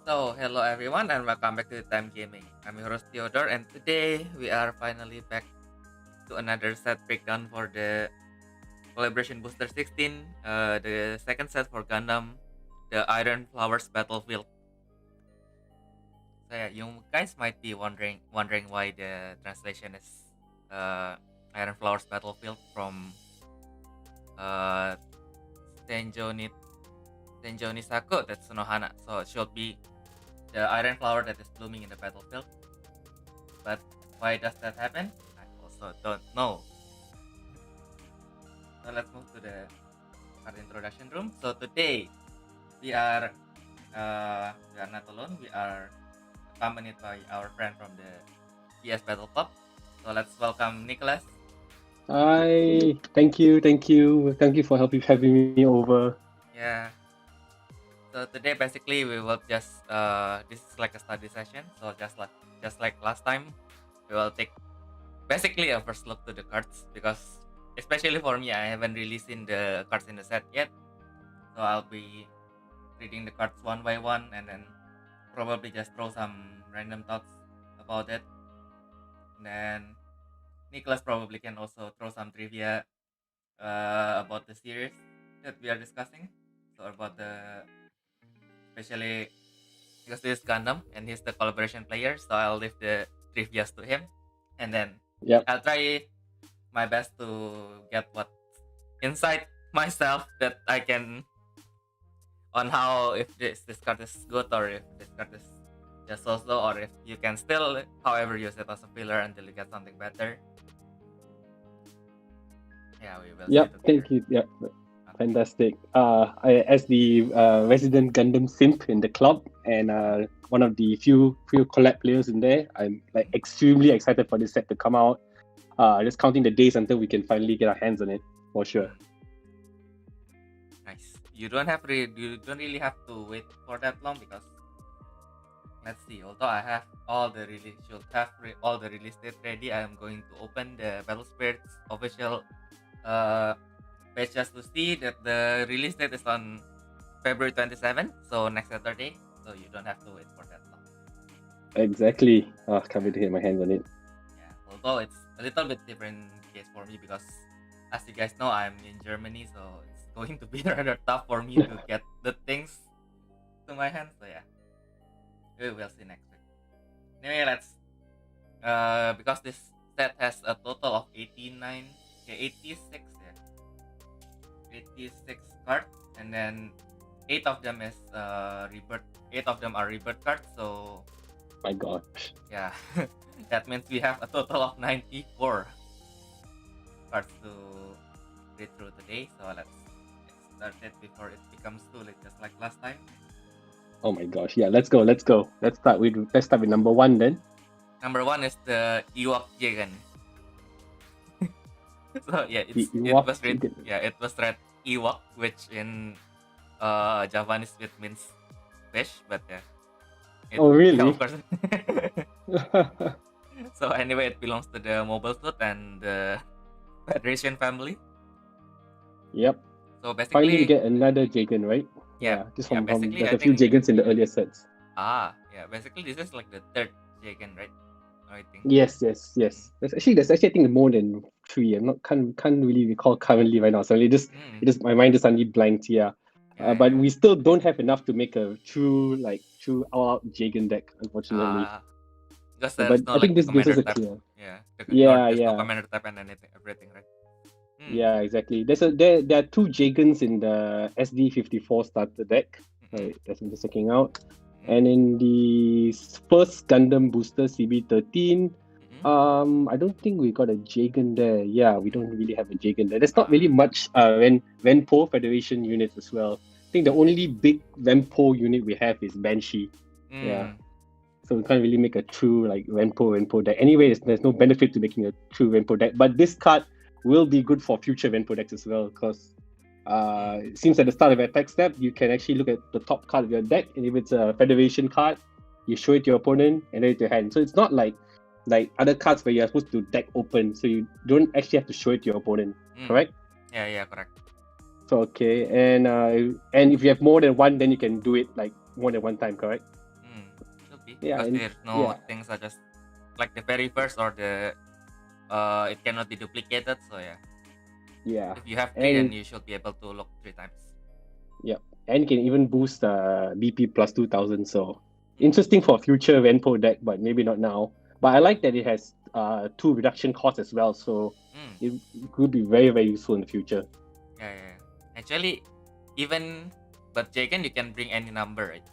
So, hello everyone, and welcome back to Time Gaming. I'm your host Theodore, and today we are finally back to another set breakdown for the Collaboration Booster 16, the second set for Gundam, the Iron Flowers Battlefield. So, yeah, you guys might be wondering why the translation is uh, Iron Flowers Battlefield from uh, Senjo Nisaku Tetsunohana. So, it should be the iron flower that is blooming in the battlefield. But why does that happen? I also don't know. So let's move to the card introduction room. So today we are not alone. We are accompanied by our friend from the PS Battle Club. So let's welcome Nicholas. Hi, thank you for having me over. Yeah. So today basically we will just this is like a study session. So just like last time, we will take basically a first look to the cards because especially for me I haven't really seen the cards in the set yet. So I'll be reading the cards one by one and then probably just throw some random thoughts about it. And then Nicholas probably can also throw some trivia about the series that we are discussing. So about the especially because this is Gundam and he's the collaboration player, so I'll leave the trivias to him, and then Yep. I'll try my best to get what insight myself that I can on how if this card is good or if this card is just so or if you can still however use it as a filler until you get something better. Yeah, we will see Yep. together. Thank you. Yep. Okay. Fantastic. As the resident Gundam simp in the club and one of the few collab players in there, I'm like extremely excited for this set to come out. Just counting the days until we can finally get our hands on it for sure. Nice. You don't really have to wait for that long because let's see. Although I have all the release date ready, I am going to open the Battle Spirits official page just to see that the release date is on February 27th, so next Saturday. So you don't have to wait for that long. Exactly. Can't wait to get my hands on it. Yeah. Although it's a little bit different case for me because, as you guys know, I'm in Germany, so it's going to be rather tough for me to get the things to my hands. So yeah, we will see next week. Anyway, let's because this set has a total of 86 cards, and then 8 of them is rebirth. 8 of them are rebirth cards. So My gosh. yeah, that means we have a total of 94 cards to read through today. So let's get started before it becomes too late, just like last time. Oh my gosh. Yeah. Let's go. Let's start with number one then. Number one is the Ewok Jagan. So yeah, it was read Ewok, which in Javanese it means fish, but yeah. Oh really? Yeah, of course. So anyway, it belongs to the Mobile Suit and the Federation family. Yep. So basically, Finally we get another Jagan, right? Just from basically, there's I a few think- Jagans in the earlier sets. Basically this is like the third Jagan, right? I think. Yes. There's actually I think more than 3. I'm not can't really recall currently right now. So my mind is suddenly blanked. Yeah. But we still don't have enough to make a true all-out Jagan deck, unfortunately. Because But there's no I think this gives us a type. clear. There's no commander type and everything, right? Yeah, exactly. There are 2 Jagans in the SD54 starter deck. Right, that's just checking out. And in the first Gundam booster CB13, I don't think we got a Jagan there. Yeah, we don't really have a Jagan there. There's not really much Venpo Federation units as well. I think the only big Venpo unit we have is Banshee. Yeah. So we can't really make a true like Venpo deck. Anyway, there's no benefit to making a true Venpo deck. But this card will be good for future Venpo decks as well, because it seems at the start of attack step, you can actually look at the top card of your deck, and if it's a Federation card, you show it to your opponent and then to your hand. So it's not like other cards where you're supposed to deck open, so you don't actually have to show it to your opponent. Correct? Yeah, correct. So okay, and if you have more than one, then you can do it like more than one time, correct? see, Yeah, because and there's no yeah, things such as like the very first or the it cannot be duplicated. So yeah, yeah, if you have three, then and you should be able to look three times. yeah, and can even boost BP plus 2000. So Mm, interesting for future Renpo deck, but maybe not now. But I yeah. like that it has two reduction costs as well, so Mm, it could be very very useful in the future. yeah, yeah, yeah. Actually, even but Jagan, you can bring any number, right?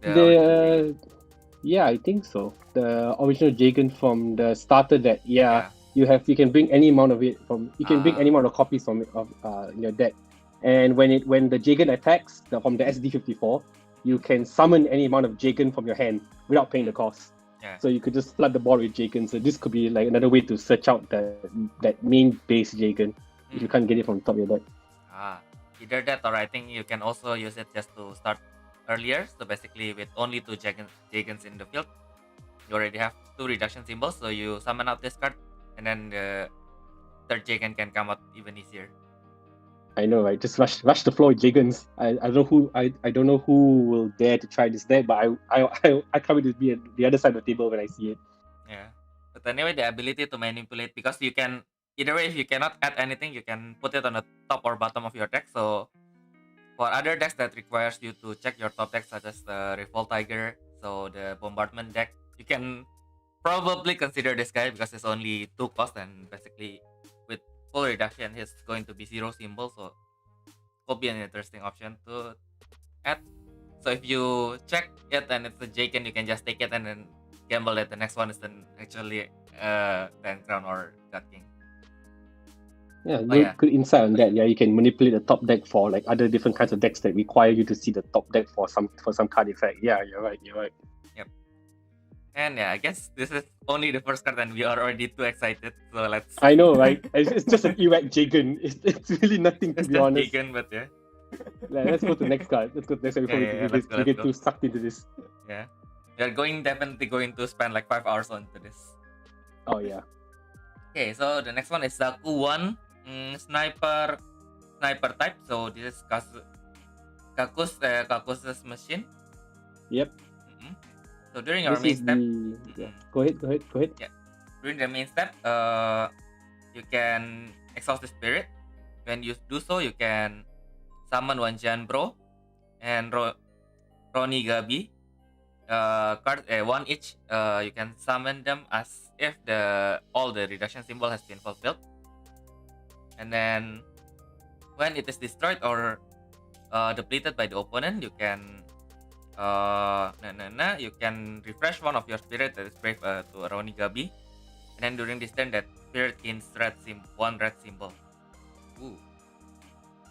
The original Jagan. The Yeah, I think so. The original Jagan from the starter deck, yeah, Yeah. you can bring any amount of it from you can bring any Ah. amount of copies from it of in your deck. And when the Jagan attacks from the SD54, you Mm, can summon any amount of Jagan from your hand without paying the mm, cost. yeah. So you could just flood the board with Jagan. So this could be like another way to search out that main base Jagan if you Mm. can't get it from the top of your deck. Ah, either that or I think you can also use it just to start earlier. So basically, with only two Jagans in the field, you already have two reduction symbols. So you summon out this card, and then the third Jagan can come out even easier. I know, right? Just rush the floor with Jagans. I don't know who will dare to try this deck, but I can't wait to be at the other side of the table when I see it. Yeah. But anyway, the ability to manipulate, because you can either way, if you cannot add anything, you can put it on the top or bottom of your deck. So for other decks that requires you to check your top deck, such as the Revolt Tiger, so the Bombardment deck, you can probably consider this guy because it's only two cost, and basically with full reduction, he's going to be zero symbol, so could be an interesting option to add. So if you check it and it's a Jaken, you can just take it and then gamble that the next one is then actually Dan Crown or God King. Yeah, Oh yeah. good insight on that. Yeah, you can manipulate the top deck for like other different kinds of decks that require you to see the top deck for some card effect. Yeah, you're right. You're right. Yep. And yeah, I guess this is only the first card and we are already too excited. So let's I know, right? It's just an Iraq Jagan. It's really nothing to it's be just honest. Jaken, but yeah. Let's go to the next card. Let's go to the next card before Yeah, let's go, we let's get go. too sucked into this. Yeah. We're definitely going to spend like 5 hours onto this. Oh yeah. Okay, so the next one is Zaku 1 sniper type. So this is Kakus's machine. Yep. Mm-mm. So during your This main is step, yeah. Go ahead. yeah, during the main step, you can exhaust the spirit. When you do so, you can summon one Janbro and Ronigabi. One each. You can summon them as if all the reduction symbol has been fulfilled. And then when it is destroyed or depleted by the opponent, you can you can refresh one of your spirit that is brave to a Ronigabi. And then during this turn, that spirit gains one red symbol. Ooh.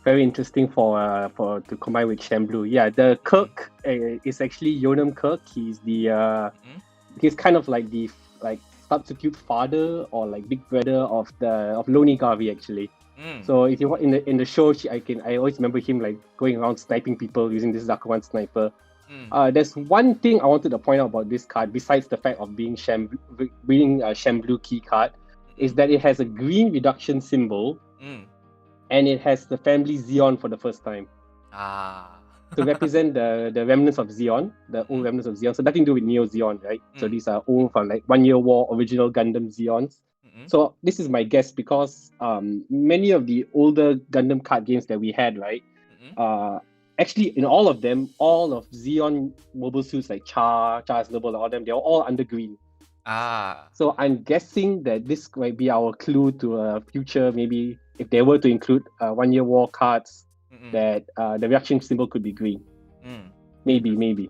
Very interesting for to combine with Shamblu. Yeah, the Kirk is actually Yonam Kirk. He's the he's kind of like the like substitute father or like big brother of Loni Garvey actually. So if you in the show, I always remember him like going around sniping people using this Zakuwan sniper. There's one thing I wanted to point out about this card besides the fact of being a Shamblu key card, is that it has a green reduction symbol. And it has the family Xeon for the first time. To represent the remnants of Xeon, the old remnants of Xeon. So nothing to do with Neo Xeon, right? So these are all from like 1 Year War original Gundam Xeons. So this is my guess because many of the older Gundam card games that we had, right? Actually, in all of them, all of Xeon mobile suits like Char's Noble, all of them, they're all under green. So I'm guessing that this might be our clue to a future, maybe if they were to include 1 Year War cards, that the reaction symbol could be green. Maybe.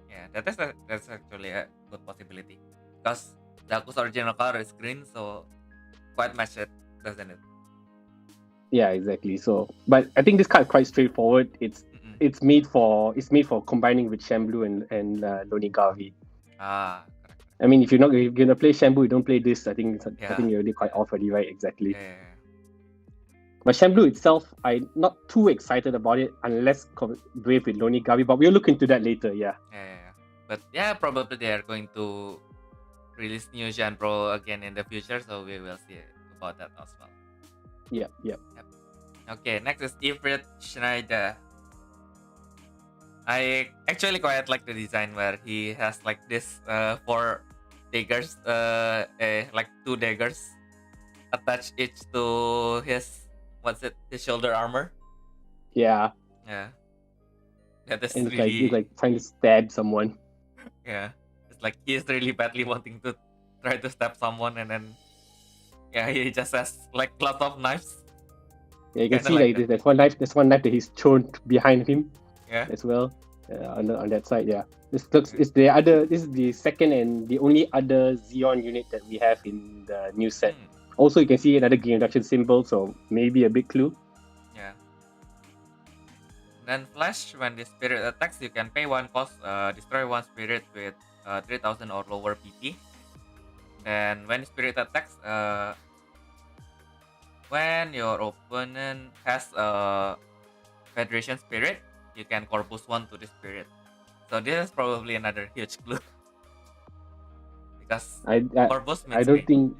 Yeah, that's actually a good possibility. Because Zaku's original color is green, so quite match it, doesn't it? Yeah, exactly. So, but I think this card is quite straightforward. It's made for combining with Shamblu and Loni Garvey. Correct. I mean, if you're gonna play Shamblu, you don't play this. I think you're already quite off already, right? Exactly. Yeah. But Shamblu itself, I'm not too excited about it unless Brave with Loni Garvey. But we'll look into that later. Yeah. But yeah, probably they are going to release new Jean Pro again in the future, so we will see about that as well. Yep. Okay, next is Ifrit Schneider. I actually quite like the design where he has like this four daggers, like two daggers attached each to his his shoulder armor. Yeah, Yeah, that is and it's really like trying to stab someone. yeah. It's like he is really badly wanting to try to stab someone, and then yeah, he just has like lots of knives. Yeah, you can Kinda see like like that. there's one knife. There's one knife that he's thrown behind him Yeah. as well. On that side, yeah. This looks is the other. This is the second and the only other Xeon unit that we have in the new set. Hmm. Also, you can see another game reduction symbol, so maybe a big clue. Yeah. Then Flash, when the spirit attacks, you can pay one cost, destroy one spirit with 3000 or lower PP. Then when the spirit attacks, when your opponent has a Federation spirit, you can corpus one to the spirit. So this is probably another huge clue because corpus I means don't pay. think.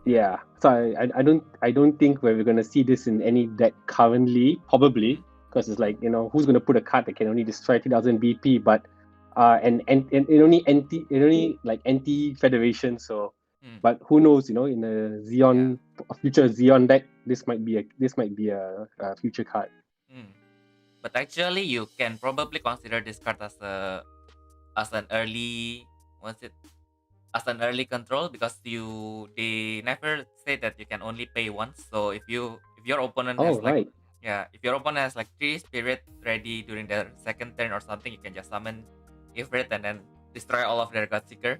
Yeah, so I don't think we're gonna see this in any deck currently. Probably because it's like who's gonna put a card that can only destroy 3000 BP, but and it only like anti Federation. So, but who knows? In a Xeon a future Xeon deck, this might be a future card. But actually, you can probably consider this card as an early as an early control because they never say that you can only pay once. So if your opponent has Oh right. if your opponent has like 3 spirit ready during their second turn or something, you can just summon Ifrit and then destroy all of their Godseeker.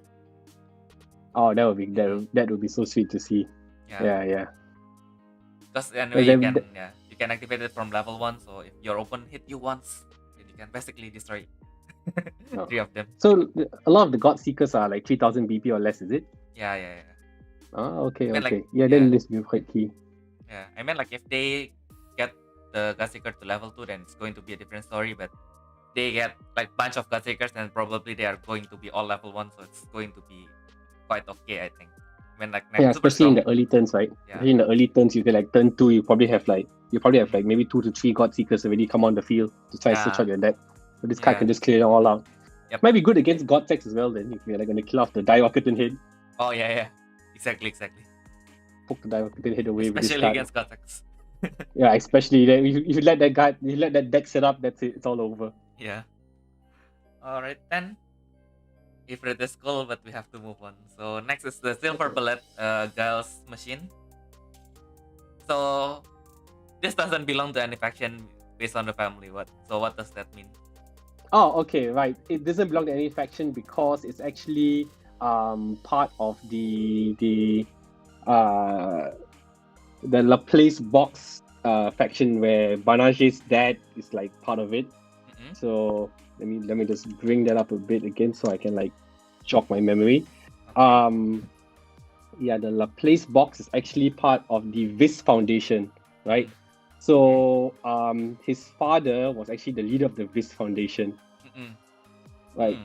Oh, that would be so sweet to see. Yeah. Because anyway, you can activate it from level 1. So if your opponent hit you once, then you can basically destroy 3 of them. So a lot of the Godseekers are like 3000 BP or less, is it? Yeah. Okay. Like, then this will be quite key. Yeah, I mean, like if they get the Godseeker to level 2, then it's going to be a different story. But they get like bunch of Godseekers, and probably they are going to be all level 1, so it's going to be quite okay, I think. I mean, like especially in the early turns, right? Yeah. In the early turns, you can like turn 2, you probably have like maybe 2 to 3 Godseekers already come on the field to try to switch out your deck. So this card can just clear it all out. Yep. Might be good against Godsex as well then, if you're like going to kill off the Diokatan head. Oh yeah. Exactly. Poke the Diokatan head away with this Especially card. against Godsex. Yeah, especially then if you let that deck set up, that's it. It's all over. Yeah. Alright then. Ifrit is cool, but we have to move on. So next is the Silver Bullet Giles machine. So this doesn't belong to any faction based on the family. What does that mean? Oh, okay, right. It doesn't belong to any faction because it's actually part of the Laplace box faction where Banage's dad is like part of it. So let me just bring that up a bit again so I can like jog my memory. Okay. The Laplace box is actually part of the Vis Foundation, right? So his father was actually the leader of the Vis Foundation. Right.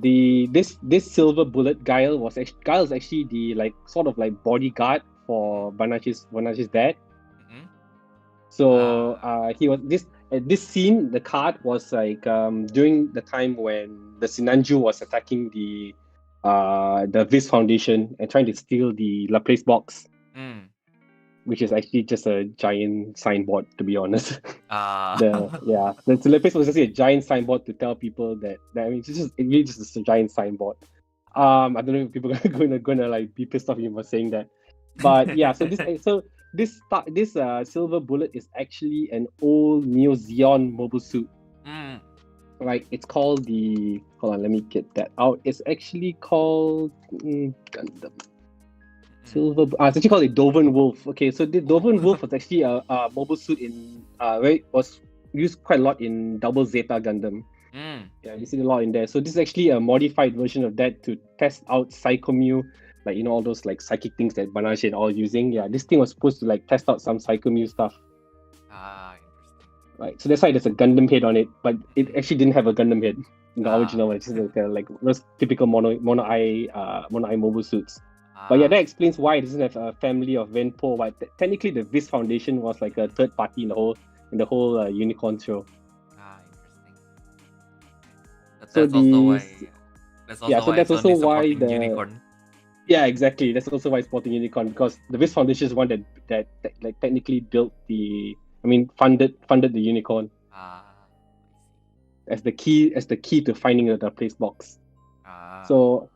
This Silver Bullet Guile was actually the like sort of like bodyguard for Banage's dad. So he was this scene, the card was like during the time when the Sinanju was attacking the Vis Foundation and trying to steal the Laplace box. Which is actually just a giant signboard, to be honest. The Laplace was just a giant signboard to tell people that I mean, it's really just a giant signboard. I don't know if people are gonna like be pissed off if I saying that, but yeah. So this Silver Bullet is actually an old Neo Zeon mobile suit. Right, it's called the. Hold on, let me get that out. It's actually called Gundam. It's actually called a Doven Wolf. Okay, so the Doven Wolf was actually a mobile suit was used quite a lot in Double Zeta Gundam. Yeah, you see a lot in there. So this is actually a modified version of that to test out Psychomew, like all those like psychic things that Banage and all using. Yeah, this thing was supposed to like test out some Psychomew stuff. Interesting. Right, so that's why there's a Gundam head on it, but it actually didn't have a Gundam head in the original one. It's just like those typical mono eye mobile suits. But yeah, that explains why it doesn't have a family of Venpo. But technically, the Vis Foundation was like a third party in the whole unicorn show. Interesting. But So that's also why. these, That's yeah, also so why that's also Sony why supporting the Unicorn. yeah, exactly. That's also why it's Sporting Unicorn, because the Viz Foundation is one that like technically built funded the Unicorn Ah, as the key to finding the place box. ah, So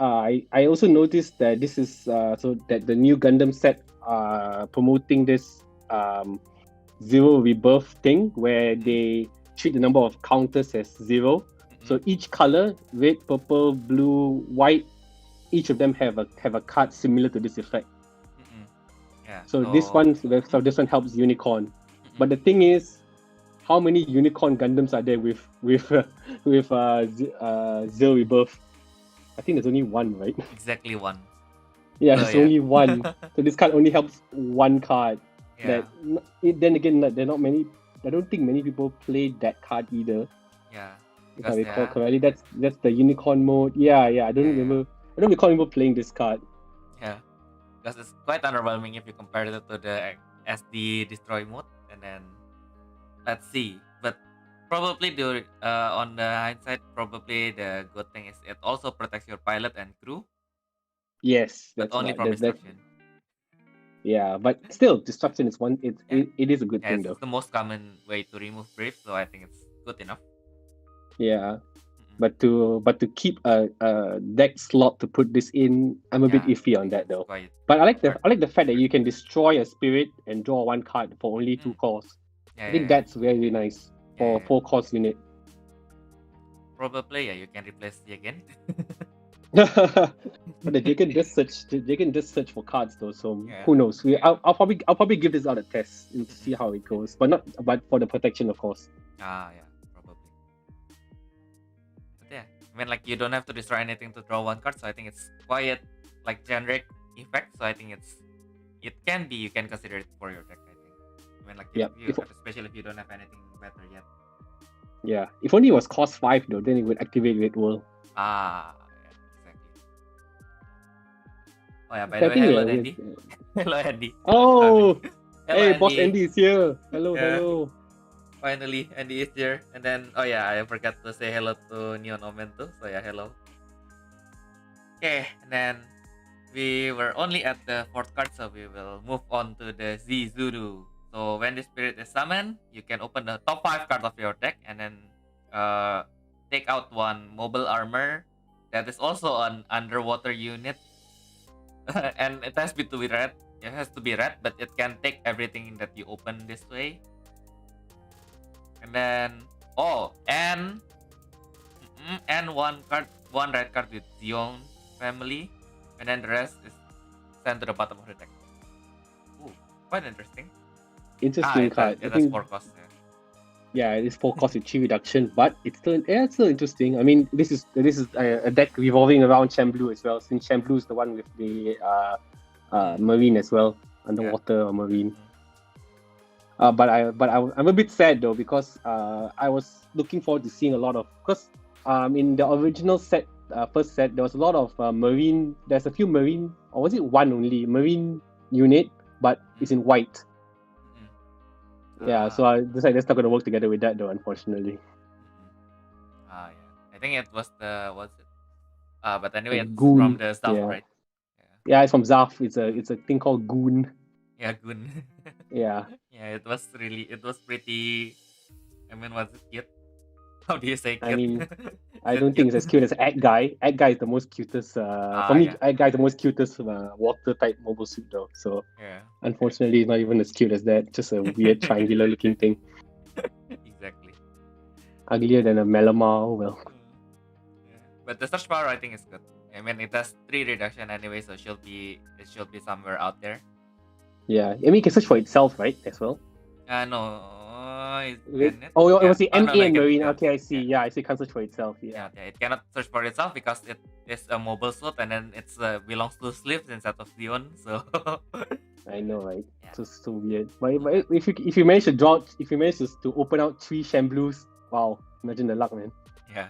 I also noticed that this is so that the new Gundam set promoting this zero rebirth thing where they treat the number of counters as zero. So each color, red, purple, blue, white, each of them have a card similar to this effect. yeah. So this one helps Unicorn. But the thing is, how many Unicorn Gundams are there with zero rebirth? I think there's only one, right? Exactly one. Yeah, So, there's yeah. only one. So this card only helps one card. Yeah. Then again, like, there are not many. I don't think many people play that card either. Yeah. If I Because recall correctly, that's the Unicorn mode. Yeah. I don't remember. I don't recall people playing this card. Yeah. Because it's quite underwhelming if you compare it to the SD destroy mode, and then let's see. But probably on the hindsight, probably the good thing is it also protects your pilot and crew, Yes, but that's only right. from destruction. Yeah, but still, destruction is one. It is a good thing It's though. the most common way to remove brief, so I think it's good enough. Yeah, but to keep a deck slot to put this in, I'm a bit iffy on that though. Quite But I like hard. the fact that you can destroy a spirit and draw one card for only 2 cores. I think that's very nice for 4 cores unit. Probably, you can replace the again. But they can just search for cards though, so who knows? I'll probably give this out a test and see how it goes, but for the protection, of course. Yeah, probably. But yeah, I mean, like, you don't have to destroy anything to draw one card, so I think it's quite like generic effect. So I think you can consider it for your deck. I think. I mean, like, especially if you don't have anything better yet. Yeah, if only it was cost 5 though, then it would activate Red World. Ah, yeah, exactly. Oh yeah, by the way, hello Andy. Hello Andy. Oh, hello, hey, Andy. Boss Andy is here. Hello. Finally, Andy is here. And then, oh yeah, I forgot to say hello to Neon Omen too. So yeah, hello. Okay, and then we were only at the 4th card, so we will move on to the Z Zuru. So when the spirit is summoned, you can open the top 5 cards of your deck and then take out one mobile armor that is also an underwater unit. And it has to be red. It has to be red, but it can take everything that you open this way. And then and one red card with Zion family, and then the rest is sent to the bottom of the deck. Ooh, quite interesting. Interesting card. It has 4 costs. Yeah, it is 4 cost with 3 reduction, but it's still interesting. I mean, this is a deck revolving around Chambloo as well, since Chambloo is the one with the marine as well, underwater or marine. But I'm a bit sad though, because I was looking forward to seeing a lot of, because in the original set, first set, there was a lot of marine. There's a few marine, or was it one only marine unit, but it's in white. Yeah, so I decided that's not going to work together with that though, unfortunately. Yeah. I think it was what's it? But anyway, it's Goon, from the stuff, right? Yeah, it's from Zaf. It's a thing called Goon. Yeah, Goon. Yeah. Yeah, it was pretty. I mean, was it cute? How do you say cute? I mean, I don't think it's as cute as Egg Guy. Egg Guy is the most cutest. For me, Egg Guy is the most cutest water type mobile suit though. So unfortunately, it's not even as cute as that. Just a weird triangular looking thing. Exactly. Uglier than a Melamar. Oh well. But the search power, I think, is good. I mean, it has 3 reduction anyway, so it should be somewhere out there. Yeah, I mean, it can search for itself, right? As well. No. It was the MA and Marine. Okay, I see. Yeah, I see. It can search for itself. Yeah, it cannot search for itself because it is a mobile suit, and then it belongs to Sleeves instead of Dion. So I know, right? So weird. But if you manage to open out 3 Shambloos, wow! Imagine the luck, man. Yeah.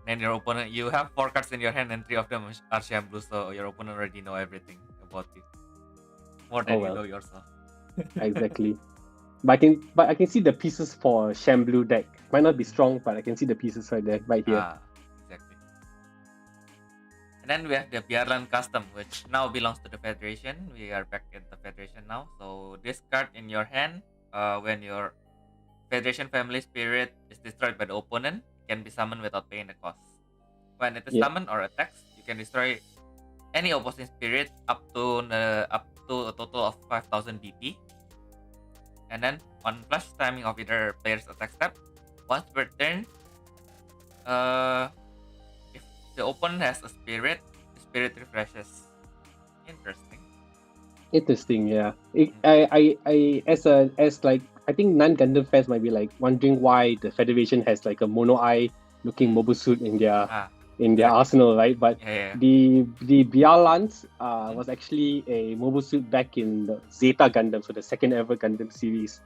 Then your opponent, you have 4 cards in your hand, and 3 of them are Shambloos, so your opponent already know everything about you, more than you know yourself. Exactly. But I can see the pieces for Shamblu deck. Might not be strong, but I can see the pieces right there, right here. Exactly. And then we have the Bjarlan Custom, which now belongs to the Federation. We are back at the Federation now. So this card in your hand, when your Federation Family Spirit is destroyed by the opponent, can be summoned without paying the cost. When it is summoned or attacks, you can destroy any opposing spirit up to a total of 5,000 BP. And then on flash timing of either player's attack step, once per turn, if the opponent has a spirit, the spirit refreshes. Interesting, yeah. I think non-Gundam fans might be like wondering why the Federation has like a mono eye looking mobile suit in their arsenal, right? But the Bjarlans was actually a mobile suit back in the Zeta Gundam, so the second ever Gundam series.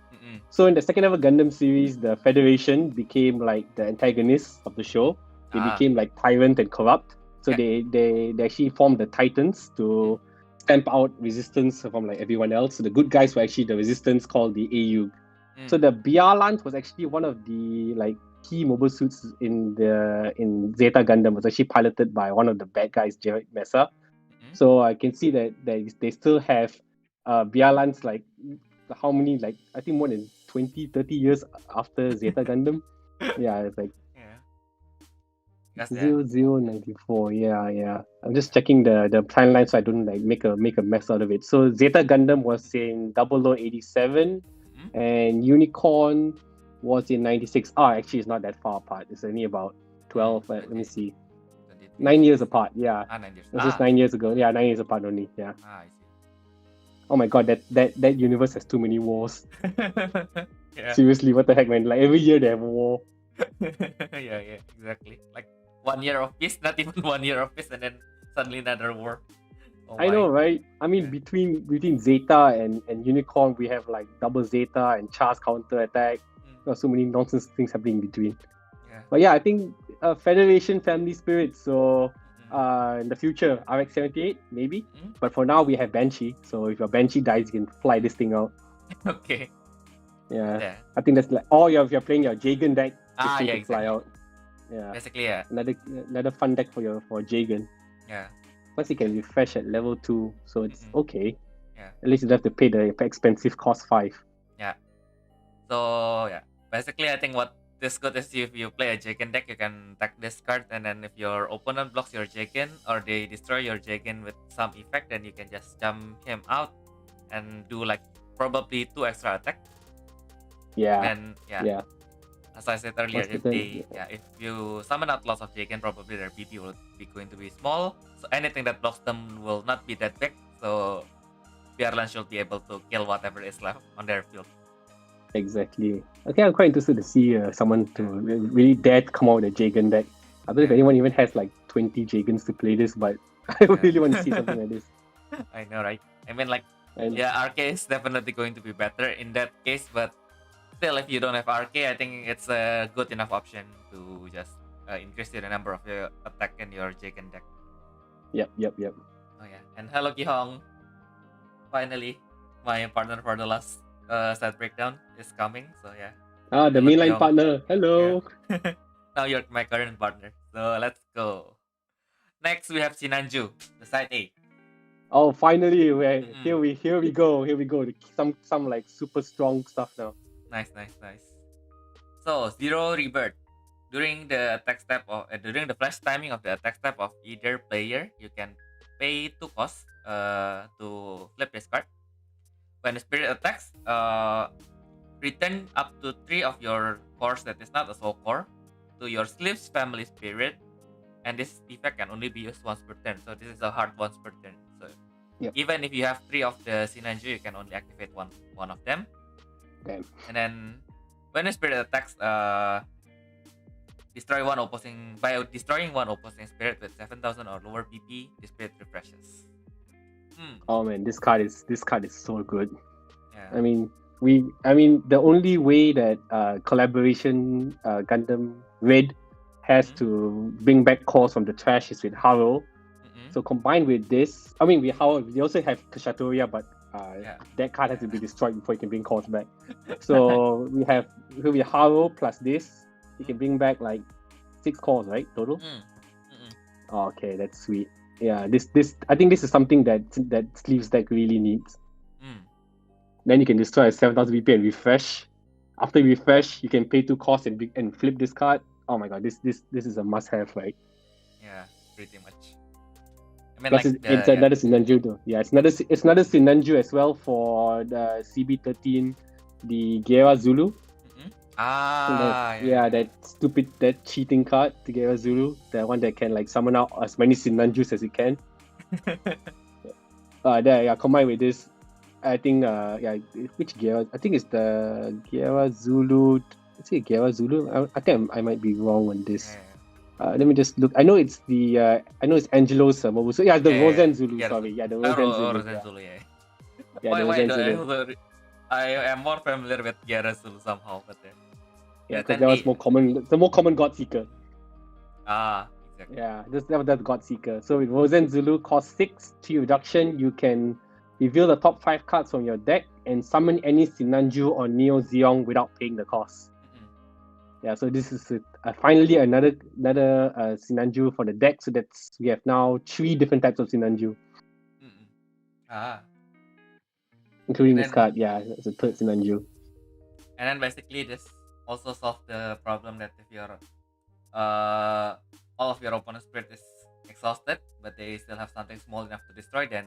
So in the second ever Gundam series, the Federation became like the antagonists of the show. They became like tyrant and corrupt. So they actually formed the Titans to stamp out resistance from like everyone else. So the good guys were actually the resistance called the AU. So the Bjarlans was actually one of the like key mobile suits in Zeta Gundam. Was actually piloted by one of the bad guys, Jared Mesa. So I can see that they still have Bjarlans like how many, like I think more than 20, 30 years after Zeta Gundam. Yeah, it's like 0094. Yeah. I'm just checking the timeline so I don't like make a mess out of it. So Zeta Gundam was in 0087 and Unicorn was in 96. Actually it's not that far apart. It's only about 12, let me see. 9 years apart, yeah. 9 years. It was just 9 years ago. Yeah, 9 years apart only, yeah. I see. Oh my god, that universe has too many wars. Seriously, what the heck, man? Like every year they have a war. yeah, exactly. Like 1 year of peace, not even 1 year of peace, and then suddenly another war. I know, right? I mean, between Zeta and Unicorn, we have like double Zeta and Char's counter attack. There's so many nonsense things happening in between. But yeah, I think Federation Family Spirit. So in the future, RX-78 maybe. But for now, we have Banshee. So if your Banshee dies, you can fly this thing out. Okay. Yeah. I think that's like, or if you're playing your Jagan deck, you can fly out. Yeah. Basically, yeah. Another fun deck for Jagan. Yeah. Plus, you can refresh at level 2, so it's okay. Yeah. At least you don't have to pay the expensive cost 5. Yeah. So yeah, basically, I think what this good is if you play a Jagan deck, you can attack this card, and then if your opponent blocks your Jagan or they destroy your Jagan with some effect, then you can just jump him out and do like probably 2 extra attack. Yeah. And yeah. As I said earlier, if you summon out lots of Jagan, probably their BP will be going to be small. So anything that blocks them will not be that big. So Bjarlan should be able to kill whatever is left on their field. Exactly. Okay, I'm quite interested to see someone to really dare to come out with a Jagan deck. I don't know if anyone even has like 20 Jagans to play this, but I really want to see something like this. I know, right? I mean, like, RK is definitely going to be better in that case, but still, if you don't have RK, I think it's a good enough option to just increase the number of your attack in your Jagan deck. Yep. Oh yeah, and hello Kihong. Finally, my partner for the last set breakdown is coming. So yeah. The mainline partner. Hello. Yeah. Now you're my current partner. So let's go. Next we have Sinanju, the side A. Oh, finally, here we go. Some like super strong stuff now. Nice. So 0 rebirth. During the attack step during the flash timing of the attack step of either player, you can pay 2 costs to flip this card. When the spirit attacks, return up to 3 of your cores that is not a soul core to your sleeves family spirit, and this effect can only be used once per turn. So this is a hard once per turn. So even if you have 3 of the Sinanju, you can only activate one of them. Damn. And then when the spirit attacks, destroying one opposing spirit with 7,000 or lower BP, the spirit refreshes. Oh man, this card is so good. Yeah. I mean, the only way that collaboration Gundam Red has to bring back cores from the trash is with Haro. So combined with this, I mean, with Haro, we also have Kashatoria, but that card has to be destroyed before you can bring cores back. So we have Haro plus this. You can bring back like 6 cores, right? Total? Okay, that's sweet. Yeah, this I think this is something that Sleeves deck really needs. Then you can destroy a 7000 VP and refresh. After you refresh, you can pay 2 costs and flip this card. Oh my god, this is a must-have, right? Yeah, pretty much. I mean, Plus like it's another Sinanju though. Yeah, it's another Sinanju as well for the CB13, the Gera Zulu. That cheating card, the Gera Zulu, the one that can like summon out as many Sinanjus as it can. Combined with this, I think which Gera? I think it's the Gera Zulu. Is it Gera Zulu? I think I might be wrong on this. Let me just look. I know it's Angelo's mobile. So yeah, the Rosen Zulu. Sorry, the Rosen Zulu. Rosen Zulu, Rosen Zulu. I am more familiar with Gera Zulu somehow, but because that was more common. The more common God Seeker. Exactly. Yeah, that was God Seeker. So with Rosen Zulu, cost 6, 3 reduction. You can reveal the top 5 cards from your deck and summon any Sinanju or Neo Zeong without paying the cost. Yeah, so this is finally another Sinanju for the deck. So we have now 3 different types of Sinanju. Including this card, it's a third Sinanju. And then basically this also solves the problem that if your all of your opponent's spirit is exhausted, but they still have something small enough to destroy, then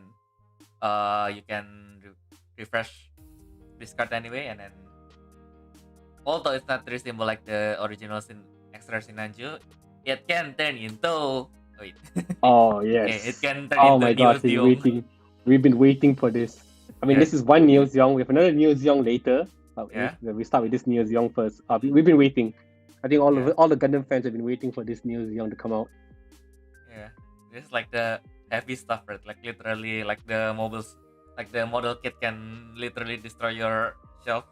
you can refresh this card anyway, and then although it's not 3 symbol like the original extra Sinanju, it can turn into oh yes. Okay, it can turn into my gosh, we've been waiting for this. I mean, this is one Neo Zeong. We have another Neo Zeong later. We start with this Neo Zeong first. We've been waiting. I think all the Gundam fans have been waiting for this Neo Zeong to come out. Yeah, this is like the heavy stuff, right? Like literally, like the mobiles, like the model kit can literally destroy your shelf.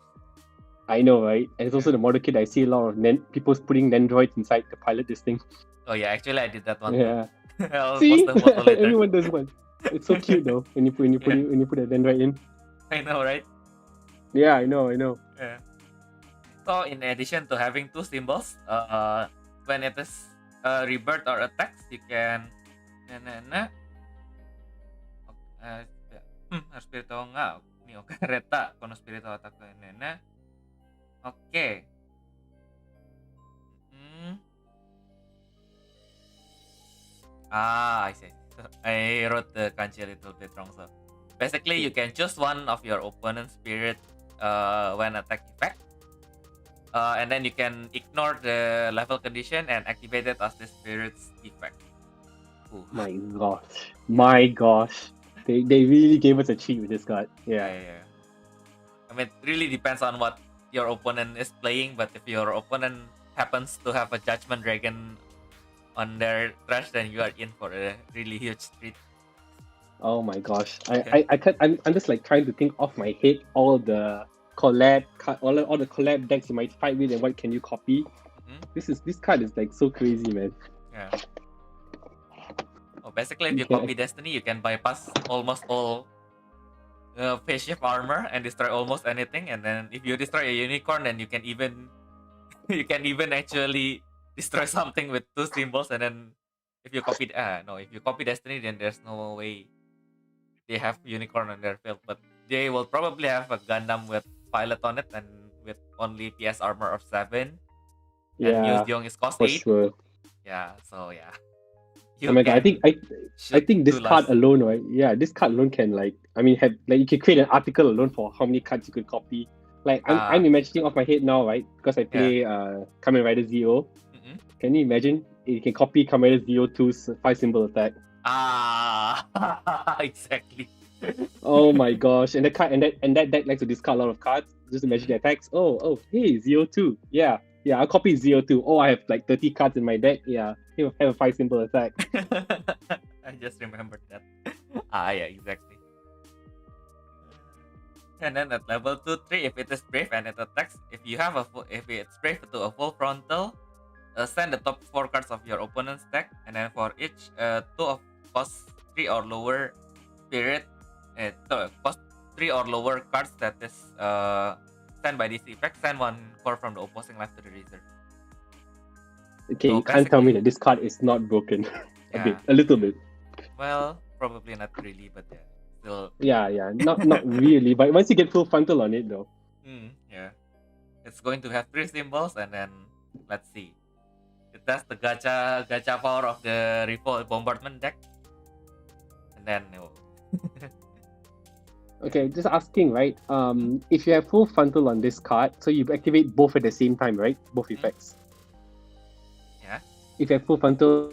I know, right? And it's also the model kit. I see a lot of people putting Nendroids inside to pilot this thing. Oh yeah, actually I did that one. Yeah. I'll see, post the photo later. Everyone does one. It's so cute though when you put a Nendroid in. I know, right? Yeah, I know. Yeah. So in addition to having 2 symbols, when it is rebirth or attacks, you can Spirito nga ni Ocareta kono Spirito attack nena. Okay. I see. So I wrote the kanji a little bit wrong. So basically, you can choose one of your opponent's spirit when attack effect, and then you can ignore the level condition and activate it as the spirit's effect. Ooh. My gosh, they really gave us a cheat with this card. Yeah. I mean, it really depends on what your opponent is playing, but if your opponent happens to have a Judgment Dragon on their trash, then you are in for a really huge treat. Oh my gosh, I'm just like trying to think off my head all the all the collab decks you might fight with and what can you copy. This card is like so crazy, man. Yeah. Oh, basically, if you copy Destiny, you can bypass almost all face shift armor and destroy almost anything. And then if you destroy a unicorn, then you can even actually destroy something with 2 symbols. And then if you copy Destiny, then there's no way they have unicorn on their field. But they will probably have a Gundam with pilot on it and with only PS armor of 7. Yeah, and Neo Zeong is cost 8. Sure. Yeah, so yeah. Oh my god, I think this card alone, right? Yeah, this card alone can you can create an article alone for how many cards you could copy. Like I'm imagining off my head now, right? Because I play Kamen Rider Zero. Can you imagine? You can copy Kamen Rider Zero 2's 5 symbol attack. Exactly. Oh my gosh. And that deck likes to discard a lot of cards. Just imagine the attacks. Oh, hey, Zero 2. Yeah, I'll copy Zero 2. Oh, I have like 30 cards in my deck. Yeah, he'll have a 5 symbol attack. I just remembered that. Yeah, exactly. And then at level 2-3, if it is brave and it attacks, if it's brave to a full frontal, send the top 4 cards of your opponent's deck, and then for each 2 of cost 3 or lower spirit, cost 3 or lower cards that is sent by this effect, send 1 core from the opposing left to the reserve. Okay, So you can't tell me basically- that this card is not broken. Yeah. A little bit. Well, probably not really, but yeah, still. Yeah, not really. But once you get full frontal on it, though. Yeah. It's going to have 3 symbols, and then let's see. That's the gacha power of the Revolt Bombardment deck. And then Okay, just asking, right? If you have full frontal on this card, so you activate both at the same time, right? Both effects. Yeah. If you have full frontal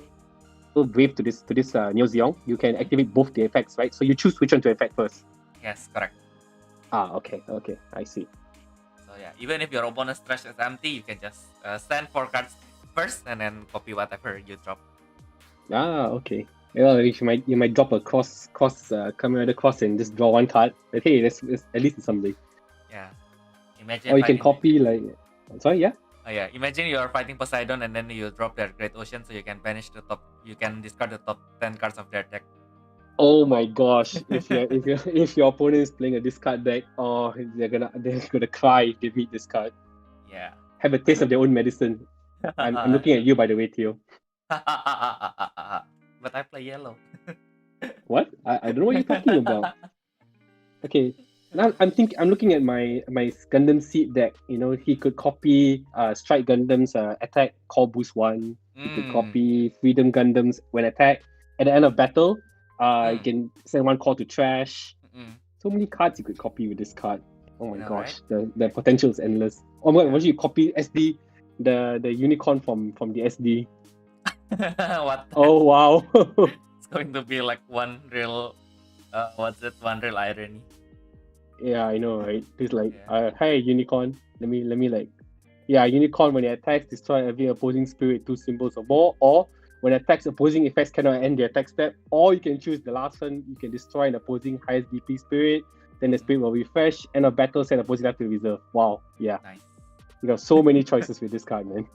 wave to this Neo Zeong, you can activate both the effects, right? So you choose which one to affect first. Yes, correct. Okay, I see. So yeah, even if your opponent's trash is empty, you can just send 4 cards first and then copy whatever you drop. Okay. Well, you might drop a cross Kamen cross and just draw 1 card. But hey, that's at least it's something. Yeah. Imagine. Or you can copy like. Sorry, yeah. Oh yeah, imagine you are fighting Poseidon and then you drop their Great Ocean, so you can banish the top. You can discard the top 10 cards of their deck. Oh my gosh! If your opponent is playing a discard deck, they're gonna cry if they meet this card. Yeah. Have a taste of their own medicine. I'm looking at you, by the way, Theo. But I play yellow. What? I don't know what you're talking about. Okay. Now I'm looking at my Gundam Seed deck. You know, he could copy Strike Gundam's attack call boost 1. He could copy Freedom Gundam's when attack. At the end of battle, you can send 1 call to trash. So many cards you could copy with this card. Oh my gosh, right? The potential is endless. Oh my god, once you copy SD, the unicorn from the SD. What? Oh wow. It's going to be like one real one real irony. Yeah, I know, right? It's like, hey, unicorn. Let me like, yeah, unicorn when it attacks, destroy every opposing spirit 2 symbols or more, or when it attacks, opposing effects cannot end the attack step, or you can choose the last one, you can destroy an opposing highest DP spirit, then the spirit will refresh, end of battle, send opposing left to reserve. Wow, yeah. Nice. You got so many choices with this card, man.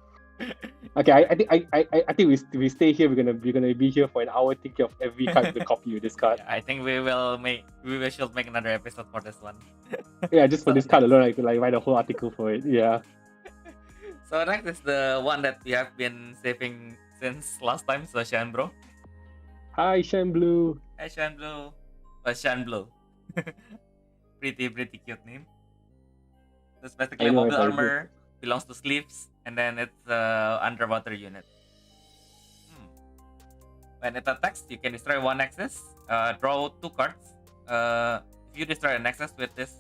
Okay, I think we stay here. We're gonna be here for an hour thinking of every card to copy with this card. Yeah, I think we should make another episode for this one. Yeah, just for this card alone, I could like write a whole article for it. Yeah. So next is the one that we have been saving since last time. So Shan Bro. Hi Shan Blue. Hi Shan Blue. Shan Blue. pretty cute name. It's basically mobile armor. Belongs to sleeves, and then it's underwater unit. When it attacks, you can destroy 1 Nexus, draw 2 cards. If you destroy a Nexus with this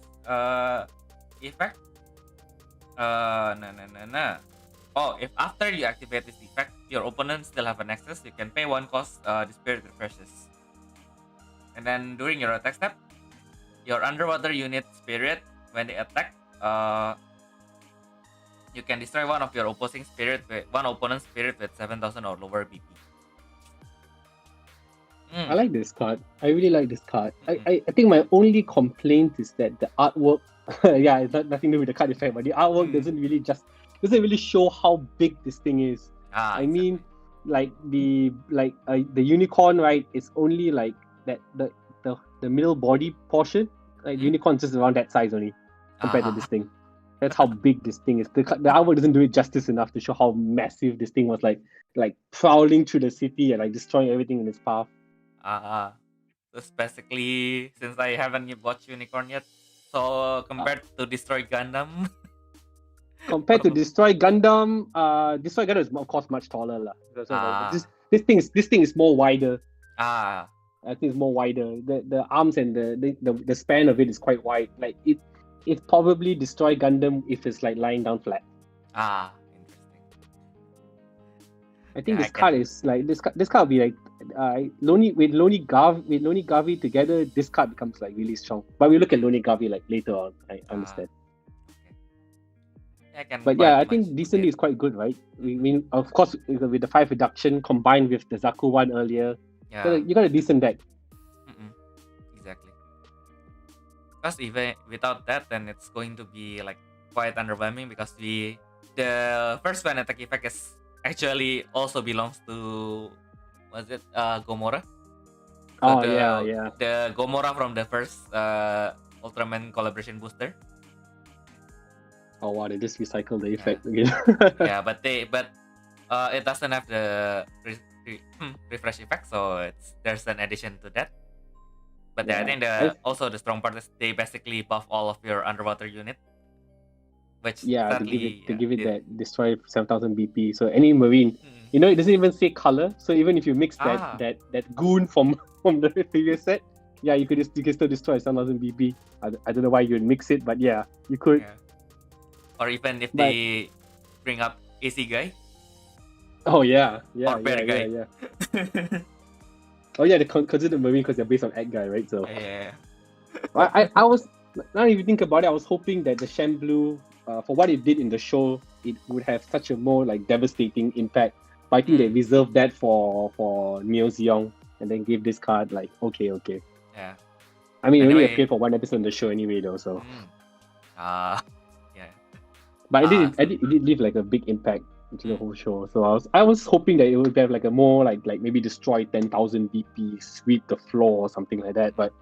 effect, Oh, if after you activate this effect, your opponent still have a Nexus, you can pay 1 cost the spirit refreshes. And then during your attack step, your underwater unit spirit, when they attack, you can destroy 1 of your opposing spirit with 1 opponent's spirit with 7,000 or lower BP. I like this card. I really like this card. I think my only complaint is that the artwork, yeah, it's nothing to do with the card effect, but the artwork doesn't really show how big this thing is. I mean, like the unicorn, right? It's only like that the middle body portion. Like unicorn's just around that size only compared to this thing. That's how big this thing is. The artwork doesn't do it justice enough to show how massive this thing was, like prowling through the city and like destroying everything in its path. So basically, since I haven't watched Unicorn yet, so compared to Destroy Gundam, compared to Destroy Gundam is of course much taller lah. This thing is more wider. I think it's more wider. The arms and the span of it is quite wide. Like it's probably Destroy Gundam if it's like lying down flat. Interesting. I think this card is like this card will be like Loni Gavi together. This card becomes like really strong. But we look at Loni Gavi like later on. I understand. Okay. But yeah, I think decently is quite good, right? We mean, of course, with the 5 reduction combined with the Zaku one earlier, you got a decent deck. Exactly. Because even without that, then it's going to be like quite underwhelming because the first one attack effect is actually also belongs to Gomora. So yeah. The Gomora from the first Ultraman collaboration booster. Oh wow, they just recycled the effect again. Yeah, but it doesn't have the refresh effect, so there's an addition to that. But yeah, I think also the strong part is they basically buff all of your underwater unit, which sadly to give it that destroy 7,000 BP. So any marine, it doesn't even say color. So even if you mix that goon from the previous set, you can still destroy 7,000 BP. I don't know why you'd mix it, but yeah, you could. Yeah. Or even if they bring up AC guy. Oh yeah, or bear guy. Yeah. Oh yeah, they consider marine because they're based on egg guy, right? So yeah. I was, now if you think about it, I was hoping that the Shamblue, for what it did in the show, it would have such a more like devastating impact. But I think they reserved that for Neo Zeong and then gave this card like okay. Yeah. I mean, it only appeared for one episode in the show anyway, though. So. Yeah. But it did leave like a big impact into the whole show. So I was hoping that it would have like a more like maybe destroy 10,000 BP, sweep the floor or something like that. But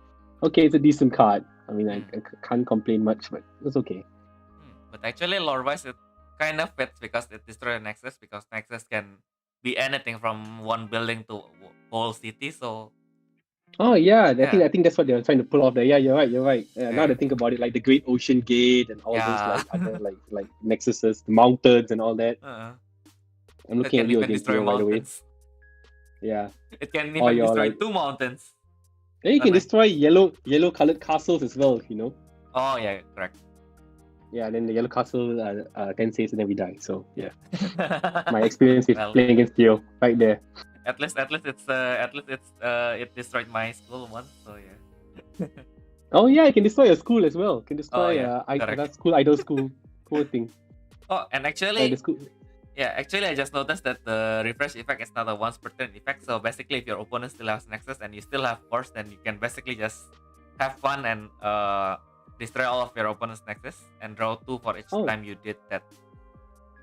okay, it's a decent card. I mean, I can't complain much, but it's okay. But actually, lore-wise, it kind of fits because it destroys Nexus, because Nexus can be anything from one building to whole city. So. Oh yeah, I think that's what they're trying to pull off there. Yeah, you're right. Now that I think about it, like the Great Ocean Gate and all those like other like nexuses, the mountains and all that. I'm looking at you again right away. Yeah. It can even destroy 2 mountains. Yeah, you can destroy yellow colored castles as well, Oh yeah, correct. Yeah, then the yellow castle 10 saves and then we die. So yeah. My experience with playing against Theo right there. At least it destroyed my school once, so yeah. Oh yeah, it can destroy a school as well. It can destroy idol school. Poor thing. Oh, and actually, I just noticed that the refresh effect is not a once per turn effect. So basically, if your opponent still has Nexus and you still have Force, then you can basically just have fun and destroy all of your opponent's Nexus and draw 2 for each time you did that.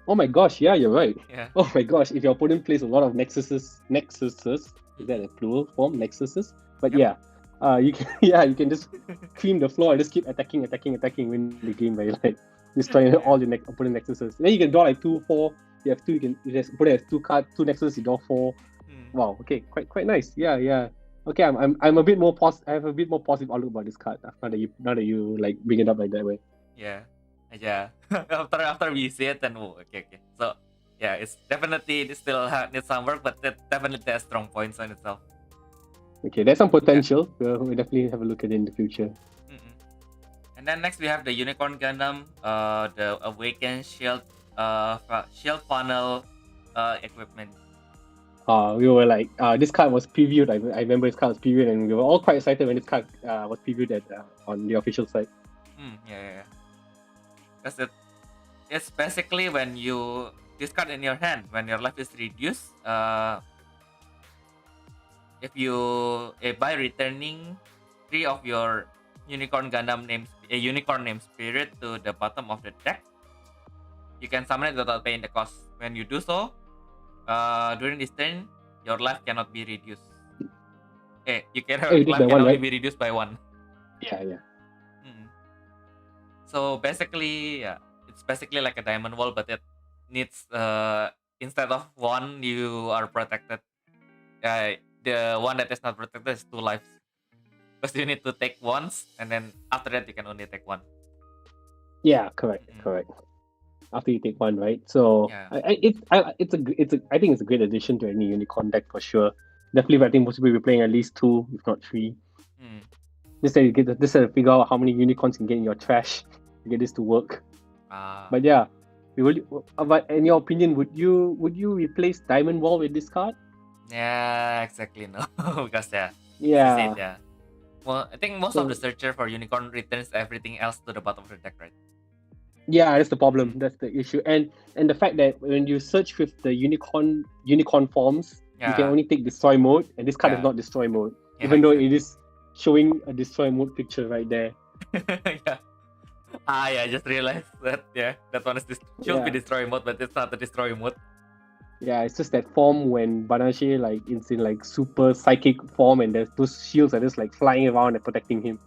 Oh my gosh, yeah, you're right. Yeah. Oh my gosh, if your opponent plays a lot of nexuses, is that a plural form? Nexuses? But you can just cream the floor and just keep attacking, win the game by like destroying all your opponent nexuses. Then you can draw like 2, 4. You have 2. Opponent has 2 cards, 2 nexuses. You draw 4. Wow. Okay, quite nice. Yeah. Okay, I'm a bit more I have a bit more positive outlook about this card now that you like bring it up like that way. Yeah. After we see it, then okay. So yeah, it's definitely it still needs some work, but it definitely has strong points on itself. Okay, there's some potential. We'll definitely have a look at it in the future. And then next we have the Unicorn Gundam, the Awakened Shield funnel equipment. We were like, this card was previewed. I remember this card was previewed, and we were all quite excited when this card was previewed on the official site. Yeah. Because it's basically when you discard in your hand, when your life is reduced, if you by returning 3 of your Unicorn Gundam unicorn named Spirit to the bottom of the deck, you can summon it without paying the cost. When you do so, during this turn, your life cannot be reduced. Life can only be reduced by 1. Yeah. So basically, it's basically like a diamond wall, but it needs instead of 1, you are protected. The one that is not protected is 2 lives, because you need to take once, and then after that you can only take 1. Yeah, correct. After you take 1, right? So I think it's a great addition to any unicorn deck for sure. Definitely, I think most people will be playing at least 2, if not 3. Just to figure out how many unicorns you can get in your trash to get this to work. But yeah, but in your opinion, would you replace Diamond Wall with this card? Yeah, exactly. No, because yeah. Well, I think most of the searcher for unicorn returns everything else to the bottom of the deck, right? Yeah, that's the problem. That's the issue, and the fact that when you search with the unicorn forms, you can only take destroy mode, and this card is not destroy mode, even though it is showing a destroy mode picture right there. I just realized that that one should be destroy mode, but it's not the destroy mode. Yeah, it's just that form when Banashee it's in like super psychic form, and there's those shields are just like flying around and protecting him.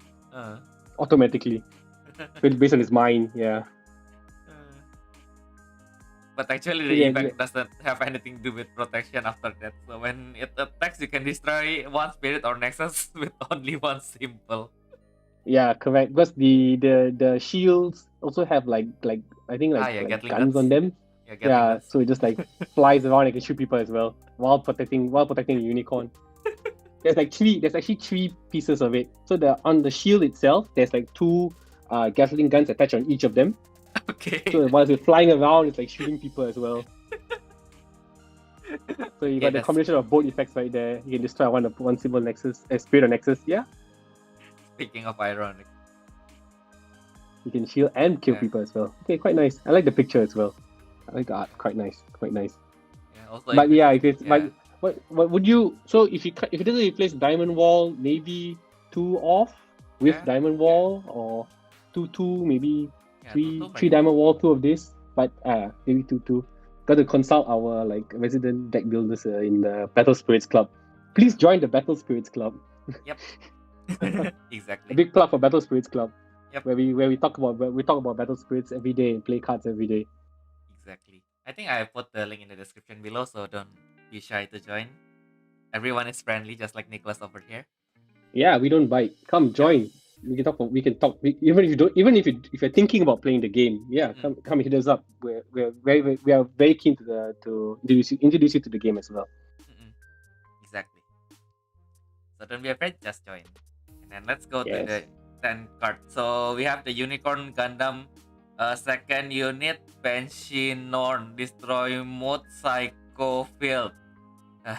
automatically, based on his mind. Yeah. But actually, the Yeah, effect doesn't have anything to do with protection after that. So when it attacks, you can destroy one spirit or nexus with only one symbol. yeah, correct. Because the shields also have like I think Yeah, like Gatling guns guns. on them. Yeah, Gatling Yeah, guns. so it just like flies around and can shoot people as well while protecting the unicorn. There's actually three pieces of it. So on the shield itself, there's like two Gatling guns attached on each of them. Okay. So while it's flying around, it's like shooting people as well. So you got the combination of both effects right there. You can destroy one symbol nexus, spirit or nexus. Yeah. Speaking of ironic. You can shield and kill people as well. Okay, quite nice. I like the picture as well. I like the art. Quite nice. Yeah. Also, But yeah, if it's what would you? So if it doesn't replace Diamond Wall, maybe 2 off with Diamond Wall or 2 maybe 3 Diamond Wall, 2 of this. But maybe 2. Got to consult our like resident deck builders in the Battle Spirits Club. Please join the Battle Spirits Club. Yep. Exactly. A big plug for Battle Spirits Club. Yep. Where we talk about Battle Spirits every day and play cards every day. Exactly. I think I put the link in the description below, so don't be shy to join. Everyone is friendly, just like Nicholas over here. Yeah, we don't bite. Come join. We can talk. Even if you're thinking about playing the game, come hit us up. We are very keen to introduce you to the game as well. Exactly. So don't be afraid, just join. And then let's go to the 10 card. So we have the Unicorn Gundam, second unit, Banshee Norn, destroy mode, Psycho Field.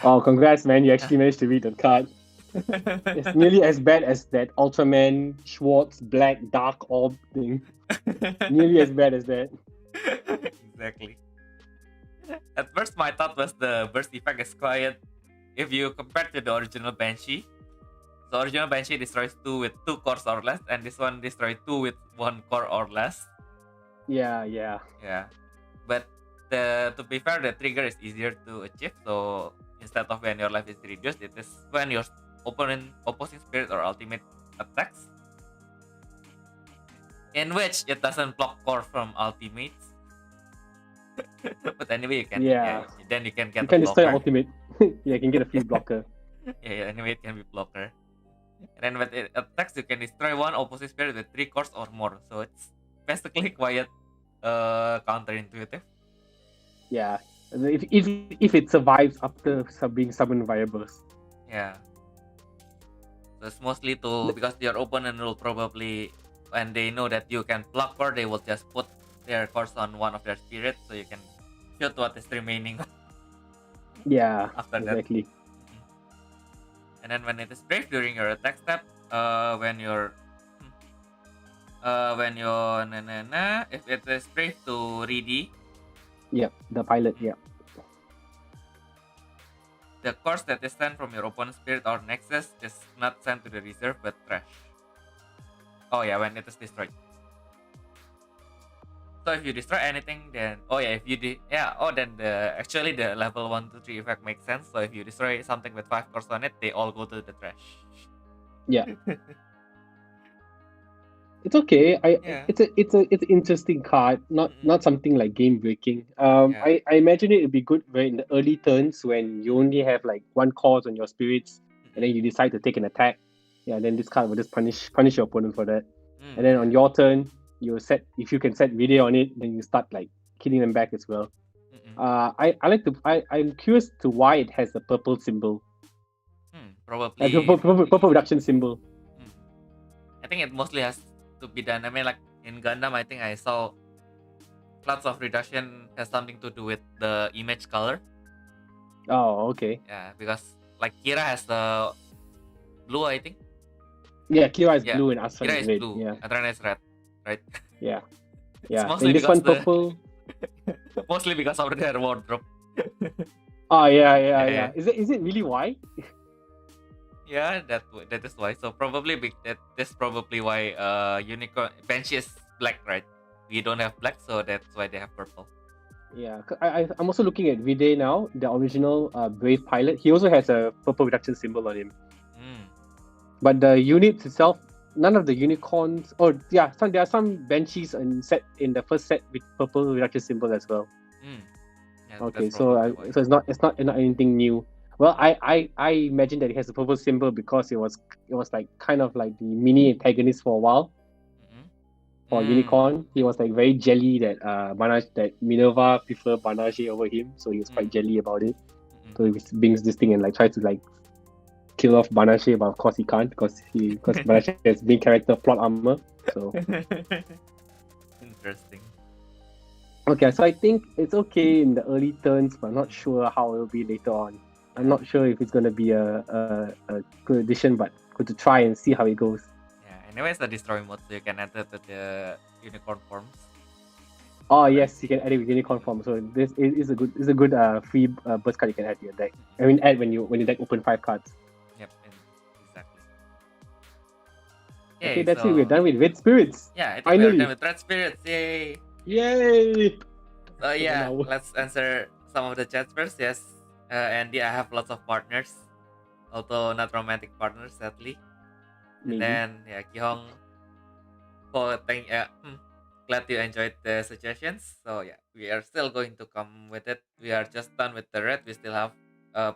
Oh, congrats, man! You actually managed to read the card. It's nearly as bad as that Ultraman Schwartz Black Dark Orb thing. Nearly as bad as that. Exactly. At first, my thought was the burst effect is quiet if you compare to the original Banshee. The original Banshee destroys 2 with 2 cores or less, and this one destroys 2 with 1 core or less. Yeah. But to be fair, the trigger is easier to achieve. So instead of when your life is reduced, it is when your opposing spirit or ultimate attacks, in which it doesn't block core from ultimates. But anyway, you can then you can get you can destroy ultimate. Yeah, you can get a free blocker. Anyway, it can be blocker. And then when it attacks, you can destroy one opposing spirit with 3 cores or more. So it's basically quite counterintuitive. Yeah, if it survives after being summoned via burst. Yeah. So it's mostly because your opponent will probably, when they know that you can block core, they will just put their cores on one of their spirits, so you can shoot what is remaining. Yeah, after exactly. That. And then when it is brave during your attack step, when you're if it is brave to ready. Yep, the pilot. Yeah. The cores that is sent from your opponent's spirit or nexus is not sent to the reserve but trash. Oh yeah, when it is destroyed. So if you destroy anything, then then actually the level 1, 2, 3 effect makes sense. So if you destroy something with 5 cores on it, they all go to the trash. Yeah. It's okay. It's an interesting card. Not something like game breaking. I imagine it would be good in the early turns when you only have like 1 cause on your spirits, and then you decide to take an attack. Yeah, then this card will just punish your opponent for that. And then on your turn, if you can set video on it, then you start like killing them back as well. I'm curious to why it has a purple symbol. Probably purple reduction symbol. I think it mostly has to be done. I mean, like in Gundam, I think I saw lots of reduction has something to do with the image color. Oh, okay. Yeah, because like Kira has the blue, I think. Yeah, Kira is blue and Astra Kira is red. Blue. Yeah, Adrana is red, right? Yeah. Mostly this one purple. Mostly because of their wardrobe. Oh yeah. Is it really why? Yeah, that is why. So probably that's probably why Unicorn Banshee is black, right? We don't have black, so that's why they have purple. Yeah, I'm also looking at Viday now, the original Brave pilot. He also has a purple reduction symbol on him. But the unit itself, none of the unicorns. Oh yeah, there are some Banshees in the first set with purple reduction symbol as well. Yeah, Okay, that's so probably why. so it's not anything new. Well, I imagine that it has a purple symbol because it was like kind of like the mini antagonist for a while. For Unicorn, he was like very jelly that that Minerva preferred Banage over him, so he was quite jelly about it. So he brings this thing and like tries to like kill off Banage, but of course he can't because Banage has main character plot armor. So Interesting. okay, so I think it's okay in the early turns, but I'm not sure how it'll be later on. I'm not sure if it's gonna be a good addition, but good to try and see how it goes. Yeah. Anyways, the destroy mode, so you can enter to the unicorn forms. Oh yes, you can add it with unicorn form. So this is a good free burst card you can add to your deck. I mean, add when you deck open 5 cards. Yep, exactly. Okay, that's it. We're done with Red Spirits. Yeah, I think finally we're done with Red Spirits. Yay! Yay! So yeah, let's answer some of the chats first. Yes, Andy, I have lots of partners, although not romantic partners, sadly. And then yeah, Kihong, glad you enjoyed the suggestions. So yeah, we are still going to come with it. We are just done with the red. We still have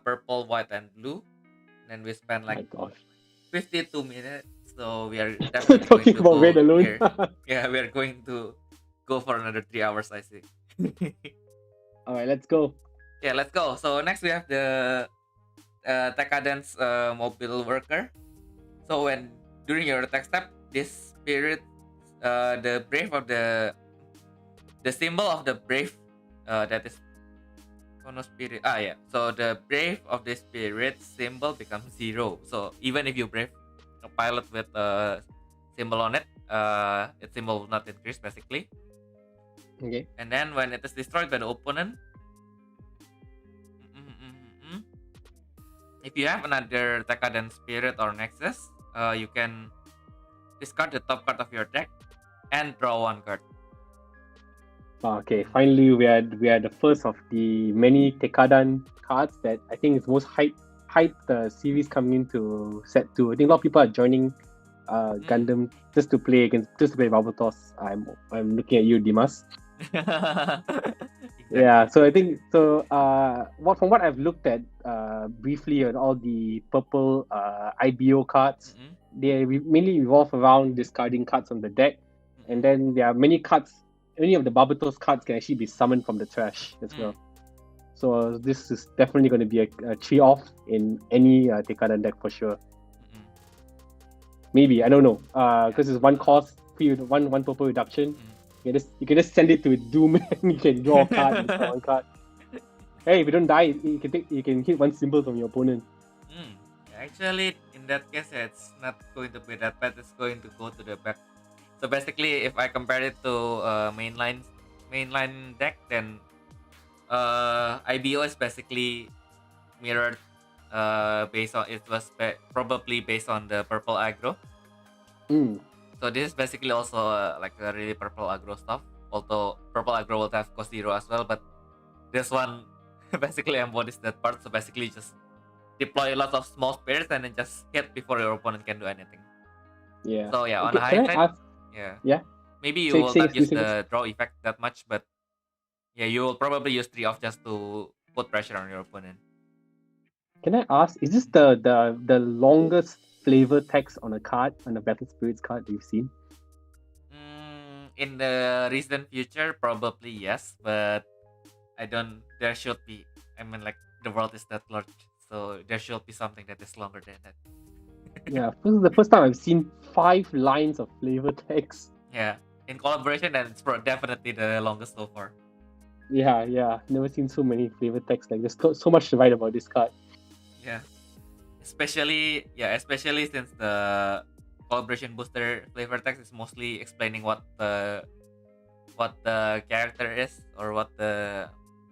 purple, white, and blue. And we spent like 52 minutes. So we are definitely talking going to about red alone. here. Yeah, we are going to go for another 3 hours, I see. All right, let's go. Yeah, let's go. So next we have the Decadence mobile worker. So when during your attack step, this spirit, the brave of the symbol of the brave, that is Kono spirit. Yeah. So the brave of the spirit symbol becomes 0. So even if you brave a pilot with a symbol on it, its symbol will not increase basically. Okay. And then when it is destroyed by the opponent, if you have another Decadent Spirit or Nexus, you can discard the top card of your deck and draw 1 card. Okay, finally we are the first of the many Tekadan cards that I think is most hype series coming into set 2. I think a lot of people are joining Gundam just to play Barbatos. I'm looking at you, Dimas. Exactly. Yeah, so I think from what I've looked at briefly on all the purple IBO cards, they mainly revolve around discarding cards on the deck, and then there are many cards. Any of the Barbatos cards can actually be summoned from the trash as well. So this is definitely going to be a 3-off in any Tekadan deck for sure. Maybe, I don't know, because it's one cost, one purple reduction. You can just send it to Doom and you can draw a card and draw 1 card. Hey, if you don't die, you can hit 1 symbol from your opponent. Actually, in that case, it's not going to be that bad. It's going to go to the back. So basically, if I compare it to mainline deck, then IBO is basically mirrored. Based on probably based on the purple aggro. So this is basically also like a really purple aggro stuff. Although purple aggro will have cost 0 as well, but this one basically embodies that part. So basically, just deploy a lot of small spirits and then just hit before your opponent can do anything. Yeah. So yeah, on the high side, yeah. Maybe you will not use the draw effect that much, but yeah, you will probably use 3-off just to put pressure on your opponent. Can I ask, is this the longest flavor text on a card, on a Battle Spirits card you've seen? In the recent future, probably yes, but there should be. I mean, like, the world is that large, so there should be something that is longer than that. Yeah, this is the first time I've seen 5 lines of flavor text. Yeah, in collaboration, and it's definitely the longest so far. Yeah, never seen so many flavor text. Like, there's so much to write about this card. Yeah, especially since the collaboration booster flavor text is mostly explaining what the character is, or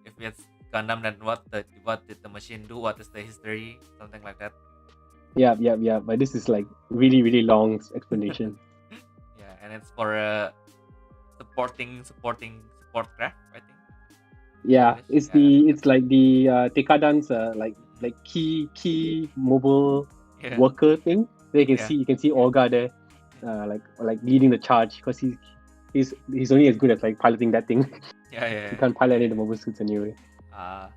if it's Gundam, then what did the machine do, what is the history, something like that. Yeah. But this is like really, really long explanation. Yeah, and it's for support craft, I think. Yeah, it's like the Tekadan's like key mobile worker thing. There you can see Olga there. like leading the charge, because he's only as good as like piloting that thing. Yeah. He can't pilot any of the mobile suits anyway. Yeah.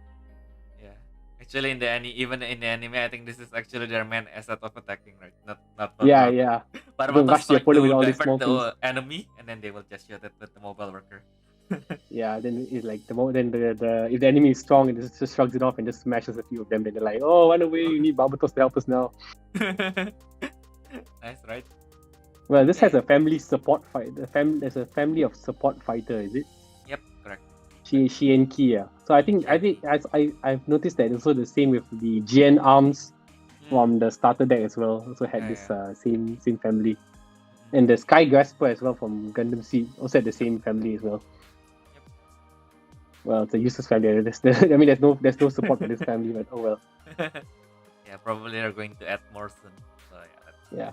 Actually, even in the anime, I think this is actually their main asset of attacking, right? Not Yeah, Barbatos. yeah. Barbatos Rush the trying opponent to with all these divert small the things. enemy, and then they will just shoot it with the mobile worker. Yeah, then it's like then the if the enemy is strong, it just shrugs it off and just smashes a few of them. Then they're like, oh, run away! You need Barbatos to help us now. Nice, right? Well, this has Okay. a family support fight. There's a family of support fighter, is it? Yep, correct. She and Kia. So I think as I've noticed that also the same with the GN arms from the starter deck as well. Also had this same family. And the Sky Grasper as well from Gundam Seed also had the same family as well. Yep. Well, it's a useless family. There's no support for this family, but oh well. Yeah, probably they're going to add more soon. So yeah.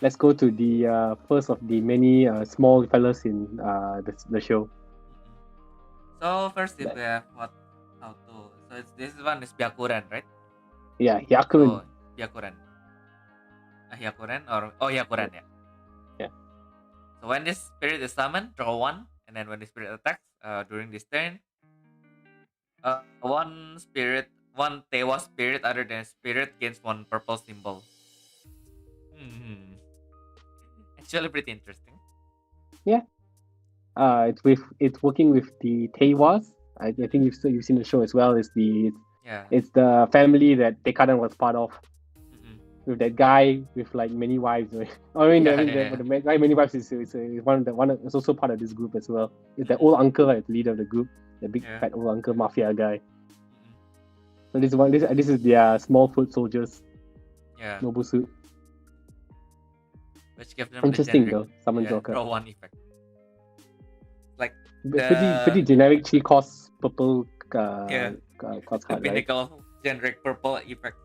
Let's go to the first of the many small fellas in the show. So first, if we have this one is Byakuran, right? Yeah, Hyakuren. So Byakuran. Hyakuren or Hyakuren, yeah. Yeah. So when this spirit is summoned, draw 1, and then when the spirit attacks during this turn, one Tewa spirit other than spirit gains 1 purple symbol. Actually, pretty interesting. Yeah. It's working with the Tewas. I think you've seen the show as well. It's the family that Tekadan was part of. With that guy with like many wives. The guy many wives is is also part of this group as well. It's the old uncle, like the leader of the group, the big fat old uncle mafia guy. So this is their small foot soldiers. Yeah. Noble suit. Which gives them interesting the generic, though. Summon Joker. Draw 1 effect. Like pretty generic 3 cost purple cost card, pinnacle right? Generic purple effect.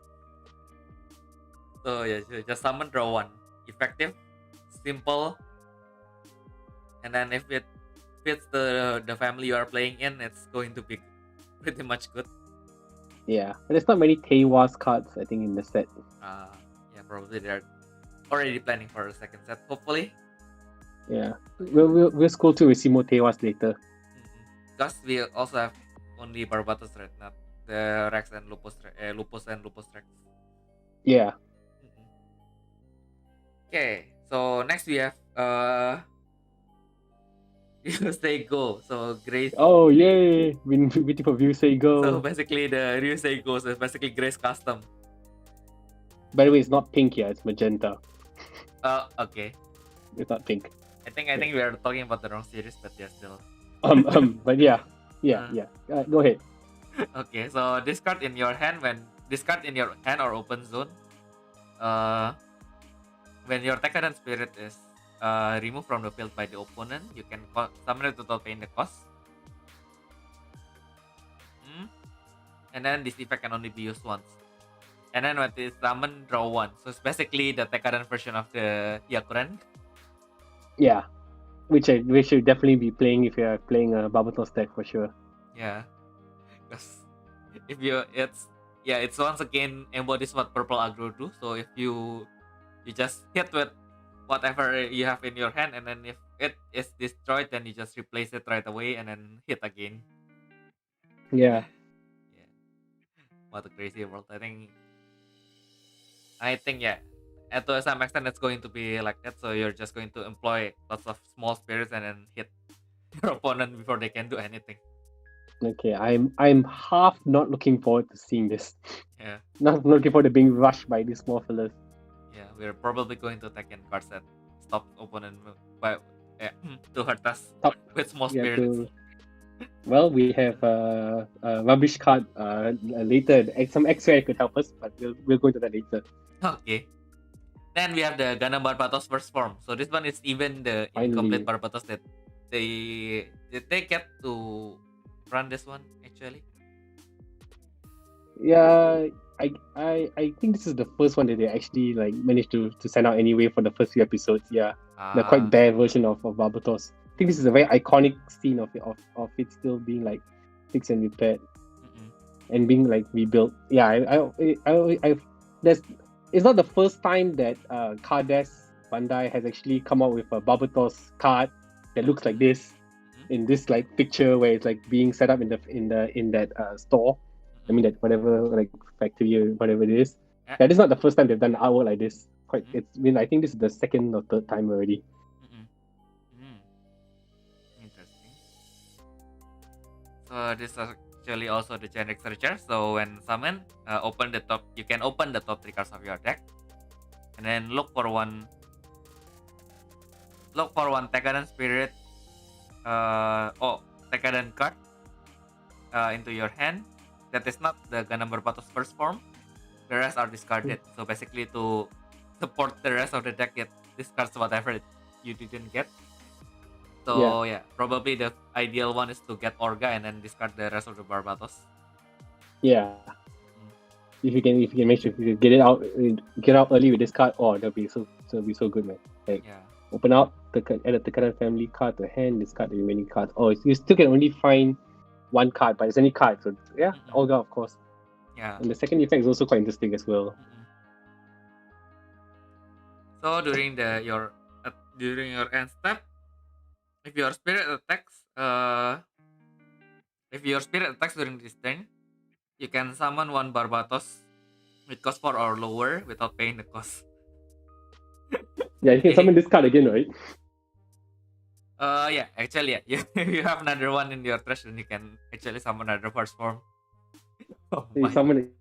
So yeah, just summon, draw 1. Effective, simple, and then if it fits the family you are playing in, it's going to be pretty much good. Yeah, but there's not many Tewas cards I think in the set. Yeah, probably they're already planning for a second set, hopefully. Yeah, we'll scroll to receive more Tewas later. Because we also have only Barbatos, right? Not the Rex and Lupus and Lupus Rex. Yeah. Okay, so next we have Ryusei Go. So Grace. Oh yay! Been waiting for Ryusei Go. So basically the Ryusei Go is basically Grace custom. By the way, it's not pink here, it's magenta. Okay. It's not pink. I think we are talking about the wrong series, but yeah, still. But yeah. Go ahead. Okay, so discard in your hand or open zone. When your Tekadan spirit is removed from the field by the opponent, you can summon it to pay in the cost. And then this effect can only be used once. And then when it is summoned, draw 1. So it's basically the Tekadan version of the Hyakuren. Yeah, which we should definitely be playing if you're playing a Barbatos deck for sure. Yeah, because it's once again embodies what purple aggro do. So if you just hit with whatever you have in your hand, and then if it is destroyed, then you just replace it right away and then hit again. Yeah. What a crazy world. I think yeah. And to some extent, it's going to be like that. So you're just going to employ lots of small spirits and then hit your opponent before they can do anything. Okay, I'm half not looking forward to seeing this. Yeah. Not looking forward to being rushed by these small fellas. Yeah, we're probably going to attack in cards that stop opponent to hurt us with small spirits. Well, we have a rubbish card later. Some X-ray could help us, but we'll go into that later. Okay. Then we have the Gundam Barbatos first form. So this one is even the incomplete Barbatos that did they get to run this one actually? Yeah, I think this is the first one that they actually like managed to send out anyway for the first few episodes. Yeah, the quite bare version of Barbatos. I think this is a very iconic scene of it still being like fixed and repaired and being like rebuilt. Yeah, it's not the first time that Cardes Bandai has actually come out with a Barbatos card that looks like this in this like picture where it's like being set up in that store. I mean that whatever like factory or whatever it is. Yeah. That is not the first time they've done artwork like this. Mhm. It's been I think this is the second or third time already. Interesting. So this is actually also the generic searcher. So when summon, open the top. You can open the top 3 cards of your deck, and then look for one Tekadan Spirit. Tekadan card into your hand. That is not the Gundam Barbatos first form. The rest are discarded. So basically, to support the rest of the deck, it discards whatever you didn't get. So yeah, probably the ideal one is to get Orga and then discard the rest of the Barbatos. Yeah. If you can make sure you get out early with this card, that'll be so good, man. Like open out add the Tekadan family card to hand, discard the remaining cards. You still can only find one card, but it's any card. So Olga of course. Yeah. And the second effect is also quite interesting as well. So during your end step, if your spirit attacks during this turn, you can summon one Barbatos with cost 4 or lower without paying the cost. Yeah, you can summon this card again, right? Actually, if you have another one in your trash, then you can actually summon another first form. You summon it.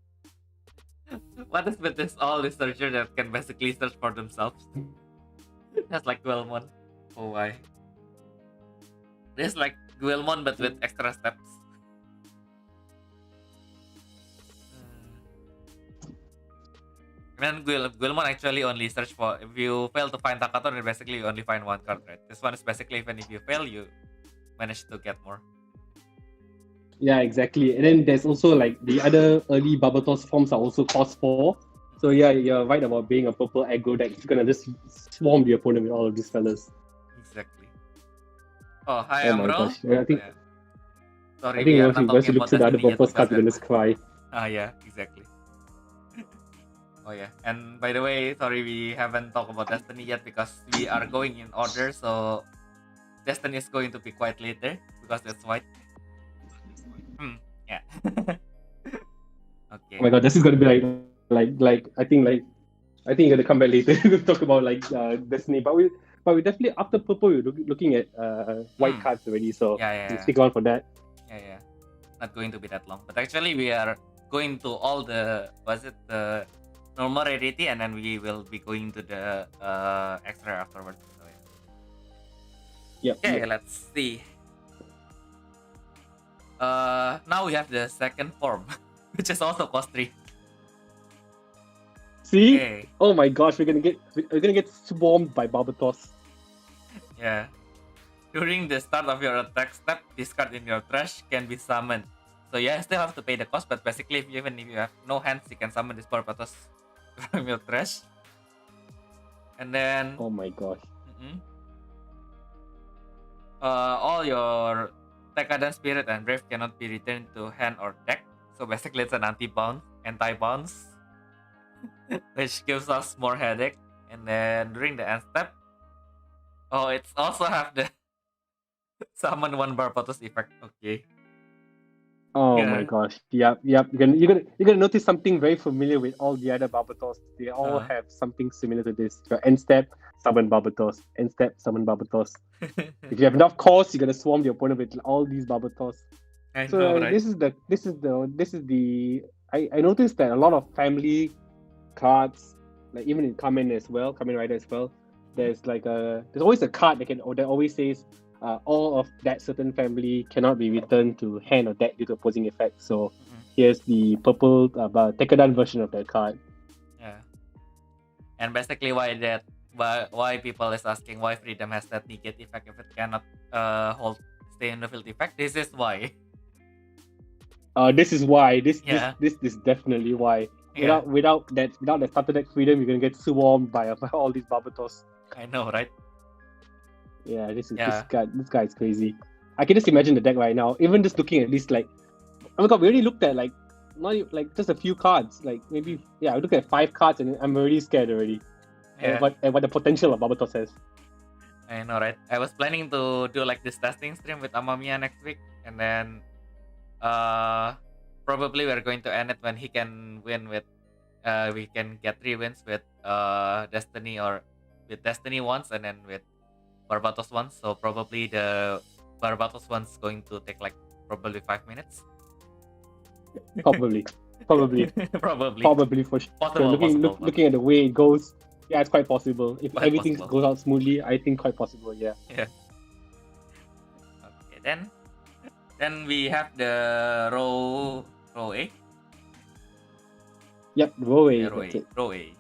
What is with all these searchers that can basically search for themselves? That's like Guelmon. Oh why? There's like Guelmon but with extra steps. And then Guelmon actually only search for, if you fail to find Takaton, then basically you only find one card, right? This one is basically even if you fail, you manage to get more. Yeah, exactly. And then there's also like the other early Barbatos forms are also cost 4. So yeah, you're right about being a purple aggro deck. It's gonna just swarm the opponent with all of these fellas. Exactly. Oh, hi, Oh my Amro. gosh. I think Sorry, I think we are once not you talking look about through the other Destiny yet purpose cards, because you're gonna just cry. yeah, exactly. Oh yeah, and by the way, sorry we haven't talked about Destiny yet because we are going in order. So Destiny is going to be quite later because that's white. Yeah. Okay. Oh my god, this is gonna be like I think you're gonna come back later to talk about Destiny, but we definitely after purple we're looking at white cards already, so Yeah. stick on for that. Yeah. Not going to be that long, but actually we are going to all the normal rarity, and then we will be going to the extra afterwards. So, Yep. Okay, let's see. Now we have the second form, which is also cost 3. See? Okay. Oh my gosh, we're gonna get swarmed by Barbatos. Yeah. During the start of your attack step, this card in your trash can be summoned. So you still have to pay the cost, but basically even if you have no hands, you can summon this Barbatos from your trash. And then Oh my gosh. all your Tekadan Spirit and Brave cannot be returned to hand or deck. So basically it's an anti-bounce, which gives us more headache. And then during the end step, it's also have the summon one Barbatos effect. Okay. Oh Yeah. my gosh. Yep. You're gonna notice something very familiar with all the other Barbatos. They all have something similar to this. Your end step, summon Barbatos. End step, summon Barbatos. If you have enough cost, you're gonna swarm the opponent with all these Barbatos. I So know, right? this is the I noticed that a lot of family cards, like even in Kamen Rider as well, there's always a card that always says all of that certain family cannot be returned to hand or deck due to opposing effects. So here's the purple Tekadan version of that card. Yeah. And basically why people is asking why Freedom has that negate effect if it cannot stay in the field effect. This is why. This is why. This is definitely why. Yeah. Without the starter deck Freedom, you're gonna get swarmed by all these Barbatos. I know, right? Yeah, this guy is crazy. I can just imagine the deck right now. Even just looking at this, like, oh my god, we already looked at not just a few cards. Like maybe I looked at 5 cards and I'm already scared already. Yeah. and what the potential of Barbatos has. I know, right? I was planning to do like this testing stream with Amamiya next week, and then probably we're going to end it when he can win with we can get 3 wins with Destiny, or with Destiny once and then with Barbatos once. So probably the Barbatos one's going to take like probably 5 minutes. Probably Probably. for sure. Possible, possible. Looking at the way it goes, yeah, it's quite possible. If Quite everything possible. goes out smoothly, I think quite possible. Yeah. Yeah. Okay, then we have the row A. Yep, row A. Yeah, row That's A. it. Row A.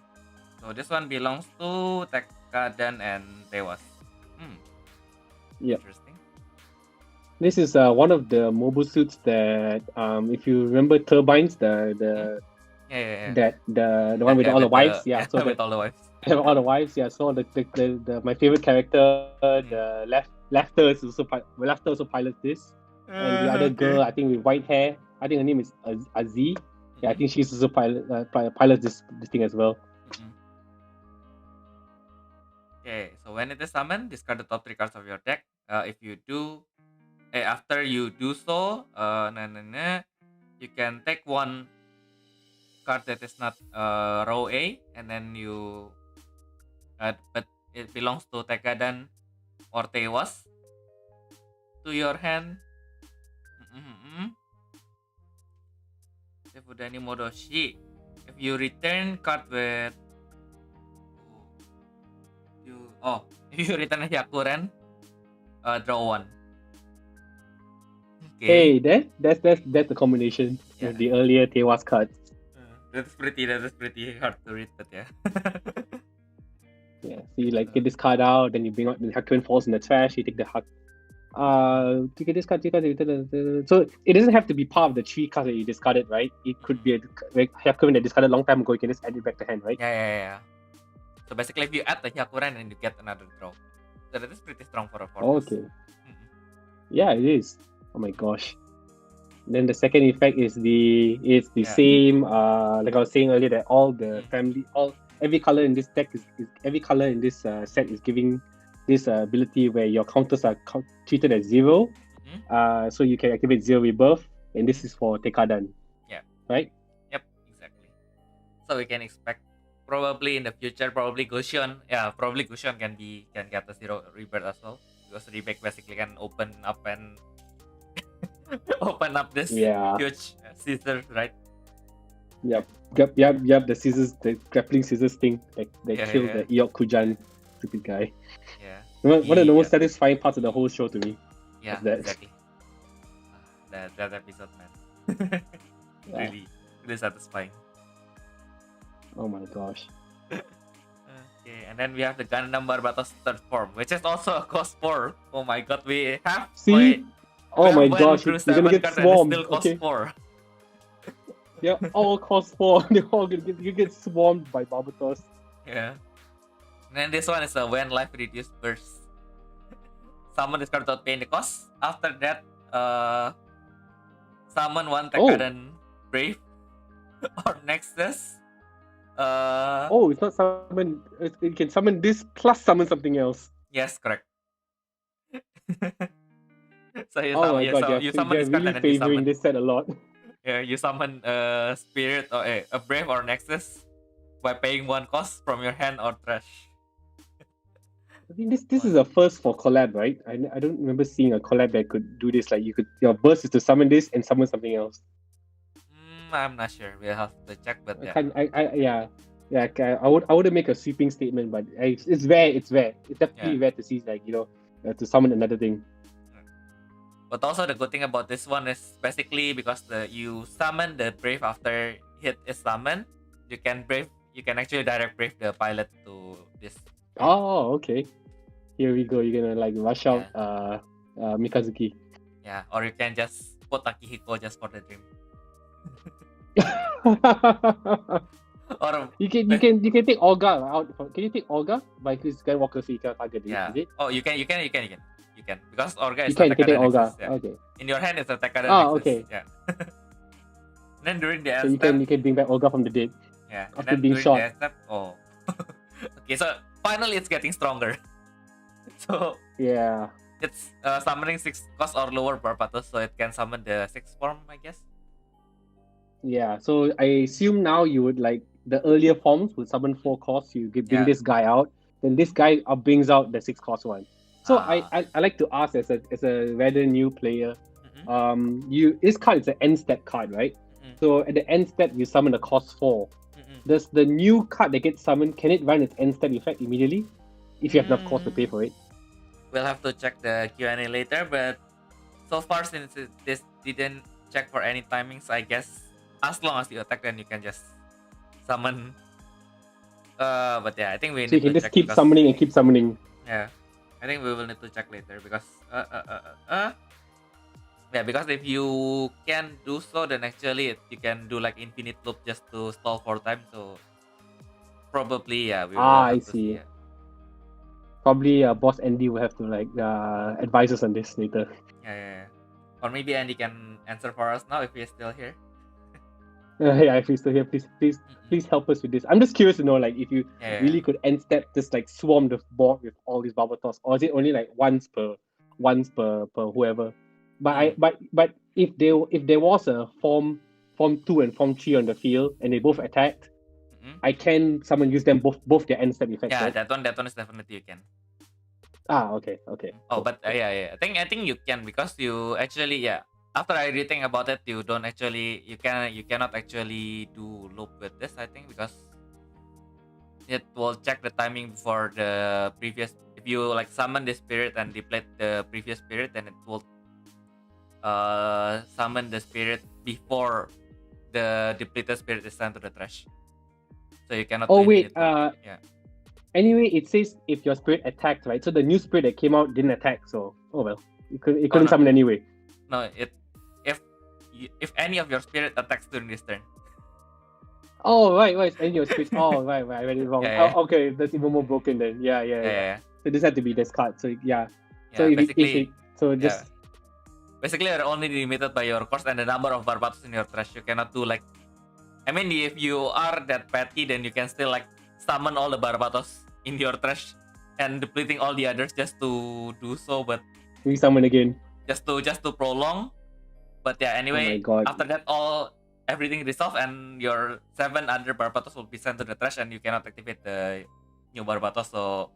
So this one belongs to Tekadan and Tewas. Yep. Interesting. This is one of the mobile suits that, if you remember turbines, Yeah. that the one with all the wives, yeah. So with all the wives. all the wives, yeah. So the my favorite character, the Laughter also pilots this, and the other girl, I think with white hair, I think her name is Aziz. Yeah, I think she's also pilots this thing as well. Okay, so when it is summoned, discard the top 3 cards of your deck. If you do, after you do so, you can take 1 card that is not row A, and then you, but it belongs to Tekadan or Tewas, to your hand. Fudani Modoshi. If you return card with if you return a Hyakuren, draw 1. Okay. Hey, that's the combination with the earlier Tewas cards. That is pretty hard to read, but yeah. Yeah, so you like get this card out, then you bring out the Hyakuren falls in the trash, you take the you get this card, so it doesn't have to be part of the 3 cards that you discarded, right? It could be a Hyakuren that discarded a long time ago, you can just add it back to hand, right? Yeah. So basically, if you add the Hyakuren, then you get another draw. So that is pretty strong for a fortress. Okay. Yeah, it is. Oh my gosh. Then the second effect is the same. Like I was saying earlier, that all the every color in this deck every color in this set is giving this ability where your counters are treated as 0. So you can activate 0 rebirth, and this is for Tekadan. Yeah. Right? Yep, exactly. So we can expect probably in the future, Gushion. Yeah, probably Gushion can get a 0 rebirth as well, because Rebake basically can open up and open up this huge scissors, right? Yep. The scissors, the grappling scissors thing that killed the Eok Kujan, stupid guy. Yeah. One of the most satisfying parts of the whole show to me. Yeah, that. Exactly. That episode, man. Really satisfying. Oh my gosh. Okay, and then we have the Gundam Barbatos third form, which is also a cost 4. Oh my god, we have oh my gosh, you're gonna get swarmed. Still cost 4. Yeah, all cost 4. They're all you get swarmed by Barbatos. Yeah. And then this one is a when life reduced burst. Summon this card without paying the cost. After that, summon 1 Tekadan Brave or Nexus. It's not summon. You can summon this plus summon something else. Yes, correct. So you you summon this card really and then you favoring summon. this set a lot. Yeah, you summon a Spirit or a Brave or Nexus by paying 1 cost from your hand or trash. I think this is a first for collab, right? I don't remember seeing a collab that could do this. Like your burst is to summon this and summon something else. I'm not sure. We'll have to check, but I wouldn't make a sweeping statement, but it's rare. It's definitely rare to see to summon another thing. But also the good thing about this one is basically because you summon the Brave after hit is summoned, you can actually direct Brave the pilot to this. Oh, okay. Here we go. You're gonna rush out Mikazuki. Yeah, or you can just put Akihiko just for the dream. Or you can take Olga out. Can you take Olga by Chris Skywalker so you can target it? Yeah. Is it? Oh, you can because Olga is you can take Olga. Yeah. Okay. In your hand is a Tekadan Nexus. Okay. Okay. Yeah. Then during the so you can bring back Olga from the dead. Yeah. After being shot. A Okay, so finally it's getting stronger. So Yeah. it's summoning 6 cost or lower Barbatos, so it can summon the 6 form, I guess. Yeah. So I assume now you would like the earlier forms would summon 4 costs. You bring this guy out, then this guy brings out the 6 cost one. So I like to ask as a rather new player, this card is an end step card, right? So at the end step you summon a cost 4. Does the new card that gets summoned, can it run its end step effect immediately? If you have enough cost to pay for it? We'll have to check the Q&A later, but so far since this didn't check for any timings, I guess as long as you attack, then you can just summon. But yeah, I think we So need you can to just check keep summoning and keep summoning. Yeah, I think we will need to check later because yeah, because if you can do so, then actually you can do like infinite loop just to stall 4 times. So probably we will have I to see. see. Probably boss Andy will have to like advise us on this later. Yeah. Or maybe Andy can answer for us now if he's still here. Yeah, if he's still here, please help us with this. I'm just curious to know, like, if you really could end step just like swarm the board with all these Barbatos, or is it only like once per whoever? But if there was a form 2 and form 3 on the field and they both attacked, I can use them both their end step effects. Yeah, right? that one is definitely you can. Okay. Oh, Cool. but yeah. I think you can because you actually after I rethink about it, you cannot actually do loop with this. I think because it will check the timing before the previous. If you like summon the spirit and deplete the previous spirit, then it will summon the spirit before the depleted spirit is sent to the trash. So you cannot. Oh wait, yeah. Anyway, it says if your spirit attacked, right? So the new spirit that came out didn't attack, so it couldn't summon anyway. No, if any of your spirit attacks during this turn. Oh right, any of your spirit. Oh right, I read it wrong. Yeah. Oh, okay, that's even more broken then. Yeah. So this had to be this card. So yeah. So basically, just basically you're only limited by your cost and the number of Barbatos in your trash. You cannot do like, I mean, if you are that petty, then you can still like summon all the Barbatos in your trash and depleting all the others just to do so, but re-summon again. Just to prolong. But yeah, anyway, after that everything resolved and your 7 other Barbatos will be sent to the trash and you cannot activate the new Barbatos, so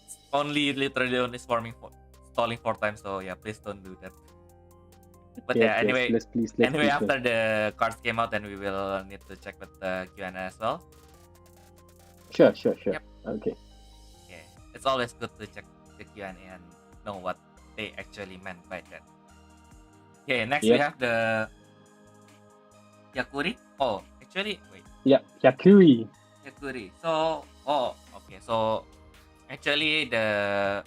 it's literally stalling 4 times, so yeah, please don't do that. But anyway, please, after the cards came out, then we will need to check with the Q&A as well. Sure. Yep. Okay. Yeah, it's always good to check the Q&A and know what they actually meant by that. Okay, next we have the Yakuri. Oh, actually, wait. Yeah, Yakuri. So, okay. So, actually, the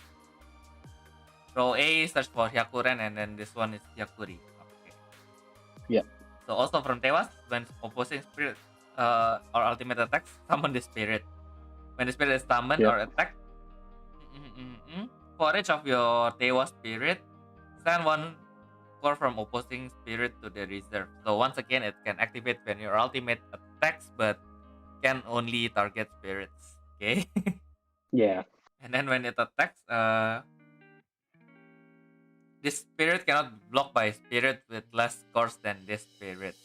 row A search for Hyakuren and then this one is Yakuri. Okay. Yeah. So also from Tewas, when opposing spirit or ultimate attacks, summon the spirit. When the spirit is summoned or attacked, for each of your Tewas spirit, send 1 core from opposing spirit to the reserve. So once again, it can activate when your ultimate attacks, but can only target spirits. Okay. Yeah. And then when it attacks, this spirit cannot block by spirit with less cores than this spirit.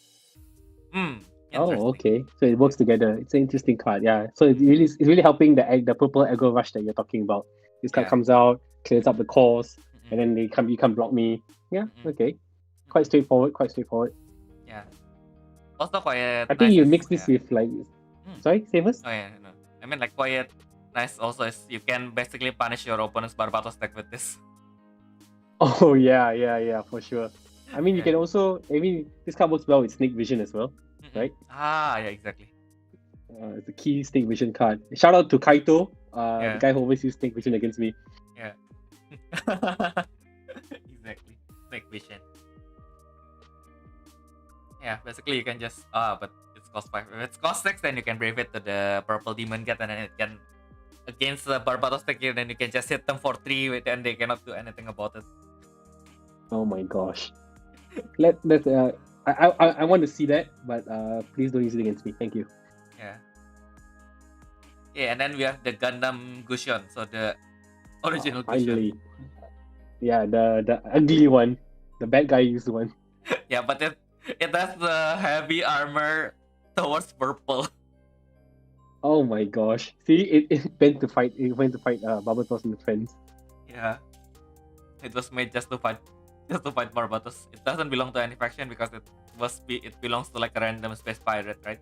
Oh, okay. So it works together. It's an interesting card. Yeah. So it's really helping the purple aggro rush that you're talking about. This card comes out, clears up the cores, and then you can't block me. Yeah. Okay. Quite straightforward. Yeah. Also quiet. I think you mix this with like. Sorry, say first. Oh yeah, no. I mean like quiet. Nice. Also, is you can basically punish your opponent's Barbatos deck with this. Oh yeah, for sure. I mean, you can also. I mean, this card works well with Snake Vision as well, right? Yeah, exactly. It's a key Snake Vision card. Shout out to Kaito, the guy who always used Snake Vision against me. Yeah. Exactly. Snake Vision. Yeah, basically you can just but it's cost 5. If it's cost 6, then you can brave it to the purple demon cat, and then it can against the Barbatos deck, then you can just hit them for 3 and they cannot do anything about it. Oh my gosh. I want to see that, but please don't use it against me. Thank you. Yeah. Yeah, and then we have the Gundam Gusion, so the original Gusion. Finally. Yeah, the ugly one. The bad guy used one. Yeah, but it has the heavy armor towards purple. Oh my gosh. See, it went to fight Barbatos in the fence. Yeah, it was made just to fight Barbatos. It doesn't belong to any faction because it belongs to like a random space pirate, right?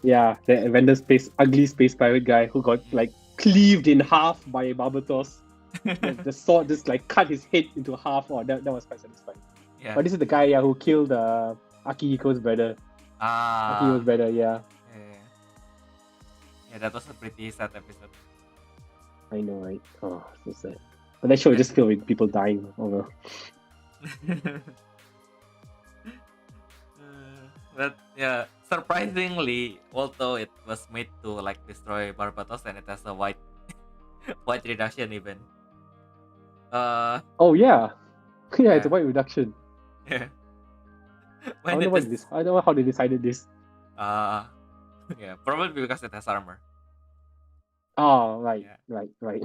Yeah, the random ugly space pirate guy who got like cleaved in half by Barbatos. the sword just like cut his head into half. Oh, that was quite satisfying. Yeah. But this is the guy who killed Akihiko's brother. Akihiko's brother, yeah. Yeah, that was a pretty sad episode. I know, right? Oh, so sad. But that show just filled with people dying. Oh well. But yeah, surprisingly, although it was made to like destroy Barbatos and it has a white reduction even. Oh yeah. Yeah, it's a white reduction. Yeah. I don't know how they decided this. Yeah, probably because it has armor. Oh, right, Yeah. right.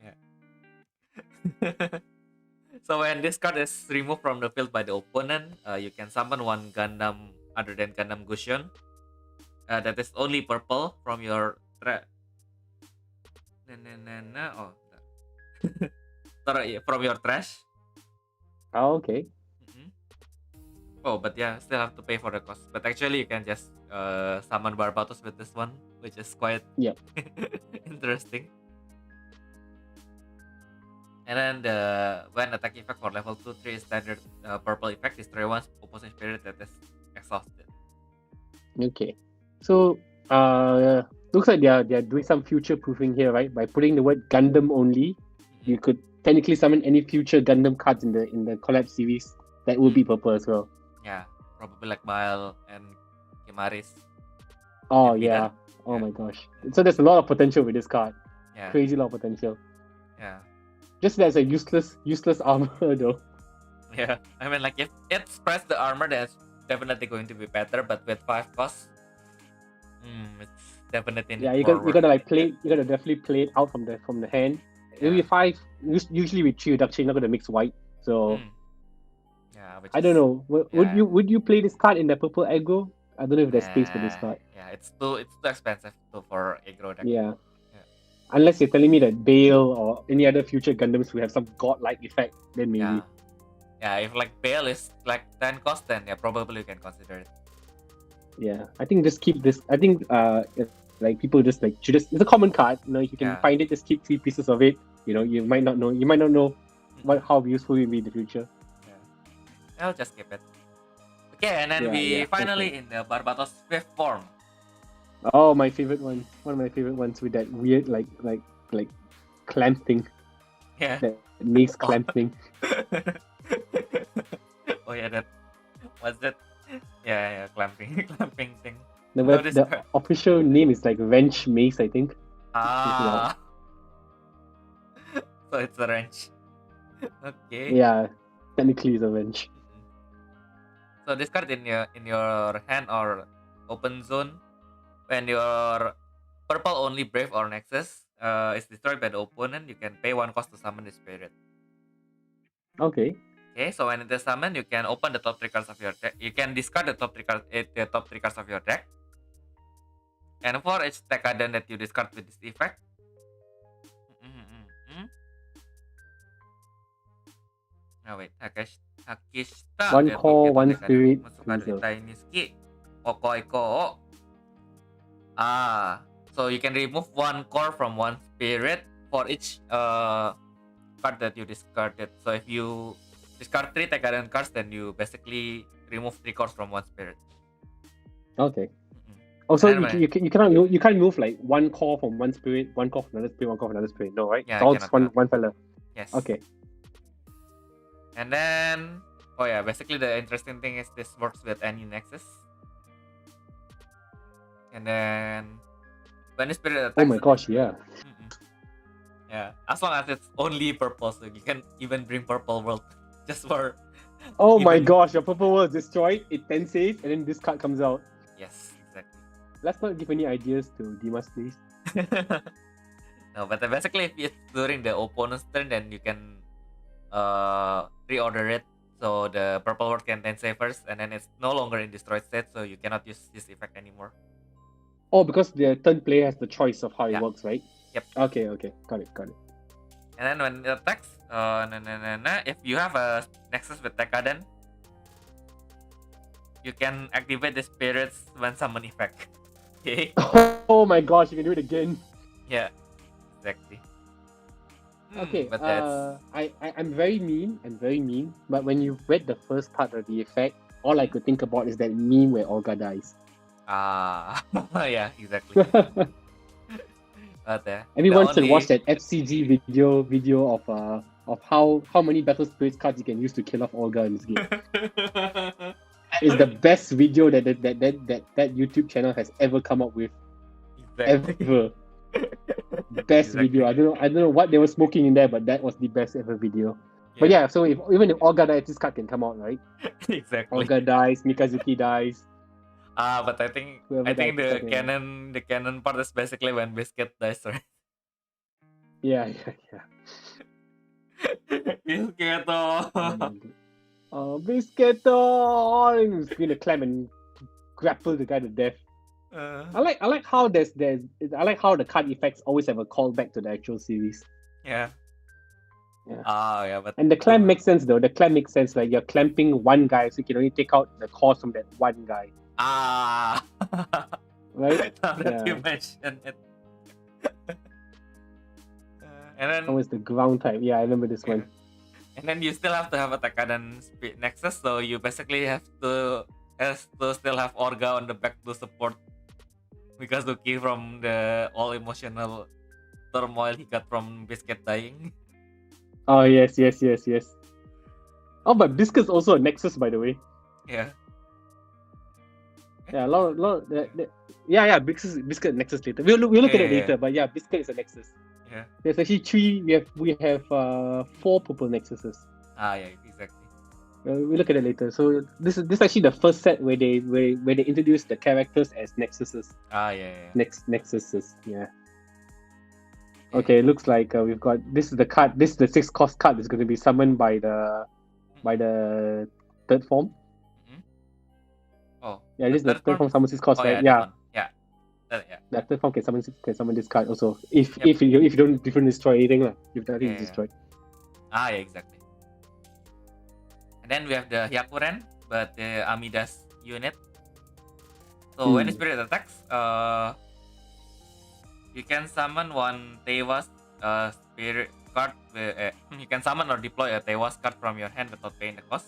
Yeah. So when this card is removed from the field by the opponent, you can summon one Gundam other than Gundam Gusion that is only purple from your Sorry, from your trash. Oh, okay. Oh, but yeah, still have to pay for the cost. But actually, you can just summon Barbatos with this one, which is quite interesting. And then when attack effect for level 2-3 is standard purple effect, destroy one opposing spirit that is exhausted. Okay. So looks like they're doing some future proofing here, right? By putting the word Gundam only, you could technically summon any future Gundam cards in the collab series that will be purple as well. Yeah, probably like Bile and Kimaris. Oh yeah. Oh my gosh. So there's a lot of potential with this card. Yeah. Crazy lot of potential. Yeah. Just as a useless armor though. Yeah. I mean, like if it spreads the armor, that's definitely going to be better. But with 5 costs, it's definitely you gotta like play. You gotta definitely play it out from the hand. Maybe 5. Usually with 3 reduction, you're not gonna mix white. So. Yeah, I don't know. Would you play this card in the purple aggro? I don't know if there's space for this card. Yeah, it's too expensive for aggro deck. Yeah. Unless you're telling me that Bale or any other future Gundams will have some godlike effect, then maybe. Yeah, if like Bale is like 10 cost, then probably you can consider it. Yeah, I think just keep this. I think like people just like it's a common card. You know, if you can find it, just keep 3 pieces of it. You know, you might not know how useful it will be in the future. I'll just keep it. Okay, and then we finally in the Barbatos 5th form. Oh, my favorite one. One of my favorite ones with that weird like clamp thing. Yeah. That mace clamp thing. Oh yeah, that what's that? Yeah, clamping thing. The official name is like wrench mace, I think. So it's a wrench. Okay. Yeah, technically it's a wrench. So this card in your hand or open zone, when your purple only Brave or Nexus is destroyed by the opponent, you can pay 1 cost to summon the spirit. Okay. Okay, so when it is summoned, you can open the top 3 cards of your deck. You can discard the top 3 cards of your deck. And for each Tekkadan that you discard with this effect, Hakishita 1 core, 1 spirit. So you can remove 1 core from 1 spirit for each card that you discarded. So if you discard 3 Tekkadan cards, then you basically remove 3 cores from 1 spirit. Okay. Also, you can't move like 1 core from 1 spirit, 1 core from another spirit, 1 core from another spirit. No, right? Yeah, it's all just one fella. Yes. Okay. And then, basically the interesting thing is this works with any Nexus. And then, when the spirit attacks... Oh my gosh, yeah. Yeah, as long as it's only purple, so you can even bring Purple World just for... Oh my gosh, your purple world is destroyed, it 10 saves, and then this card comes out. Yes, exactly. Let's not give any ideas to Dimas, please. No, but basically, if it's during the opponent's turn, then you can reorder it. So the purple word can then say first, and then it's no longer in destroyed state, so you cannot use this effect anymore. Oh, because the turn player has the choice of how it Yeah. works, right? Yep. Okay, got it. And then when it attacks, if you have a Nexus with Tekaden, you can activate the spirits when summon effect. Okay. Oh my gosh, you can do it again. Yeah. Exactly. Okay, But that's I'm very mean. But when you read the first part of the effect, all I could think about is that meme where Olga dies. yeah, exactly. But Everyone should watch that FCG video of how many battle spirits cards you can use to kill off Olga in this game. It's the best video that YouTube channel has ever come up with. Exactly. Ever. Best Exactly. video. I don't know what they were smoking in there, but that was the best ever video. But yeah, so even if Olga dies, this card can come out, right? Exactly. Olga dies, Mikazuki dies. But I think the canon part is basically when Biscuit dies, right? Yeah. Biscuito. Biscuito! He's gonna climb and grapple the guy to death. I like how the card effects always have a callback to the actual series. Yeah. But And the clamp makes sense though. The clamp makes sense. Like you're clamping one guy, so you can only take out the cause from that one guy. Right? Now that you mentioned it. And then always the ground type. Yeah, I remember this one. And then you still have to have a Takadan Nexus, so you basically have to still have Orga on the back to support Mikazuki from the all emotional turmoil he got from Biscuit dying. Oh yes. Oh, but Biscuit's also a Nexus, by the way. Yeah. Yeah, Biscuit Nexus later. We'll look at it later, but yeah, Biscuit is a Nexus. Yeah. There's actually 3. We have 4 purple Nexuses. Yeah, exactly. We'll look at it later. So this is actually the first set where they introduce the characters as Nexuses. Nexuses. Yeah. Okay, looks like we've got this is the card. This is the 6 cost card that's going to be summoned by the third form. Oh. Yeah, this is the third form summons 6 cost, right? Yeah. The third form can summon this card also. If you don't destroy anything, if nothing is destroyed. Yeah, exactly. And then we have the Hyakuren, but the Amida's unit. So when the spirit attacks, you can summon one Tewas spirit card. You can summon or deploy a Tewas card from your hand without paying the cost.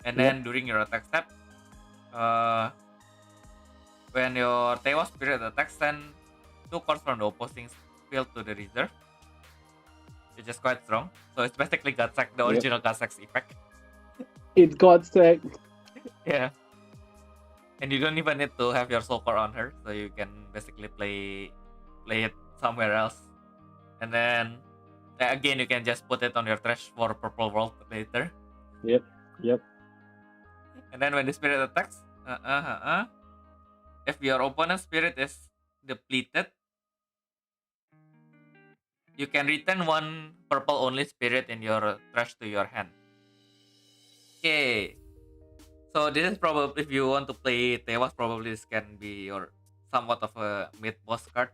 And then during your attack step, when your Tewas spirit attacks, send 2 cards from the opposing field to the reserve. It's just quite strong. So it's basically Gatsak, the original Gatsak effect. It's Gatsak. Yeah. And you don't even need to have your soul core on her, so you can basically play it somewhere else. And then again, you can just put it on your trash for purple world later. Yep. And then when the spirit attacks, if your opponent's spirit is depleted, you can return 1 purple only spirit in your trash to your hand. Okay. So this is probably, if you want to play Tewas, probably this can be your somewhat of a mid boss card,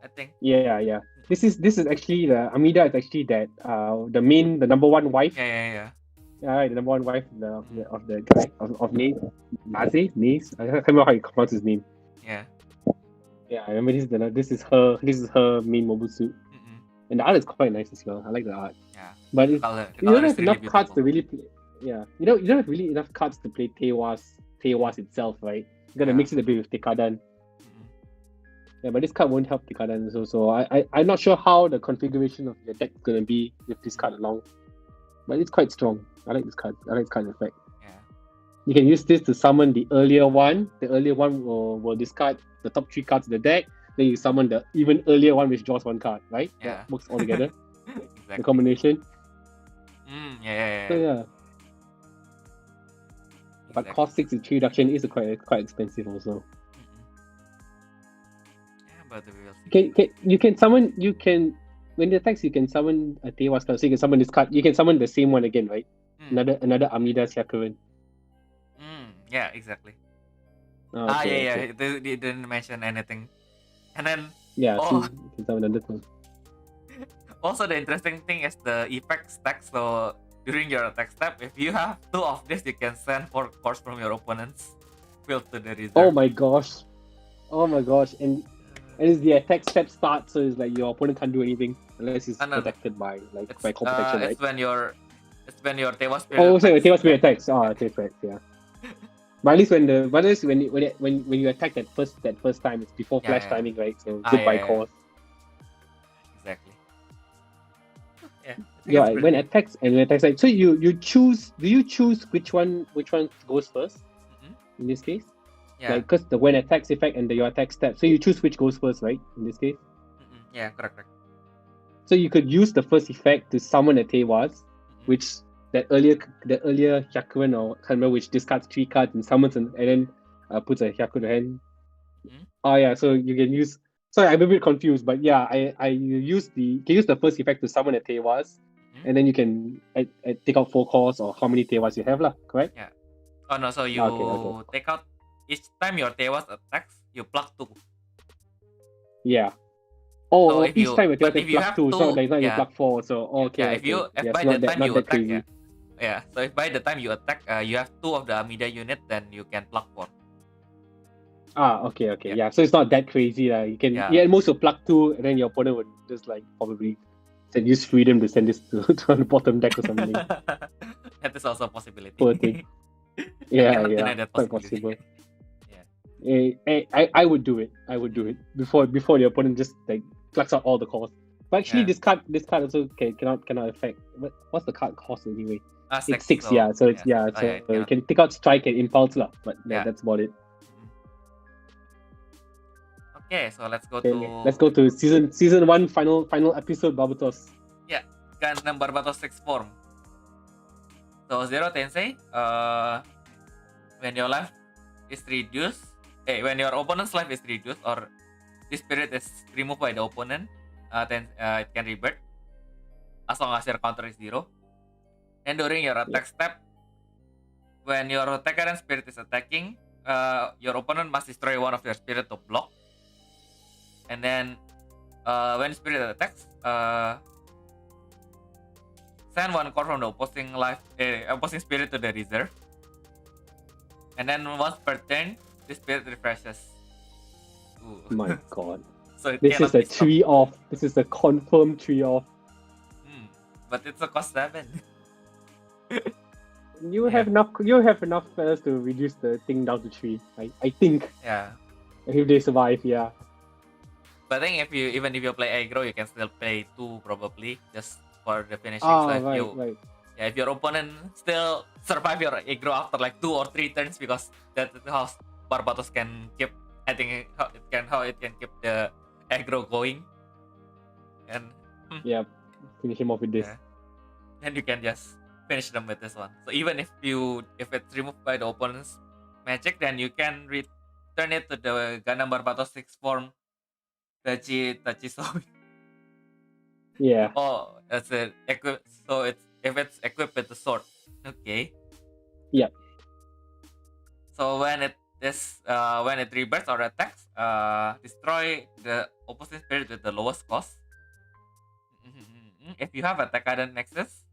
I think. Yeah. This is actually the Amida is actually that the number 1 wife. Yeah. The number 1 wife of the guy of Naze. I can't remember how you pronounce his name. Yeah. Yeah, I remember this is her main mobile suit. And the art is quite nice as well. I like the art. Yeah. But you don't have enough cards to really play. Yeah, you don't have really enough cards to play Tewas itself, right? You gotta mix it a bit with Tekadan. Yeah, but this card won't help Tekadan, so I'm not sure how the configuration of your deck is gonna be with this card along. But it's quite strong. I like this card. I like this card effect. Yeah. You can use this to summon the earlier one. The earlier one will discard the top 3 cards of the deck. Then you summon the even earlier one which draws 1 card, right? Yeah. That works all together. Exactly. The combination. Yeah. So yeah. But cost 6 with 3 reduction is quite expensive also. but we will see. You can summon when it attacks you can summon a Tewas card, so you can summon this card. You can summon the same one again, right? Another Amida Shakuran. Yeah, exactly. Oh, Yeah. okay. They didn't mention anything. And then so you can summon another one. also the interesting thing is the effect stack. So during your attack step, if you have 2 of this, you can send 4 cards from your opponent's field to the reserve. Oh my gosh. And it's the attack step starts, so it's like your opponent can't do anything unless he's protected by by core protection, right? It's when your Tewas Spirit. Oh, sorry, Tewas Spirit attacks. Oh, okay, right, yeah. But at least when you attack that first time, it's before flash timing, right? So goodbye cores. Exactly. Yeah. When attacks like, so you choose. Do you choose which one goes first? In this case, like because the when attacks effect and your attack step, so you choose which goes first, right? In this case. Yeah, correct. So you could use the first effect to summon a Tewas, which the earlier Hyakuren or can't remember which discards 3 cards and summons and then puts a Hyakuren hand. Oh yeah, so you can use. Sorry, I'm a bit confused, but yeah, you use the first effect to summon a Tewas, and then you can take out 4 cores or how many Tewas you have, lah. Correct? Yeah. Oh no, so you take out each time your Tewas attacks, you pluck 2. Yeah. Oh, so each time you pluck 2, so like you pluck 4. So okay. Yeah, if by the time you attack, so if by the time you attack, you have 2 of the Amida unit, then you can pluck 4. Okay. Yeah, so it's not that crazy. You can at most you pluck 2, and then your opponent would just like probably use freedom to send this to the bottom deck or something. That is also a possibility. Poor thing. Yeah, quite possible. I would do it. Before the opponent just like plucks out all the cores. But actually, this card also cannot affect. What's the card cost anyway? 6. So, yeah. So it's so you can take out strike and impulse lah. But that's about it. Okay, so let's go to season 1 final episode, Barbatos. Yeah, Gundam Barbatos 6 form. So Zero Tensei, when your life is reduced, when your opponent's life is reduced or this spirit is removed by the opponent, then it can rebirth as long as your counter is 0. And during your attack step, when your Tekaren spirit is attacking, your opponent must destroy one of your spirit to block. And then when spirit attacks, send 1 core from the opposing spirit to the reserve. And then once per turn, the spirit refreshes. Ooh. My god. So this is a 3 off. This is a confirmed 3 off. But it's a cost 7. You have enough fellas to reduce the thing down to 3. I think. Yeah. If they survive, yeah. But I think if you play aggro, you can still play 2 probably just for the finishing. Right. Yeah, if your opponent still survive your aggro after like 2 or 3 turns, because that's how Barbatos can keep. I think how it can keep the aggro going. And finish him off with this. Yeah. And you can just finish them with this one. So even if it's removed by the opponent's magic, then you can return it to the Gundam Barbatos 6 form. Tachi Soul. Yeah. Oh, that's it. So if it's equipped with the sword. Okay. Yeah. So when it rebirths or attacks, destroy the opposing spirit with the lowest cost. If you have a Tekaren Nexus,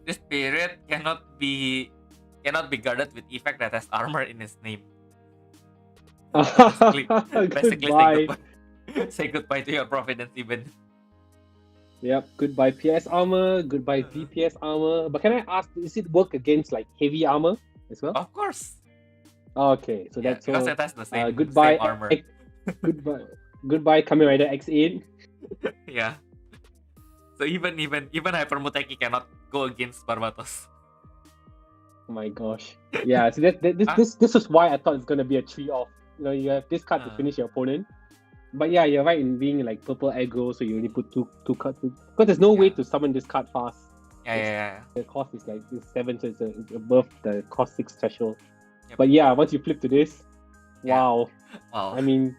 this spirit cannot be guarded with effect that has armor in its name. Basically say goodbye to your Providence even. Yep, goodbye PS armor, goodbye DPS armor. But can I ask, does it work against like heavy armor as well? Of course. Okay, so that's because it has the same, goodbye same armor. Goodbye Kamen Rider X8. Yeah. So even Hyper Muteki cannot go against Barbatos. Oh my gosh. Yeah, so this is why I thought it's gonna be a 3 off. You have this card to finish your opponent. But yeah, you're right in being like purple aggro, so you only put two cards. Because there's no way to summon this card fast. Yeah. The cost is like 7, so it's above the cost 6 threshold. Yep. But yeah, once you flip to this, wow. Wow. I mean,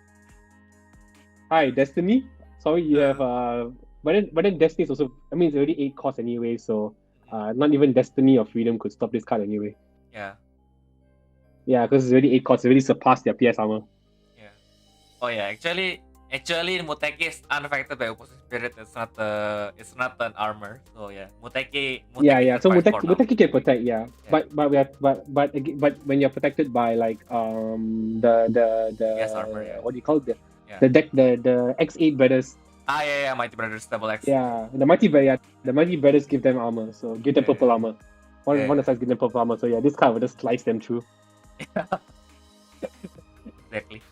Hi, Destiny. Sorry, you have Uh, but then Destiny is also. I mean, it's already 8 costs anyway, so mhm, not even Destiny or Freedom could stop this card anyway. yeah, Yeah, because it's already 8 costs. It already surpassed their PS armor. yeah. Oh yeah, actually, Muteki is unaffected by opposing spirit. It's not an armor. So yeah, Yeah, Muteki yeah. can So survive for now. Muteki can protect. Yeah, Yeah, but when you're protected by like the yes, armor. Yeah, what do you call it? yeah. The deck the X8 brothers. Yeah. Mighty Brothers Double X. Yeah, the mighty brothers give them armor. So give them Yeah, purple armor. One yeah, of the sides give them purple armor. So yeah, this card will just slice them through. yeah. Exactly.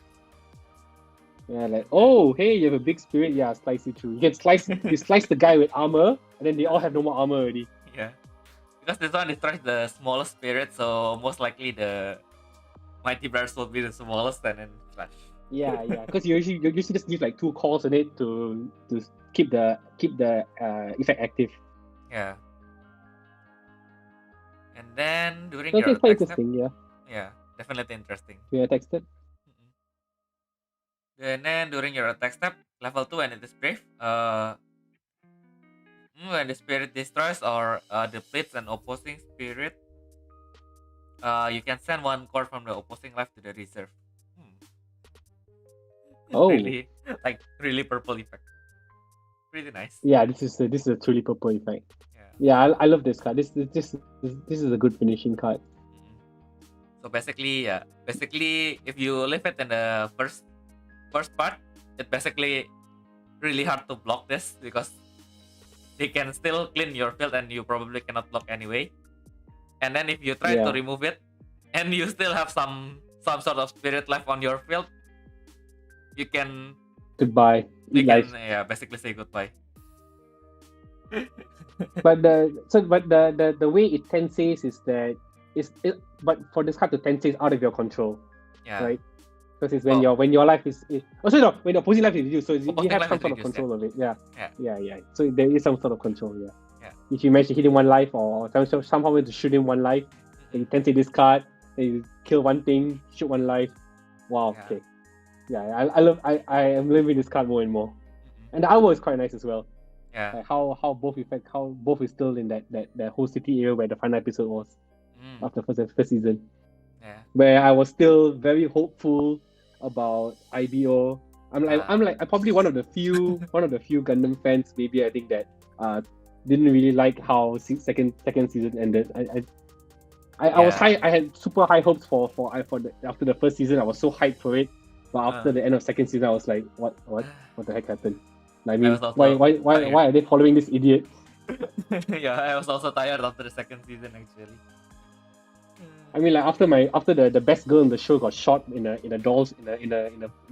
Yeah, like Yeah. oh hey, you have a big spirit. Yeah, slice it through. You slice the guy with armor, and then they all have no more armor already. Yeah. Because this one destroys the smallest spirit, so most likely the Mighty Brothers will be the smallest and then flash. Yeah, because you usually just give like 2 calls on it to keep the effect active. Yeah. And then during So your okay, quite attack step, interesting. Yeah, yeah, definitely interesting. yeah, texted. Mhm. And then during your attack step, level 2 and it is brave. When the spirit destroys or depletes an opposing spirit, you can send one core from the opposing life to the reserve. Hmm. Oh, Really, like really purple effect. Pretty nice. yeah, this is a truly purple effect. Yeah. Yeah, I love this card. This is a good finishing card. Mhm. So basically, yeah, basically, if you leave it in the first part, it's basically really hard to block this because they can still clean your field and you probably cannot block anyway. And then if you try to Yeah, remove it and you still have some sort of spirit left on your field, you can goodbye, you eat can life. yeah basically say goodbye. But the way it tenses is that but for this card to tense out of your control, Yeah. right? Because it's Oh, when your life is oh sorry, no, when the opposing life is reduced, so you opposing have life some is sort of reduced. Yeah. control of it. Yeah, Yeah. yeah. So there is some sort of control. Yeah. Yeah. If you manage to hit him one life or somehow way to shoot him one life, then you Mhm. tense this card, then you kill one thing, shoot one life. Wow. Yeah. Okay. Yeah, I am loving this card more and more, Mhm. and the armor is quite nice as well. Yeah. Like how both is still in that whole city area where the final episode was Mm. after first season, Yeah. where I was still very hopeful about IBO. I'm probably one of the few Gundam fans maybe I think that didn't really like how second season ended. I was Yeah. high. I had super high hopes after the first season. I was so hyped for it, but after Uh, the end of second season, I was like, what the heck happened? I I mean, was also tired. why are they following this idiot? Yeah, I was also tired after the second season actually. I mean, like after the best girl in the show got shot in a dolls in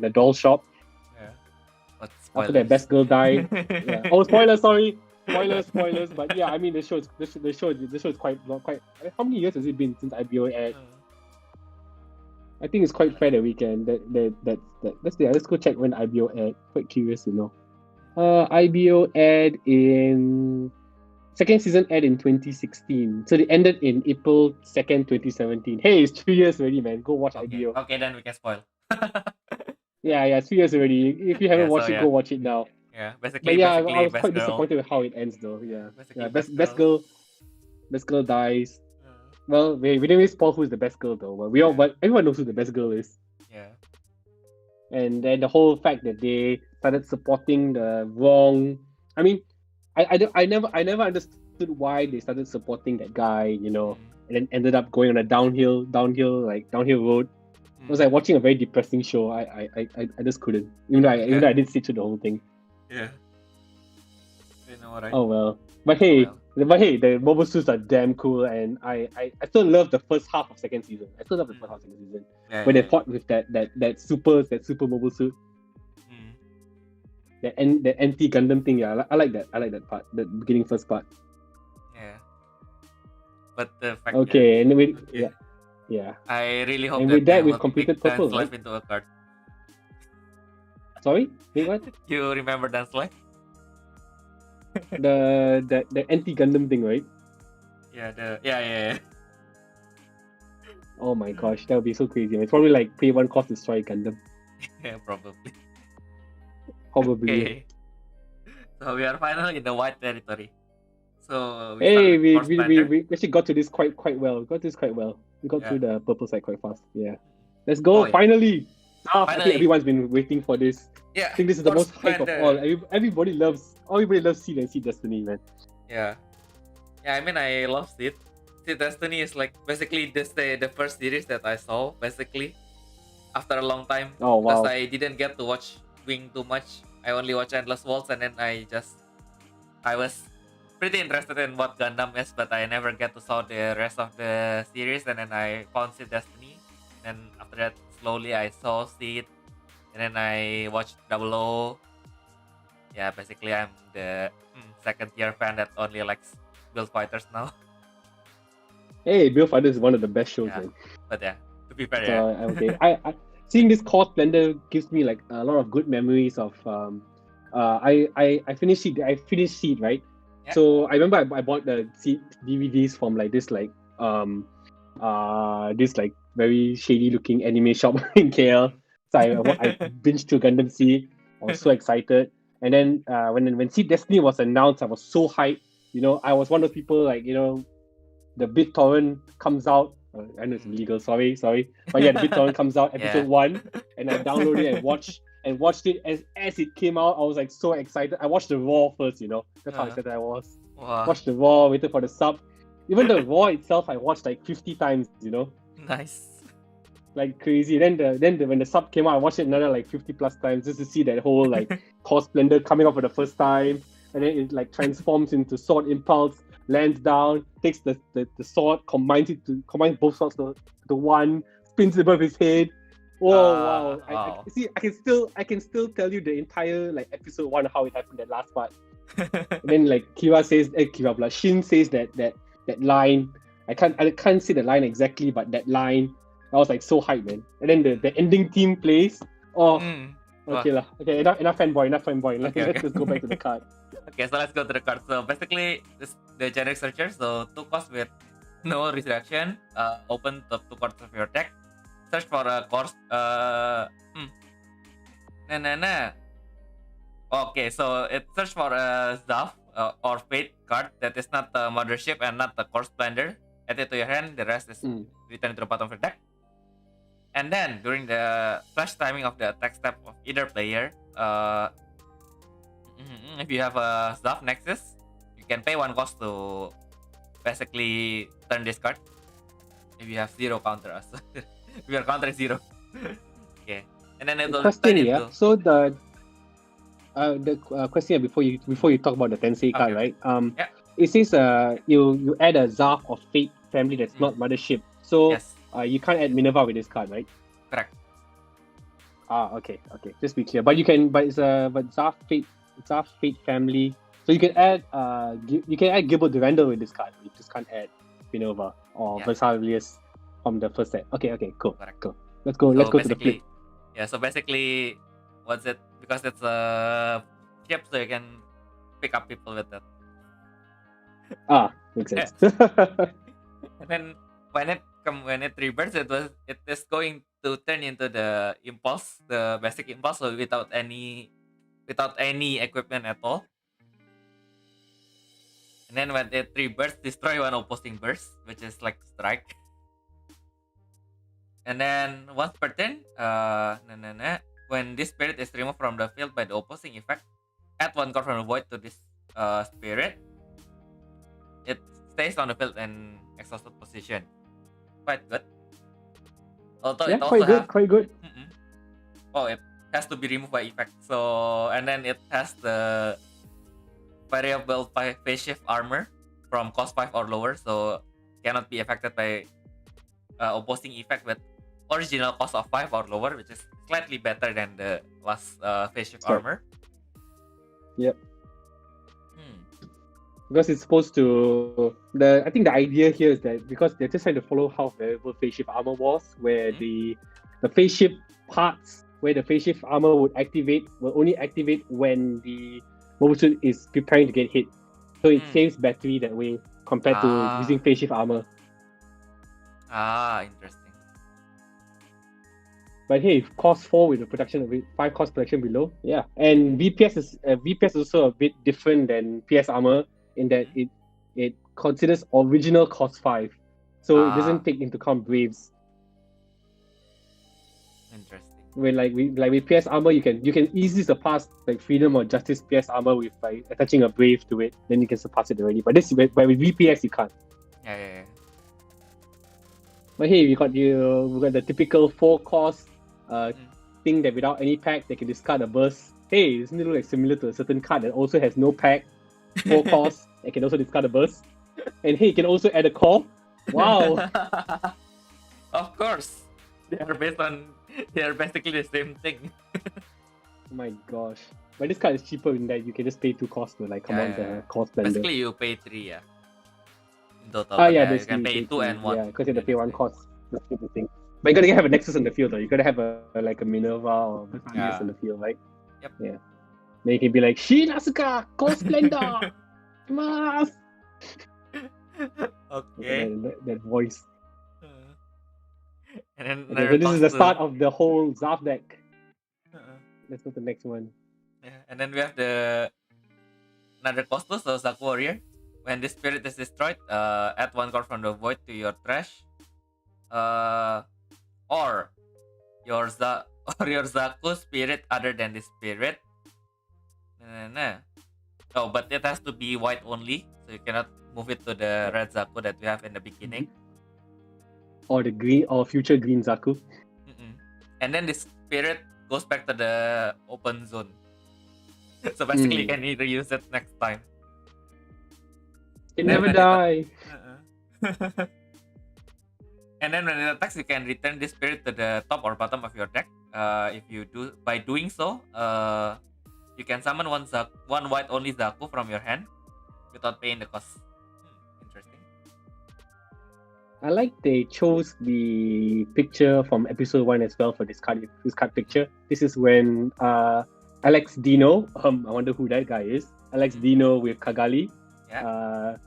a doll shop. Yeah. But After that spoilers. best girl died. Yeah. Oh, spoilers! Sorry, spoilers. But yeah, I mean the show is quite. How many years has it been since IBO aired? I think it's quite fair that we can let's go check when IBO aired. Quite curious to know. IBO aired in second season aired in 2016. So they ended in April 2nd, 2017. Hey, it's 3 years already, man. Go watch Okay. IBO. Okay, then we can spoil. Yeah, it's 3 years already. If you haven't Yeah. So watched it, go yeah. watch it now. Yeah. But Basically, yeah, I basically, was best quite girl. disappointed with how it ends, though. Yeah. Yeah. Basically, best girl. Best girl dies. Uh, Well, we didn't really spoil who's the best girl though. yeah. But everyone knows who the best girl is. Yeah. And then the whole fact that they started supporting the wrong. I mean, I never understood why they started supporting that guy, Mm, and then ended up going on a downhill road. It was mm, like watching a very depressing show. I just couldn't. Even yeah. though I did sit through the whole thing. Yeah. You know what? Right? Oh well. But Oh hey, well. the mobile suits are damn cool, and I still love the first half of second season. I still love the first half of second season Yeah. where they Yeah. fought with that super mobile suit, Mm, that anti Gundam thing. Yeah, I like that. I like that part, the beginning first part. yeah. But the fact. Okay, and then Okay. yeah. I really hope And that with they that, we've will completed pick Dan's purple, life right? into a card. Sorry, wait, what? You remember Dan's life? The anti Gundam thing, right? Yeah. Yeah. Oh my gosh, that would be so crazy. It's probably like pay one cost destroy Gundam. Yeah. Probably. probably. Okay. So we are finally in the white territory. So we Hey, started we, Force we, we, Blender. we actually got to this quite well. We got Yeah. through the purple side quite fast. Yeah. Let's Oh, go, yeah. finally! I think Finally. everyone's been waiting for this. Yeah. I think this is the Force most hype of Blender. all. Everybody loves Seed and Seed Destiny, man. Yeah. Yeah, I mean, I love Seed. Seed Destiny is like basically the first series that I saw, basically, after a long time. Oh, Because wow. I didn't get to watch Wing too much. I only watch Endless Waltz, and then I was pretty interested in what Gundam is, but I never get to saw the rest of the series, and then I found Seed Destiny. And after that, slowly I saw Seed, and then I watched Double O. Yeah, basically I'm the second tier fan that only likes Build Fighters now. Hey, Bill Fighter is one of the best shows, Yeah. man. But yeah, to be fair, So, yeah. okay. I seeing this core splendor gives me like a lot of good memories of I finished Seed, right? Yeah. So I remember I bought the Seed DVDs from like this very shady looking anime shop in KL. So I binged through Gundam Seed. I was so excited. And then when Seed Destiny was announced, I was so hyped. I was one of those people like, the BitTorrent comes out. I know it's illegal, sorry. But yeah, the BitTorrent comes out, episode 1, and I downloaded it and watched it as it came out. I was like so excited. I watched the Raw first, That's how excited I was. Wow. Watched the Raw, waited for the sub. Even the Raw itself, I watched like 50 times, Nice. Like crazy. Then when the sub came out, I watched it another like 50 plus times just to see that whole like Core Splendor coming up for the first time, and then it like transforms into Sword Impulse, lands down, takes the sword, combines both swords to one, spins it above his head. Oh wow! Wow. I can still tell you the entire like episode 1 how it happened, that last part. And then like Shin says that line. I can't say the line exactly, but that line, I was like so hyped, man. And then the ending theme plays. Oh, okay lah. Okay, enough fanboy. Okay. Let's just go back to the card. Okay, so let's go to the card. So basically, the generic searcher. So 2 costs with no resurrection. Open top 2 cards of your deck. Search for a course. Okay, so it search for a Zaf or Fate card that is not the Mothership and not the Core Splendor. Add it to your hand. The rest is returned to the bottom of your deck. And then during the flash timing of the attack step of either player, if you have a Zaf Nexus, you can pay 1 cost to basically turn this card. If you have 0 counter us. If your counter is 0. Okay. And then it will turn into... So the question before you talk about the Tensei card, Okay. right? Yeah. It says you add a Zaf or Fate family that's not Mothership. So Yes. You can't add Minerva with this card, right? Correct. Okay. Just be clear. But you can, but Zaf Fate family. So you can add Gilbert Durandal with this card. You just can't add Minerva or Versalius from the first set. Okay, cool. Correct. Cool. Let's go to the flip. Yeah, so basically, what's it? Because it's a chip, so you can pick up people with that. Makes sense. And then when it rebirths, it is going to turn into the impulse, the basic impulse, so without any equipment at all. And then when it rebirths, destroy 1 opposing burst, which is like strike. And then once per turn, when this spirit is removed from the field by the opposing effect, add 1 card from the void to this spirit. It stays on the field in exhausted position. Quite good. Although it also quite good. Oh, it has to be removed by effect. So, and then it has the variable phase shift armor from cost 5 or lower, so cannot be affected by opposing effect with original cost of 5 or lower, which is slightly better than the last phase shift armor. Yep. Because it's supposed to I think the idea here is that because they're just trying to follow how variable phase shift armor was, where the phase shift parts where the phase shift armor will only activate when the mobile suit is preparing to get hit. So it saves battery that way compared to using phase shift armor. Interesting. But hey, cost 4 with the protection of 5 cost protection below. Yeah. And VPS is also a bit different than PS armor in that it considers original cost 5. So it doesn't take into account waves. Interesting. With PS armor, you can easily surpass like Freedom or Justice PS armor with by attaching a brave to it. Then you can surpass it already. But with VPS you can't. Yeah. But hey, we got the typical 4 cost thing that without any pack they can discard a burst. Hey, doesn't it look like similar to a certain card that also has no pack, 4 cost, it can also discard a burst. And hey, you can also add a core. Wow. Of course. They are basically the same thing. Oh my gosh. But this card is cheaper in that you can just pay 2 cost to like come on the cost blender. Basically you pay 3, yeah. In total. Yeah, you can pay 2 and 1. Yeah, because you have to pay 1 cost. That's the thing. But you gotta have a Nexus on the field though. You gotta have a Minerva or Nexus on the field, right? Yep. Yeah. Then you can be like, Shinasuka, Cost Blender! Mas! Okay. That voice. And then so this is the start of the whole Zaf deck. Let's go to the next one. Yeah, and then we have another cost 2, so Zaku Warrior. When this spirit is destroyed, add 1 card from the void to your trash. Or your Zaku spirit other than this spirit. Oh, but it has to be white only, so you cannot move it to the red Zaku that we have in the beginning. Or the green or future green Zaku. And then this spirit goes back to the open zone. So basically you can either use it next time. It never die. And then when it attacks, you can return this spirit to the top or bottom of your deck. If you do, by doing so, you can summon one white only Zaku from your hand without paying the cost. Interesting. I like they chose the picture from episode 1 as well for this card picture. This is when Alex Dino, I wonder who that guy is. Alex Dino with Kagali. Yeah.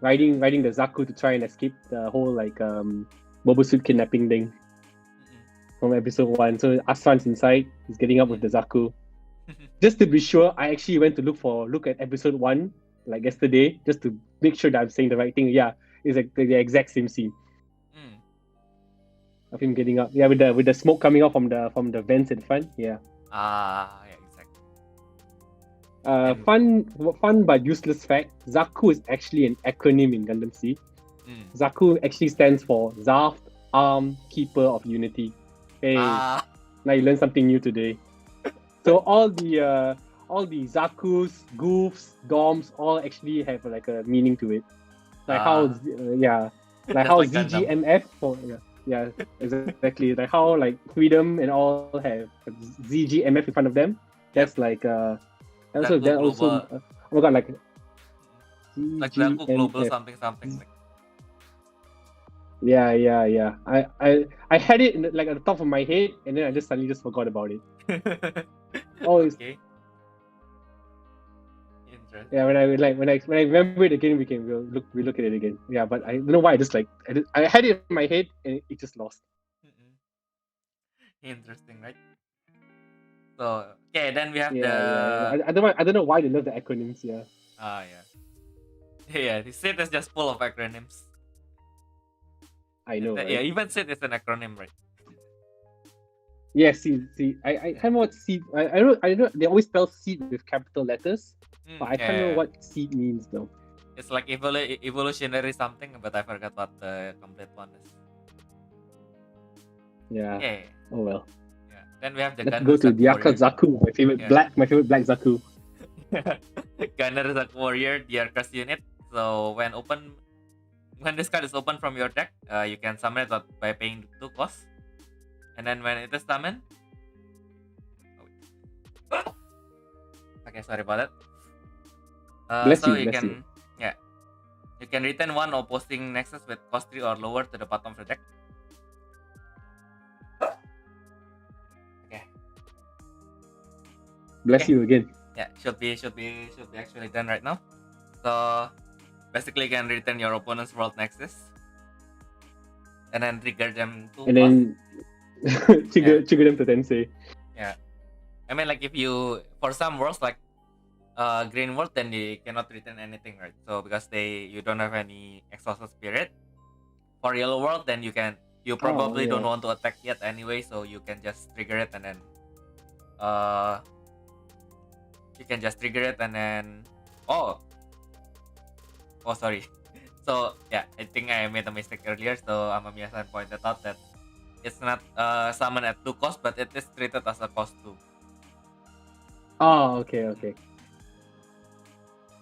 Riding the Zaku to try and escape the whole Boba Suit kidnapping thing from episode 1. So Asran's inside, he's getting up with the Zaku. Just to be sure, I actually went to look at episode 1 like yesterday, just to make sure that I'm saying the right thing. Yeah, it's like the exact same scene of him getting up. Yeah, with the smoke coming out from the vents in front. Yeah. Yeah, exactly. Fun but useless fact: Zaku is actually an acronym in Gundam C. Zaku actually stands for Zaft Arm Keeper of Unity. Hey, now you learned something new today. So all the Zakus, Goofs, Doms all actually have like a meaning to it. Like how ZGMF for exactly, like how like Freedom and all have ZGMF in front of them. That's like oh my god, like Zaku Global something. Yeah. I had it at the top of my head, and then I just suddenly forgot about it. Okay. Interesting. Yeah, when I remember it again, we look at it again. Yeah, but I don't know why. I had it in my head and it just lost. Interesting, right? So okay, then we have I don't know why they love the acronyms. Yeah. Yeah. The SID is just full of acronyms. I know. Right? Yeah, even SID is an acronym, right? Yeah, see. I can't know what seed. I know they always spell seed with capital letters, but I can't know what seed means though. It's like evolutionary something, but I forgot what the complete one is. Yeah. Okay. Oh well. Yeah. Then we have the Let's go to Diaka Zaku, my favorite black Zaku. Gunner Zaku Warrior, Diarchus unit. So when this card is open from your deck, you can summon it by paying 2 costs. And then when it is summoned, okay, sorry about that. You can return 1 opposing Nexus with cost 3 or lower to the bottom of the deck. Okay. Bless you again. Yeah, should be actually done right now. So basically, you can return your opponent's World Nexus, and then trigger them to. And then trigger them to Tensei. Yeah. I mean, like if you for some worlds like green world, then they cannot return anything, right? So because you don't have any exhausted spirit. For yellow world, then you probably don't want to attack yet anyway, so you can just trigger it and then oh sorry. So yeah, I think I made a mistake earlier. So Amamiya-san pointed out that it's not summon at 2 cost, but it is treated as a cost 2. Oh, okay.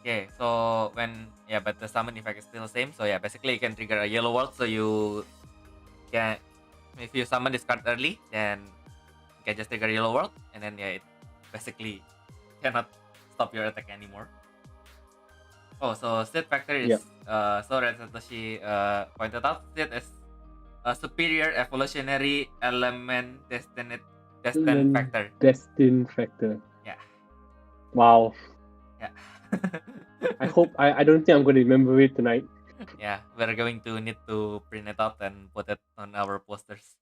Okay, so but the summon effect is still the same. So yeah, basically you can trigger a yellow world. So you can, if you summon this card early, then you can just trigger yellow world, and then it basically cannot stop your attack anymore. Oh, so state factor is so Red Satoshi pointed out that is a superior evolutionary element destined factor. Destined factor. Yeah. Wow. Yeah. I don't think I'm going to remember it tonight. Yeah, we're going to need to print it out and put it on our posters.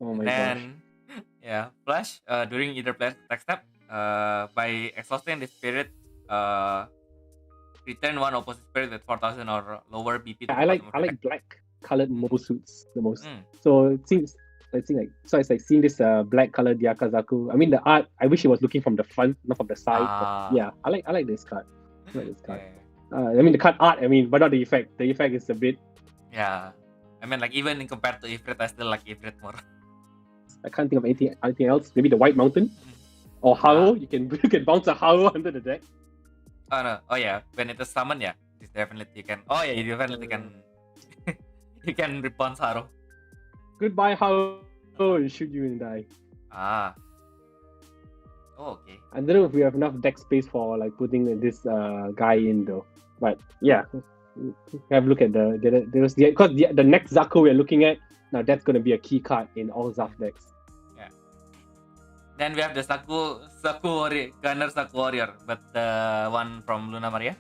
Oh my gosh. Yeah, Flash during either player's attack step, by exhausting the spirit, return one opposite spirit with 4,000 or lower BP. I like black colored mobile suits the most. So it seems it's like seeing this black colored Yakazaku. I mean the art, I wish it was looking from the front, not from the side. But yeah, I like this card. I mean the card art, but not the effect. The effect is a bit. Yeah, I mean like even in compared to Ifrit, I still like Ifrit more. I can't think of anything else. Maybe the White Mountain or Haro. You can bounce a Haro under the deck. Oh no! Oh yeah, when it is summon, yeah, this definitely you can. Oh yeah, you definitely can. You can response Haro. Goodbye, Haro. And shoot you and die. Ah. Oh, okay. I don't know if we have enough deck space for like putting this guy in though. But yeah, have a look at because the next Zaku we're looking at now, that's gonna be a key card in all Zaf decks. Yeah. Then we have the Gunner Saku Warrior, but the one from Luna Maria,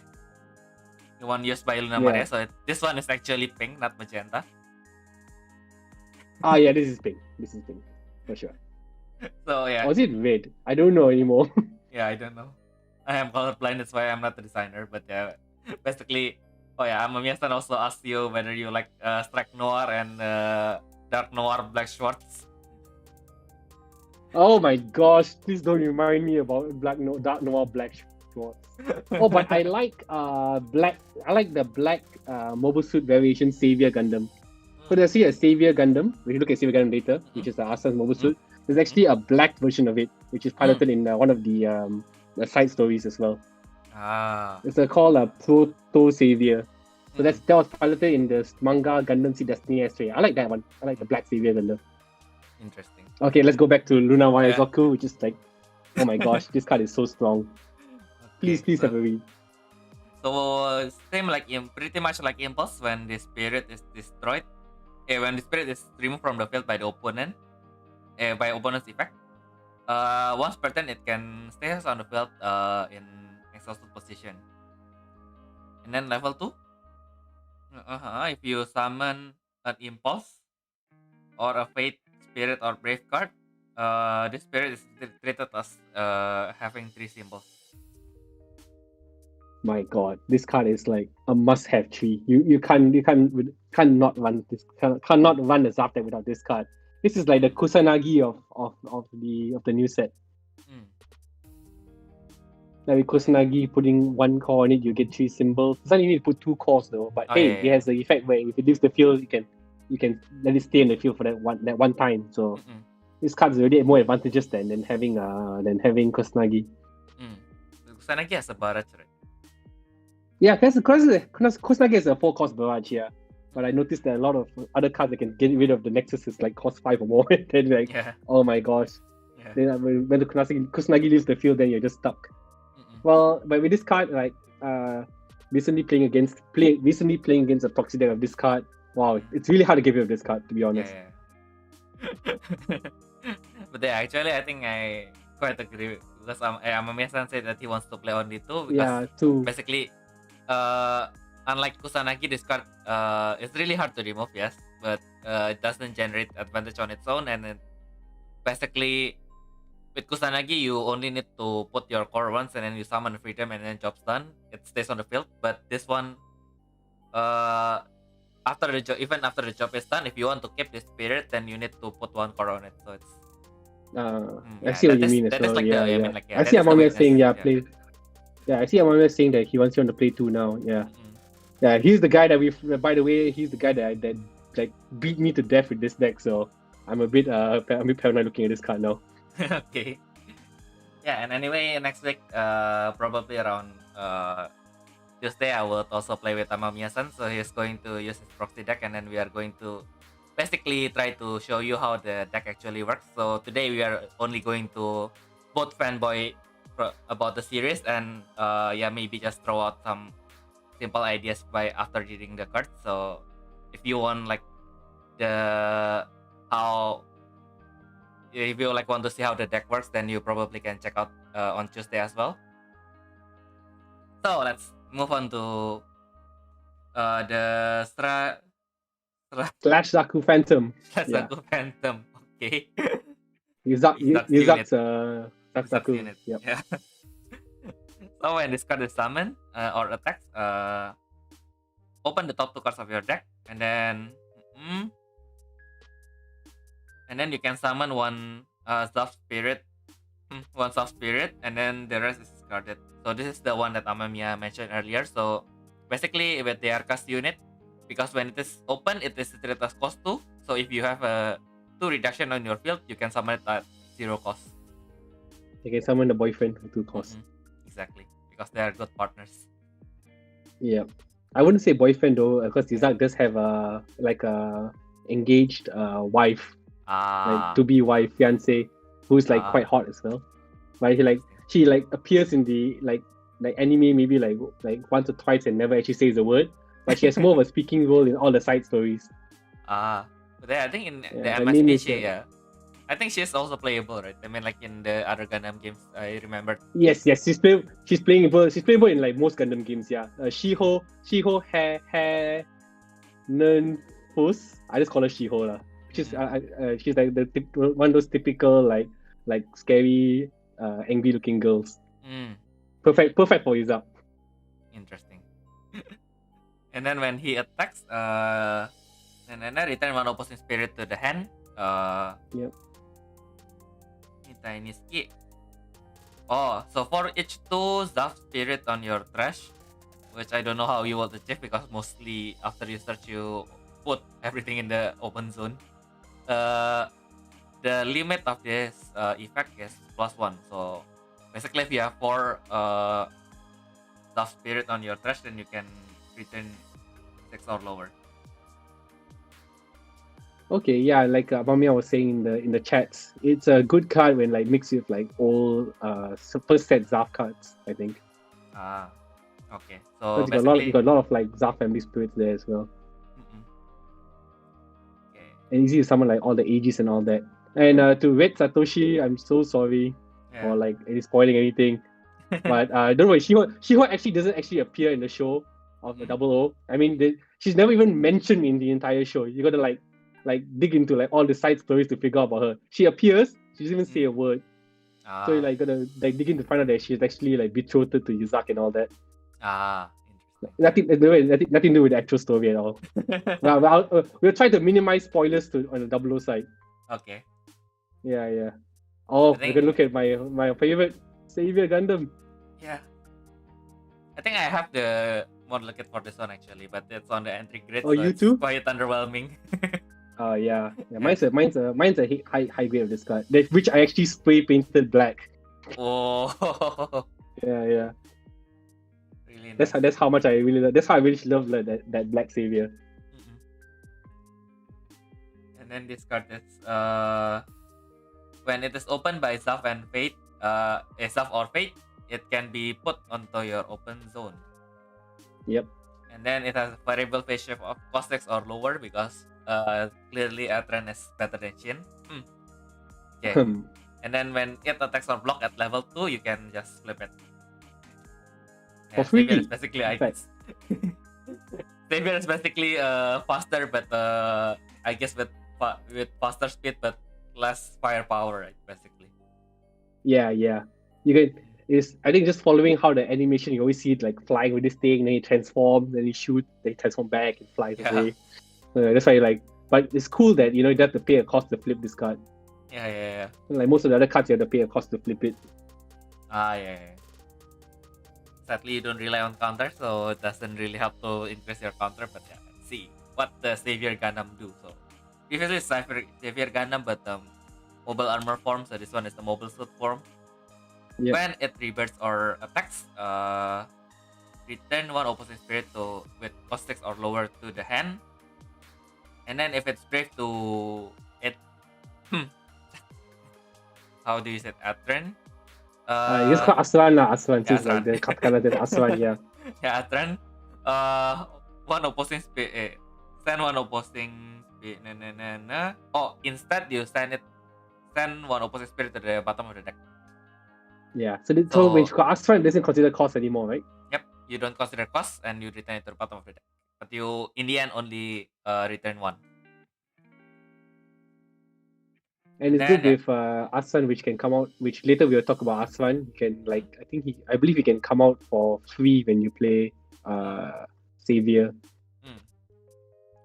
the one used by Luna Maria. So this one is actually pink, not magenta. Ah yeah, this is pink for sure. So yeah. Was it red? I don't know anymore. Yeah, I don't know. I am colorblind, that's why I'm not the designer. But yeah, basically, oh yeah, Amamiya-san also asked you whether you like Strike Noir and Dark Noir Black Schwartz. Oh my gosh! Please don't remind me about Dark Noir Black Schwartz. Oh, but I like black. I like the black mobile suit variation Savior Gundam. So there's a Savior Gundam. If you look at Savior Gundam later, which is the Asa's mobile suit, there's actually a black version of it, which is piloted in one of the side stories as well. It's called a Proto Savior. So that was piloted in the manga Gundam Seed Destiny S3. I like that one. I like the black Savior Gundam. Interesting. Okay, let's go back to Luna Maya Zoku, which is like, oh my gosh, this card is so strong. Please have a read. So same like pretty much like Impulse when the spirit is destroyed. When the spirit is removed from the field by the opponent, by opponent's effect. Once per turn, it can stay on the field in exhausted position. And then level 2, if you summon an Impulse or a Fate, Spirit, or Brave card, this spirit is treated as having 3 symbols. My God, this card is like a must-have tree. You cannot run this. Cannot run the Zaf deck without this card. This is like the Kusanagi of the new set. Like with Kusanagi, putting 1 core on it, you get 3 symbols. It's not you need to put 2 cores though. But it has the effect where if it leaves the field, you can let it stay in the field for that one time. So this card is already more advantageous than having Kusanagi. Kusanagi has a barrage, right? Yeah, Kusanagi is a 4-cost barrage, yeah. But I noticed that a lot of other cards that can get rid of the Nexus is like cost 5 or more. Then oh my gosh. Yeah. Then when the Kusanagi leaves the field, then you're just stuck. Well, but with this card, like recently playing against a proxy deck of this card, wow, it's really hard to get rid of this card, to be honest. Yeah. But actually, I think I quite agree because Amamiya-san said that he wants to play only 2 because basically, unlike Kusanagi, this card is really hard to remove, yes, but it doesn't generate advantage on its own, and then basically with Kusanagi you only need to put your core once and then you summon freedom and then job's done. It stays on the field. But this one, uh, after the job, even after the job is done, if you want to keep this spirit, then you need to put one core on it. So it's I see what you mean as that is well. like Yeah, the, I yeah. mean, like, yeah, I see that is the Amamiya weakness. saying, Yeah. play. Yeah, I see Amamiya saying that he wants you on to play 2 now. Yeah. Mm. Yeah, he's the guy that by the way, he's the guy that like beat me to death with this deck, so I'm a bit paranoid looking at this card now. Okay. Yeah, and anyway, next week, probably around Tuesday, I will also play with Amamiya-san. So he's going to use his proxy deck, and then we are going to basically try to show you how the deck actually works. So today we are only going to both fanboy about the series and yeah, maybe just throw out some simple ideas by after reading the cards. So if you want like the how if you like want to see how the deck works, then you probably can check out on Tuesday as well. So let's move on to the Slash Zaku Phantom. Zaku Phantom. Okay. Yuzak's Zaku Zaku. unit. Yep. Yeah. So when this card is summoned or attacks, open the top 2 cards of your deck, and then you can summon one soft spirit, and then the rest is discarded. So this is the one that Amamiya mentioned earlier. So basically, with the Arcas unit, because when it is open, it is treated as cost 2. So if you have a 2 reduction on your field, you can summon it at 0 cost. You can summon the boyfriend for 2 costs. Exactly, because they are good partners. Yeah, I wouldn't say boyfriend though, because Yuzak does have a engaged wife, like to be wife, fiance, who's like quite hot as well. But she appears in the like anime maybe like once or twice and never actually says a word, but she has more of a speaking role in all the side stories. But I think in the her name MSP, I think she's also playable, right? I mean, like in the other Gundam games, I remember. Yes, she's playable in like most Gundam games. Yeah, Shiho Nunfus. I just call her Shiho lah. She's like one of those typical like scary angry looking girls. Perfect for Yuzak. Interesting. And then when he attacks, and then return one opposing spirit to the hand. Yep. Tiny ski. Oh, so for each 2 Zaf spirit on your trash, which I don't know how you will achieve because mostly after you search you put everything in the open zone. The limit of this effect is +1. So basically, if you have 4 Zaf spirit on your trash, then you can return 6 or lower. Okay, yeah, like Amamiya was saying in the chats, it's a good card when like mixed with like old first set Zaf cards, I think. Okay. So you got a lot of like Zaf family spirits there as well. Okay. And easy to summon like all the ages and all that. And to Red Satoshi, I'm so sorry for like spoiling anything. But don't worry, Shiho actually doesn't actually appear in the show of the 00. I mean, she's never even mentioned in the entire show. You gotta like dig into like all the side stories to figure out about her. She appears, she doesn't even say a word. So you like gotta like dig in to find out that she's actually like betrothed to Yuzak and all that. Interesting. Nothing to do with the actual story at all. We'll try to minimize spoilers on the 00 side. Okay. Yeah. Oh, we're gonna look at my favorite Savior Gundam. Yeah. I think I have the model kit for this one actually, but it's on the entry grid. Oh, so you it's too? quite underwhelming. Yeah. Mine's a high grade of this card, which I actually spray painted black. Oh. Yeah. Really nice. That's how much I really love. That's how I really love that black Savior. And then this card is when it is opened by Zaf and Fate, Zaf or Fate, it can be put onto your open zone. Yep. And then it has a variable phase shift of cost 6 or lower because clearly Atran is better than Shin. Okay. And then when it attacks or block at level 2, you can just flip it. For free. Savior is basically Savior is basically faster but I guess with faster speed but less firepower, right? Basically. Yeah. You can is I think just following how the animation, you always see it like flying with this thing, then he transforms, then he shoots, then he transforms back and flies Yeah. away. That's why like, but it's cool that you have to pay a cost to flip this card. Yeah. Like most of the other cards, you have to pay a cost to flip it. Yeah. Sadly, you don't rely on counter, so it doesn't really help to increase your counter. But yeah, let's see what the Savior Gundam do. So previously it's Savior Gundam, but mobile armor form. So this one is the mobile suit form. Yep. When it rebirths or attacks, return one opposing spirit with cost 6 or lower to the hand. And then if it's brave to it, how do you say it? Atren? You just call Aslan lah, Aslan. Yeah, Since like the Aslan. katakana then Aslan, yeah. Yeah, Atren. One opposing spirit. Send one opposing spirit. Oh, instead you send one opposing spirit to the bottom of the deck. Yeah. So when you call Aslan, it doesn't consider cost anymore, right? Yep. You don't consider cost and you return it to the bottom of the deck. But you, in the end, only return one. And it's good with Aslan, which can come out, which later we'll talk about Aslan. You can like, I believe he can come out for free when you play Savior.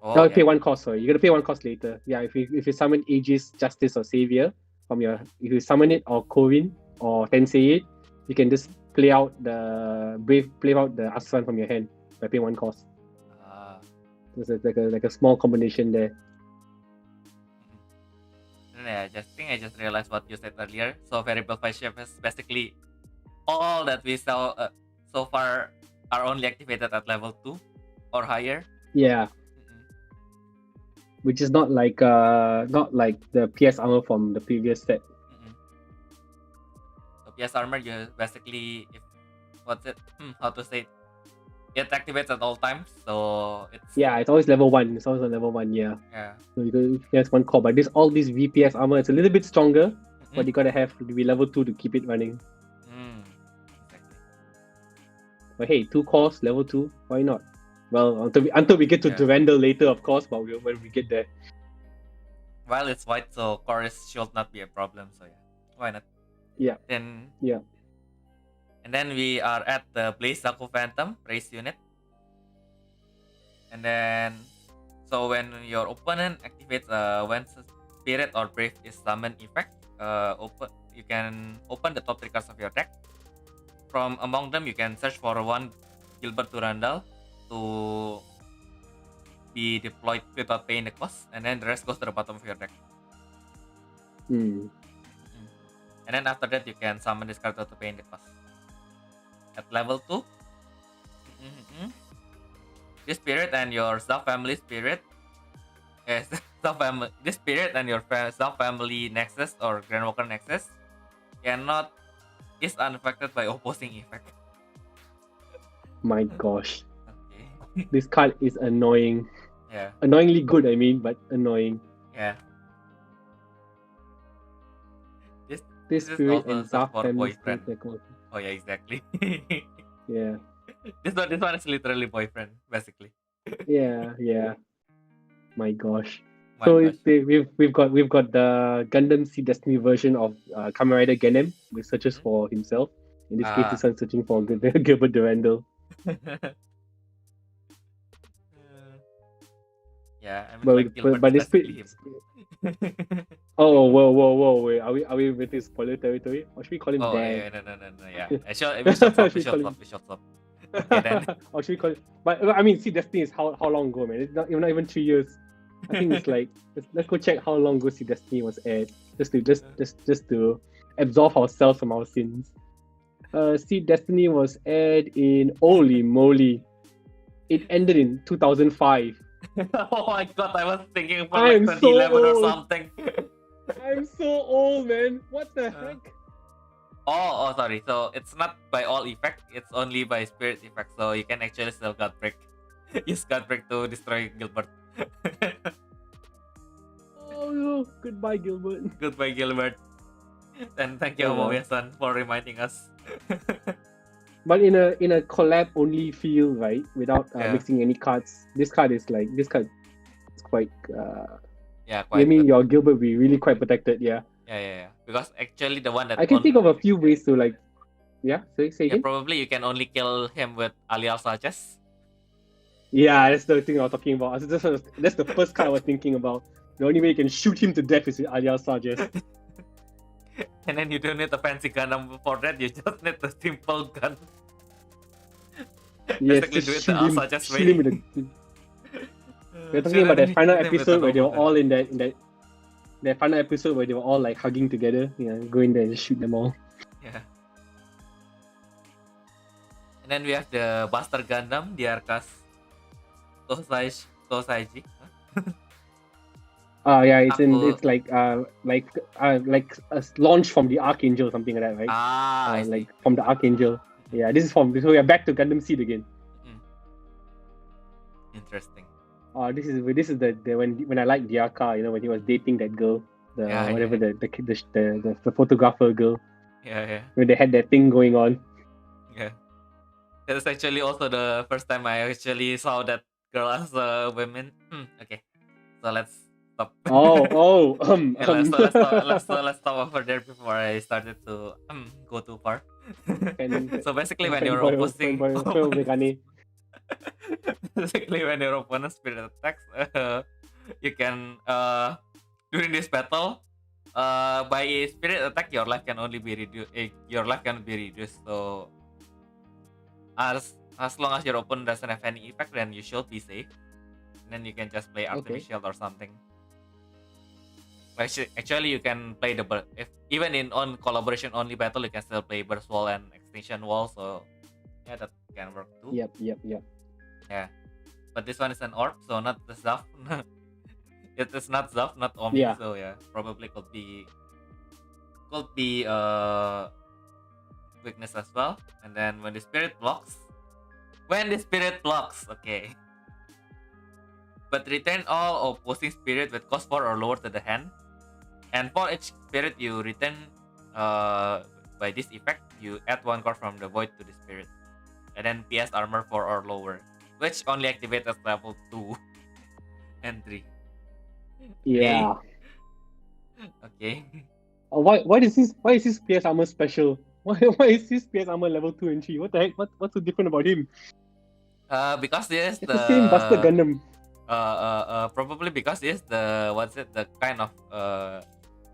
Oh, no, pay one cost. Sorry, you're gonna pay one cost later. Yeah, if you summon Aegis, Justice, or Savior if you summon it or Corvin or Tensei it, you can just play out the Aslan from your hand by paying one cost. So it's like a small combination there. Yeah, I just realized what you said earlier. So variable phase shift is basically all that we saw so far are only activated at level 2 or higher. Yeah. Which is not like the PS armor from the previous set. So PS armor, you basically how to say it activates at all times. So it's always level 1. It's always on level 1. Yeah. So you have one core, but all these VPS armor, it's a little bit stronger, but you gotta have to be level 2 to keep it running. Exactly. But hey, 2 cores, level 2, why not? Well, until we get to Durandal later, of course, but when we get there. Well, it's white, so cores should not be a problem. So yeah, why not? Yeah. And then we are at the Blaze Zaku Phantom race unit. And then, so when your opponent activates when Spirit or Brave is summoned effect, you can open the top 3 cards of your deck. From among them, you can search for one Gilbert Durandal to be deployed without paying the cost, and then the rest goes to the bottom of your deck. And then after that, you can summon this card without paying the cost. At level 2, this spirit and your sub-family spirit this spirit and your sub-family nexus or Grandwalker nexus is unaffected by opposing effect. My gosh. Okay. This card is annoying. Yeah. Annoyingly good, I mean, but annoying. Yeah. This spirit and sub-family boyfriend. Oh yeah, exactly. Yeah. This one is literally boyfriend, basically. Yeah. My gosh. We've got the Gundam Seed Destiny version of Kamen Rider Genem, which searches for himself. In this case, this one searching for Gilbert Durandal. Yeah, I mean, but this spirit. Oh, whoa! Wait, are we within spoiler territory? Or should we call him Dad? No. Yeah, we should stop. Okay, then. Or should we call it? But I mean, see, Destiny is how long ago, man? It's not even 3 years. I think it's like let's go check how long ago See Destiny was aired, just to absolve ourselves from our sins. See Destiny was aired in holy moly, it ended in 2005. Oh my god, I was thinking for like 2011 or something. I'm so old, man. What the heck? Oh, sorry. So it's not by all effect, it's only by spirit effect. So you can actually still God Break. Use God Break to destroy Gilbert. Oh no, goodbye Gilbert. Goodbye Gilbert. And thank you, Momoya-san, for reminding us. But in a collab only feel, right? Without mixing any cards. This card is quite Yeah, I quite mean, good. your guild will be really quite protected. Yeah, Yeah. Because actually the one that I can think of a few ways to like. Yeah, say yeah, again. probably you can only kill him with alias suggest. Yeah, that's the thing I was talking about. That's the first card I was thinking about. The only way you can shoot him to death is with Alias Sarges. And then you don't need a fancy gun for that, you just need a simple gun. Yes, Basically just do it the suggest shoot him way. with a. We're talking about that final episode where they were all in that final episode where they were all like hugging together. Yeah, go in there and shoot them all. Yeah. And then we have the Buster Gundam, the Arcas Tosaiji. Yeah, Aku it's like launched from the Archangel, something like that, right? I see. Like from the Archangel. Yeah, this is so we are back to Gundam Seed again. Interesting. This is the when I liked Diaka, when he was dating that girl, the photographer girl. Yeah. When they had that thing going on. Yeah. That's actually also the first time I actually saw that girl as a woman. Okay. So let's stop. Yeah, let's stop over there before I started to go too far. So basically when your opposing basically when your opponent spirit attacks, you can during this battle, by spirit attack your life can only be reduced. Your life can be reduced. So as long as your opponent doesn't have any effect, then you should be safe. And then you can just play artificial or something. Actually, you can play if even in on collaboration only battle, you can still play burst wall and extinction wall. So yeah, that can work too. Yep. Yeah, but this one is an orb, so not the Zaf. It is not Zaf, not Omi. Yeah. So yeah, probably could be weakness as well. And then when the spirit blocks, okay. But return all opposing spirit with cost 4 or lower to the hand. And for each spirit you return by this effect, you add 1 card from the void to the spirit. And then PS armor 4 or lower, which only activates at level 2 and 3. Yeah. Okay. Why is this PS armor special? Why is this PS armor level 2 and 3? What the heck? What's so different about him? Because this is it's the same Buster Gundam. Probably because it's the kind of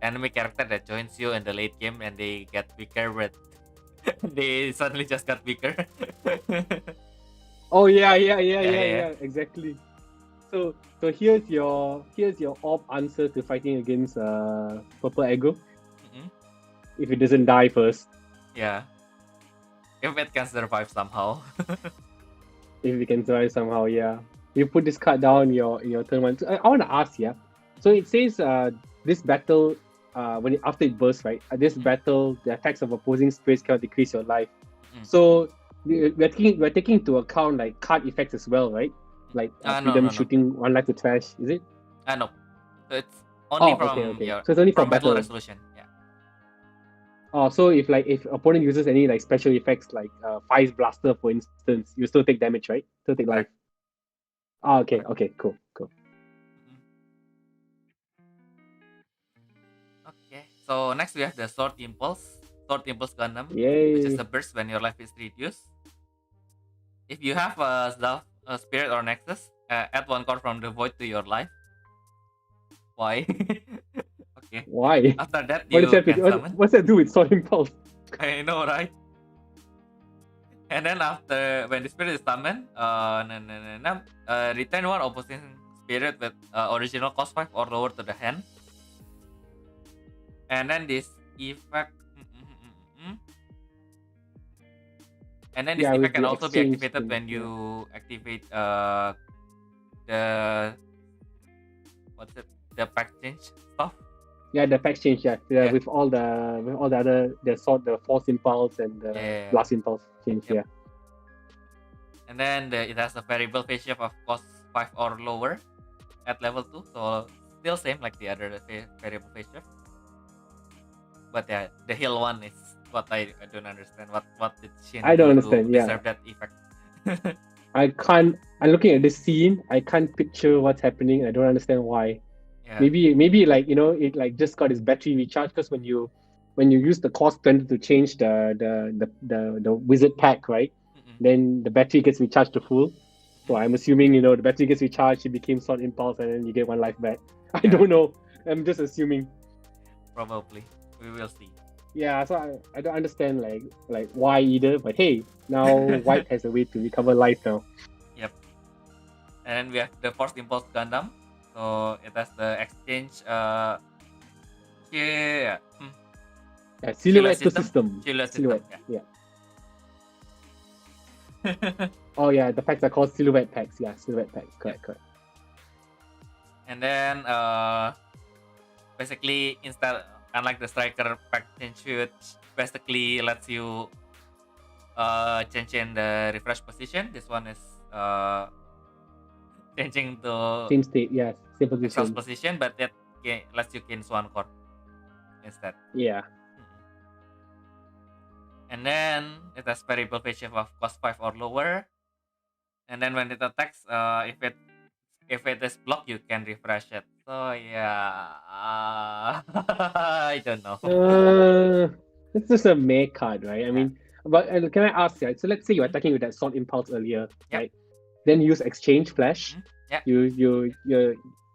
enemy character that joins you in the late game and they get weaker with they suddenly just got weaker. Oh yeah, exactly. So here's your orb answer to fighting against Purple Aggro. If it doesn't die first. Yeah. If it can survive somehow. If it can survive somehow, yeah. You put this card down in your turn 1. I want to ask, yeah. So it says this battle, after it bursts, right? This battle, the attacks of opposing spirits cannot decrease your life. So we're taking into account like card effects as well, right? Like freedom shooting 1 life to trash, is it? No. So it's only from okay. So it's only from battle resolution. Yeah. Oh, so if opponent uses any like special effects like Fire's Blaster, for instance, you still take damage, right? Still take life. Okay, cool. Okay, so next we have the Sword Impulse Gundam, Yay. which is a burst when your life is reduced. If you have a Spirit or Nexus, add 1 card from the void to your life. Why? Okay. Why? After that, you can summon. What's that do with Sword Impulse? I know, right? And then after when the spirit is summoned, return 1 opposing spirit with original cost 5 or lower to the hand. And then this effect, can also be activated when you activate the pack change stuff. Yeah, the pack change. Yeah. With all the other the Force Impulse and the Blast Impulse change. Yep. Yeah. And then it has a variable phase shift of cost 5 or lower at level 2, so still same like the other variable phase shift. But yeah, the heal one is what I don't understand. What did Shin do to deserve that effect? I can't. I'm looking at this scene. I can't picture what's happening. I don't understand why. Yeah. Maybe like it like just got its battery recharged, because when you use the core splendor to change the wizard pack, right? Mm-mm. Then the battery gets recharged to full. So I'm assuming the battery gets recharged, it became Sword Impulse, and then you get one life back. I Yeah. don't know. I'm just assuming. Probably. We will see. Yeah, so I don't understand like why either, but hey, now White has a way to recover life now. Yep. And then we have the Force Impulse Gundam. So it has the exchange yeah. Silhouette system. Silhouette Silhouette. system. Yeah. Yeah. Oh yeah, the packs are called silhouette packs. Yeah, silhouette packs. Correct. And then basically instead, unlike the striker pack change, which basically lets you change in the refresh position, this one is changing to Same state. Yeah, same exhaust position. position, but it lets you gain one core instead. Yeah. And then it has variable phase shift of cost 5 or lower. And then when it attacks, if it is blocked, you can refresh it. So yeah, I don't know. It's just a meh card, right? I mean, but can I ask, right? So let's say you're attacking with that Sword Impulse earlier, Yep. right? Then you use Exchange Flash. Yeah. You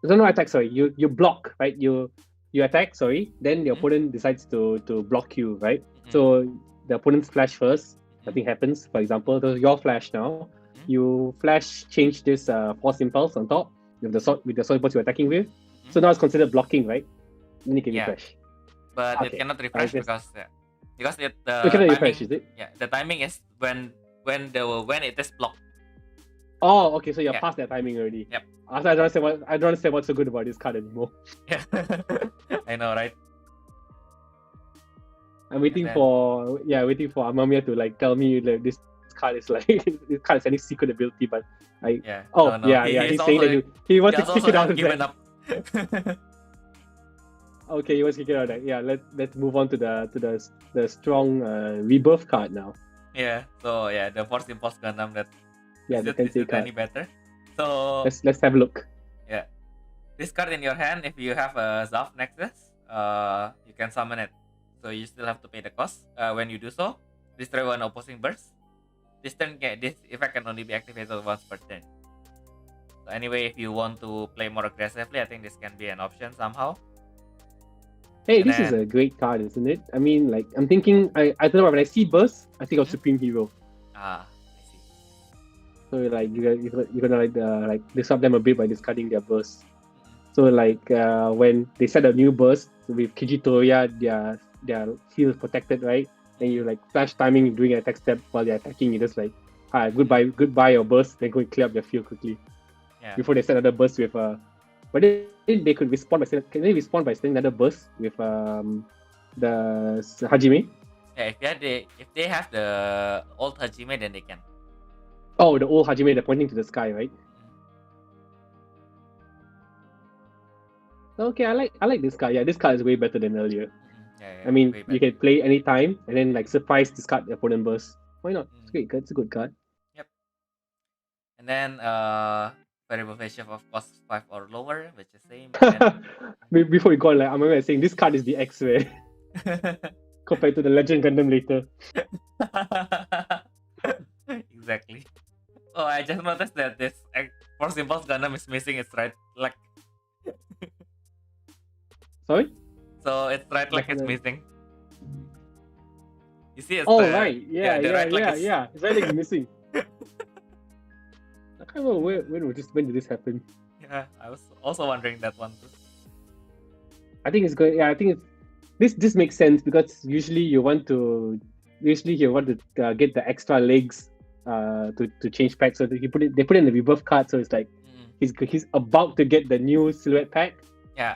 no attack. Sorry, you block, right? You attack. Sorry. Then the opponent decides to block you, right? So the opponent's flash first. Nothing happens. For example, so your flash now. You flash change this Force Impulse on top with the sword impulse you're attacking with. So now it's considered blocking, right? Then you can refresh. But it cannot refresh because it the cannot timing, refresh, is it? Yeah, the timing is when it is blocked. Oh, okay. So you're past that timing already. Yep. I don't understand what's so good about this card anymore. Yeah, I know, right? I'm waiting for Amamiya to like tell me like this card is like this card is any secret ability, but I he's saying that he wants to kick it out of that. Okay, he wants to kick it out of that. Yeah, let's move on to the strong rebirth card now. Yeah. So yeah, the Force Impulse Gundam that the Tensei card. Any better? So let's have a look. Yeah, this card in your hand, if you have a Zaf Nexus, you can summon it. So you still have to pay the cost. When you do so, destroy one opposing burst. This effect can only be activated once per turn. So anyway, if you want to play more aggressively, I think this can be an option somehow. Hey, this is a great card, isn't it? I mean, like I'm thinking, I don't know, when I see burst, I think of Supreme Hero. I see. So like you're gonna like disrupt them a bit by discarding their burst. So like when they set a new burst with Kijitoya, their field is protected, right? And you like flash timing doing an attack step while they're attacking, you just like goodbye your burst, then go and clear up their field quickly. Yeah. Before they set another burst with but then they could respond by setting another burst with the Hajime? Yeah, if they have the old Hajime, then they can. Oh, the old Hajime, they're pointing to the sky, right? Okay, I like this card. Yeah, this card is way better than earlier. I mean, you can play anytime and then like surprise discard the opponent burst. Why not? It's great. It's a good card. Yep. And then variable phase shift of cost 5 or lower, which is same. Before we go, like I'm saying this card is the X-Ray compared to the Legend Gundam later. Exactly. Oh, I just noticed that this Force Impulse Gundam is missing its right leg. Sorry? So its right leg is missing. You see, it's right. Yeah. His right leg is missing. I can't remember when did this happen. Yeah, I was also wondering that one too. I think it's good. Yeah, I think this makes sense because usually you want to get the extra legs to change pack. So they put it in the rebirth card. So it's like he's about to get the new silhouette pack. Yeah.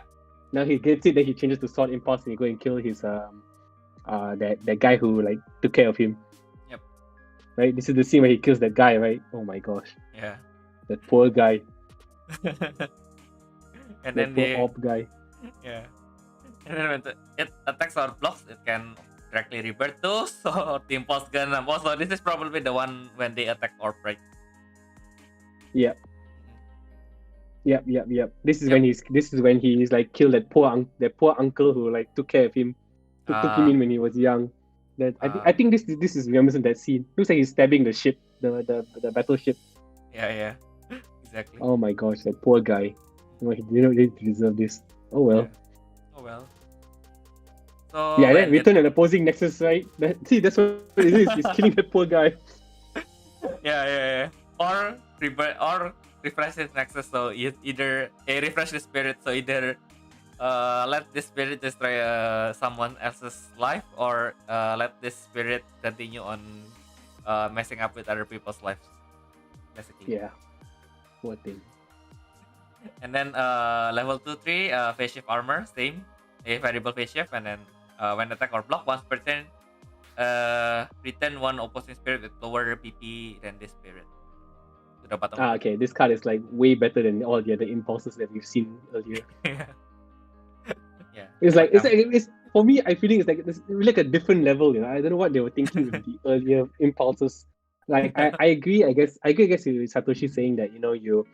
Now he gets it, then he changes to Sword Impulse and he go and kill his that guy who like took care of him. Yep. Right? This is the scene where he kills that guy, right? Oh my gosh. Yeah. That poor guy. And then the poor op guy. Yeah. And then when it attacks or blocks, it can directly revert to Sword Impulse Gundam. Also, this is probably the one when they attack Orb, right? Yeah. Yep. This is Yep. when he's like killed that poor uncle who like took care of him, took him in when he was young. I think this is reminiscent of that scene. Looks like he's stabbing the ship, the battleship. Yeah. Exactly. Oh my gosh, that poor guy. He didn't deserve this. Oh well. Yeah. Oh well. So Yeah, when return an opposing nexus, right? That's what it is. He's killing that poor guy. Yeah. Or refresh his nexus. So either refresh the spirit. So either let this spirit destroy someone else's life, or let this spirit continue on messing up with other people's lives, basically. Yeah. Poor thing. And then level 2, 3, phase shift armor, same, a variable phase shift, and then when attack or block once per turn, return one opposing spirit with lower PP than this spirit to the bottom. Okay. This card is like way better than all the other impulses that we've seen earlier. Yeah. It's for me. I feeling it's like a different level. I don't know what they were thinking with the earlier impulses. Like I agree. I guess with Satoshi saying that you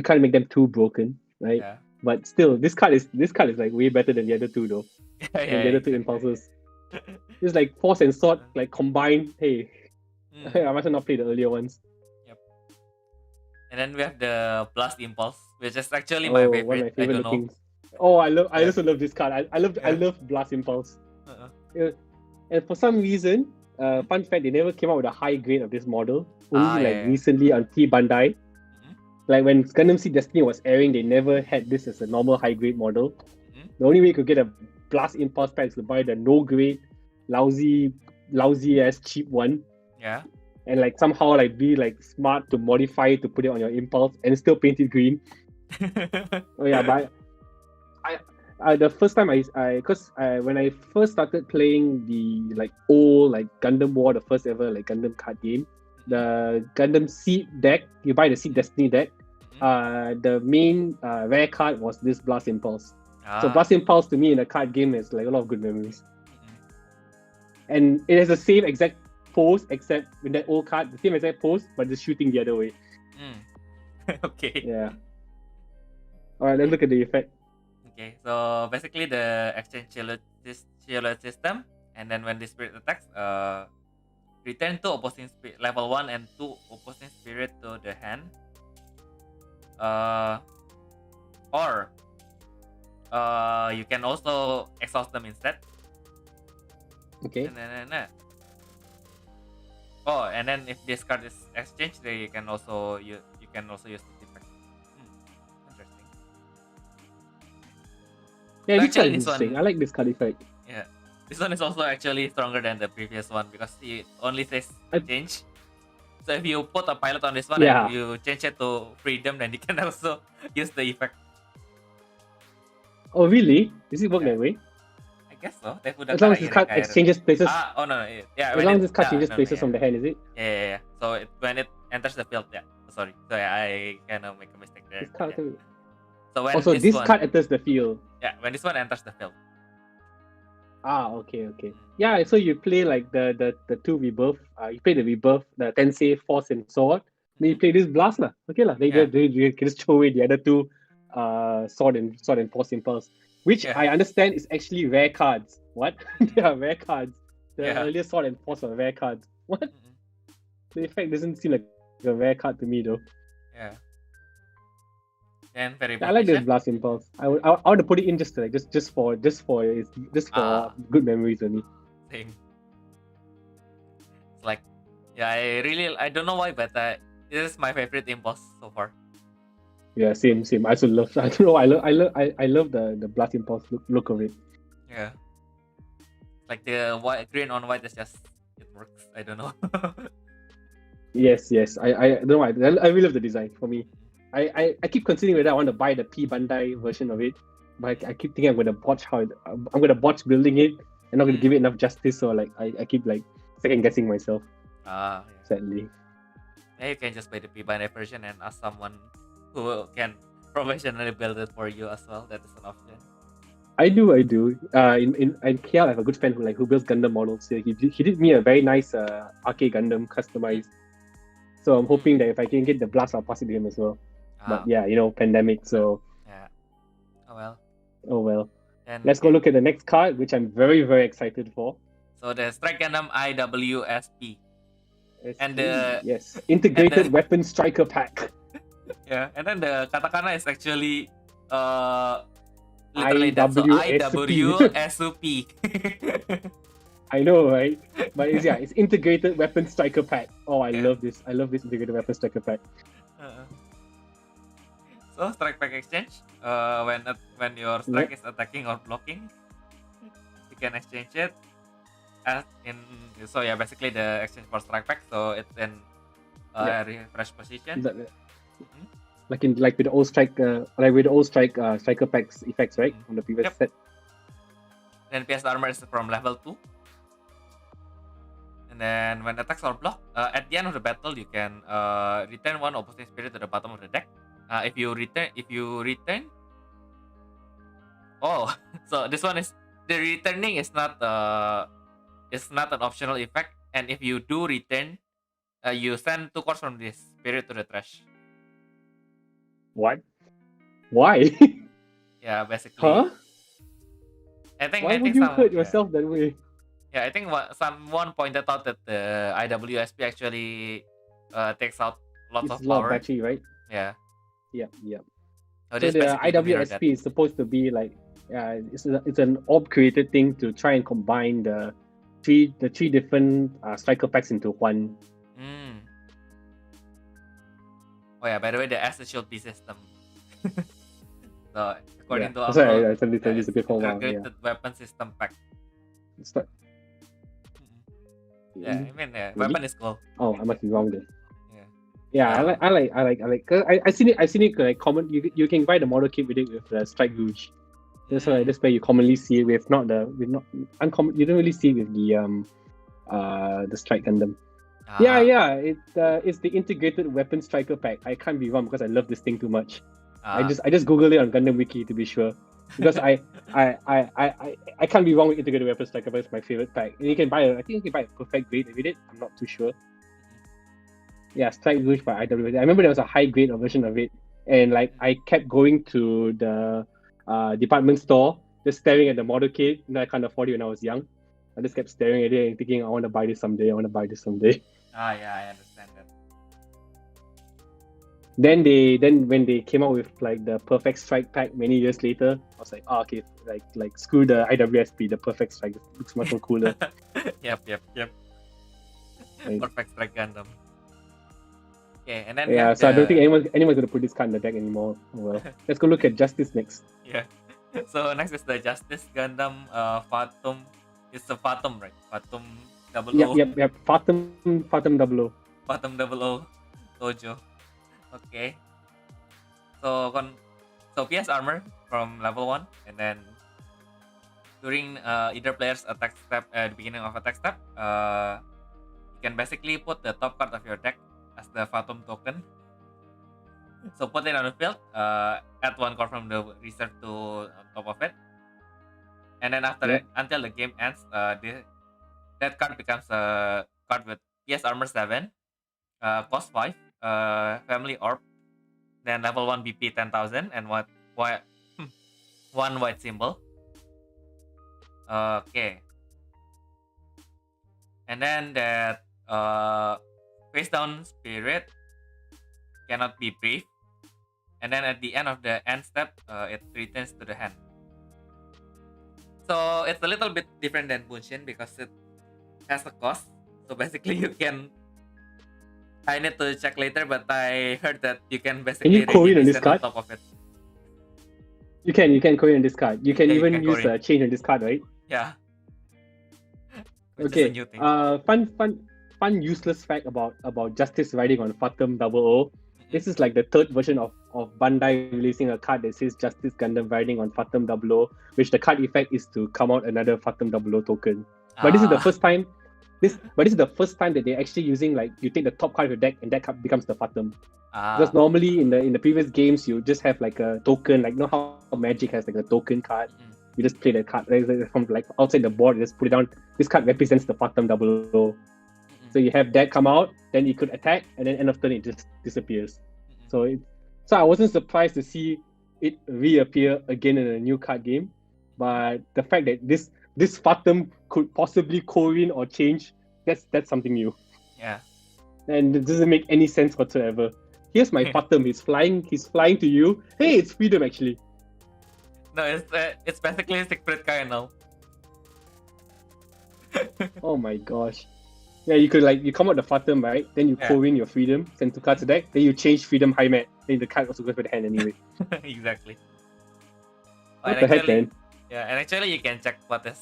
can't make them too broken, right? Yeah. But still, this card is like way better than the other two though. Yeah, The other two impulses. It's like force and sword like combined. Hey, I must not play the earlier ones. Yep. And then we have the blast impulse, which is actually my favorite. One of my favorite I don't know. lookings. Oh, I also love this card. I love Blast Impulse. And for some reason, fun fact, they never came out with a high grade of this model. Only recently on T Bandai. Like when Gundam Seed Destiny was airing, they never had this as a normal high grade model. The only way you could get a Blast Impulse pack is to buy the no grade, lousy ass cheap one. Yeah. And like somehow like be like smart to modify it to put it on your impulse and still paint it green. Oh yeah, but the first time when I first started playing the like old like Gundam War, the first ever like Gundam card game, the Gundam Seed deck, you buy the Seed Destiny deck. The main rare card was this Blast Impulse. So Blast Impulse to me in a card game is like a lot of good memories. And it has the same exact pose except with that old card, the same exact pose, but just shooting the other way. Okay. Yeah. Alright, let's look at the effect. Okay, so basically the exchange shield system, and then when the spirit attacks, return 2 opposing level 1 and 2 opposing spirit to the hand. Or you can also exhaust them instead. Okay. And then if this card is exchanged, then you can also use this effect. Interesting. Yeah, this card is this interesting. one- I like this card effect. Yeah, this one is also actually stronger than the previous one because it only says change. So if you put a pilot on this one and you change it to freedom, then you can also use the effect. Oh really? Does it work that way? I guess so. As long as this card exchanges places. Yeah. As long as this card changes places from the hand, is it? Yeah. So when it enters the field, sorry. So I kind of make a mistake there. This card Yeah. So when also, this one, card enters the field. Yeah, when this one enters the field. Okay. Yeah, so you play like the two rebirth. You play the rebirth, the Tensei Force and Sword. Then you play this blast lah. Okay lah. They can just throw away the other two, sword and Force Impulse, which I understand is actually rare cards. What? They are rare cards. The earlier Sword and Force are rare cards. What? The effect doesn't seem like a rare card to me though. Yeah. And very I like this Blast Impulse. I want to put it in just for good memories only. Same. It's like, I don't know why, but this is my favorite impulse so far. Yeah, same. I also love. I don't know. I love the Blast Impulse look of it. Yeah. Like the green on white is just, it works. I don't know. Yes. I don't know why. I really love the design for me. I keep considering whether I want to buy the P Bandai version of it, but I keep thinking I'm gonna botch building it and not gonna give it enough justice. So like I keep like second guessing myself. Sadly. Yeah, you can just buy the P Bandai version and ask someone who can professionally build it for you as well. That is an option. I do. In KL, I have a good friend who builds Gundam models. So he did me a very nice arcade Gundam customized. So I'm hoping that if I can get the blast, I'll pass it to him as well. But yeah, pandemic. So Yeah. Oh well. oh well. Then Let's go look at the next card, which I'm very very excited for. So the Strike Gundam IWSP. And yes, integrated weapon striker pack. Yeah, and then the katakana is actually literally that's so IWSP. I know, right? But it's integrated weapon striker pack. Oh, I love this. I love this integrated weapon striker pack. So strike pack exchange. When your strike is attacking or blocking, you can exchange it. Basically the exchange for strike pack. So it's in refresh position. Like with the old strike, striker packs effects, right? On the previous set. Then PS armor is from level 2. And then when attacks or block, at the end of the battle, you can return one opposing spirit to the bottom of the deck. If you return, so this one is the returning is not an optional effect, and if you do return, you send 2 cards from this spirit to the trash. What? Why? Yeah, basically. Huh? Why would you hurt yourself that way? Yeah, I think someone pointed out that the IWSP actually takes out lots of power. Battery, right? Yeah. Yeah. So the IWSP is supposed to be like, it's an orb-created thing to try and combine the three different striker packs into one. Oh yeah, by the way, the S shield B system. So according to sorry, I said this a bit for a while. Integrated weapon system pack. Yeah, I mean, weapon is cool. Oh, I must be wrong there. Yeah. I like. Cause I seen it like common. You can buy the model kit with it with the Strike Rouge. That's where you commonly see it with uncommon. You don't really see it with the Strike Gundam. It's the integrated weapon striker pack. I can't be wrong because I love this thing too much. I just googled it on Gundam Wiki to be sure, because I can't be wrong with integrated weapon striker pack. It's my favorite pack, and you can buy I think you can buy a perfect grade with it. I'm not too sure. Yeah, Strike Rouge by IWS. I remember there was a high grade version of it, and like I kept going to the department store, just staring at the model kit. I can't afford it when I was young. I just kept staring at it and thinking, I want to buy this someday. Yeah, I understand that. Then when they came out with like the perfect strike pack many years later, I was like, okay, like screw the IWSP, the perfect strike looks much more cooler. Yep. Right. Perfect strike Gundam. Okay, and then so I don't think anyone's gonna put this card in the deck anymore. Oh, well, let's go look at Justice next. Yeah. So next is the Justice Gundam Fatum. It's a Fatum, right? Fatum 00. Yep. Fatum 00. Fatum 00 Tojo. Okay. So PS armor from level 1, and then during either player's attack step at the beginning of attack step, you can basically put the top card of your deck as the Fatum token. So put it on the field, add 1 card from the reserve to on top of it, and then until the game ends, that card becomes a card with PS armor 7, cost 5, family orb, then level 1 BP 10,000, and one white symbol. Okay. And then that face down spirit cannot be briefed. And then at the end of the end step, it returns to the hand. So it's a little bit different than Bunshin because it has a cost. So basically I need to check later, but I heard that you can basically on this card? On top of it. You can co-in on this card. You can even use change on this card, right? Yeah. Okay. Fun useless fact about Justice riding on Fatum 00. This is like the third version of Bandai releasing a card that says Justice Gundam riding on Fatum 00, which the card effect is to come out another Fatum 00 token. But this is the first time. This is the first time that they're actually using, like, you take the top card of your deck and that card becomes the Fatum. Because normally in the previous games you just have like a token, like how Magic has like a token card. You just play the card from like outside the board, you just put it down. This card represents the Fatum 00. So you have that come out, then you could attack, and then end of turn it just disappears. So So I wasn't surprised to see it reappear again in a new card game. But the fact that this Fatum could possibly co-win or change, that's something new. Yeah. And it doesn't make any sense whatsoever. Here's my Fatum. He's flying to you. Hey, it's freedom actually. No, it's basically a secret kernel. Oh my gosh. Yeah, you could you come out the Fatum, right? Then you co-win your freedom, send 2 cards to deck, then you change freedom high mat. Then the card also goes for the hand anyway. Exactly. What the heck, man? Yeah, and actually you can check what is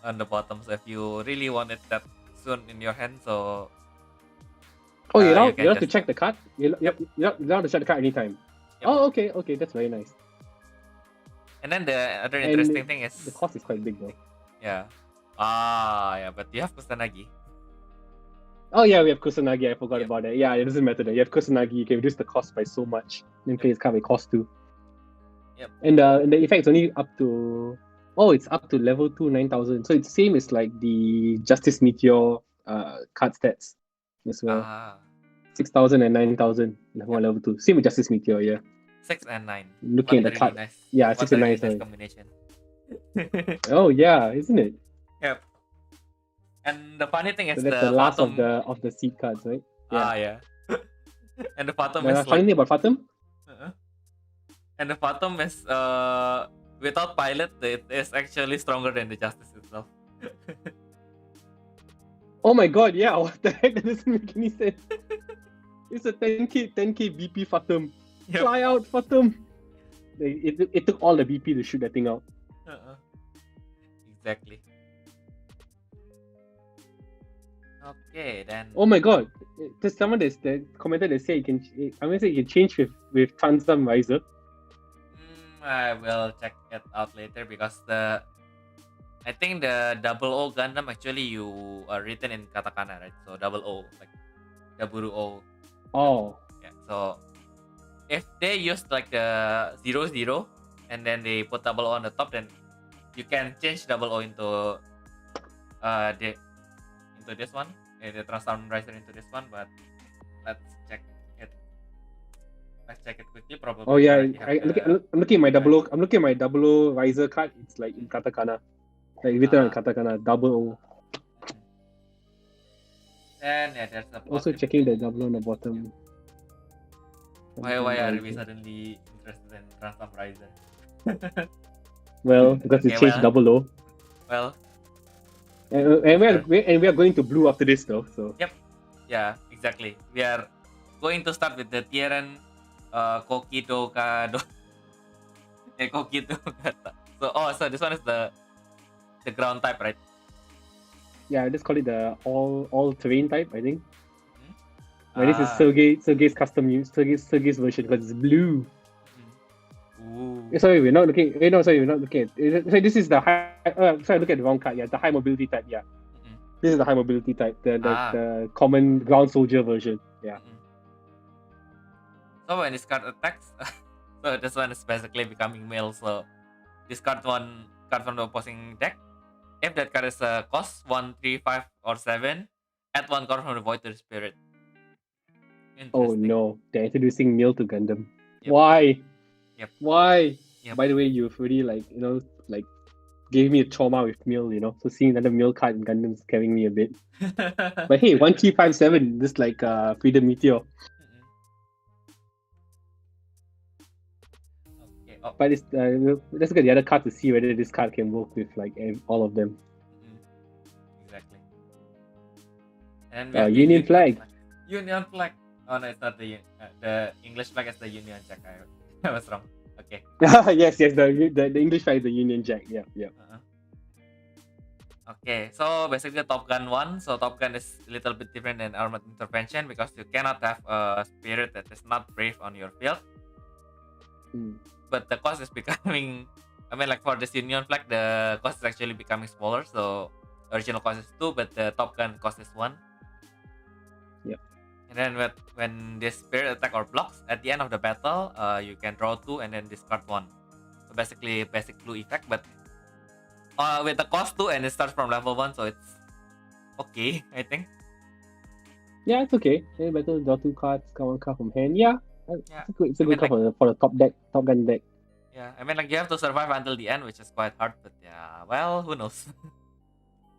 on the bottom. So if you really want it that soon in your hand, so oh, you don't have to check the card. You don't have to check the card anytime. Yep. Oh, okay, that's very nice. And then the other interesting thing is the cost is quite big though. Yeah. Yeah, but you have Kusanagi. Oh yeah, we have Kusanagi. I forgot about that. Yeah, it doesn't matter. You have Kusanagi. You can reduce the cost by so much. Then play his card by cost 2. Yep. And the effect's only up to it's up to level 2 9,000. So it's same as like the Justice Meteor card stats as well. 6,000 and 9,000 level 2. Same with Justice Meteor, yeah. 6 and 9. Looking at the card. Nice. Yeah, 6 and 9 is nice combination. Oh yeah, isn't it? Yep. And the funny thing is so that's the last of the seed cards, right? Yeah. Yeah. And the Fatum is funny thing about Fatum? And the Fatum is without pilot, it is actually stronger than the Justice itself. Oh my god, yeah, what the heck? That doesn't make any sense. It's a 10k BP Fatum. Yep. Fly out, Fatum! It took all the BP to shoot that thing out. Exactly. Okay, then. Oh my god! There's someone that commented that say you can change with Transam Riser. I will check it out later because I think the 00 Gundam actually you are written in katakana, right? So 00 like Daburu O. Oh. Yeah. So if they use like the 00 and then they put 00 on the top, then you can change 00 into this one, the Transform Riser into this one. But let's check it. Let's check it quickly. Probably. Oh yeah, I'm looking at my 00. I'm looking at my 00 Riser card. It's like in katakana, like written on katakana 00. Then yeah, there's a also checking the 00 on the bottom. Why are we suddenly interested in Transform Riser? Well, because it changed 00. Well. And we are going to blue after this though. So. Yep. Yeah, exactly. We are going to start with the Tieren Kokido Kado. Kokido Kata. So this one is the ground type, right? Yeah, I just call it the all terrain type, I think. This is Sergei's custom use, Sergei's version because it's blue. Sorry, we're not looking. No, sorry, we're not looking at. So this is the high. Sorry, look at the wrong card. Yeah, the high mobility type. Yeah, this is the high mobility type. The common ground soldier version. Yeah. So when this card attacks, so this one is basically becoming male. So discard one card from the opposing deck. If that card is a cost 1, 3, 5, or 7, add 1 card from the void to the spirit. Oh no, they're introducing male to Gundam. Yep. Why? Yep. Why? Yep. By the way, you've really gave me a trauma with Mill, So seeing another Mill card in Gundam is scaring me a bit. But hey, 1357, this Freedom Meteor. Okay. Oh. But let's look at the other card to see whether this card can work with all of them. Exactly. And Union Flag. Union Flag. Oh no, it's not the English flag is the Union Jack. I was wrong. Okay. yes, the English flag is the Union Jack. Yeah. Okay, so basically the Top Gun one. So Top Gun is a little bit different than Armored Intervention because you cannot have a spirit that is not brave on your field. But the cost is becoming. I mean, like for this Union Flag, the cost is actually becoming smaller. So original cost is 2, but the Top Gun cost is 1. And then when this spirit attack or blocks at the end of the battle, you can draw 2 and then discard 1. So basically basic blue effect, but with the cost 2 and it starts from level 1, so it's okay, I think. Yeah, it's okay. Battle draw 2 cards, come 1 card from hand. Yeah, Yeah, It's a I mean good card like for the Top Gun deck. yeah, I mean like you have to survive until the end, which is quite hard. But yeah, well, who knows?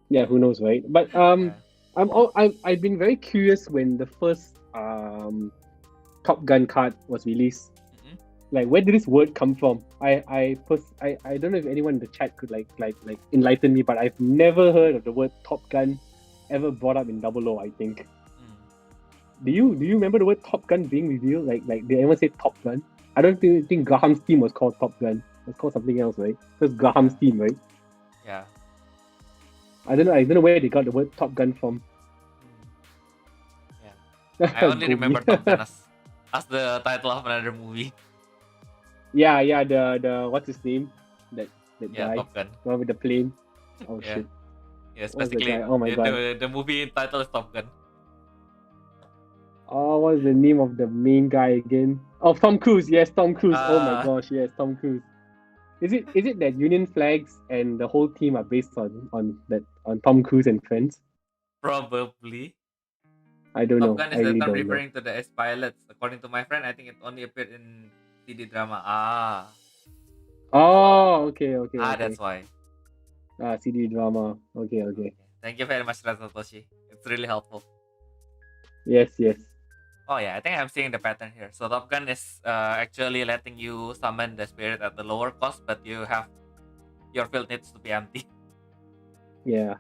Yeah, who knows, right? But Yeah. I've been very curious when the first Top Gun card was released. Mhm. Like, where did this word come from? I don't know if anyone in the chat could like enlighten me, but I've never heard of the word Top Gun ever brought up in Double O. I think. Mm. Do you remember the word Top Gun being revealed? Like did anyone say Top Gun? I don't think Graham's team was called Top Gun. It was called something else, right? It was Graham's Yeah. team, right? Yeah. I don't know where they got the word Top Gun from. Mm. Yeah. I only Gobi. remember Top Gun as the title of another movie. Yeah, the what's his name? That Yeah, guy. Top Gun. The one with the plane. Oh Yeah. shit. Yes, What's the basically guy? Oh my god. the movie title is Top Gun. Oh, what's the name of the main guy again? Oh, Tom Cruise. Yes, Tom Cruise. Oh my gosh, yes, Tom Cruise. Is it that Union flags and the whole team are based on Tom Cruise and friends? Probably. I don't Top know. Gun I is the really term don't know. referring to the S pilots. According to my friend, I think it only appeared in CD drama. Ah. Oh, okay. That's why. CD drama. Okay. Thank you very much, Satoshi. It's really helpful. Yes. Oh yeah, I think I'm seeing the pattern here. So Top Gun is actually letting you summon the spirit at the lower cost, but your field needs to be empty. Yeah.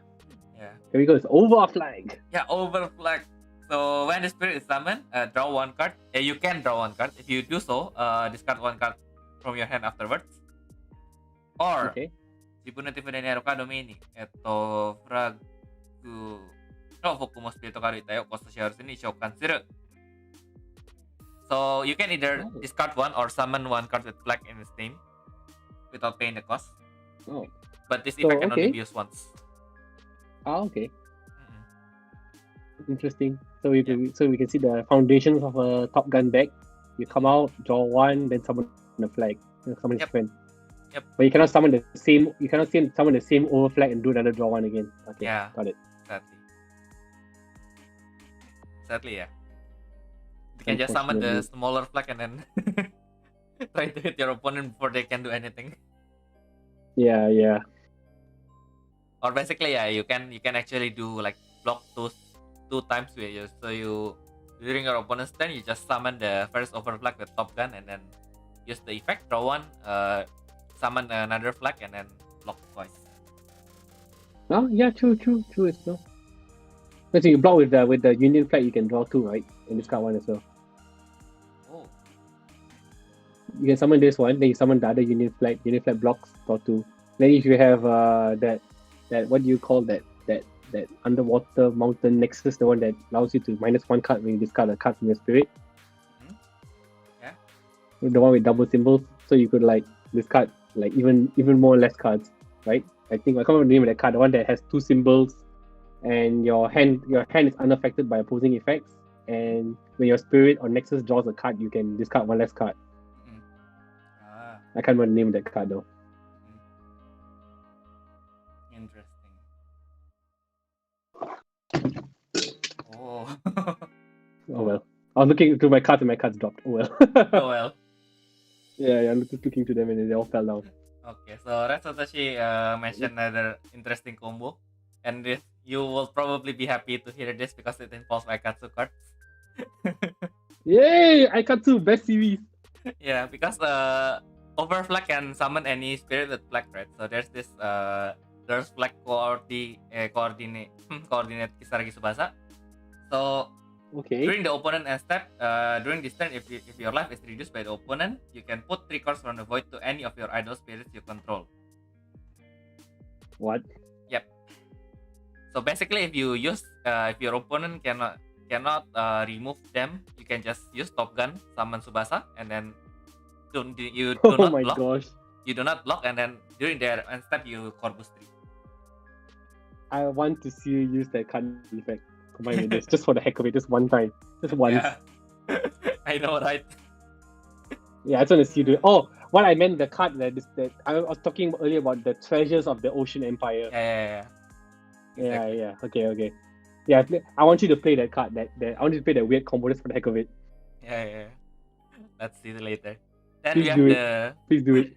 Yeah. Here we go. It's over flag. Yeah, over flag. So when the spirit is summoned, draw one card. You can draw one card. If you do so, discard one card from your hand afterwards. Or Okay. 自分の手札にあるカード名に、フラッグのフォックモスピリットカード1体をコストシェアルスに召喚する。So you can either Oh. discard one or summon one card with flag in its name without paying the cost. Oh. But this So, effect can only okay. be used once. Okay. Mm-mm. Interesting. So we can see the foundations of a Top Gun deck. You come out, draw one, then summon the flag. Then summon his Yep. friend. Yep. But you cannot summon the same. You cannot summon the same over flag and do another draw one again. Okay. Yeah. Got it. Sadly, yeah. You can just summon the smaller flag and then try to hit your opponent before they can do anything. Yeah. Or basically, yeah, you can actually do like block those two times with you. So during your opponent's turn, you just summon the first over flag with Top Gun and then use the effect, draw one, summon another flag and then block twice. Oh yeah, true as well. So you block with the Union flag, you can draw two, right? And discard one as well. Oh. You can summon this one, then you summon the other Union flag blocks, draw two. Then if you have that what do you call that underwater mountain nexus, the one that allows you to minus one card when you discard a card from your spirit. Mm-hmm. Yeah. The one with double symbols, so you could like discard like even more less cards, right? I think I can't remember the name of that card, the one that has two symbols, and your hand is unaffected by opposing effects. And when your spirit or nexus draws a card, you can discard one less card. Mm-hmm. Ah. I can't remember the name of that card though. Interesting. Oh. Oh well. I was looking through my cards and my cards dropped. Oh well. Oh well. Yeah, I'm just looking to them and they all fell down. Okay, so Red Satoshi mentioned another interesting combo, and this you will probably be happy to hear this because it involves Aikatsu cards. Yay! Aikatsu, best series. Yeah, because Overflag can summon any spirit with flag, right? So there's this flag coordinate Kisaragi Subasa. So Okay. during the opponent end step, during this turn, if your life is reduced by the opponent, you can put 3 cards from the void to any of your idol spirits you control. What? Yep. So basically, if your opponent cannot remove them, you can just use Top Gun, summon Subasa, and then you do Oh not my block. gosh. You do not block, and then during their end step, you Corvus 3. I want to see you use that card effect combined with this just for the heck of it, just one time. Just once. Yeah. I know, right? Yeah, I just want to see you do it. Oh, what I meant the card that I was talking earlier about the treasures of the Ocean Empire. Yeah. Exactly. Yeah. Okay. Yeah, I want you to play that card. That I want you to play that weird combo just for the heck of it. Yeah. Let's see later. Then we Please have do it. the Please do it.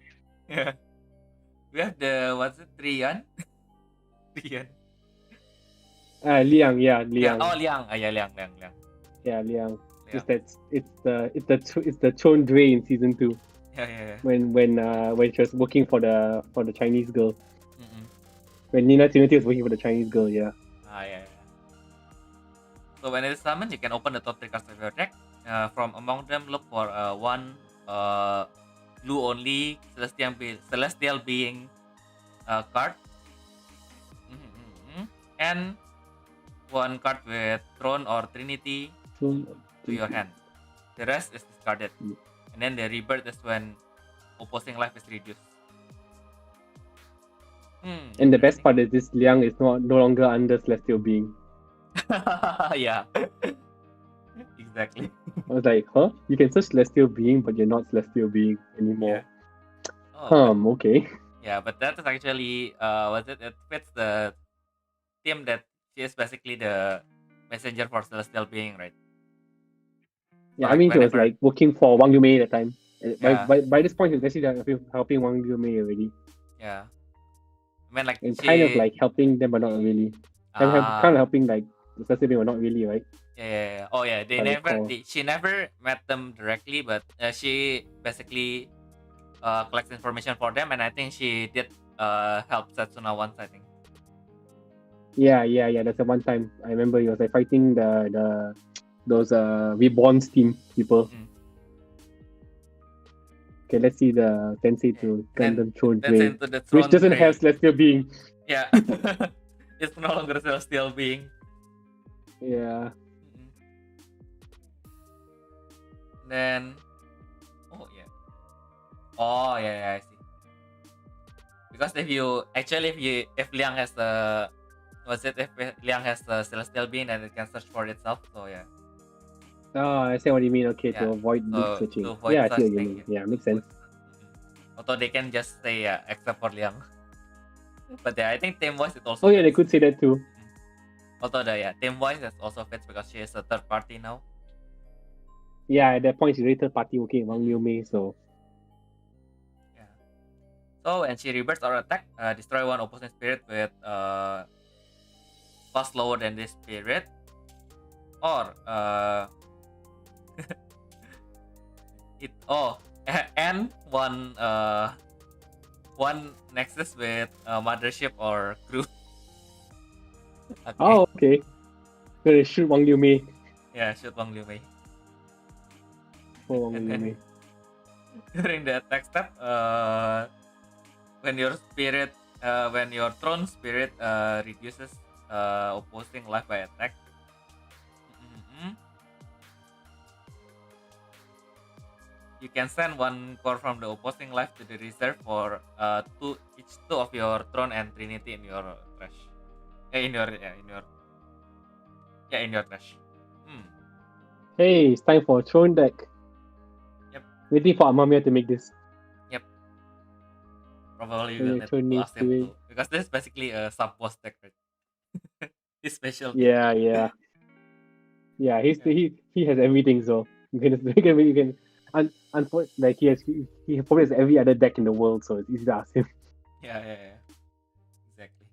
yeah. We have the what's it? Trian? Trian. Liang, yeah, Yeah. Liang. Oh, Liang. Yeah, Liang. Yeah, Liang. Yeah. It's the Chon Dui in season 2 Yeah. when she was working for the Chinese girl. Mm-mm. When Nina Trinity was working for the Chinese girl, yeah. Yeah. So when it is summoned, you can open the top 3 cards of your deck. From among them, look for one blue only celestial being card, and one card with Throne or Trinity to your hand. The rest is discarded, and then the rebirth is when opposing life is reduced. And the best part is this Liang is no longer under celestial being. Yeah. Exactly. I was like, huh? You can search celestial being, but you're not celestial being anymore. Yeah. Oh, Okay. Yeah, but that is actually it fits the theme that she is basically the messenger for celestial being, right? Yeah, So I mean, he was whenever like working for Wang Yumei at the time. Yeah. By this point, he was actually helping Wang Yumei already. Yeah. I mean, like And kind of like helping them, but not really. Kind of helping like the celestial being, but not really, right? Yeah. Oh yeah, she never met them directly, but she basically collects information for them, and I think she did help Setsuna once, I think. Yeah. That's the one time I remember he was like fighting those Reborn's team people. Okay, let's see the Tensei to Gundam Throne Dui, which doesn't have celestial being. Yeah. It's no longer celestial being. Yeah. Then oh yeah, I see. Because if Liang has the if Liang has the celestial being, then it can search for itself. So yeah. Oh, I see what you mean. Okay, to avoid loop searching. Yeah, I see what you mean. Yeah, makes sense. Although they can just say except for Liang. But yeah, I think Team Voice it also. Oh yeah, they could say that too. Although Team Voice is also fits because she is a third party now. Yeah, at that point she's really third party working with Wang Yumei, so. Yeah. So when she rebirths or attack, destroy one opposing spirit with cost lower than this spirit, or and one nexus with mothership or crew. Okay. Oh, okay. Gonna shoot Wang Yumei. Yeah, shoot Wang Yumei. Oh, Wang Yumei. During the attack step, when your throne spirit reduces opposing life by attack, you can send one core from the opposing life to the reserve for each two of your throne and trinity in your trash. In your trash. Hey, it's time for a throne deck. Yep. Waiting for Amamiya to make this. Yep. Probably will need to ask him to, because this is basically a sub boss deck, right? His special. Yeah. Yeah, he has everything, so you can like he probably has every other deck in the world, so it's easy to ask him. Yeah. Exactly.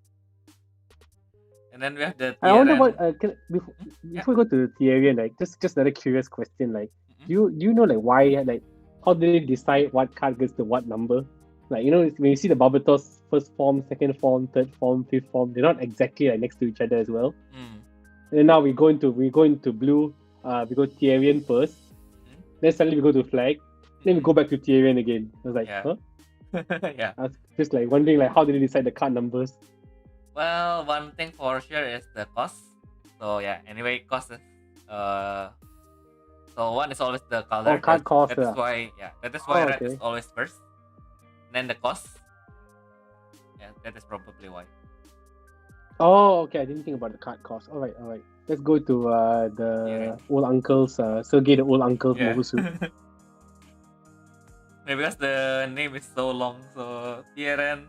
And then we have the I wonder what before we go to Therian, like just another curious question, like do you know like why, like how do they decide what card goes to what number? Like, you know, when you see the Barbatos first form, second form, third form, fifth form, they're not exactly like next to each other as well. And then now we go into blue, we go Therian first, then suddenly we go to flag, then we go back to Therian again. I was like, huh? Yeah. I was just like wondering like how did they decide the card numbers? Well, one thing for sure is the cost. So yeah, anyway, cost is so one is always the color. Card cost. That is why red is always first. Then the cost. Yeah, that is probably why. Oh, okay. I didn't think about the card cost. All right. Let's go to the old uncle's Sergey, the old uncle's Mobusu. Maybe because the name is so long, so Tieren,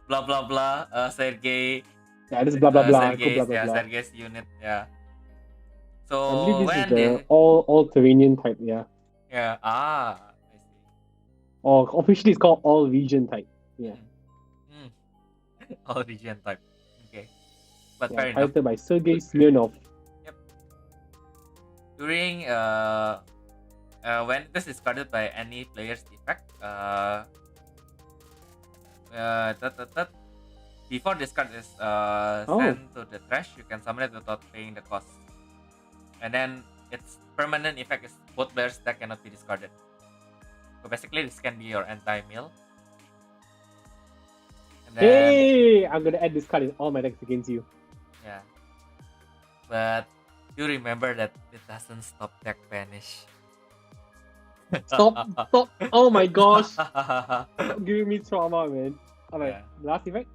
blah blah blah, Sergey. Yeah, this is blah blah blah. Sergey's unit. Yeah. So I believe this is the all Terranian type. Yeah. Yeah. Ah, I see. Or officially it's called all region type. Yeah. Mm. All region type. Okay, but Yeah, fair enough. piloted by Sergei Smirnov. Yep. During when it is discarded by any player's defect, before discard is Oh. sent to the trash, you can summon it without paying the cost. And then its permanent effect is both players that cannot be discarded. So basically, this can be your anti-mill. And then Hey, I'm gonna add this card in all my decks against you. yeah, but you remember that it doesn't stop deck vanish. Stop! Stop! Oh my gosh! Stop giving me trauma, man. Alright, Yeah. last effect?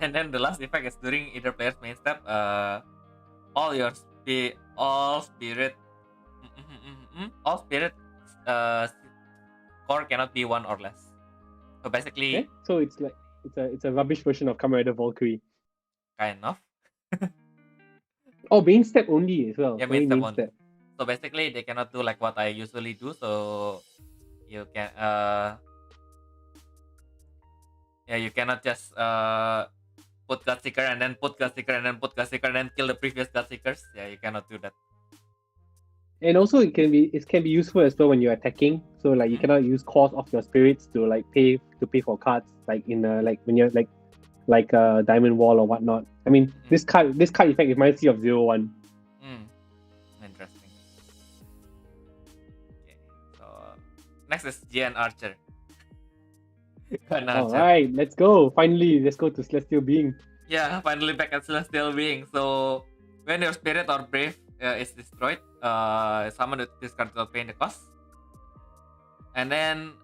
And then the last effect is during either player's main step, all spirit, all spirit core cannot be one or less. So basically, Okay. So it's like it's a rubbish version of Kamen Rider Valkyrie. kind of. Oh, main step only as well. Yeah, Only main step only. So basically, they cannot do like what I usually do. So you can you cannot just put God Seeker and then put God Seeker and then put God Seeker and then kill the previous God Seekers. Yeah, you cannot do that. And also it can be useful as well when you're attacking. So like you Mhm. cannot use cost of your spirits to like pay for cards like in like when you're like a diamond wall or whatnot. I mean this card effect reminds you of 0-1. Interesting. Okay, so next is GN Archer. Alright, let's go. Finally, let's go to Celestial Being. Yeah, finally back at Celestial Being. So when your spirit or brave is destroyed, summon this card without paying the cost. And then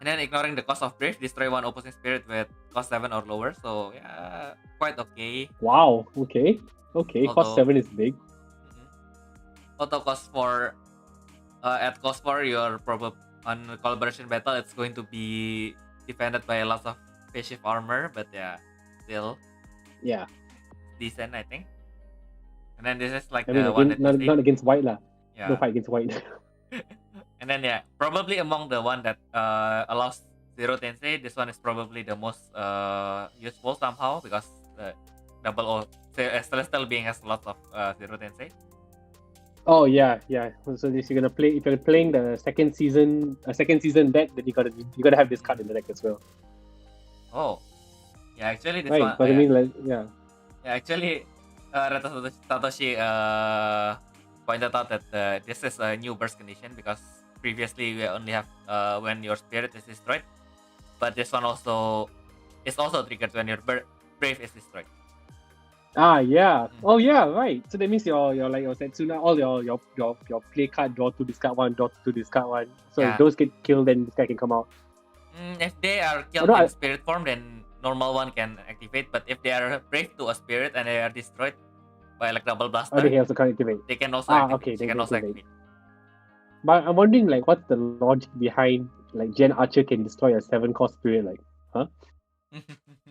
ignoring the cost of brave, destroy one opposing spirit with cost 7 or lower. So yeah, quite okay. Wow, okay. Okay, cost Although- 7 is big. Although cost 4 at cost 4 you're probably on collaboration battle, it's going to be defended by lots of face shift armor, but yeah, still Yeah. decent, I think. And then this is like I the mean one again, that you not against white lah. yeah. No fight against white. And then yeah, probably among the one that allows zero tensei, this one is probably the most useful somehow because double O Celestial Being has lots of zero tensei. Oh yeah, yeah. So this you're gonna play if you're playing the second season deck, then you gotta have this card in the deck as well. Oh, yeah. Actually, this Right, one. but I mean like yeah. Yeah, actually, Rata Satoshi pointed out that this is a new burst condition because previously we only have when your spirit is destroyed, but this one also is also triggered when your brave is destroyed. Ah yeah. Oh yeah, right. So that means your like your Setsuna, all your play card, draw to discard one, draw to discard one. So Yeah. if those get killed, then this guy can come out. If they are killed Although in spirit form, then normal one can activate. But if they are brave to a spirit and they are destroyed by like double blaster, they also can't activate. they can also Ah, activate. okay, They they can can also activate. activate. But I'm wondering like what's the logic behind like Gen Archer can destroy a 7-cost spirit, like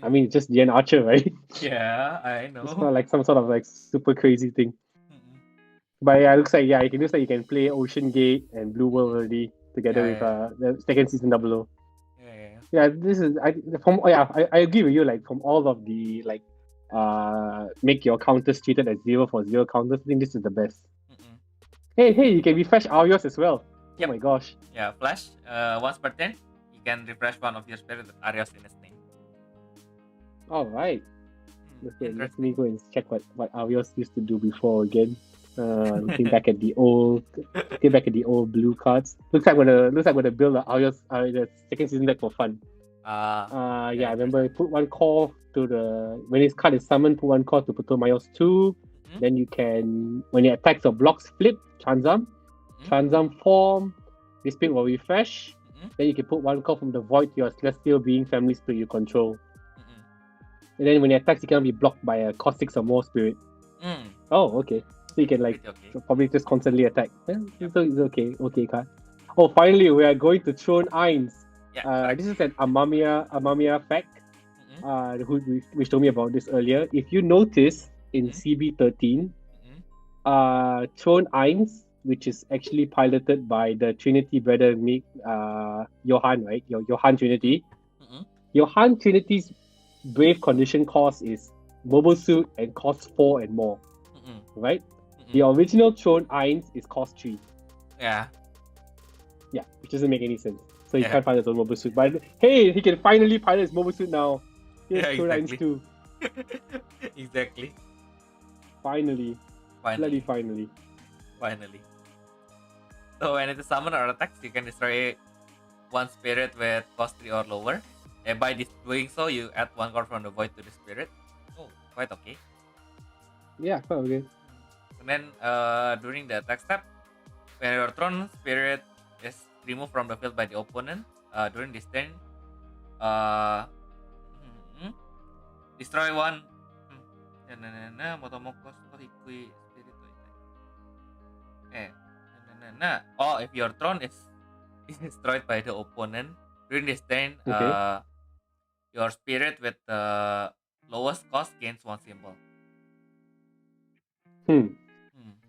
I mean it's just Gen Archer, right? Yeah, I know. It's not like some sort of like super crazy thing. But yeah, it looks like it looks like you can play Ocean Gate and Blue World already together Yeah, with the second season 00. Yeah. Yeah, this is I agree with you. Like from all of the like make your counters treated as 0 for 0 counters, I think this is the best. Hey, you can refresh Arios as well. Yep. Oh my gosh. Yeah, flash. Once per turn, you can refresh one of your spirit with Arios in its name. All right. Okay, let Interesting. me go and check what Arios used to do before again. Looking back at the old blue cards. Looks like we're gonna build the Arios the second season deck for fun. Yeah, I remember put one call to the when his card is summoned, put one call to Putomayos 2. Then you can when it attacks or blocks flip, Transam. Transam form, this spirit will refresh. Then you can put one call from the void to your Celestial Being family spirit you control. And then when it attacks, it cannot be blocked by a cost 6 or more spirit. Oh, okay. So you can like probably just constantly attack. Yeah, so it's okay card. Oh, finally we are going to Throne Eins. Yeah, this is an Amamiya fact. Which told me about this earlier. If you notice in CB13, Throne Eins which is actually piloted by the Trinity brother Johan, right? Johan Trinity. Mm-mm. Johan Trinity's brave condition cost is mobile suit and cost 4 and more, Mm-mm. right? Mm-mm. The original Throne Eins is cost 3. Yeah. Yeah, which doesn't make any sense. So he Yeah. can't pilot his own mobile suit. But hey, he can finally pilot his mobile suit now. Here's Yeah, Throne Eins exactly. 2. Exactly. Finally. Bloody finally. Finally. So when it is summon or attacks, you can destroy one spirit with cost 3 or lower. And by doing so, you add one card from the void to the spirit. Oh, quite okay. Yeah, quite okay. And then during the attack step, when your Throne spirit is removed from the field by the opponent, during this turn, destroy one. Oh, if your Throne is destroyed by the opponent during this turn, Okay. your spirit with the lowest cost gains one symbol.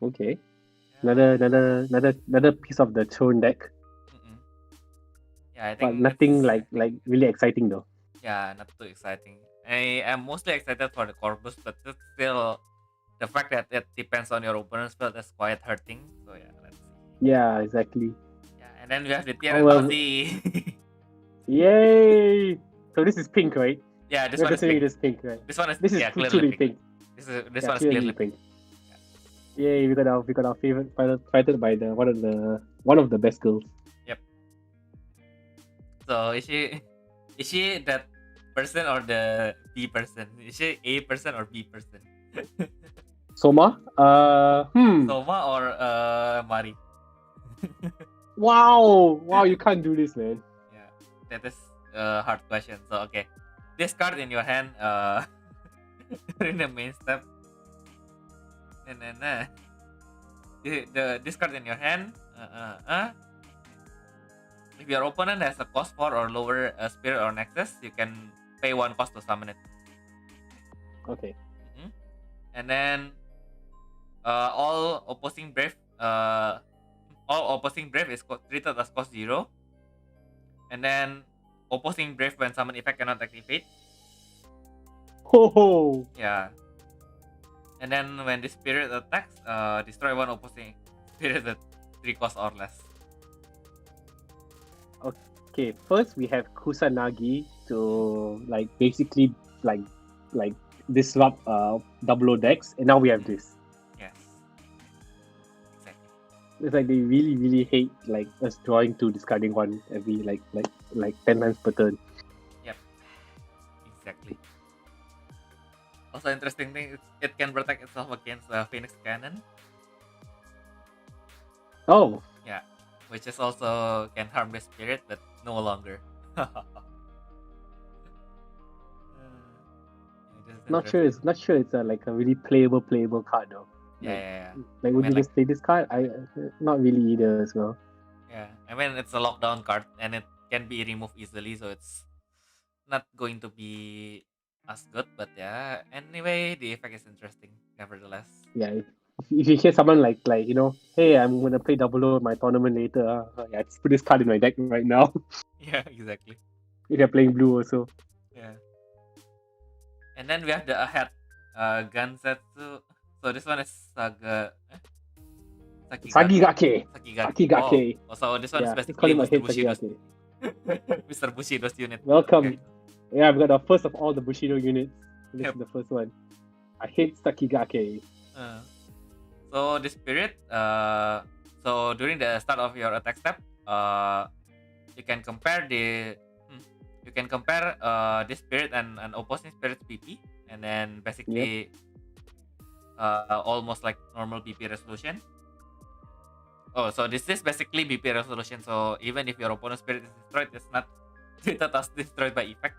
Okay. Yeah. Another piece of the Throne deck. Mm-mm. Yeah, I But think nothing it's like really exciting though. yeah, not too exciting. I am mostly excited for the Corvus, but it's still the fact that it depends on your opponent's field is quite hurting. So yeah, let's see. Yeah, exactly. Yeah, and then we have the Oh well. Aussie. Yay! So this is pink, right? Yeah, this We're one is considering pink. this pink, right? This one is This is yeah, clearly truly pink. pink. This Yeah, one is clearly pink. Yay! We got our favorite fighter by the one of the best girls. Yep. So is she that person or the B person? Is she A person or B person? Soma? Soma or Mari? Wow, you can't do this, man. Yeah, that is a hard question. So okay, this card in your hand during the main step, and then this card in your hand. If your opponent has a cost 4 or lower spirit or nexus, you can pay 1 cost to summon it. Okay. Mm-hmm. And then all opposing brave is treated as cost 0. And then opposing brave when summon effect cannot activate. Ho! Yeah. And then when the spirit attacks, destroy one opposing spirit at 3 cost or less. Okay, first we have Kusanagi to basically disrupt double O decks, and now we have this. Yes. Exactly. It's like they really hate us drawing to discarding one every 10 times per turn. Yep. Exactly. Also interesting thing, it can protect itself against Phoenix Cannon. Oh. Yeah. Which is also can harm the spirit, but no longer. Not sure it's a really playable card though. Yeah. Would you just play this card? Not really either as well. Yeah, I mean it's a lockdown card and it can be removed easily, so it's not going to be as good. But yeah, anyway, the effect is interesting nevertheless. Yeah, if you hear someone hey, I'm gonna play double O in my tournament later. Yeah, just put this card in my deck right now. Yeah, exactly. If you're playing blue also. Yeah. And then we have the ahead Gansetsu. So this one is Sagigake. Oh, so this one is basically Mr. Bushido's Mr. Bushido's unit. Welcome. Okay. Yeah, I've got the first of all the Bushido units. This Yep. is the first one. I hate Sakigake. So the spirit, so during the start of your attack step, you can compare this spirit and an opposing spirit's PP, and then basically almost like normal BP resolution. Oh, so this is basically BP resolution. So even if your opponent's spirit is destroyed, it's not treated as destroyed by effect.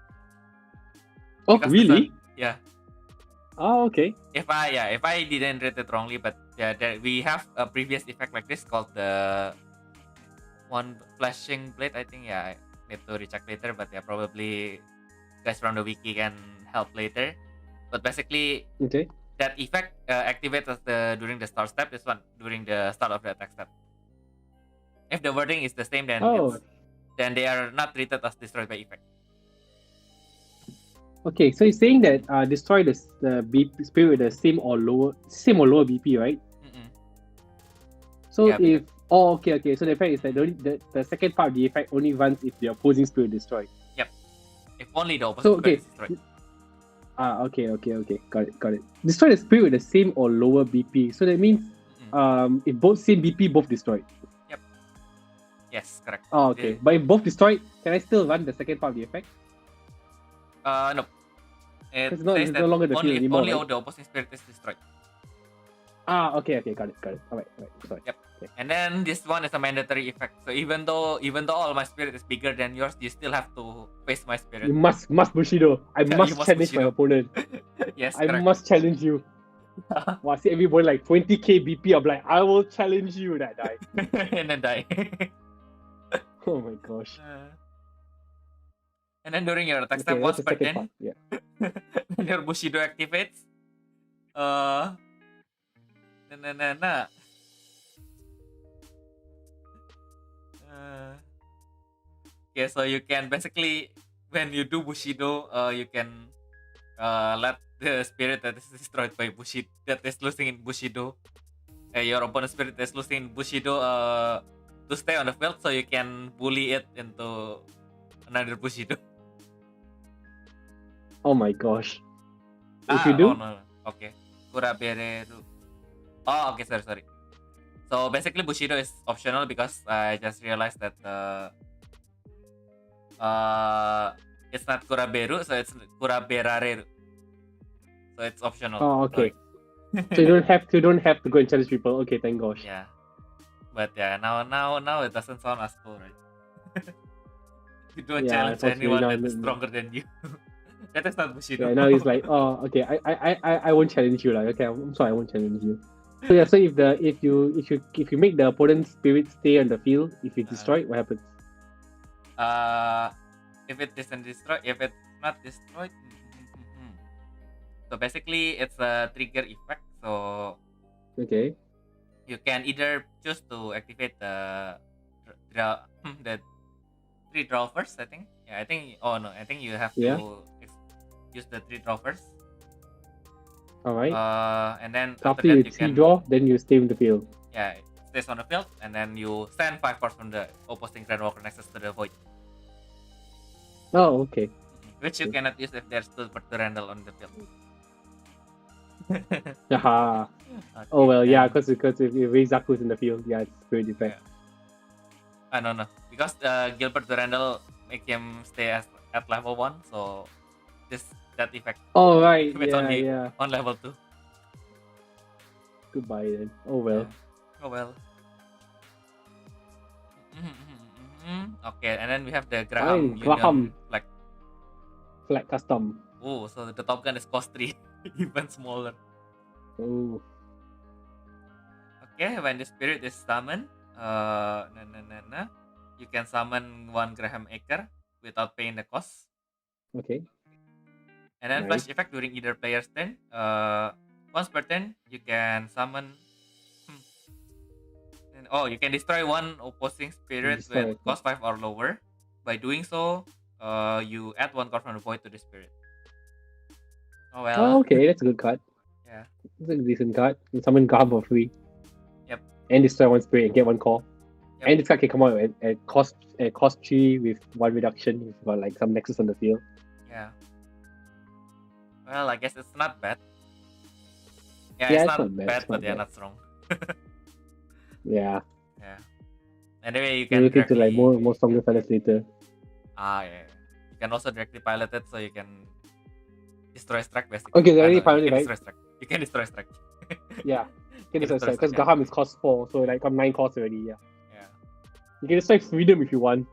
Oh, Because really? Yeah. Oh, okay. If I didn't read it wrongly, but yeah, we have a previous effect like this called the one flashing blade. I think I need to recheck later, but yeah, probably guys from the wiki can help later. But basically, Okay. that effect activates during the start step. This one during the start of the attack step. If the wording is the same, then then they are not treated as destroyed by effect. Okay, so you're saying that destroy the BP spirit with the same or lower BP, right? Mm-mm. So Yeah, if okay. So the effect is that the second part of the effect only runs if the opposing spirit destroyed. Yep. If only the opposite spirit is destroyed. Okay. Got it. Destroy the spirit with the same or lower BP. So that means if both same BP, both destroyed. Yep. Yes, correct. Oh, okay. But if both destroyed, can I still run the second part of the effect? No. It's no longer the field anymore. Only right? the opposing spirit is destroyed. Okay. Got it. Alright. Sorry. Yep. Okay. And then this one is a mandatory effect. So even though all my spirit is bigger than yours, you still have to face my spirit. You must Bushido. I must challenge my opponent. Yes, I correct. must challenge you. Wow, see everybody like 20k BP. I'm like, I will challenge you. That die. And then die. Oh my gosh. And then during your attack step, once per turn, when your Bushido activates, okay, so you can basically, when you do Bushido, you can let the spirit that is destroyed by Bushido, that is losing in Bushido, your opponent's spirit is losing in Bushido, to stay on the field, so you can bully it into another Bushido. Oh my gosh. If you do? Oh no. Okay. Kurabereru. Oh, okay, sorry. So basically Bushido is optional because I just realized that it's not Kuraberu, so it's Kuraberareru. So it's optional. Oh, okay. So you don't have to go and challenge people. Okay, thank gosh. Yeah. But yeah, now it doesn't sound as cool, right? You don't challenge anyone that is stronger than you. That is not Bushido. Yeah, now he's like, oh, okay, I won't challenge you, like, okay, I'm sorry, I won't challenge you. So yeah, so if you make the opponent's spirit stay on the field, if it's destroyed, what happens? If it isn't destroyed, if it's not destroyed, so basically it's a trigger effect. So okay, you can either choose to activate the three draw first. I think. Yeah, I think. Oh no, I think you have to use the three draw first. Alright. And then after you can draw, then you stay in the field. Yeah, it stays on the field, and then you send 5 cards from the opposing Grand Walker Nexus to the void. Oh, okay. Which you cannot use if there's two Durandal on the field. Haha. Okay, oh well, yeah, because if Reizaku is in the field, yeah, it's pretty bad. I don't know, because Gilbert Durandal make him stay at level 1, so that effect. Oh right, on level 2. Goodbye then. Oh well. Yeah. Oh well. Okay, and then we have the Graham Flag custom. Oh, so the Top Gun is cost 3, even smaller. Oh. Okay, when the spirit is summoned, you can summon 1 Graham Acre without paying the cost. Okay. And then flash effect during either player's turn. Once per turn, you can summon. You can destroy 1 opposing spirit with cost 5 or lower. By doing so, you add 1 card from the void to the spirit. Oh well. Oh, okay, that's a good card. Yeah. That's a decent card. You summon Garb for free. Yep. And destroy 1 spirit and get 1 call. Yep. And this card can come out at cost 3 with 1 reduction if you've got like some nexus on the field. Yeah. Well, I guess it's not bad. Yeah, Yeah, it's not bad, but yeah, not strong. Yeah. Yeah. Anyway, you can look into like more stronger fellas later. Yeah. You can also directly pilot it, so you can destroy Strike basically. Okay, already piloted, right? You can destroy Strike. Yeah. You can destroy Strike because Gaham is cost 4, so like I'm 9 costs already. Yeah. Yeah. You can destroy Freedom if you want.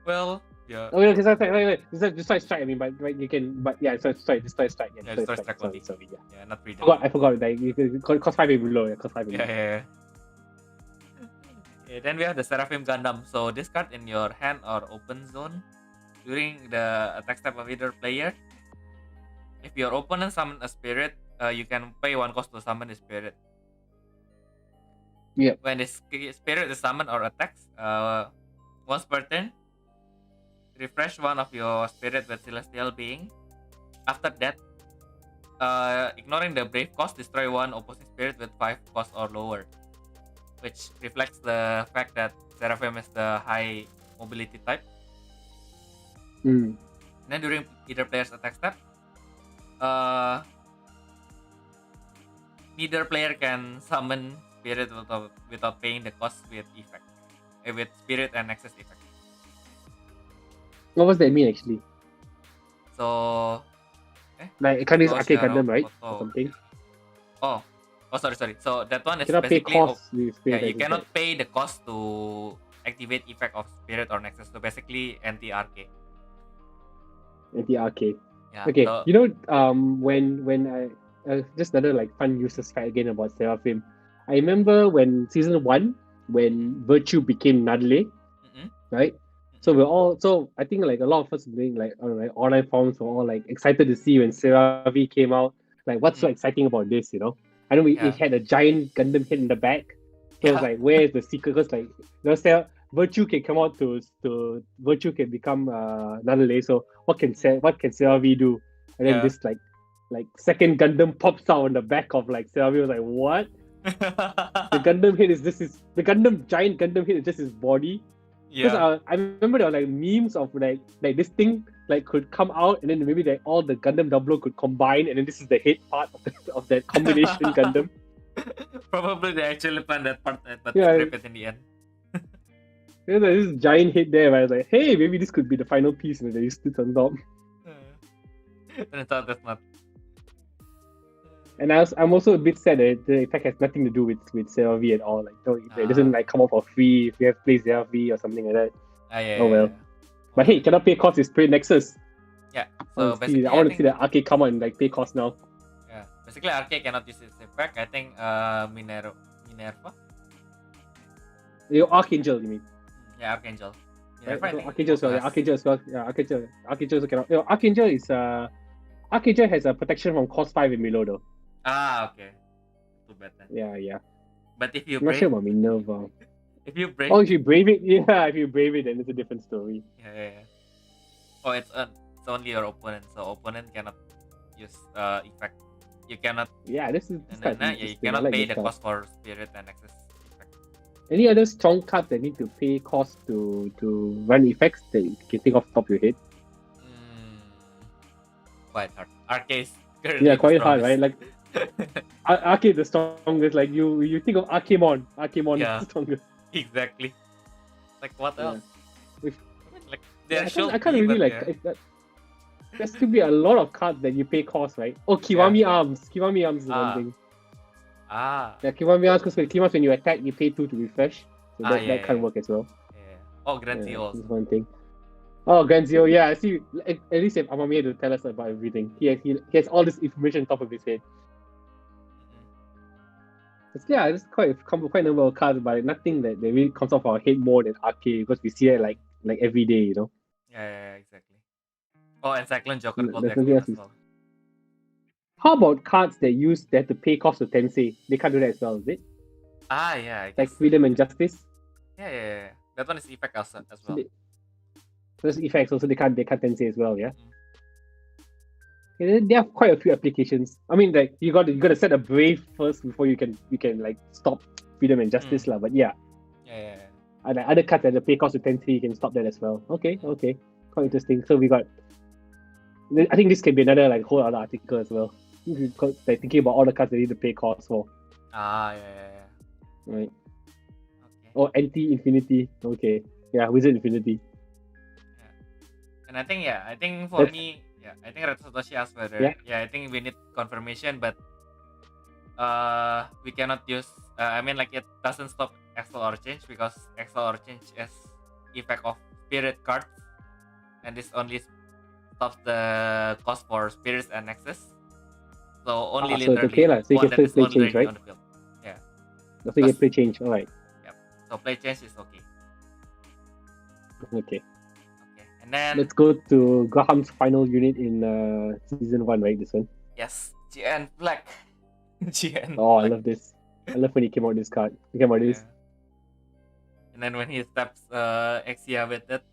Well, yeah. Oh, wait, destroy Strike. I mean, but right, you can, but yeah, destroy Strike. Yeah, destroy Strike. Sorry, yeah. Yeah, not Freedom. I forgot. Like you can cost 5 below. Yeah, cost 5 below. Yeah. Okay, then we have the Seraphim Gundam. So this card in your hand or open zone during the attack step of either player. If your opponent summons a spirit you can pay 1 cost to summon the spirit. Yep. When the spirit is summoned or attacks, once per turn, refresh one of your spirit with celestial being. After that, ignoring the brave cost, destroy one opposing spirit with 5 cost or lower, which reflects the fact that Seraphim is the high mobility type. Mm. And then during either player's attack step, neither player can summon spirit without paying the cost with effect, with spirit and access effect. What does that mean actually? So, Like it can't use Go arcade Sharo Gundam, right? Koto. Or something. Oh, sorry. So that one is Cannot pay basically costs with yeah, spirit. you access, cannot right? pay the cost to activate effect of spirit or nexus. So basically anti-RK. Anti-arcade. Yeah. Okay, So, you know, when I just another like fun useless fact again about Seraphim. I remember when season 1, when Virtue became Nadle, mhm, right? So we're all I think like a lot of us doing like online forums were all like excited to see when Seravi came out. Like what's so mhm, exciting about this, you know? I know it yeah, had a giant Gundam head in the back. So it's yeah, like where's the secret? Because like Virtue can come out to Virtue can become Nadale. So what can Seravi do? And then yeah. this like second Gundam pops out on the back of like Seravi. Was like, what? The Gundam head is the giant Gundam head is just his body. Because Yeah. I remember there were like memes of like this thing like could come out and then maybe like all the Gundam Double could combine and then this is the head part of that combination Gundam. Probably they actually planned that part, but Yeah, scrap it in the end. there's like this giant head there. Where I was like, hey, maybe this could be the final piece and then you stood on top. Turns out that's not. And I'm also a bit sad that the effect has nothing to do with CLV at all. Like, no, it doesn't like come out for free if you have played CLV or something like that. Yeah, Oh well. yeah. But hey, cannot pay cost is Spirit Nexus. Yeah. I So want to see, basically, I want to see the arcade come out and like pay cost now. Yeah. Basically, RK cannot use its effect. I think Minerva. Archangel, you mean? Yeah, Archangel. Right? Minerva, I So think Archangel as well. also Yeah, has. Archangel as well. Yeah, Archangel also cannot. Archangel is Archangel has a protection from cost 5 and below though. Okay. Too bad then. Yeah. But if you I'm not brave, sure about Minerva. if you brave, Oh, if you brave it, yeah, if you brave it, then it's a different story. yeah. Oh, it's only your opponent, so opponent cannot use effect. You cannot. Yeah, this is And kind then of you interesting. I cannot like pay this the card. cost for spirit and access effect. Any other strong cards that need to pay cost to run effects that you can think off the top of your head? Quite hard. RK is currently Yeah, the quite hard, right? strongest. Like Arcade the strongest. Like you think of Arkemon. Arkemon Yeah. is the strongest. Exactly. Like what else? If- I mean, like there should I can't be, really but like. There should be a lot of cards that you pay cost, right? Oh, Kiwami Arms. Kiwami Arms is one thing. Ah. Yeah, Kiwami Arms because Kiwami when you attack, you pay 2 to refresh. So that can Yeah. work as well. Yeah. Oh, Grand Yeah, Zeo this is also. one thing. Oh, Ganzio, yeah. See, at least if Amamiya to tell us about everything. He has all this information on top of his head. Yeah, it's quite a number of cards, but nothing that really comes off our head more than arcade because we see it like every day, you know. Yeah, exactly. Oh, and Cyclone Joker Gold There's X nothing as else. well. How about cards that have to pay cost to Tensei? They can't do that as well, is it? Yeah, I guess. Like Freedom and Justice. Yeah. That one is effect also as well. There's effects also they can't Tensei as well, yeah. Yeah, they have quite a few applications. I mean, like you got to set a brave first before you can like stop Freedom and Justice lah. But yeah. And other cards that the pay cost to 10 you can stop that as well. Okay, quite interesting. So we got. I think this can be another like whole other article as well. Like thinking about all the cards that need to pay cost for. Yeah. Right. Okay. Or anti-infinity. Okay. Yeah, Wizard Infinity. Yeah. And I think for me, I think Red Satoshi asked whether I think we need confirmation, but we cannot use I mean like it doesn't stop Excel or change because Excel or change is effect of spirit cards, and this only stops the cost for spirits and access. So only so it's okay literally so you one can that is play change, already right? on the field. Yeah. So you can play change, alright. Yep. So play change is okay. Okay. And then let's go to Graham's final unit in season 1, right? This one. Yes, GN Black. GN. Oh, I Black. love this. I love when he came out this card. He came out this. Yeah. And then when he steps Exia with that,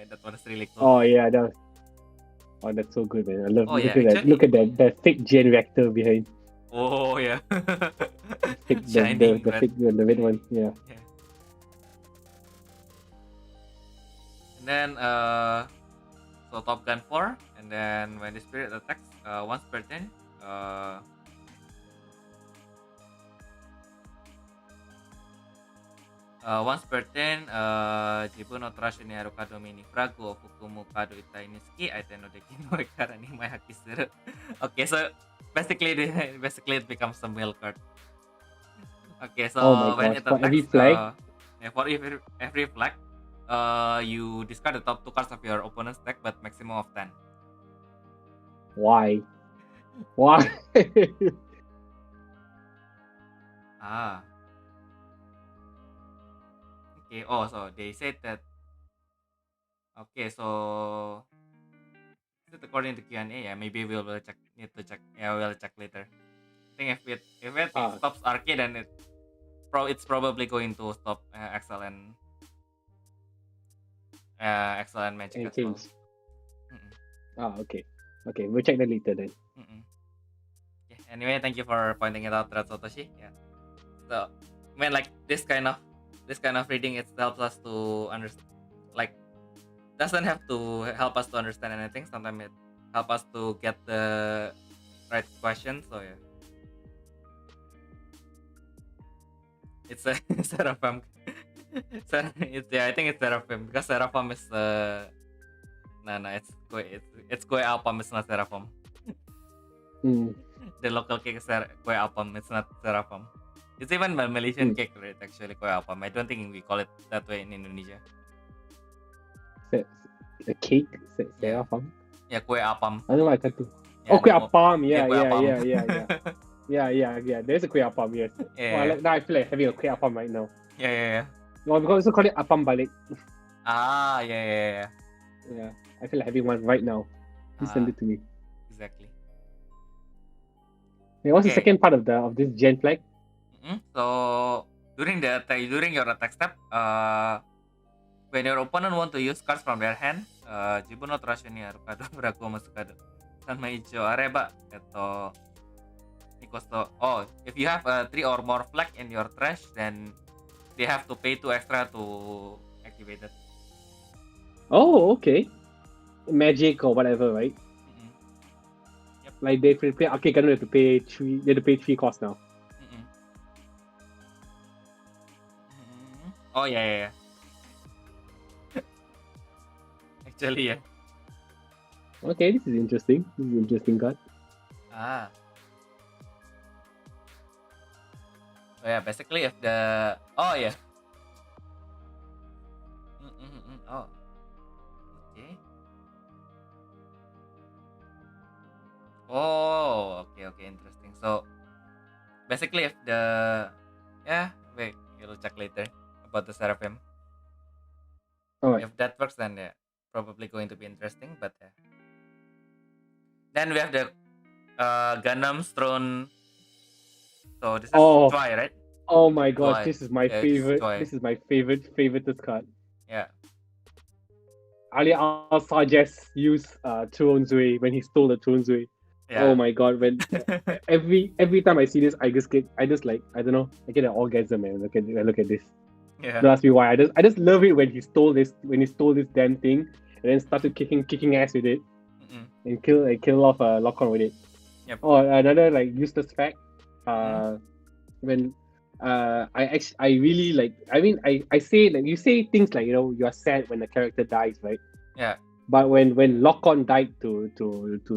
that one is really cool. Oh yeah, that's so good, man. I love. Oh, look yeah, at that. actually- Look at that fake gen reactor behind. Oh yeah. Fake, Shining the red. fake the red one. Yeah. Yeah. And then so Top Gun 4, and then when the spirit attacks once per turn, once per turn, Jibu no Trash ni Harukado Mini Fragu o Fukumu Kado Itai Niski Aite no Deki no Ikara ni Mai Hakisuru. Okay, so basically it becomes a mill card. Okay, so Oh my when gosh, it for attacks, every flag? yeah, for every flag, you discard the top 2 cards of your opponent's deck, but maximum of 10. Why? Why? Ah. Okay. Oh, so they said that. Okay, so is it according to Q&A? Yeah, maybe we'll check. Need to check. Yeah, we'll check later. I think if it Ah. stops arcade, then it's probably going to stop XL and Magic And as well. change. Okay. Okay, we'll check that later then. Yeah, anyway, thank you for pointing it out, Red Satoshi. Yeah. So, I mean, like this kind of reading, it helps us to understand. Like, doesn't have to help us to understand anything. Sometimes it help us to get the right question. So yeah, it's a Seraphim. I think it's Seraphim because Seraphim is no, it's Kue Alpam. It's not Seraphim. The local cake is Kue Alpam. It's not Seraphim. It's even a Malaysian cake, right? Actually, Kue Alpam. I don't think we call it that way in Indonesia. A cake? Seraphim? Yeah, Kue Alpam. I don't know what I do. Yeah, Kue Apam. yeah, Yeah, Kue Apam. yeah. There's a Kue Apam, yes. Yeah. Now I feel like having a Kue Apam right now. Yeah. No, because also call it Apam Balik. Ah, yeah. Yeah, I feel like having one right now. Please send it to me. Exactly. Hey, what's the Okay. second part of this gen flag? So during your attack step, when your opponent want to use cards from their hand, Jibu no Trash ni Harukado Braku Masukado Sanma Icho Areba eto equals to if you have 3 or more flag in your trash, then they have to pay 2 extra to activate it. Oh, okay. Magic or whatever, right? Yep. Like they play Arcade Gundam, they have to pay 3. They have to pay 3 costs now. Oh yeah. Actually, yeah. Okay, this is interesting. This is an interesting card. So yeah, basically if the yeah. Oh. Okay. Oh, okay, interesting. So basically if wait, you'll check later about the Seraphim. Alright. If that works, then yeah, probably going to be interesting. But yeah. Then we have the Gundam's Throne. So this is Joy, right? Oh my gosh, Joy. this is my Yeah, favorite. Joy. This is my favorite card. Yeah. Ali Al-Sarjas used Throne's Way when he stole the Throne's Way. Yeah. Oh my god, when every time I see this, I get an orgasm, man. Look at this. Yeah. Don't ask me why. I just love it when he stole this damn thing and then started kicking ass with it and kill off Lock-on with it. Yep. Oh, another like useless fact. When I really like. I mean, I say like you say things like you are sad when the character dies, right? Yeah. But when Lock-on died to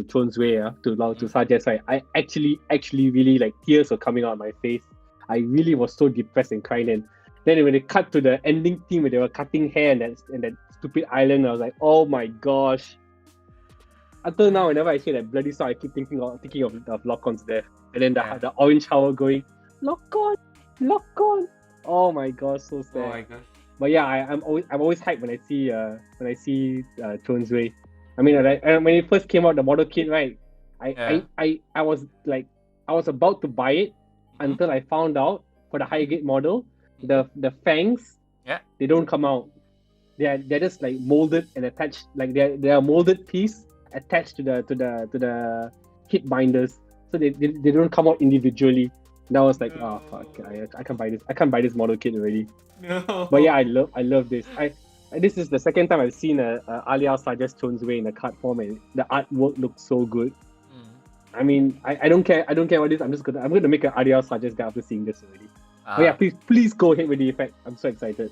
Throne's Way, to Sarjas, right? I actually really like tears were coming out of my face. I really was so depressed and crying. And then when they cut to the ending theme where they were cutting hair and that stupid island, I was like, oh my gosh. Until now, whenever I hear that bloody song, I keep thinking of Lock-on's death. And then the orange hour going, Lock-on. Oh my gosh, so sad. Oh my gosh. But yeah, I'm always hyped when I see Throne's Way. I mean, when it first came out, the model kit, right? Yeah. I was like, I was about to buy it until I found out for the higher grade model, the fangs, Yeah. they don't come out. They're just like molded and attached, like they're a molded piece attached to the hip binders, so they don't come out individually. And I was like, oh fuck, I can't buy this. I can't buy this model kit already. No. But yeah, I love this. This is the second time I've seen a Alia Sajas Way in a card form, and the artwork looks so good. I mean, I don't care. I don't care what this. I'm gonna make an Alia Sajas guy after seeing this already. But yeah, please go ahead with the effect. I'm so excited.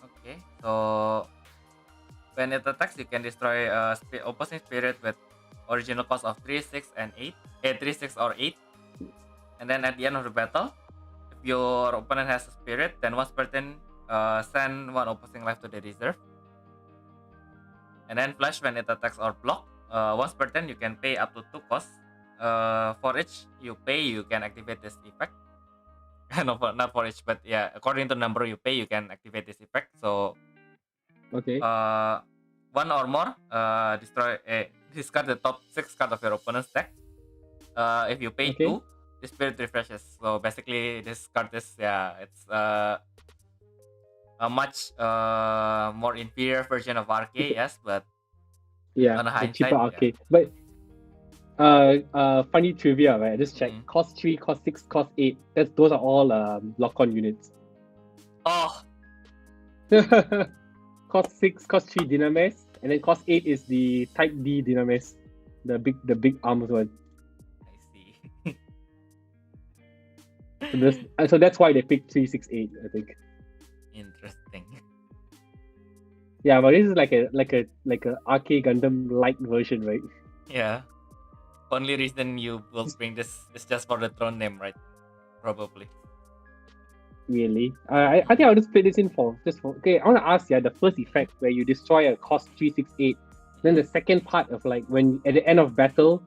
Okay, so when it attacks, you can destroy opposing spirit with original cost of 3, 6, and 8. 3, 6, or 8. And then at the end of the battle, if your opponent has a spirit, then once per turn, send one opposing life to the reserve. And then flash when it attacks or block. Once per turn, you can pay up to 2 costs. For each you pay, you can activate this effect. No, not for each, but yeah, according to the number you pay, you can activate this effect. So, Okay. one or more, discard the top 6 card of your opponent's deck. If you pay Okay. 2, the spirit refreshes. So basically, this card is it's a much more inferior version of RK, yes, but Yeah, on a the hindsight, cheaper arcade. But funny trivia, right? I just checked. Mhm. Cost 3, cost 6, cost 8. Those are all lock-on units. Oh, Cost 6, cost 3 Dynames, and then cost 8 is the Type D Dynames, the big arms one. I see. So that's why they picked 3, 6, 8, I think. Interesting. Yeah, but this is like a arcade Gundam light version, right? Yeah. Only reason you will bring this is just for the throne name, right? Probably. Really? I think I'll just put this in for. Okay, I want to ask you the first effect where you destroy a cost 368. Then the second part of like when at the end of battle,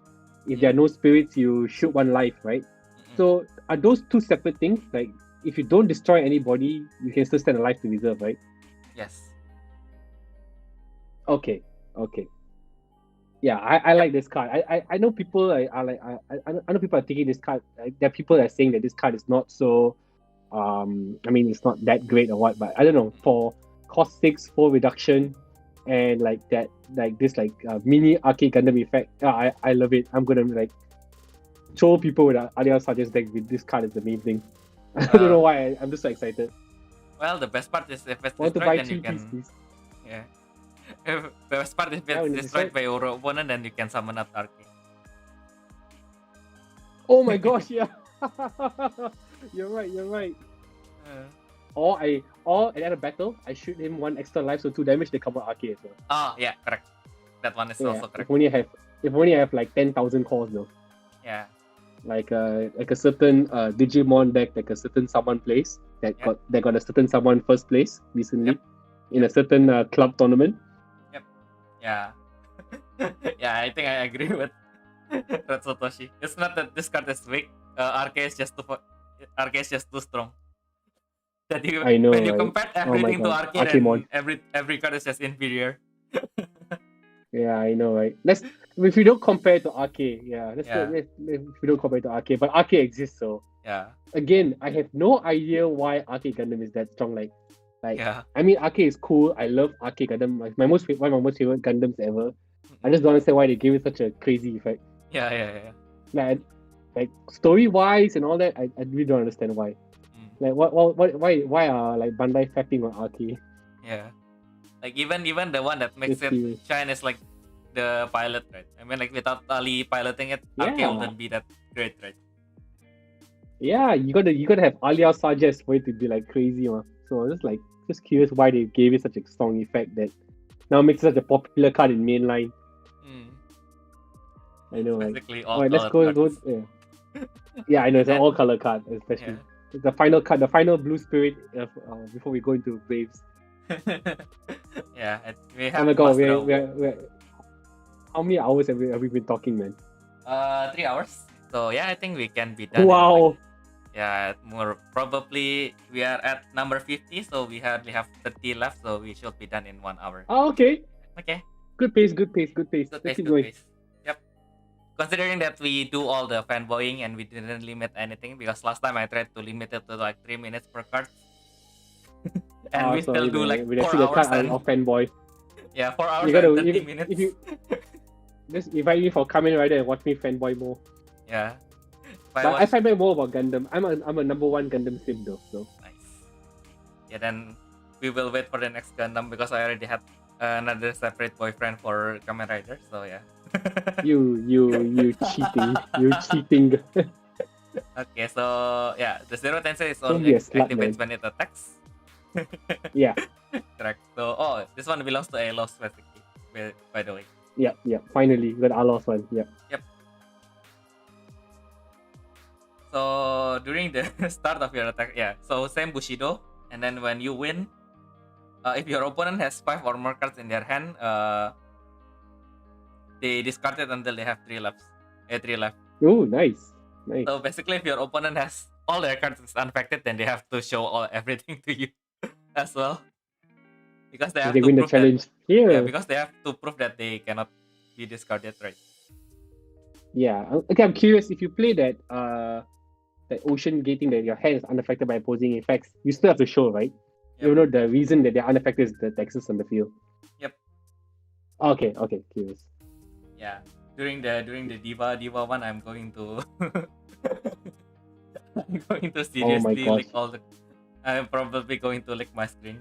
if there are no spirits, you shoot one life, right? So are those two separate things? Like if you don't destroy anybody, you can still stand alive to reserve, right? Yes. Okay. Yeah, I like this card. I know people I know people are taking this card. There are people that are saying that this card is not so I mean it's not that great or what, but I don't know, for cost 6 4 reduction and like that this mini arcade Gundam effect. I love it. I'm gonna like troll people with Alia Sajas deck with this card is the main thing. I don't know why I'm just so excited. Well, the best part is if it's Want to destroyed, buy then you 3 can. piece, please? Yeah. If the best part is if Yeah, when it's it's destroyed destroyed- by your opponent, then you can summon up Arcade. Oh my gosh, yeah. You're right. Or at the end of battle, I shoot him 1 extra life, so 2 damage, they come out arcade as well. Oh, yeah, correct. That one is also correct. If only I have like 10,000 cores though. Yeah. Like a certain Digimon deck, like a certain someone plays that got a certain someone first place recently in a certain club tournament. Yeah. Yeah, I think I agree with Red Satoshi. It's not that this card is weak. RK is just too strong. That I know, when you right? compare Oh my everything to God. Arcade, Arcade and every card is just inferior. Yeah, I know, right? If we don't compare to arcade, if we don't compare to arcade, but arcade exists, so Yeah. again, I have no idea why arcade Gundam is that strong. Like, Yeah. I mean, arcade is cool. I love arcade Gundam. Like one of my most favorite Gundams ever. I just don't understand why they gave it such a crazy effect. Yeah. Like story wise and all that, I really don't understand why. Like why are like Bandai fapping on arcade? Yeah. Like even the one that makes Just it curious. shine is like the pilot, right? I mean, like without Ali piloting it, Arcade Yeah. wouldn't be that great, right? Yeah, you gotta have Alia Sajas for it to be like crazy, man. So I was just curious why they gave it such a strong effect that now makes it such a popular card in mainline. I know, right? Basically all Alright, let's colored go. cards. Yeah, I know it's an Then- all color card, especially the final card, the final blue spirit before we go into Waves. Yeah, we Oh have my god, mastered we're how many hours have we been talking, man? 3 hours. So yeah, I think we can be done. in, Wow. like, yeah, more probably we are at number 50, so we hardly have 30 left, so we should be done in 1 hour. Oh, okay. Okay. Good pace, good pace, good pace. Good Let's pace, keep good going. pace. Yep. Considering that we do all the fanboying and we didn't limit anything, because last time I tried to limit it to like 3 minutes per card, and we still Sorry, do man. like When I 4 see the hours card, I'll and fanboy. yeah, 4 hours You gotta, and 30 if minutes. you just invite me for Kamen Rider and watch me fanboy more. Yeah. But I fanboy more about Gundam. I'm a number one Gundam sim though. So Nice. Yeah, then we will wait for the next Gundam because I already had another separate boyfriend for Kamen Rider. So yeah. you cheating, you cheating. Okay, so yeah, the Zero Tensei is Don't only be a slut, activates man. when it attacks. Yeah, Correct. So this one belongs to Alos basically. By the way. yeah. Finally, we got Alos one. Yeah. Yep. So during the start of your attack, yeah. So same Bushido, and then when you win, if your opponent has 5 or more cards in their hand, they discard it until they have 3 left. 3 left. Oh, nice, nice. So basically, if your opponent has all their cards unaffected, then they have to show everything to you as well, because they have They to win the prove that. challenge. Yeah, Yeah. because they have to prove that they cannot be discarded, right? Yeah. Okay, I'm curious if you play that that ocean gating that your hand is unaffected by opposing effects, you still have to show, right? Yep. Even though the reason that they're unaffected is the Texas on the field. Yep. Okay, curious. Yeah. During the Diva one, I'm going to I'm going to Oh my seriously gosh. lick all the. I'm probably going to lick my screen.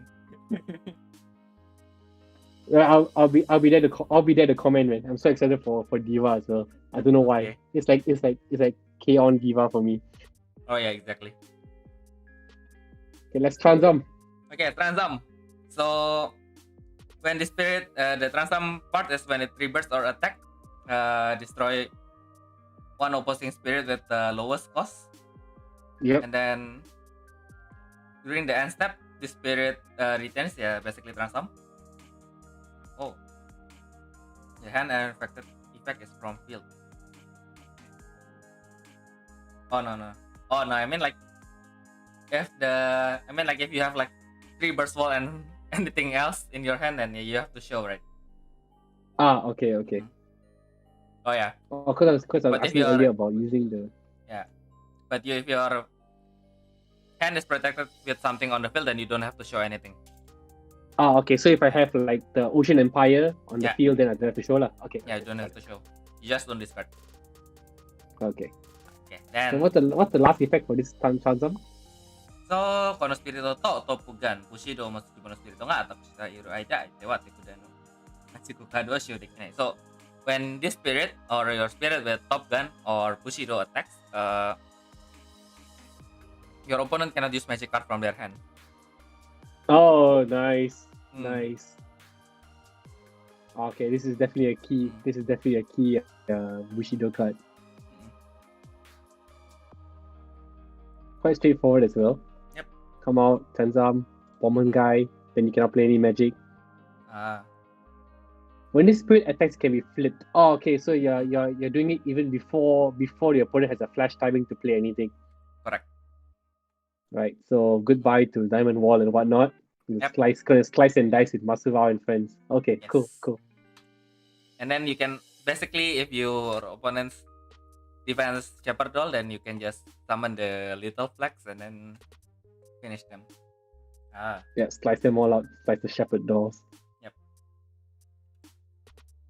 Well, I'll be there to comment, man. I'm so excited for Diva as well. I don't know why. Okay. It's like K on Diva for me. Oh yeah, exactly. Okay, let's transam. Okay, Transam. So when the spirit, the Transam part is when it rebirths or attack, destroy one opposing spirit with the lowest cost. Yep. And then during the end step, the spirit returns, yeah, basically Transam. Oh, the hand affected effect is from field. Oh no. I mean like if you have like 3 burst wall and anything else in your hand, then you have to show, right? Okay. Oh yeah. Oh, because I was But if asking you're- earlier about using the. But if your hand is protected with something on the field, then you don't have to show anything. Okay. So if I have like the Ocean Empire on the Yeah. field, then I don't have to show lah. Okay. Yeah, you don't have to show. You just don't discard. Okay. Okay, So then what's the last effect for this transam? so kono spirito to topugan Bushido masuki kono spirito nga tapos Hiro Aida dewa tekudano Natsuku Kado Shudekinai. So when this spirit or your spirit with Top Gun or Bushido attacks, your opponent cannot use magic card from their hand. Oh, nice. Mm. Nice. Okay, this is definitely a key. This is definitely a key Bushido card. Quite straightforward as well. Yep. Come out, Tenzam, Bomber guy, then you cannot play any magic. When this spirit attacks can be flipped. Oh, okay, so you're doing it even before your opponent has a flash timing to play anything. Correct. Right. So goodbye to Diamond Wall and whatnot. Yep. Gonna slice and dice with Masuva and friends. Okay, Yes. cool. And then you can basically, if your opponent's defense Shepherd Doll, then you can just summon the little flags and then finish them. Yeah, slice them all out. Slice the shepherd dolls.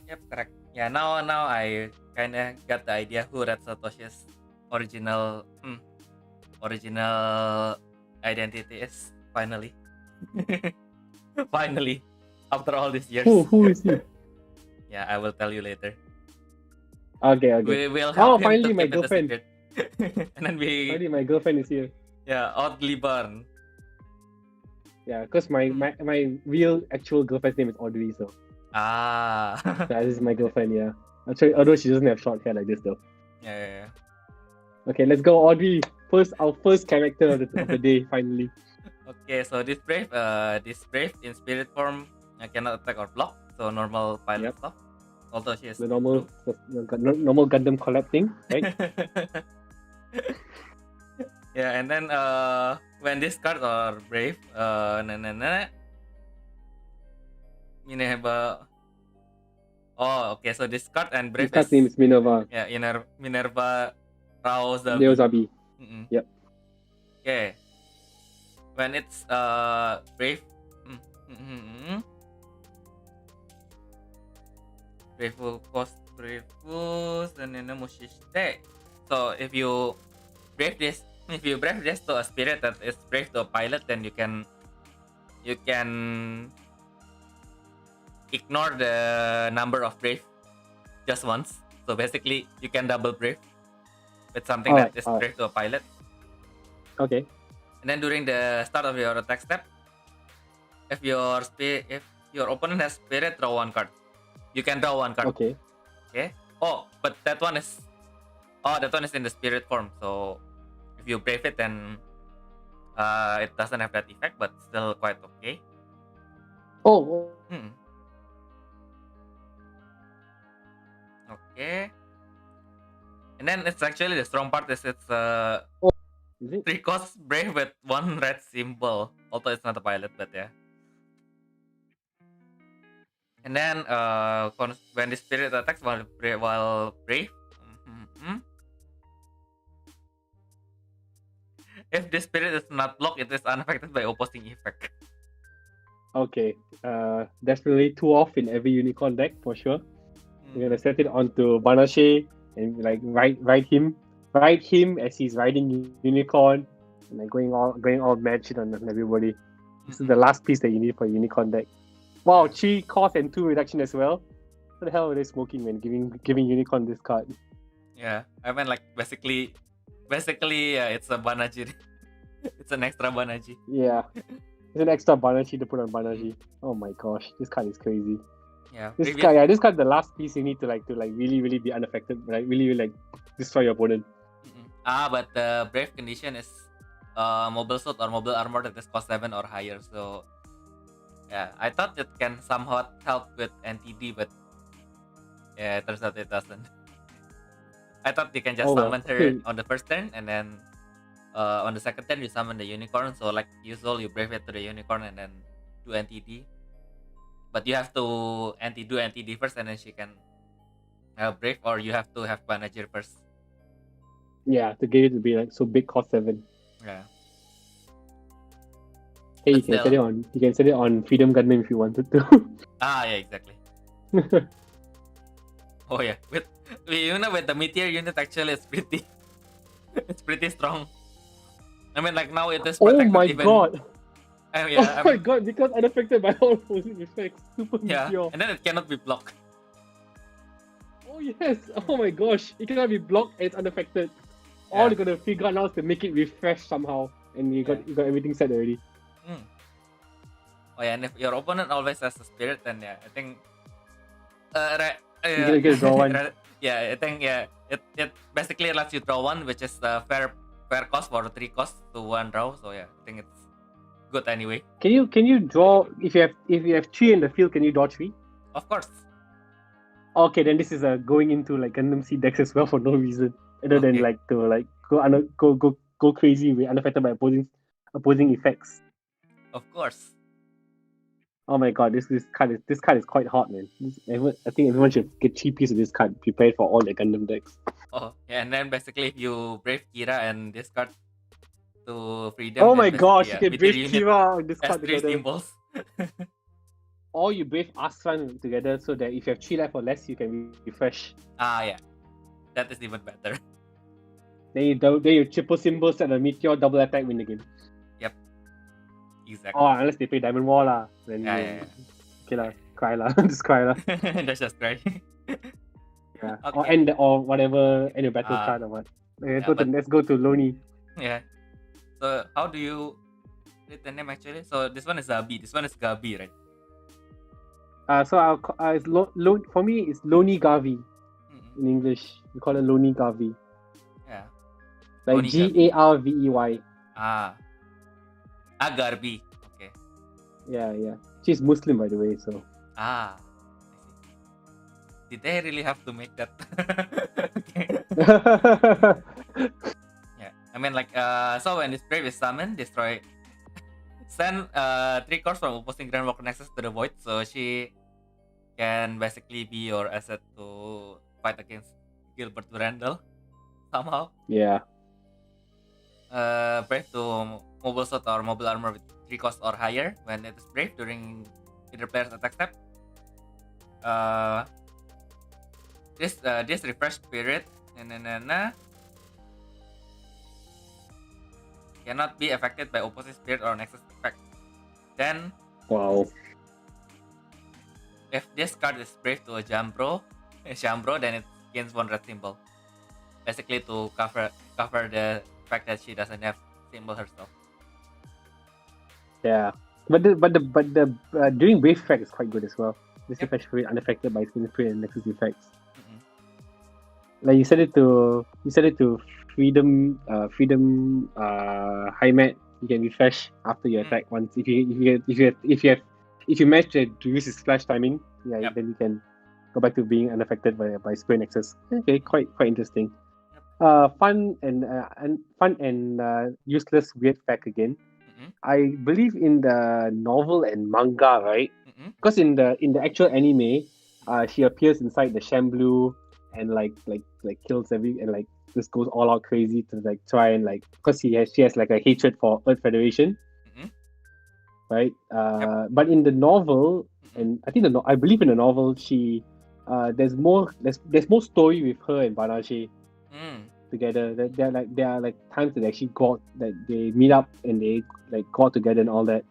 Yep, correct. Yeah, now I kinda got the idea who Red Satoshi's original identity is finally. Finally, after all these years. Who is he? Yeah, I will tell you later. Okay. We will help him finally to my keep it a girlfriend. secret. And then we, Finally, my girlfriend is here. yeah, oddly born. Yeah, because my real actual girlfriend's name is Audrey, so this is my girlfriend. Yeah, although she doesn't have short hair like this though. Yeah. Okay, let's go, Audrey. Our first character of the day, finally. Okay, so this brave in spirit form cannot attack or block, so normal pilot Yep. stuff. Although she is The normal Gundam collab thing, right? Yeah, and then when these cards are brave, Oh, okay. So this card and This Brave card's name is Minerva. yeah, Minerva Raozabi. Leozabi. Mm-mm. Yep. Okay. When it's Brave. Mm-hmm. Brave cost Brave and then Mushishite. So if you brave this to a spirit that is brave to a pilot, then you can ignore the number of brave just once. So basically you can double brave with something that is brave to a pilot. Okay. And then during the start of your attack step, if your opponent has spirit, draw one card. You can draw one card. Okay. Okay. Oh, but that one is in the spirit form. So if you brave it, then it doesn't have that effect, but still quite okay. Oh. Okay. And then it's actually the strong part is it's Is it? 3 cost brave with 1 red symbol. Although it's not a pilot, but yeah. And then when the spirit attacks while brave, if the spirit is not blocked, it is unaffected by opposing effect. Okay. Definitely 2 off in every unicorn deck for sure. We're gonna set it onto Banashe and like ride him as he's riding unicorn and like going all mad shit on everybody. This is the last piece that you need for a unicorn deck. Wow, 3 cost and 2 reduction as well. What the hell are they smoking when giving unicorn this card? Yeah, I mean like basically it's a Banaji. It's an extra Banaji. Yeah. It's an extra Banaji to put on Banaji. Oh my gosh, this card is crazy. Yeah. This card, the last piece you need to really be unaffected, like really like destroy your opponent. But the brave condition is mobile suit or mobile armor that is cost 7 or higher. So yeah, I thought it can somehow help with NTD, but yeah, it turns out it doesn't. I thought you can just summon her on the first turn, and then on the second turn you summon the unicorn. So like usual, you brave it to the unicorn and then do NTD. But you have to do NTD first, and then she can brave, or you have to have Banajir first. Yeah, to get it to be like so big, cost 7. Yeah. Hey, you can set it on Freedom Gundam if you wanted to. Yeah, exactly. Oh yeah, with the meteor unit, actually it's pretty strong. I mean, like now it is protected. Oh my god! Yeah, my god, because unaffected by all opposing effects. Super meteor. And then it cannot be blocked. Oh yes! Oh my gosh, it cannot be blocked and it's unaffected. All you gotta figure out now is to make it refresh somehow, and you got everything set already. Oh yeah, and if your opponent always has a spirit, then yeah, I think you get draw one. I think it basically lets you draw one, which is the fair cost for 3 costs to 1 draw. So yeah, I think it's good anyway. Can you draw if you have 3 in the field? Can you draw 3? Of course. Okay, then this is going into like Gundam Seed decks as well for no reason other than like to like go crazy with unaffected by opposing effects. Of course. Oh my god, this card is quite hot, man. I think everyone should get 3 pieces of this card prepared for all the Gundam decks. Oh yeah, and then basically if you brave Kira and discard to freedom. Oh my gosh, you can brave Kira and discard 3 together. symbols. Or you brave Asran together so that if you have 3 life or less, you can refresh. Yeah, that is even better. Then you triple symbols and a meteor double attack win the game. Yep. Exactly. Oh, unless they play Diamond War lah. Then okay lah, cry lah, just cry lah. That's just cry. Yeah. Okay. Or whatever, end your battle card or what. Let's go to Loni. Yeah. So how do you read the name actually? So this one is Zabi. This one is Gabi, right? So for me it's Loni Gavi in English. We call it Loni Gavi. Yeah. Like Garvey. Garbi. Okay. Yeah. She's Muslim, by the way, so. I see. Did they really have to make that? Okay. Yeah. I mean, like, so when this brave is summoned, destroy. Send 3 cards from opposing Grand Walker Nexus to the void. So she can basically be your asset to fight against Gilbert Durandal somehow. Yeah. Brave to mobile suit or mobile armor with 3 cost or higher when it is brave during either player's attack step. This refresh spirit cannot be affected by opposing spirit or nexus effect. Then Wow. if this card is brave to a Jambro, then it gains 1 red symbol. Basically to cover the fact that she doesn't have symbol herself. Yeah. But the during wave effect is quite good as well. This Yep. effect is very unaffected by spin spirit and nexus effects. Mm-mm. Like you set it to freedom high mat. You can refresh after your attack once if you manage to use his flash timing. Yeah, Yep. then you can go back to being unaffected by spirit nexus. Okay, quite interesting. Yep. Fun and useless weird fact again. Mm-mm. I believe in the novel and manga, right? Mm-mm. Because in the actual anime, she appears inside the Shamblu and like kills and like just goes all out crazy to like try and like because she has like a hatred for Earth Federation, Mm-mm. right? But in the novel, and I think I believe in the novel, she there's more story with her and Banashe together. There are like times that they actually that they meet up and they like go out together and all that.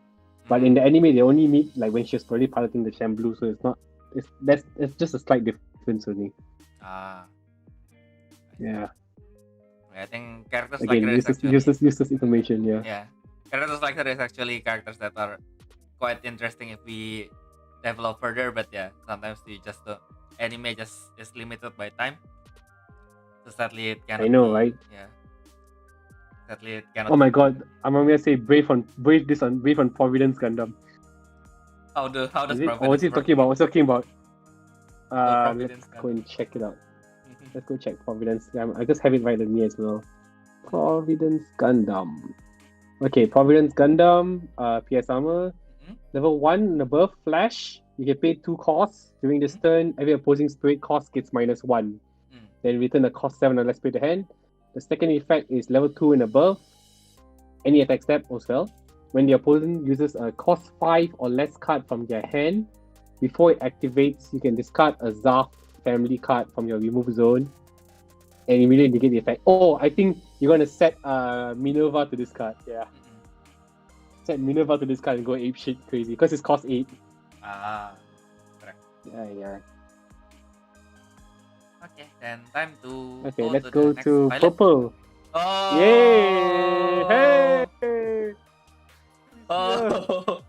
But in the anime, they only meet like when she's already piloting the Shamblu, so it's just a slight difference only. Yeah. I think characters Again, like that is useless information. Yeah. Yeah, characters like that is actually characters that are quite interesting if we develop further. But yeah, sometimes anime just is limited by time. So sadly, it cannot. I know, right? Yeah. Sadly, it cannot. Oh my god, I'm gonna say brave on Providence Gundam. How does Providence? Providence? What's talking about? Providence Let's go and check it out. Let's go check Providence. I just have it right with me as well. Providence Gundam. Okay, Providence Gundam, PS Armor, level 1 and above, Flash. You can pay 2 costs. During this turn, every opposing spirit cost gets -1. Then return a cost 7 or less spirit to hand. The second effect is level 2 and above. Any attack step as well. When the opponent uses a cost 5 or less card from their hand, before it activates, you can discard a Zarf family card from your remove zone and immediately negate the effect. Oh, I think you're gonna set Minerva to this card. Yeah. Set Minerva to this card and go ape shit crazy because it's cost 8. Correct. Yeah. Okay, then time to. Okay, let's go to purple. Oh! Yay! Hey! Oh!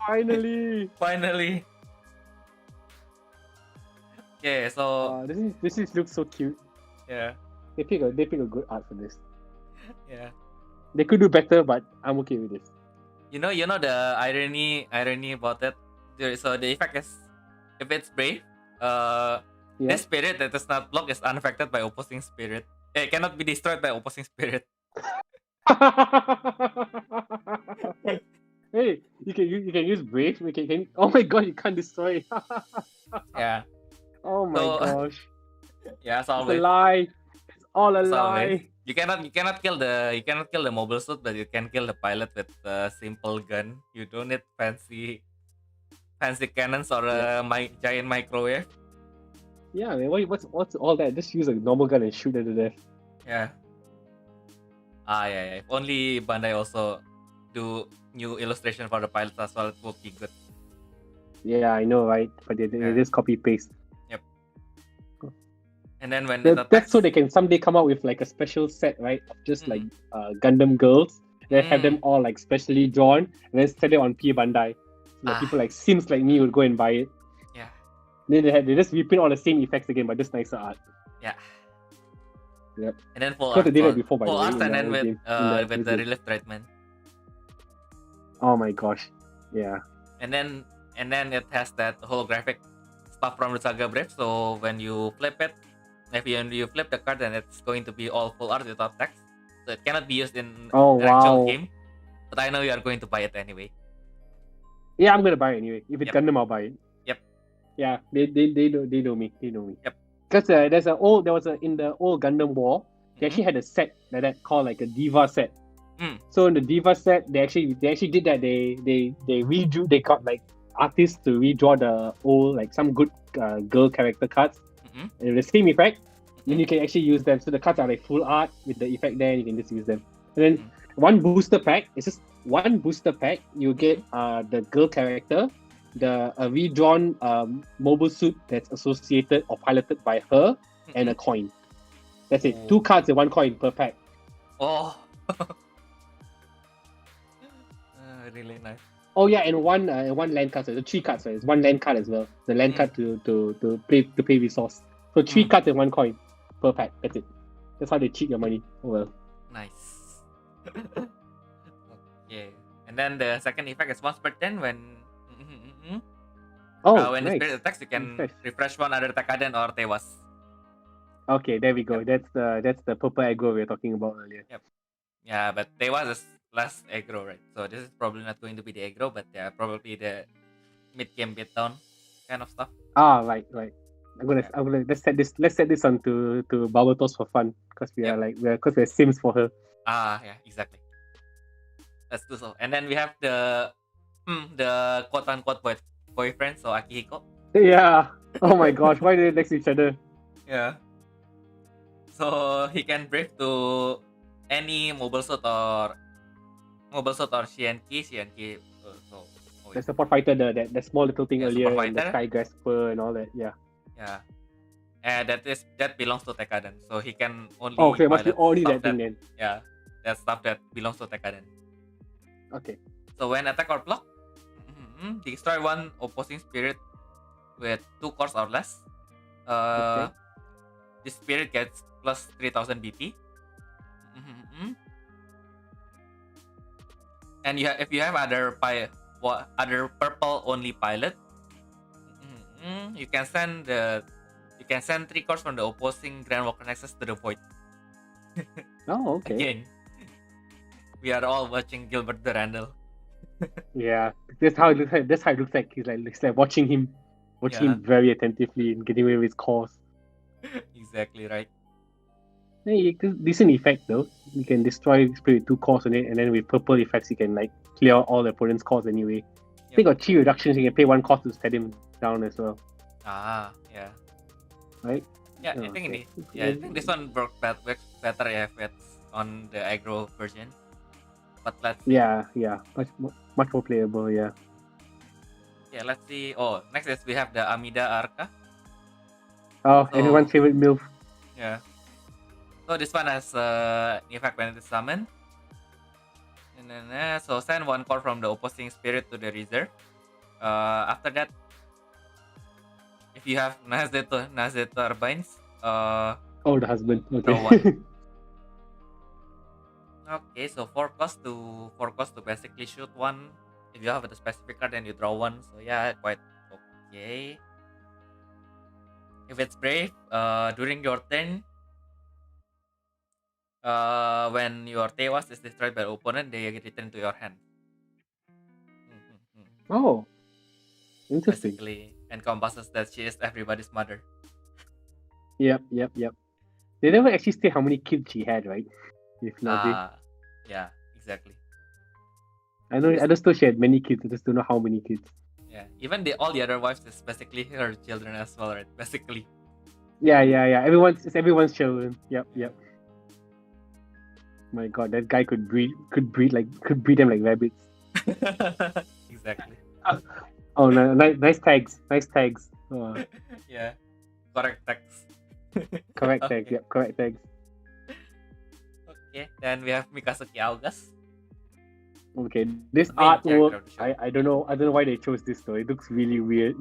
Finally! Okay, so this looks so cute. yeah. They pick a good art for this. Yeah. They could do better, but I'm okay with this. You know the irony about it. So the effect is, if it's brave, this spirit that is not blocked is unaffected by opposing spirit. It cannot be destroyed by opposing spirit. Hey, you can use brave. Oh my god, you can't destroy it. Yeah. Oh my gosh. Yeah, it's a lie. It's all a lie. You cannot kill the mobile suit, but you can kill the pilot with a simple gun. You don't need fancy cannons or a giant microwave. Yeah, man. What's all that? Just use a normal gun and shoot it to death. Yeah. Yeah. If only Bandai also do new illustration for the pilots as well, it would be good. Yeah, I know, right? But they just copy paste. Yep. And then when that's so they can someday come out with like a special set, right? Of just like Gundam girls. They have them all like specially drawn and then sell it on P Bandai. So people like Sims like me would go and buy it. Yeah. Then they just reprint all the same effects again, but just nicer art. Yeah. Yep. And then full art. They did it before, full art and then with the relief treatment. Oh my gosh. Yeah. And then it has that holographic stuff from the Saga Brave. So when you flip it, if you flip the card, then it's going to be all full art without text. So it cannot be used in an actual game. But I know you are going to buy it anyway. Yeah, I'm gonna buy it anyway. If it's Gundam, I'll buy it. Yep. Yeah, they know me. They know me. Yep. Because in the old Gundam War, they actually had a set like that called like a Diva set. Mm. So in the Diva set, they actually did that. They redrew. They got like artists to redraw the old like some good girl character cards. Mm-hmm. And the same effect, then you can actually use them. So the cards are like full art with the effect there, and you can just use them. And then one booster pack. It's just one booster pack. You get the girl character, the redrawn mobile suit that's associated or piloted by her, and a coin. That's it. 2 cards and 1 coin per pack. Oh. Really nice. Oh yeah, and one land card. So the 3 cards. So it's 1 land card as well. The land card to pay resource. So 3 cards and 1 coin per pack. That's it. That's how they cheat your money. Oh well. Nice. Okay. And then the second effect is once per turn when when the nice. spirit attacks, you can refresh one other Takaden or Tewas. Okay, there we go. That's the purple aggro we were talking about earlier. Yep. Yeah, but Tewas is less aggro, right? So this is probably not going to be the aggro, but yeah, probably the mid game beatdown kind of stuff. Right. I'm gonna let's set this on to Barbatos for fun because we're sims for her. Yeah, exactly. Let's do so. And then we have the quote unquote boyfriend, so Akihiko. Yeah. Oh my gosh, why are they next to each other? Yeah. So he can brief to any mobile suit or Shienki. The support fighter, the small little thing earlier, and the fighter. Sky Grasper and all that. Yeah. Yeah. And that belongs to Tekaden. So he can only okay, must be pilot only stuff that thing then. Yeah. That stuff that belongs to Tekaden. Okay. So when attack or block, destroy one opposing spirit with 2 cores or less. This spirit gets plus 3000 BP. And if you have other purple only pilot, you can send 3 cores from the opposing Grand Walker Nexus to the void. Oh, okay. Again, we are all watching Gilbert the Randall. Yeah, that's how it looks like. That's how it looks like. He's like watching him very attentively and getting away with his cause. Exactly right. Hey, decent effect though. You can destroy spirit 2 cores on it, and then with purple effects, you can like clear out all the opponent's cores anyway. Yep. They got 3 reductions. You can pay 1 cost to set him down as well. Yeah. Right. Yeah, I think I think this one works better if it's on the aggro version. But let's see. Yeah, much more playable. Yeah. Yeah, let's see. Oh, next is we have the Amida Arca. Oh, everyone's favorite MILF. Yeah. So this one has effect when it is summoned. And then so send 1 core from the opposing spirit to the reserve. After that, if you have Nazde turbines, the husband. Okay. draw 1. Okay, so 4 cost to basically shoot 1. If you have the specific card, then you draw 1. So yeah, quite okay. If it's brave, during your turn, when your Tewas is destroyed by the opponent, they return to your hand. Oh, interesting. Basically, encompasses that she is everybody's mother. Yep. They never actually state how many kids she had, right? If not, yeah, exactly. I just know she had many kids. I just don't know how many kids. Yeah, even all the other wives is basically her children as well, right? Basically. Yeah. Everyone's children. Yep. My God, that guy could breed them like rabbits. Exactly. Oh no, nice tags. Oh. Yeah, correct tags. Correct Okay. tags. Yep, correct tags. Okay, then we have Mikasuki Augas. Okay, this The main character artwork, of the show. I don't know why they chose this though. It looks really weird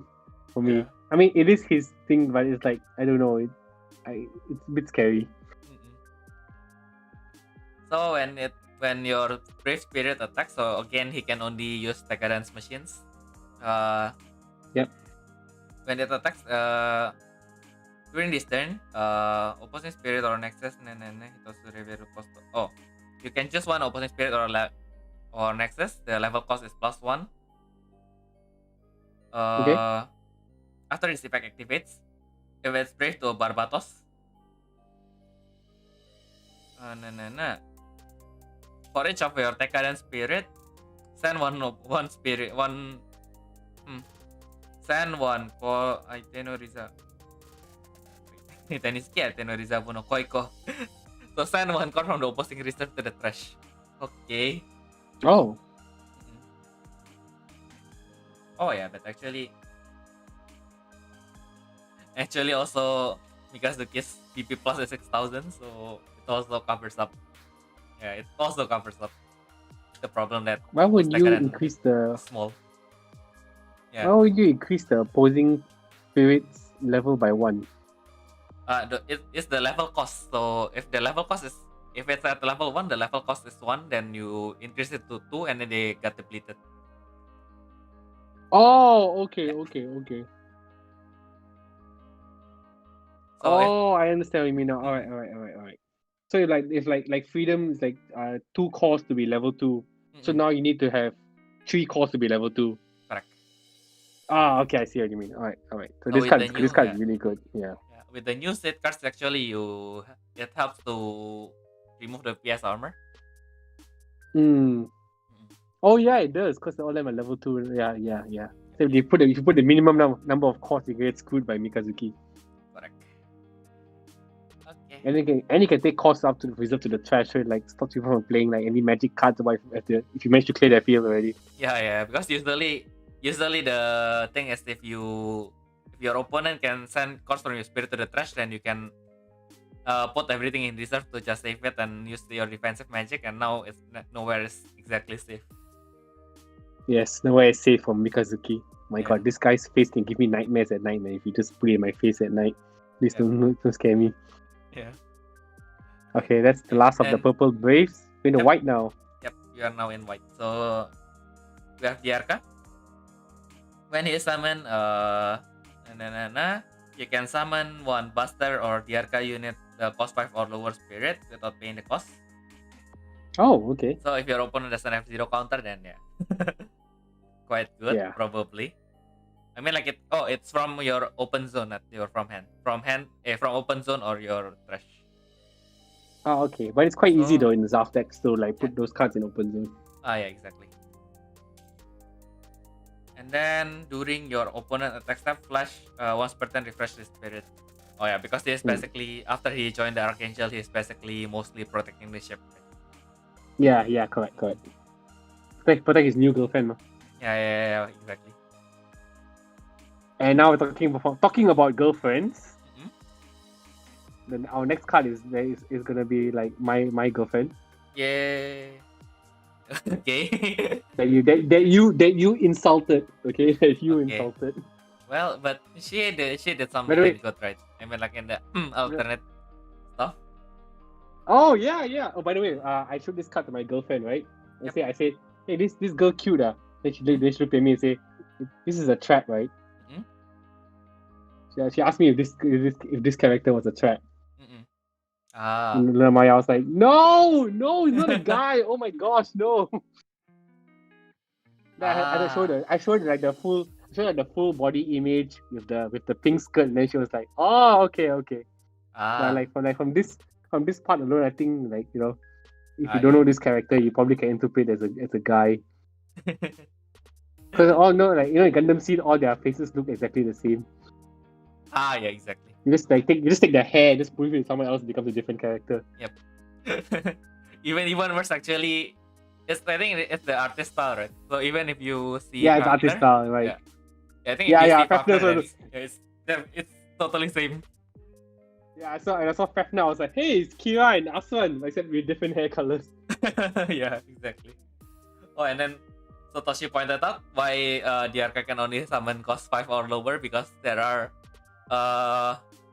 for me. Yeah. I mean, it is his thing, but it's like I don't know. It's a bit scary. So when your brave spirit attacks, so again he can only use Tekadan's machines. Yep. When it attacks, during this turn, opposing spirit or nexus, you can choose one opposing spirit or nexus. The level cost is +1. Okay. after this effect activates, if it's brave to Barbatos. For each of your Tekkadan spirit, send one spirit, send one ko ay Tenoriza. Tenisuke Tenoriza no Koiko. So send one card from the opposing reserve to the trash. Okay. Oh. Oh yeah, but actually also Mikazuki's PP plus is 6,000, so it also covers up. Yeah, it also covers up the problem that Why would you Tekkadan increase the small. Yeah. Why would you increase the opposing spirit's level by 1? It's the level cost. So if the level cost is, if it's at level 1, the level cost is 1, then you increase it to 2, and then they got depleted. Oh, okay. So I understand what you mean now. Alright. So if freedom is 2 cores to be level 2. So now you need to have 3 cores to be level 2. Correct. Okay, I see what you mean. Alright. So this card is really good. Yeah. With the new set cards, actually, it helps to remove the PS armor. Oh yeah, it does, because all of them are level 2. Yeah. So if you put the minimum number of cores, you get screwed by Mikazuki. Correct. Okay. And you can take costs up to the reserve to the trash, so it stops you from playing any magic cards if you manage to clear that field already. Yeah, because usually the thing is if your opponent can send cards from your spirit to the trash, then you can put everything in reserve to just save it and use your defensive magic, and now it's nowhere is exactly safe. Yes, nowhere is safe from Mikazuki. My god, this guy's face can give me nightmares at night, man. If you just put it in my face at night, please don't scare me. Yeah. Okay, that's the last of the purple Braves. We're in the white now. Yep, you are now in white. So we have Diarca. When he is summoned, you can summon one Buster or Diarca unit cost 5 or lower spirit without paying the cost. Oh, okay. So if your opponent doesn't have 0 counter, then quite good, probably. I mean, it's from your open zone, not your from hand. From open zone or your trash. Oh, okay. But it's quite easy though in the Zaf decks to put those cards in open zone. Yeah, exactly. And then during your opponent attack step, flash once per turn, refresh the spirit. Oh yeah, because he is basically after he joined the Archangel, he is basically mostly protecting the ship. Yeah, correct. Protect his new girlfriend. Yeah, exactly. And now we're talking about girlfriends. Then our next card is gonna be my girlfriend. Yeah. Okay. that you insulted. Okay, that you insulted. Well, but she did something really good, right? I mean, in the alternate stuff. Oh yeah. Oh, by the way, I showed this card to my girlfriend, right? I said, hey, this girl cute, Then she looked at me and say, this is a trap, right? She asked me if this character was a trap. And I was like, no, he's not a guy. Oh my gosh, no. I showed her the full body image with the pink skirt, and then she was like, oh, okay. From this part alone, I think if you don't know this character, you probably can interpret as a guy. Because in Gundam Seed, all their faces look exactly the same. Yeah, exactly. You just take the hair, just put it in someone else, it becomes a different character. Yep. even worse, actually, I think it's the artist style, right? So even if you see it's artist style, right? Yeah. I think if you see Fafner, it's totally same. Yeah, I saw Fafner, I was like, hey, it's Kira and Aswan, except with different hair colors. Yeah, exactly. Oh, and then Satoshi pointed out why Diarca can only summon cost 5 or lower, because there are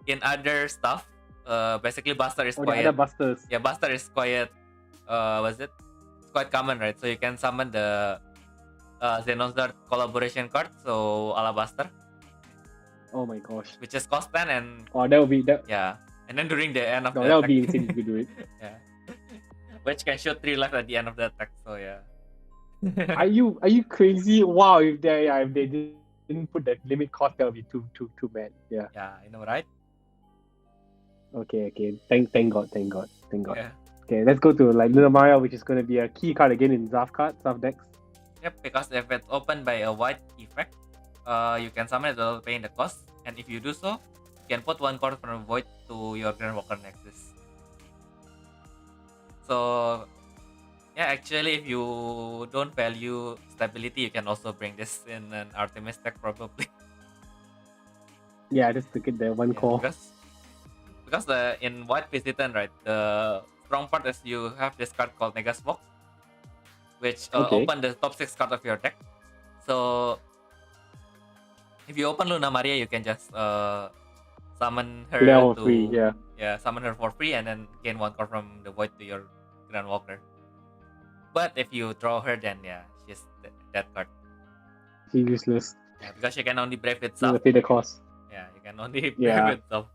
in other stuff, basically Buster is quiet. The other Busters. Yeah, Buster is quiet. It's quite common, right? So you can summon the Xenon's Dart collaboration card, so ala Buster. Oh my gosh. Which is cost 10 and... Oh, that would be... Yeah. And then during the end of that attack... would be insane if you do it. Yeah. Which can shoot 3 life at the end of the attack, so yeah. Are you crazy? Wow, if they did didn't put that limit cost, that would be too bad. Yeah. Yeah, I know, right? Okay. Thank God. Yeah. Okay, let's go to like Luna Maria, which is going to be a key card again in Zaf decks. Yep, because if it's opened by a white effect, you can summon it without paying the cost, and if you do so, you can put one card from void to your Grandwalker Nexus. So yeah, actually, if you don't value stability, you can also bring this in an Artemis deck probably. Yeah, just to get the one Yeah, call. because the in white Visitant, right, the strong part is you have this card called Negasmoke, which Okay. open the top 6 card of your deck. So if you open Luna Maria, you can just summon her Level to free, yeah. summon her for free and then gain one card from the void to your Grandwalker. But if you draw her, then yeah, she's that card. She's useless. Yeah, because she can only brave You itself. pay the cost. Yeah, you can only Yeah. brave itself.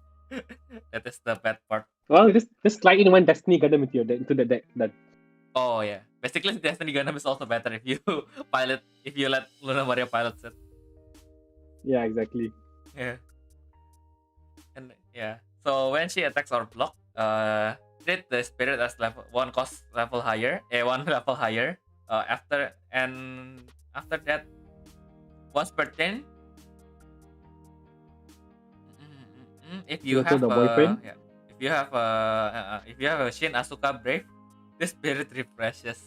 That is the bad part. Well, just slide in one Destiny Gundam into the deck. That Oh yeah, basically Destiny Gundam is also better if you if you let Luna Maria pilot it. yeah, exactly. Yeah. And yeah, so when she attacks or block, treat the spirit as one level higher. After that, once per turn, if you Also have the boyfriend? if you have a Shin Asuka Brave, the spirit refreshes.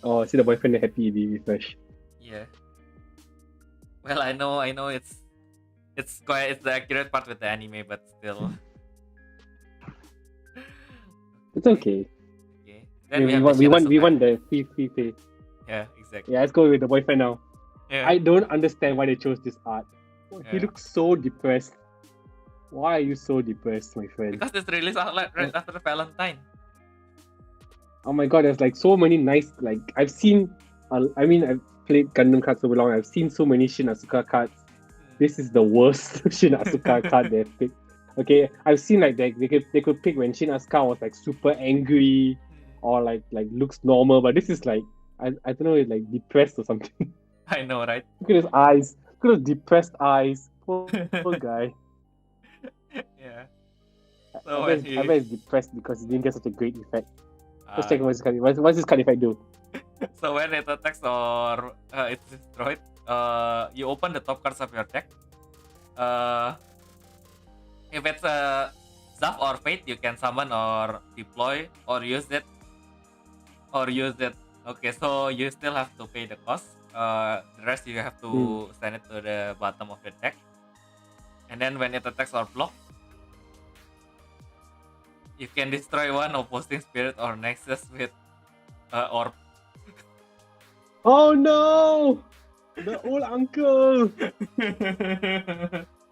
Oh, see the boyfriend happy the refresh. Yeah. Well, I know it's the accurate part with the anime, but still. It's okay. Okay. Then we have want the Shin we Asuka. want the free pay. Yeah, exactly. Yeah, let's go with the boyfriend now. Yeah. I don't understand why they chose this art. He Yeah. looks so depressed. Why are you so depressed, my friend? Because it's released right after Valentine. Oh my god, there's like so many nice, like I've seen, I've played Gundam cards so long. I've seen so many Shin Asuka cards. This is the worst Shin Asuka card they've picked. Okay, I've seen like they could pick when Shin Asuka was like super angry or like looks normal, but this is like I don't know, it's like depressed or something. I know, right? Look at his eyes. Look at those depressed eyes. Poor guy. Yeah. I bet he's depressed because he didn't get such a great effect. Let's check what's this card effect do. So when it attacks or it's destroyed, you open the top cards of your deck. If it's a Zaf or Fate, you can summon or deploy or use it. Okay, so you still have to pay the cost. The rest you have to send it to the bottom of the deck. And then when it attacks or block, you can destroy one opposing spirit or nexus with orb. Oh no! The old uncle!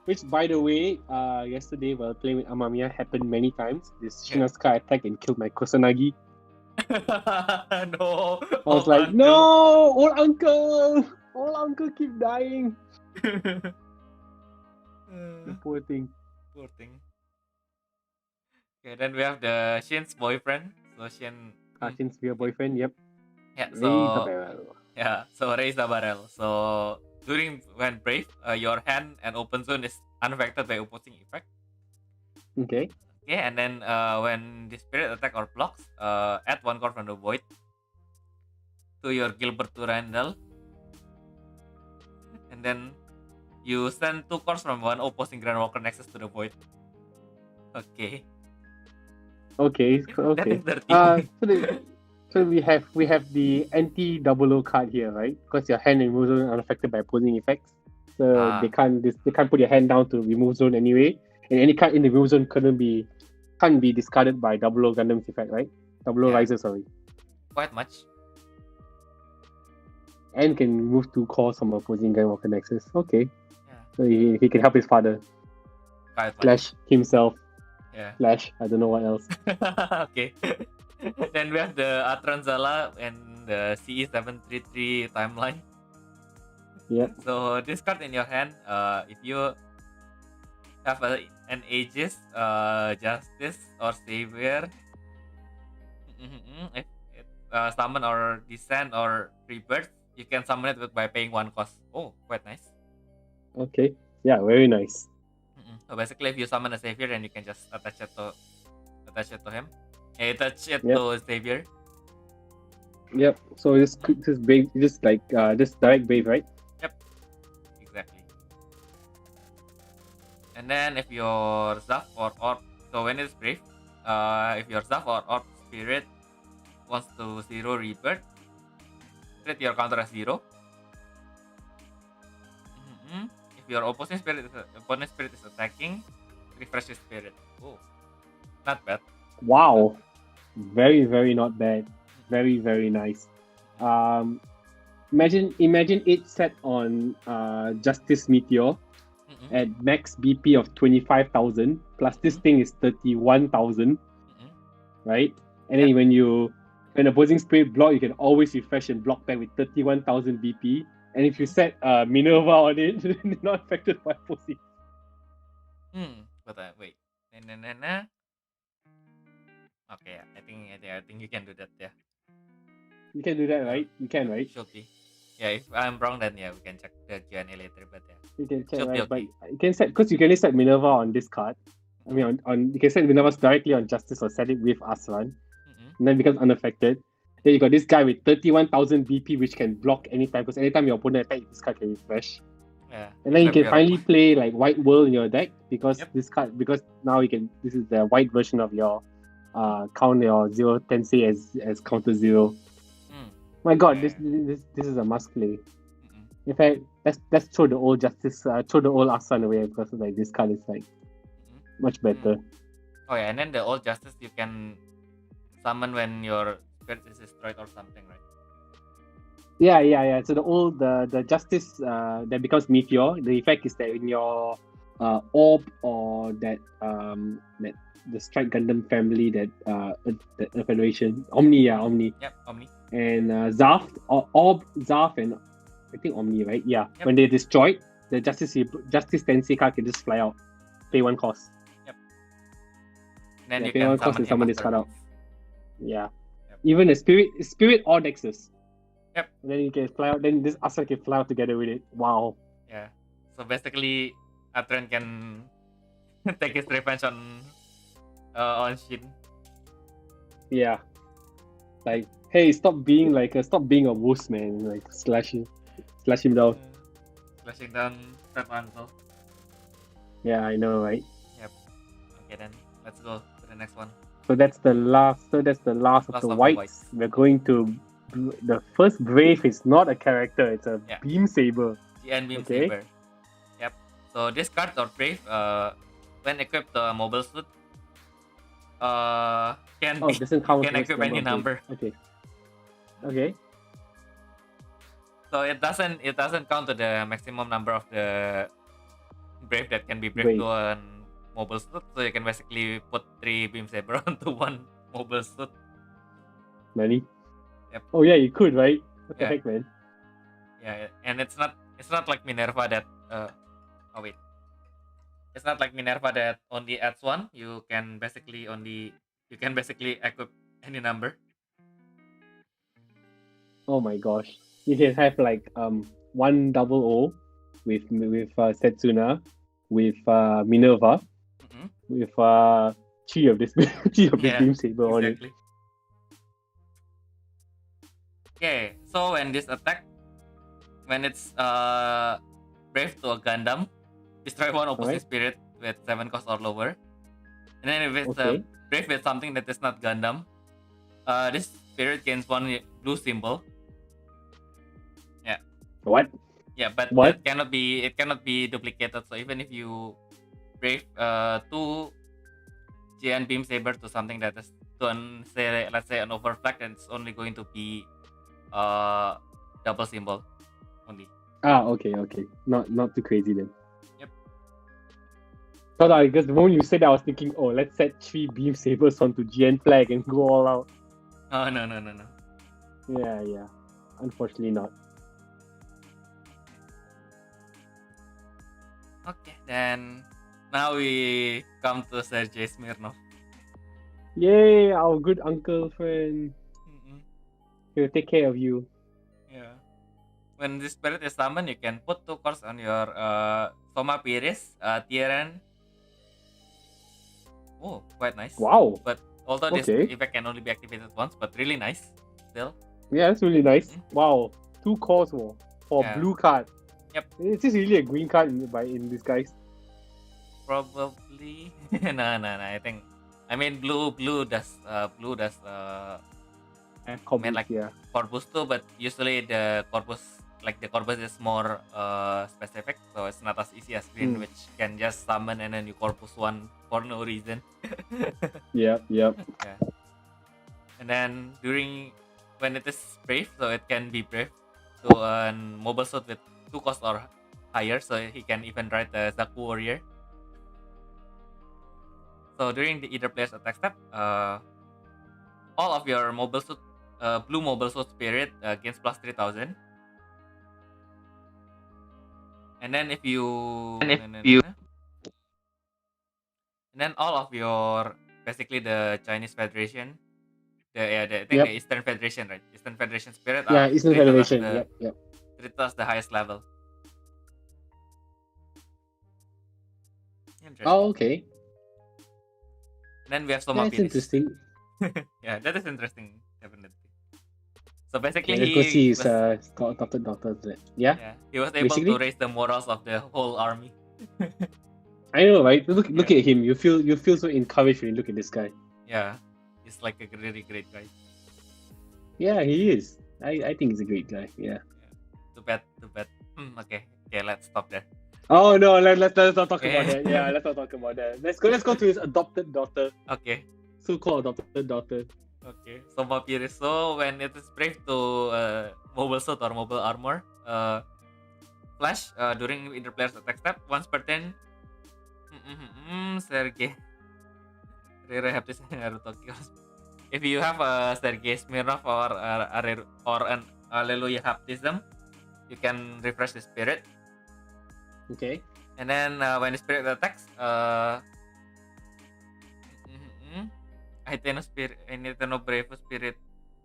Which, by the way, yesterday while playing with Amamiya happened many times. This Shin Asuka attacked and killed my Kusanagi. No. I was like, uncle. no! Old uncle! Old uncle keep dying. The poor thing. Poor thing. Okay, then we have the Shin's boyfriend. So Shin. Shin's real boyfriend, yep. Yeah, Raise the barrel. Yeah, so raise the barrel. So when brave, your hand and open zone is unaffected by opposing effect. Okay. Okay, and then when the spirit attack or blocks, add one card from the void to your Gilbert to Randall. And then you send 2 cards from one opposing Grandwalker Nexus to the void. Okay. Okay. That is dirty. So we have the anti-double card here, right? Because your hand and remove zone are unaffected by opposing effects. So they can't put your hand down to remove zone anyway. And any card in the remove zone can't be discarded by double Gundam's effect, right? Double Riser, sorry. Quite much. And can remove 2 calls from opposing Grandwalker Nexus. Okay. Yeah. So he can help his father. Slash himself. Yeah. Slash I don't know what else. Okay. Then we have the Atranzala and the CE733 timeline. Yeah. So this card in your hand, if you have an Aegis, Justice, or Savior, if it summon or descend or rebirth, you can summon it by paying 1 cost. Oh, quite nice. Okay. Yeah, very nice. So basically, if you summon a savior, then you can just attach it to him. Attach it Yep. to savior. Yep. So just brave, just like just direct brave, right? Yep, exactly. And then if your Zaf or Orb, so when it's brave, if your Zaf or Orb spirit wants to 0 rebirth, treat your counter as 0. If your opposing opponent spirit is attacking, refresh his spirit. Oh, not bad. Wow. Very, very not bad. Very, very nice. Imagine it set on Justice Meteor at max BP of 25,000 plus this thing is 31,000, right? And then when opposing spirit block, you can always refresh and block back with 31,000 BP. And if you set Minerva on it, then not affected by opposing. But wait. Nah. Okay, I think you can do that. Yeah. You can do that, right? You can, right? Should be. Yeah, if I'm wrong, then yeah, we can check the Q&A later. But yeah, you can check, should be right? But okay. you can set because you can only set Minerva on this card. I mean, on you can set Minerva directly on Justice or set it with Asran, and then it becomes unaffected. Then you got this guy with 31,000 BP, which can block anytime because anytime your opponent attacks, this card can refresh. Yeah. And then you can except finally play like White World in your deck because Yep. this card because now you can this is the white version of your count your 0 Tensei as counter 0. My God, Yeah. this is a must play. In fact, let's throw the old Justice, throw the old Asan away because like this card is like much better. Oh yeah, and then the old Justice you can summon when your spirit is destroyed or something, right? Yeah. So the Justice that becomes Meteor, the effect is that in your Orb or that the Strike Gundam family that the Federation Omni. Yep, Omni. And Zaf or Orb, Zaf and I think Omni, right? Yeah. Yep. When they're destroyed, the Justice Tensei card can just fly out. Pay 1 cost. Yep. Then you pay can 1 cost summon and summon this after card out. once. Yeah. Yep. Even a spirit or Nexus. Yep. And then you can fly out. Then this Asa can fly out together with it. Wow. Yeah. So basically, Atron can take his revenge on Shin. Yeah. Like, hey, stop being a wuss, man. Like slash him down. Slashing down Step Uncle. Yeah, I know, right? Yep. Okay then, let's go to the next one. So that's the last of the whites. We're going to the first Brave is not a character, it's a Beam Saber. GN Beam Saber. Yep. So this card or Brave, when equipped to a mobile suit, can equip any number. Okay. So it doesn't count to the maximum number of the Brave that can be Brave to a mobile suit. So you can basically put 3 Beam Saber onto 1 mobile suit. Nani? Yep. Oh yeah, you could, right? What the heck, man? Yeah, and it's not like Minerva that it's not like Minerva that only adds 1. You can basically equip any number. Oh my gosh. You can have like 1 double O with Setsuna, with Minerva, with 3 of this Beam Saber on it. Okay, so when this attack, when it's Brave to a Gundam, destroy 1 opposing spirit with 7 cost or lower. And then if it's Brave with something that is not Gundam, this spirit gains 1 blue symbol. Yeah. What? Yeah, but it cannot be duplicated. So even if you Brave 2 GN Beam Saber to something that is let's say an overflag, then it's only going to be double symbol only. Okay. Not too crazy then. Yep. Because the moment you said that, I was thinking, oh, let's set 3 Beam Sabers onto GN flag and go all out. Oh, no. Yeah. Unfortunately not. Okay, then now we come to Sergei Smirnov. Yay, our good uncle friend. He'll take care of you. Yeah. when this spirit is summoned, you can put 2 cards on your Soma Piris, Tieran. Oh, quite nice. Wow. But although this Okay. effect can only be activated once, but really nice still. Yeah, that's really nice. Mhm. Wow. 2 calls for Yeah. blue card. Yep. Is this really a green card in disguise? Probably. No. I think. I mean, blue does Comic, like yeah. corpus too, but usually the corpus is more specific, so it's not as easy as green, Mm. which can just summon and then you corpus one for no reason. Yep. Yeah. And then when it is brave, so it can be brave to a mobile suit with 2 cost or higher, so he can even ride the Zaku warrior. So during either player's attack step, all of your mobile suit, blue mobile suit spirit gains plus 3000. And then if you, and then all of your, basically the Chinese Federation, I think the Eastern Federation, right? Eastern Federation spirit. Yeah, Eastern treated as Federation. Yep. Treated as the highest level. Interesting. Oh, okay. And then we have Soma That's Piris. interesting. Yeah, that is interesting, definitely. So basically, Let's go see his adopted daughter. Yeah. Yeah, he was able Basically? to raise the morals of the whole army. I know, right? Look at him. You feel so encouraged when you look at this guy. Yeah, he's like a really great guy. Yeah, he is. I think he's a great guy. Yeah. Too bad. Okay, let's stop there. Oh no, let's not talk about that. Yeah, let's not talk about that. Let's go to his adopted daughter. Okay. So-called adopted daughter. Okay. Soma Piris. So when it is brave to mobile suit or mobile armor, flash during either player's attack step once per turn. Sergey. Rare have this Naruto kills. If you have a Sergey Smirnov or an Alleluia Baptism, you can refresh the spirit. Okay. And then when the spirit attacks, Aiteno Brave Spirit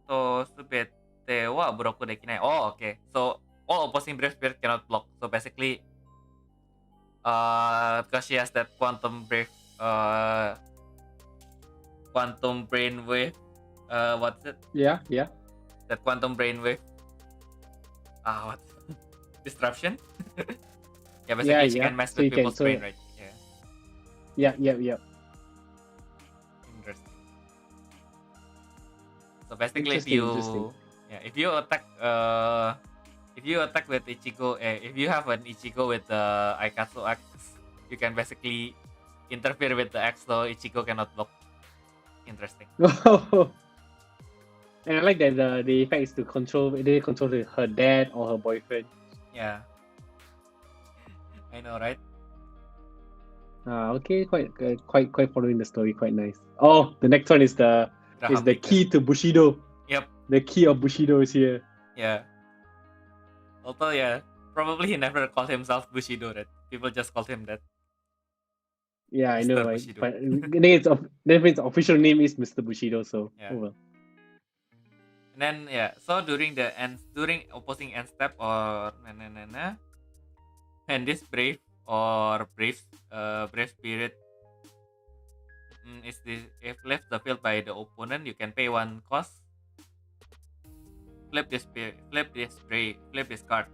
to Subete wa Buroku Dekinai. Oh, okay. So all opposing Brave Spirit cannot block. So basically, because she has that Quantum Brave, Quantum Brainwave, what's it? Yeah. That Quantum Brainwave. What? Disruption? Yeah, basically she can mess So with you can- people's so- brain, right? Yeah. Interesting. So basically, Interesting. if you attack with Ichigo, if you have an Ichigo with the Aikatsu Axe, you can basically interfere with the axe, so Ichigo cannot block. Interesting. And I like that the effect is to control her dad or her boyfriend. Yeah. I know, right? Okay, quite following the story, quite nice. Oh, the next one is the Graham key to Bushido. Yep. The key of Bushido is here. Yeah. Although, yeah, probably he never called himself Bushido, right? People just called him that. Yeah, I know, Mr. right? Bushido. But definitely its official name is Mr. Bushido, so Yeah. oh well. And then so during opposing end step or and this brave spirit is this if left the field by the opponent, you can pay 1 cost. Flip this card.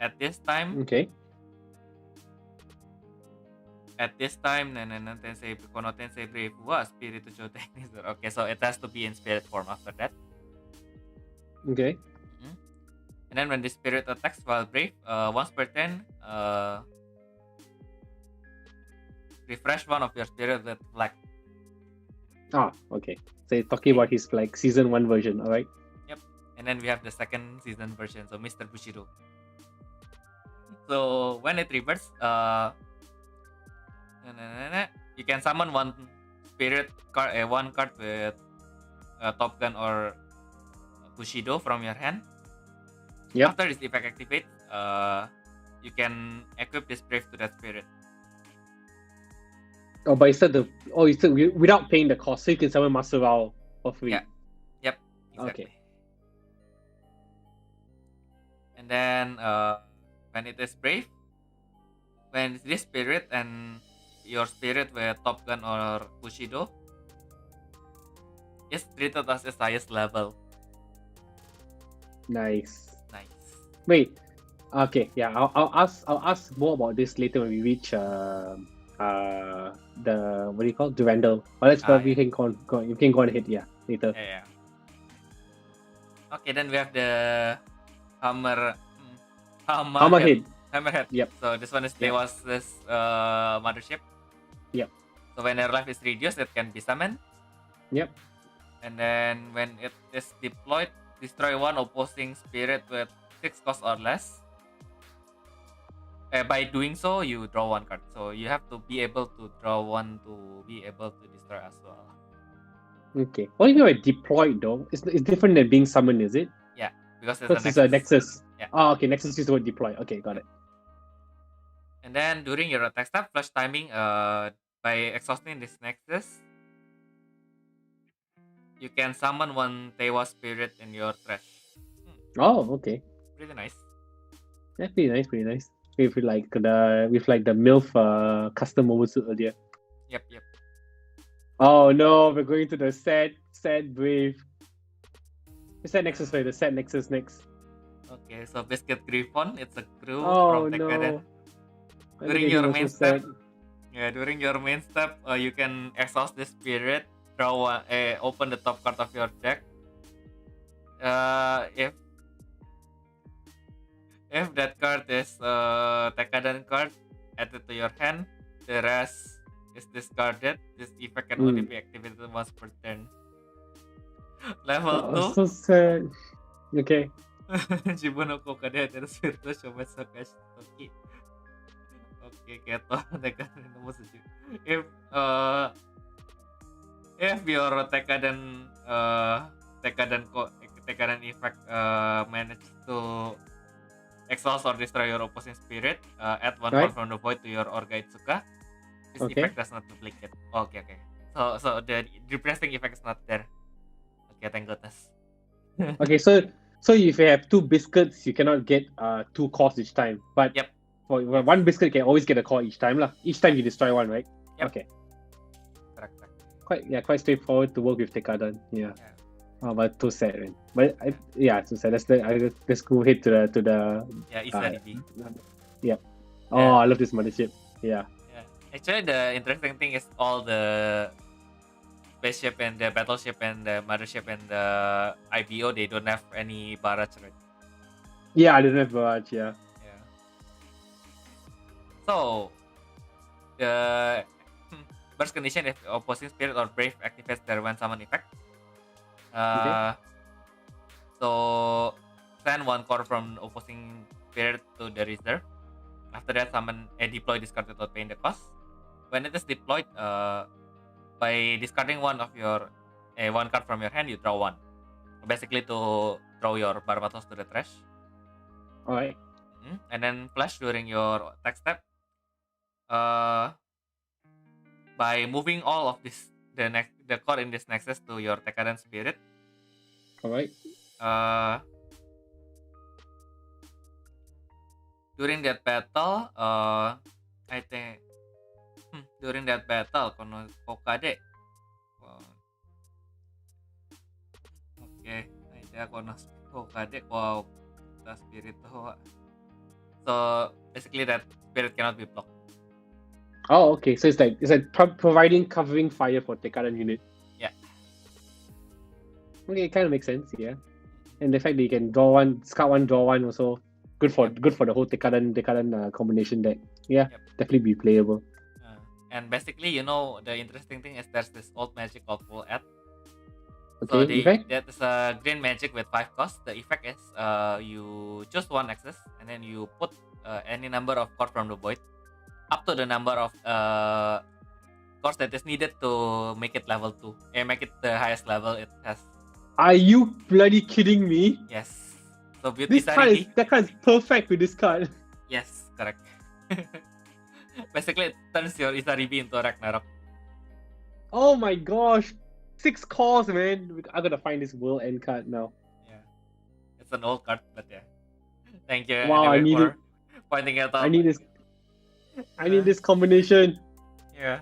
At this time, Okay. Tensei Kono Tensei Brave wa Spiritu Shoten. Okay, so it has to be in spirit form after that. Okay. And then when the spirit attacks while brave, once per turn, refresh one of your spirit with black. Okay. So you're talking about his like season 1 version, alright? And then we have the second season version, so Mr. Bushido. So when it reverts, you can summon one spirit card, one card with Top Gun or Bushido from your hand. Yep. After this effect activates, you can equip this brave to that spirit. Oh, but without paying the cost, so you can summon Master Rao for free. Yeah. Yep. Exactly. Okay. And And then when it is brave, when this spirit and your spirit with Top Gun or Bushido is treated as its highest level. Nice. Nice. Wait. Okay. Yeah. I'll ask more about this later when we reach the what do you call it? Durandal. But let's Ah, you yeah. can go ahead. Yeah. Later. Yeah. Okay, then we have the hammer Hammerhead. hammerhead. Yep. So this one is Yep. Dewa's mothership. Yep. So when their life is reduced, it can be summoned. Yep. And then when it is deployed, destroy one opposing spirit with 6 cost or less. By doing so, you draw one card. So you have to be able to draw one to be able to destroy as well. Okay. What do you mean by deployed though? It's different than being summoned, is it? Yeah, because Because it's it's a Nexus. Yeah. Oh, okay. Nexus is the word deploy. Okay, got it. And then during your attack step, flash timing, by exhausting this Nexus, you can summon one Tewa spirit in your trash. Oh, okay. Pretty nice. That's pretty nice. Pretty nice. With the MILF custom oversuit earlier. Yep. Oh no, we're going to the sad brave. The sad Nexus, sorry, the sad Nexus next. Okay, so Biscuit Griffon, it's a crew Oh from Tekkaden. no. During your main step, sad. during your main step, you can exhaust the spirit, draw one, open the top card of your deck. If that card is Tekkaden card, add it to your hand. The rest is discarded. This effect can only be activated once per turn. Level 2. So sad. Okay. 自分の効果で当てるスペルと消滅破壊したとき OK ゲットTekkadenの文字 if your Tekkaden effect manage to exhaust or destroy your opposing spirit, add one card from the void to your Orga Itsuka. This effect does not duplicate. Okay. So the depressing effect is not there. Okay, thank goodness. Okay, so if you have 2 biscuits, you cannot get 2 cores each time. But for one biscuit, you can always get a core each time. Each time you destroy one, right? Yep. Okay. Correct. Quite straightforward to work with Tekkaden. Yeah. Oh, but too sad, man. But too sad. Let's go ahead to the Isaribi. Yeah. Oh, I love this mothership. Yeah. Actually, the interesting thing is all the spaceship and the battleship and the mothership and the IBO, they don't have any barrage, right? Yeah, I don't have barrage. Yeah. So the first condition, if opposing spirit or brave activates their when summon effect. So send one core from opposing spirit to the reserve. After that, deploy this card without paying the cost. When it is deployed, by discarding one card from your hand, you draw one. Basically to throw your Barbatos to the trash. Alright. And then flash during your attack step. By moving all of the core in this nexus to your Tekkaden spirit. Alright. During that battle, I think during that battle, kono Kokade. Okay, ada kono Kokade ko the spirit ho. So basically that spirit cannot be blocked. Oh, okay. So it's like providing covering fire for Tekkaden unit. Yeah. Okay, it kind of makes sense. Yeah. And the fact that you can draw one, discard one, draw one, also good for the whole Tekkaden combination deck. Yeah, definitely be playable. And basically, the interesting thing is there's this old magic called Full Add. Okay, so that is a green magic with 5 costs. The effect is you choose one axis and then you put any number of cards from the void up to the number of cards that is needed to make it level 2. Make it the highest level it has. Are you bloody kidding me? Yes. So with that card is perfect with this card. Yes, correct. Basically, it turns your Isaribi into Ragnarok. Oh my gosh. 6 cores, man. I gotta find this World End card now. Yeah. It's an old card, but yeah. Thank you Wow, I anyway need it. for pointing it I out. need this. I need this combination. Yeah.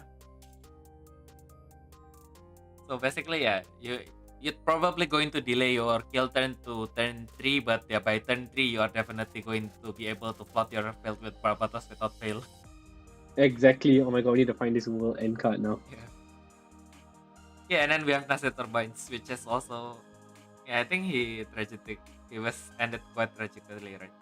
So basically, yeah, you're probably going to delay your kill turn to turn 3, but yeah, by turn 3 you are definitely going to be able to flood your field with Barbatos without fail. Exactly. Oh my god, we need to find this world end card now. Yeah. Yeah, and then we have Nasa Turbines, which is also, yeah, I think he was ended quite tragically, right?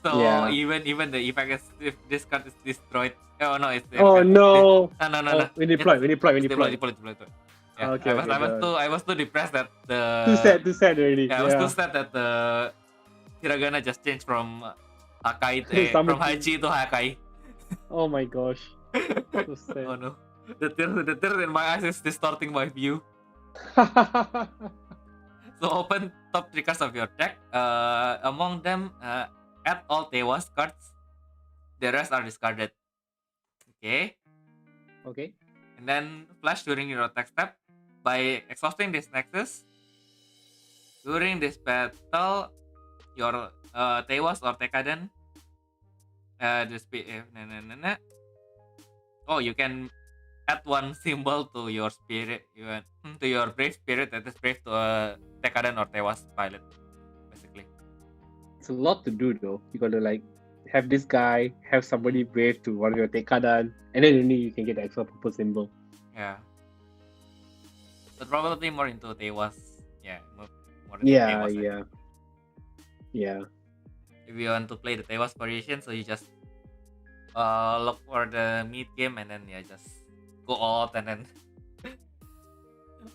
So Yeah. even the effect is if this card is destroyed. Oh no, it's the Oh effect. no. No. We deploy. We deploy. We Deploy, deploy. deploy, deploy, deploy. Yeah, Okay. Okay. I was too depressed that the Too sad. Too sad already. yeah, I was too sad that the hiragana just changed from Hakai from Stomach- Hachi to Hakai. Oh my gosh. So sad. Oh no, the tear in my eyes is distorting my view. So open top 3 cards of your deck. Among them, add all Tewas cards. The rest are discarded. Okay. Okay. And then flash during your attack step. By exhausting this nexus, during this battle, your Tewas or Tekaden, oh, you can add 1 symbol to your spirit, to your brave spirit that is brave to a Tekaden or Tewas pilot, basically. It's a lot to do though. You gotta like have this guy, have somebody brave to one of your Tekadan, and then only you can get the extra purple symbol. Yeah. But probably more into Tewas. Yeah, more into Yeah, Tewas, I yeah, think. yeah. If you want to play the Tewas variation, so you just look for the mid game and then yeah, just go out and then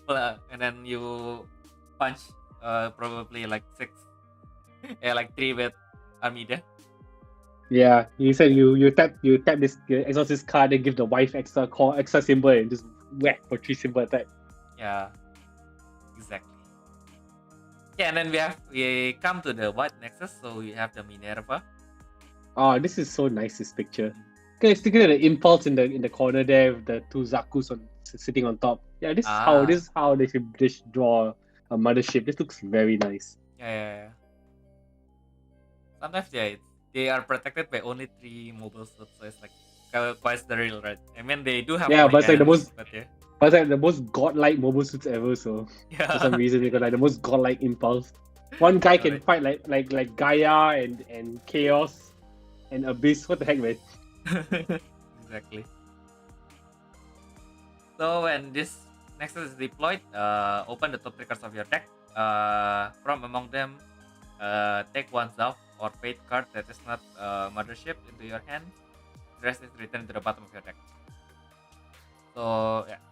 and then you punch probably like 6 yeah, like 3 with Armida. Yeah, you said you tap this exorcist card and give the wife extra symbol and just whack for 3 symbol attack. Yeah, exactly. Yeah, and then we come to the white nexus, so we have the Minerva. Oh, this is so nice, this picture. Okay, sticking at the impulse in the corner there with the 2 Zakus sitting on top. Yeah, this is how they should draw a mothership. This looks very nice. Yeah. Sometimes they are protected by only 3 mobile suits, so it's like quite surreal, right? I mean, they do have but it's like the most but yeah. But it's like the most godlike mobile suits ever, so Yeah. for some reason they got like the most godlike impulse. One guy can fight like Gaia and Chaos and Abyss. What the heck, man? Exactly. So when this nexus is deployed, open the top 3 cards of your deck. From among them, take 1 Zav or Fate card that is not mothership into your hand. The rest is returned to the bottom of your deck. So yeah,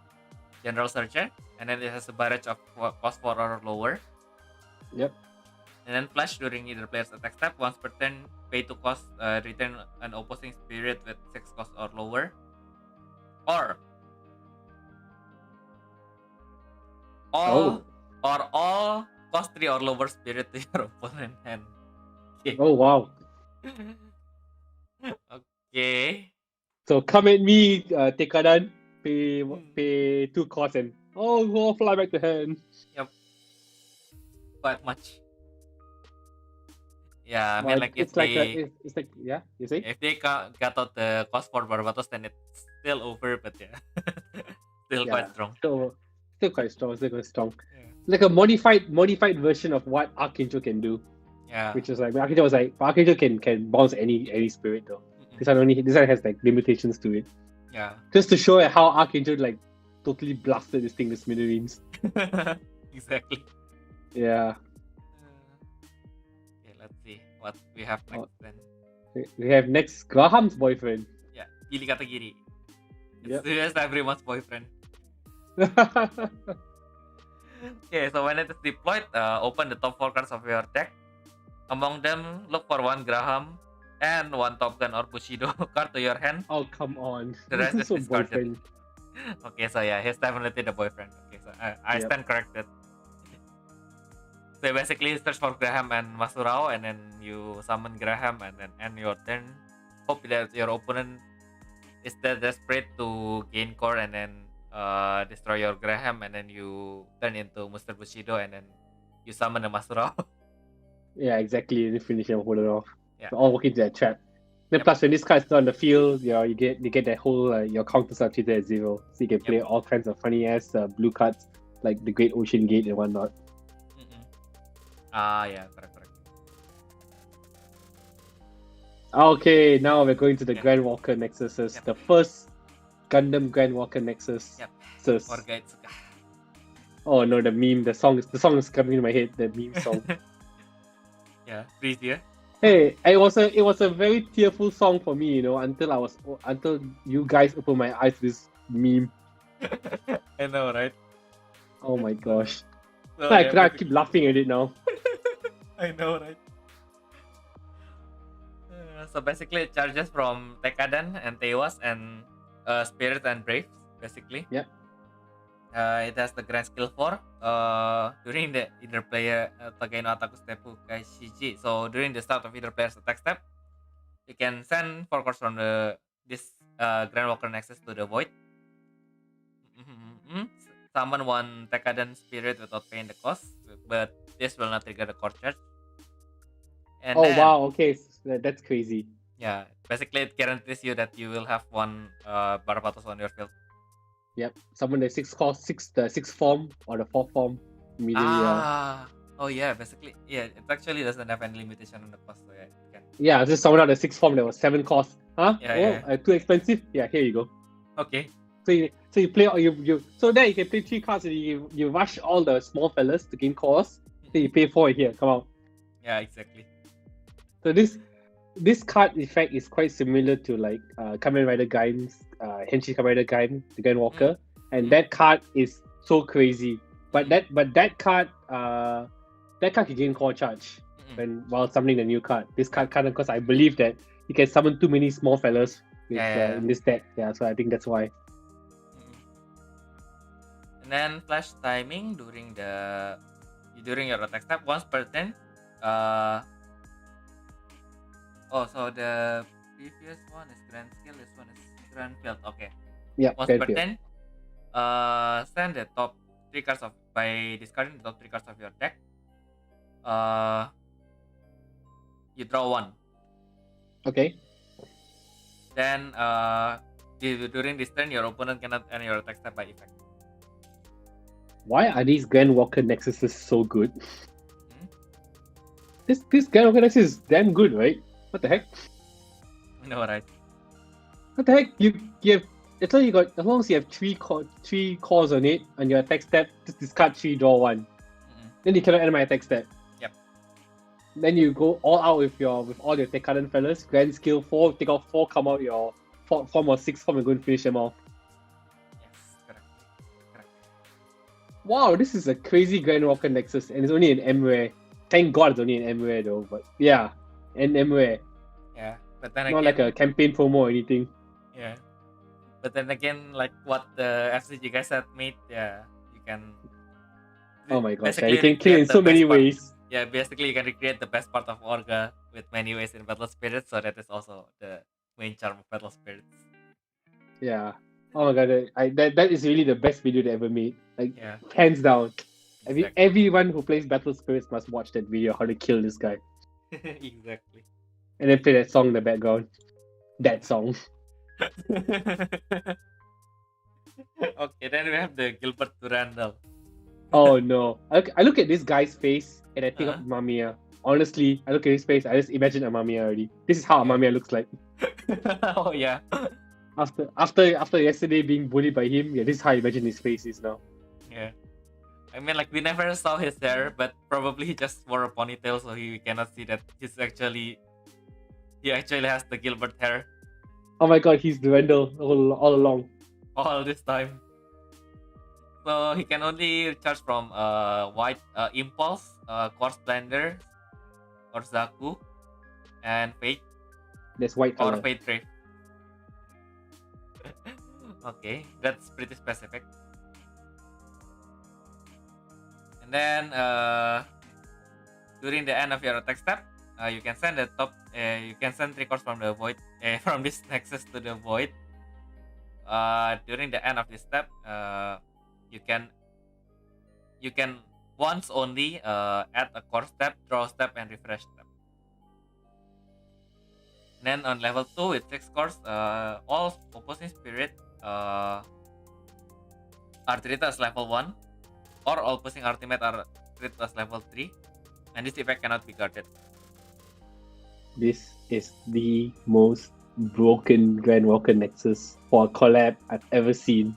General Searcher, and then it has a barrage of cost 4 or lower. Yep. And then flash during either player's attack step. Once per turn, pay to cost, return an opposing spirit with 6 cost or lower. Or all cost 3 or lower spirit to your opponent hand. Okay. Oh wow. Okay. So come at me, Tekadan. Pay 2 costs and go fly back to hand. Yep. Quite much. Yeah, I mean, like it's like yeah, you see? if they got out the cost for Barbatos, then it's still over, but yeah, still quite strong. Still quite strong. Yeah. Like a modified version of what Archangel can do. Yeah. Which is like Archangel can bounce any spirit though. Mm-mm. This one has like limitations to it. Yeah. Just to show how Archangel like totally blasted this thing to smithereens. Exactly. Yeah. Okay, let's see what we have next then. We have next Graham's boyfriend. Yeah, Billy Katagiri. Yep. It's everyone's boyfriend. Okay, so when it is deployed, open the top 4 cards of your deck. Among them, look for 1 Graham and 1 Top Gun or Bushido card to your hand. Oh, come on. The rest is so discarded. boyfriend. Okay, so yeah, he's definitely the boyfriend. Okay, so I Yep. stand corrected. So you basically search for Graham and Masurao, and then you summon Graham, and then end your turn. Hope that your opponent is that desperate to gain core, and then destroy your Graham, and then you turn into Mr. Bushido, and then you summon a Masurao. Yeah, exactly. You finish and hold it off. Yeah. They all walk into that trap. Then Yep. plus when this card's on the field, you get that whole your counters are treated at 0, so you can play Yep. all kinds of funny ass blue cards like the Great Ocean Gate and whatnot. Mm-mm. Ah, yeah, correct. Okay, now we're going to the Yeah. Grand Walker Nexuses, Yep. the first Gundam Grand Walker Nexus. Yep. Sus. Orga Itsuka. Oh no, the meme, the song is coming in my head. The meme song. Yeah, breathe, yeah. Hey, it was a very tearful song for me, until you guys opened my eyes to this meme. I know, right? Oh my gosh. So, I yeah, keep laughing at it now. I know, right? So basically, it charges from Tekadan and Tewas and Spirit and Braves, basically. Yeah. It has the grand skill 4. During the either player Tagay no Ataku step Kai Shiji. So during the start of either player's attack step, you can send 4 cards from this Grand Walker Nexus to the void. Summon one Tekadan Spirit without paying the cost, but this will not trigger the core charge. And Oh then, wow, okay, that's crazy. yeah, basically it guarantees you that you will have one Barbatos on your field. Yep. Summon the 6 cost, the 6 form or the 4 form immediately. Oh yeah, basically, yeah, it actually doesn't have any limitation on the cost, so yeah, you can. Yeah, just summon out the 6 form that was 7 cost. Huh? Yeah. Too expensive? Yeah, here you go. Okay. So you play you so then you can play 3 cards and you rush all the small fellas to gain cost. Then you pay 4 here, come on. Yeah, exactly. So this card effect is quite similar to like Kamen Rider Gain's Henshi Kamen Rider Gain, the Grand Walker, and that card is so crazy. But that card can gain core charge while summoning the new card. This card can't, because I believe that you can summon too many small fellas in this deck. Yeah, so I think that's why. And then flash timing during your attack step once per turn. So the previous one is grand skill, this one is grand field. Okay. Yeah. Once per turn, send the top 3 cards by discarding the top 3 cards of your deck. You draw 1. Okay. Then during this turn, your opponent cannot end your attack step by effect. Why are these Grand Walker Nexuses so good? This Grand Walker Nexus is damn good, right? What the heck? I know, right? What the heck? You have as long as you have three cores on it on your attack step, just discard 3, draw 1. Then you cannot end my attack step. Yep. Then you go all out with all your Tekadan fellas, grand skill 4, take out 4, come out your form or 6 form and go and finish them off. Yes, correct. Wow, this is a crazy Grand Walker Nexus, and it's only an M-Rare. Thank God it's only an M-Rare though, but yeah, an M-Rare. Yeah, but then not again, like a campaign promo or anything. Yeah, but then again, like what the FCG guys had made, yeah, you can. Oh my gosh, basically you can kill in so many ways. Yeah, basically you can recreate the best part of Orga with many ways in Battle Spirits, so that is also the main charm of Battle Spirits. Yeah. Oh my god, that is really the best video they ever made. Like, yeah, hands down. Exactly. Everyone who plays Battle Spirits must watch that video, how to kill this guy. Exactly. And then play that song in the background. That song. Okay, then we have the Gilbert Durandal. Oh no. I look at this guy's face and I think of Mamiya. Honestly, I look at his face, I just imagine Amamiya already. This is how Amamiya looks like. Oh yeah. After yesterday being bullied by him, yeah, this is how I imagine his face is now. Yeah. I mean, like, we never saw his hair, but probably he just wore a ponytail, so he cannot see that he actually has the Gilbert hair. Oh my god, he's Durandal all along. All this time. So he can only charge from White Impulse, Core Splendor, or Zaku, and Fate. There's White or color. Fate Ray. Okay, that's pretty specific. And then during the end of your attack step, you can send you can send 3 cards from the void from this nexus to the void. During the end of this step, you can once only. Add a core step, draw step, and refresh step. Then on level 2 with 6 cores, all opposing spirit are treated as level 1, or all opposing ultimate are treated as level 3, and this effect cannot be guarded. This is the most broken Grand Walker Nexus for a collab I've ever seen.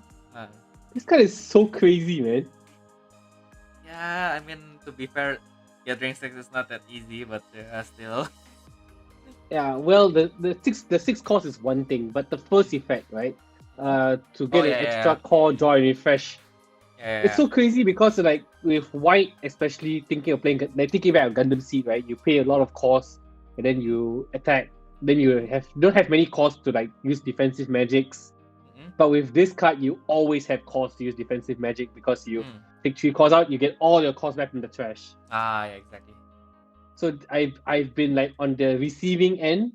This card is so crazy, man. Yeah, I mean, to be fair, gathering 6 is not that easy, but still. Yeah, well, the six cost is one thing, but the first effect, right? To get an extra core, draw, and refresh. It's so crazy because like with white, especially thinking of playing, like thinking about Gundam Seed, right? You pay a lot of cost, and then you attack. Then you don't have many costs to like use defensive magics. But with this card, you always have costs to use defensive magic because you take 3 costs out, you get all your costs back from the trash. Yeah, exactly. So I've been like on the receiving end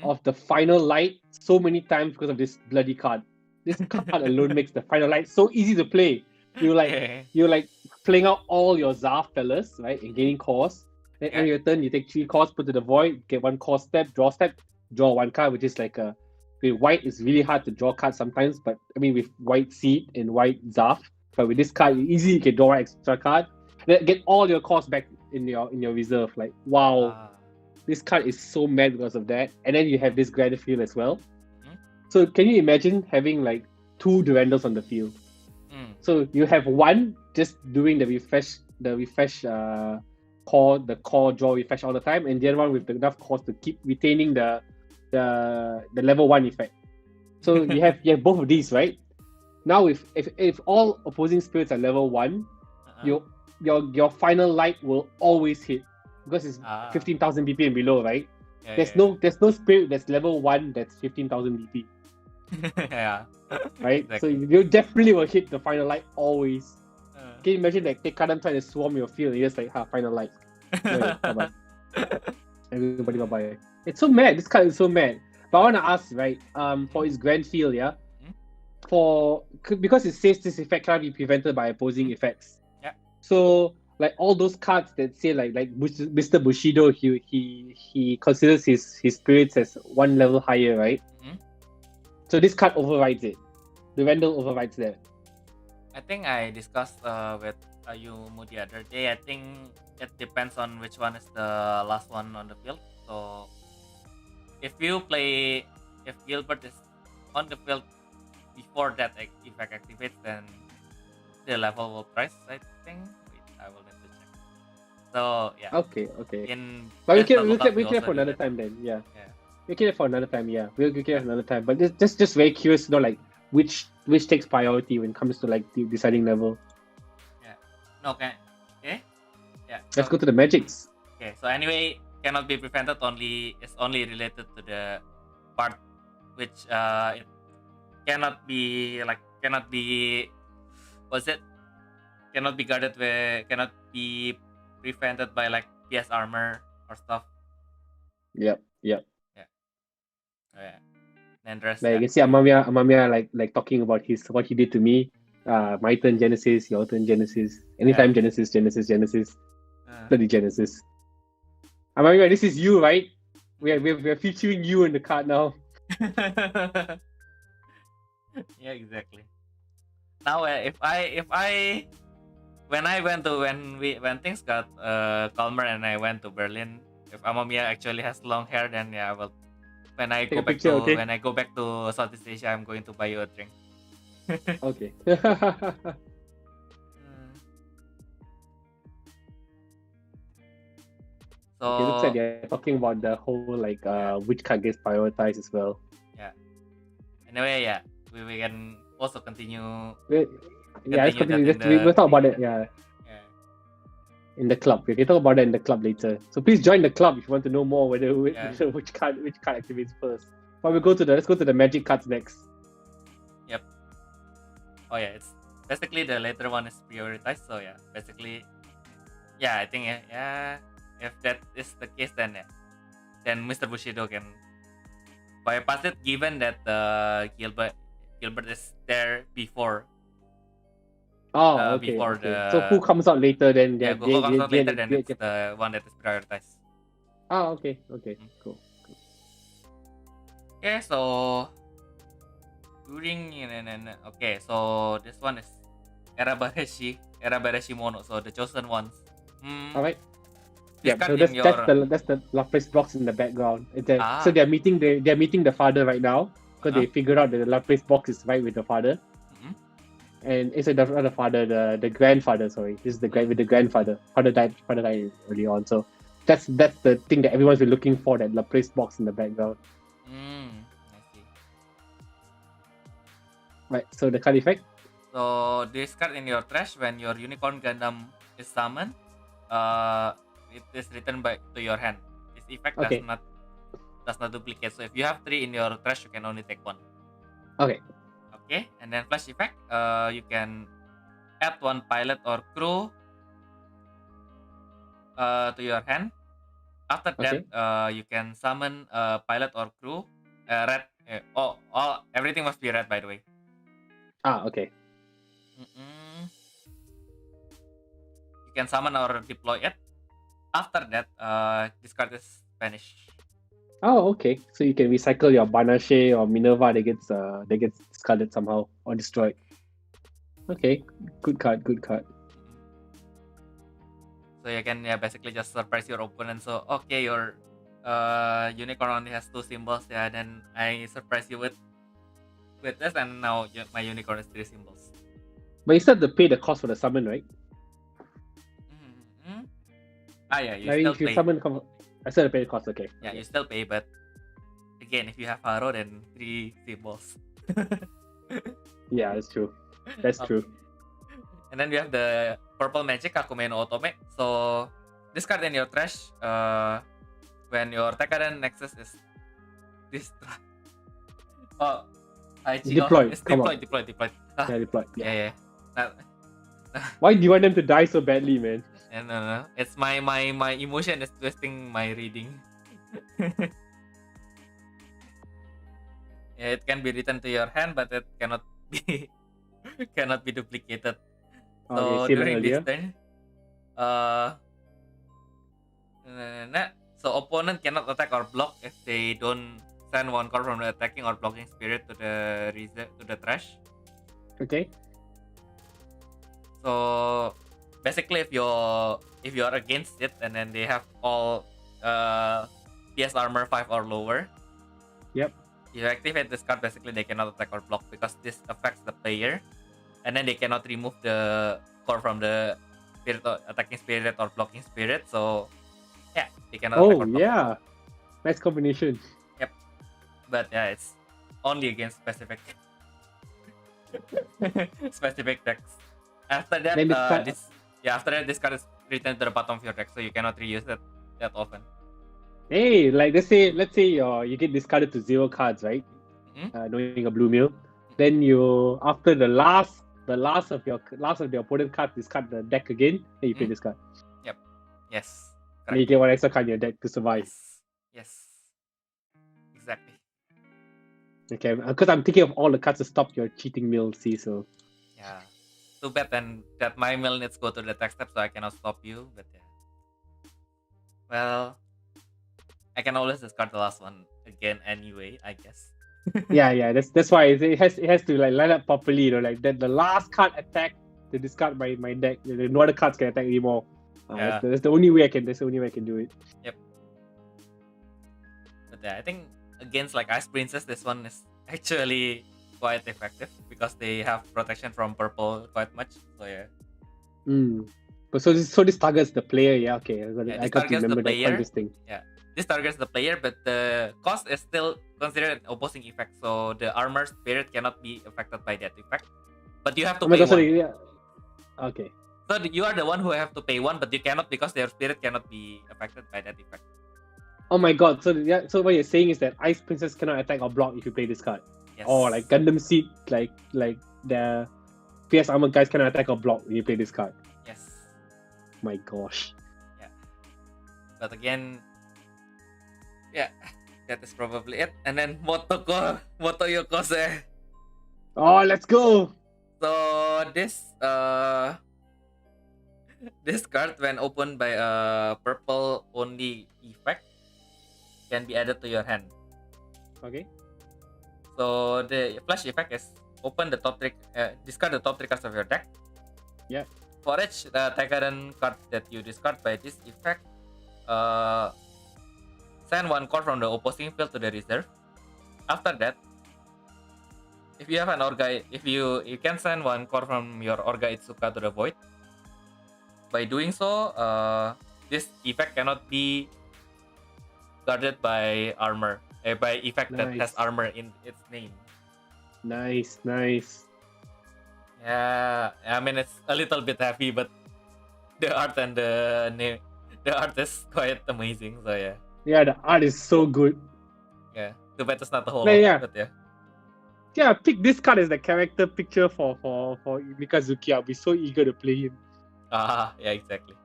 of the final light so many times because of this bloody card. This card alone makes the final light so easy to play. You're like playing out all your Zaf fellas, right, and gaining costs. Then every your turn you take 3 costs, put to the void, get 1 cost step, draw 1 card, which is like a with white it's really hard to draw cards sometimes, but I mean with white seed and white Zaf, but with this card you can draw an extra card. Then get all your costs back in your reserve. Like wow, this card is so mad because of that. And then you have this Grand Field as well. So can you imagine having like 2 Durandals on the field? So you have one just doing the refresh core draw refresh all the time, and the other one with enough cost to keep retaining the level 1 effect. So you have both of these, right? Now if all opposing spirits are level 1, your final light will always hit because it's 15,000 BP and below, right? There's no spirit that's level 1 that's 15,000 BP. Yeah. Right? Exactly. So you definitely will hit the final light always. Can you imagine like Tekadam trying to swarm your field and you're just like, final light. Bye-bye. Everybody bye-bye. It's so mad. This card is so mad. But I want to ask, right, for his Grand Field, yeah? Because it says this effect cannot be prevented by opposing effects. Yeah. So like all those cards that say like Mr. Bushido, he considers his spirits as 1 level higher, right? So this card overrides it. The Vandal overrides that. I think I discussed with Ayumu the other day. I think it depends on which one is the last one on the field. So if Gilbert is on the field before that effect activates, then the level will rise, I think. Wait, I will need to check. So yeah. Okay. But we can for another time then. Yeah. We can for another time. Yeah. We'll get another time. But just very curious to know like which takes priority when it comes to like the deciding level. Yeah. No. Okay. Yeah. Let's go to the magics. Okay. So anyway, cannot be prevented. Is only related to the part which it cannot be cannot be guarded with, cannot be prevented by like PS armor or stuff. Yep. Oh, yeah. Then the rest, like you can see Amamiya like talking about what he did to me. My turn Genesis, your turn Genesis. Anytime Genesis. Bloody Genesis. Amamiya, this is you, right? We're featuring you in the card now. Yeah, exactly. Now when things got calmer and I went to Berlin, if Amamiya actually has long hair, then yeah, I will. When I go back to Southeast Asia, I'm going to buy you a drink. Okay. So it looks like they're talking about the whole like which card gets prioritized as well. Yeah. Anyway, yeah, we can also continue. Let's continue. We'll talk about it. Yeah. In the club. We can talk about that in the club later. So please join the club if you want to know more which card activates first. But let's go to the magic cards next. Yep. Oh yeah, it's basically the later one is prioritized. So yeah, basically, yeah, I think if that is the case, then Mr. Bushido can bypass it, given that Gilbert is there before. Oh, okay. before Okay. So who comes out later then? yeah, who comes out later, then it's the one that is prioritized. Oh, okay. Okay. Cool. Okay, so during okay, so this one is era Barashi Mono, so the chosen ones. All right. This Yeah, card so in your that's the Lapis box in the background. So they're meeting the father right now because they figured out that the Lapis box is right with the father. And it's not the father, the grandfather. Sorry, this is with the grandfather. Father died early on, so that's the thing that everyone's been looking for, that Lapis box in the background. I see. Right. So the card effect. So this card in your trash when your Unicorn Gundam is summoned, it is returned back to your hand. This effect does not duplicate. So if you have 3 in your trash, you can only take 1. Okay. Okay, and then flash effect, you can add 1 pilot or crew to your hand. After that, you can summon a pilot or crew. Red. Everything must be red, by the way. Okay. You can summon or deploy it. After that, this card is vanished. Oh, okay. So you can recycle your Banashe or Minerva that gets discarded somehow or destroyed. Okay, good card. So you can basically just surprise your opponent. So okay, your unicorn only has 2 symbols. Yeah, then I surprise you with this, and now my unicorn is 3 symbols. But you still have to pay the cost for the summon, right? Yeah, you still pay. I still have to pay the cost. Okay. Yeah, okay. You still pay, but again, if you have Haro, then 3 symbols. Yeah, that's true. That's true. And then we have the purple magic Kakume no Otome. So this card in your trash, when your Tekadan Nexus is destroyed. Deployed. Deployed. Yeah, deployed. Yeah. Why do you want them to die so badly, man? No. It's my emotion is twisting my reading. Yeah, it can be written to your hand, but it cannot be duplicated. So during this turn, so opponent cannot attack or block if they don't send 1 card from the attacking or blocking spirit to the trash. Okay. So basically, if you're against it, and then they have all PS armor 5 or lower. Yep. You activate this card, basically they cannot attack or block because this affects the player, and then they cannot remove the core from the spirit or attacking spirit or blocking spirit. So yeah, they cannot attack or block. Yeah, nice combination. Yep. But yeah, it's only against specific decks. After that, this card is returned to the bottom of your deck, so you cannot reuse it that often. Hey, like let's say you get discarded to 0 cards, right? Knowing a blue mill, then you, after the last of the opponent cards, discard the deck again, then you play this card. Yep. Yes. And you get 1 extra card in your deck to survive. Yes. Exactly. Okay, because I'm thinking of all the cards to stop your cheating mill. See, so. Yeah. Too bad then that my mill needs go to the text step, so I cannot stop you. But yeah. Well, I can always discard the last one again anyway, I guess. yeah. That's why it has to like line up properly. Like that, the last card attack to discard my deck. No other cards can attack anymore. That's the only way I can. That's the only way I can do it. Yep. But yeah, I think against like Ice Princess, this one is actually quite effective because they have protection from purple quite much. So yeah. But so this targets the player. Yeah. Okay. I got to remember that player. This thing. Yeah. This targets the player, but the cost is still considered an opposing effect. So the armor spirit cannot be affected by that effect. But you have to pay 1. Yeah. Okay. So you are the one who have to pay 1, but you cannot because their spirit cannot be affected by that effect. Oh my god! So what you're saying is that Ice Princess cannot attack or block if you play this card. Yes. Or like Gundam Seed, like the PS armor guys cannot attack or block when you play this card. Yes. My gosh. Yeah. But again, yeah, that is probably it. And then Moto Yokose. Oh, let's go! So this card, when opened by a purple only effect, can be added to your hand. Okay. So the flash effect is open the top three, discard the top three cards of your deck. Yeah. For each Taigaran card that you discard by this effect, send one card from the opposing field to the reserve. After that, if you have an Orga, if you can send one card from your Orga Itsuka to the void. By doing so, this effect cannot be guarded by armor, by effect that has Nice. armor in its name. Nice. Yeah, I mean it's a little bit heavy, but the art and the art is quite amazing. So yeah, Yeah, the art is so good. yeah. Too bad it's not the whole. Yeah. But yeah. Yeah, pick this card as the character picture for Mikazuki. I'll be so eager to play him. Yeah, exactly.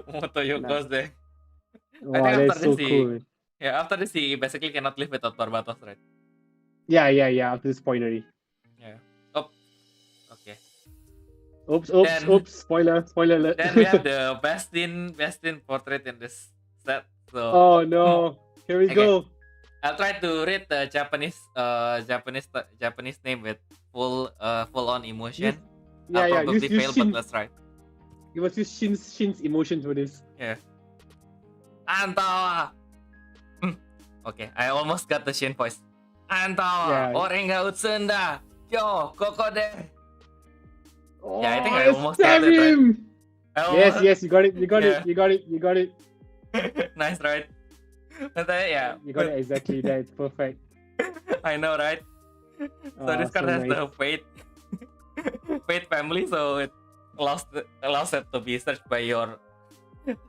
Motoyoko's there. Wow, think that's after so this, cool. Yeah, after this, he basically cannot live without Barbatos, right? Yeah. Up to this point already. Yeah. Oh, okay. Oops. Then- Spoiler alert. Then we have the Bastin portrait in this set. So Oh no. Here we Okay. go. I'll try to read the Japanese name with full on emotion. I'll Yeah. probably Use fail, Shin. but let's try. You must use Shin's emotions for this. Antawa. Okay, I almost got the Shin voice. Antawa, Yeah. Orenga Utsunda. Yo, Kokode. Oh, Yeah, I think I almost got stab it, right? him. Yes, you got it. Yeah. You got it. Nice, right? But, yeah. You got it exactly. That's perfect. I know, right? So this card has the Fate family, so it allows it to be searched by your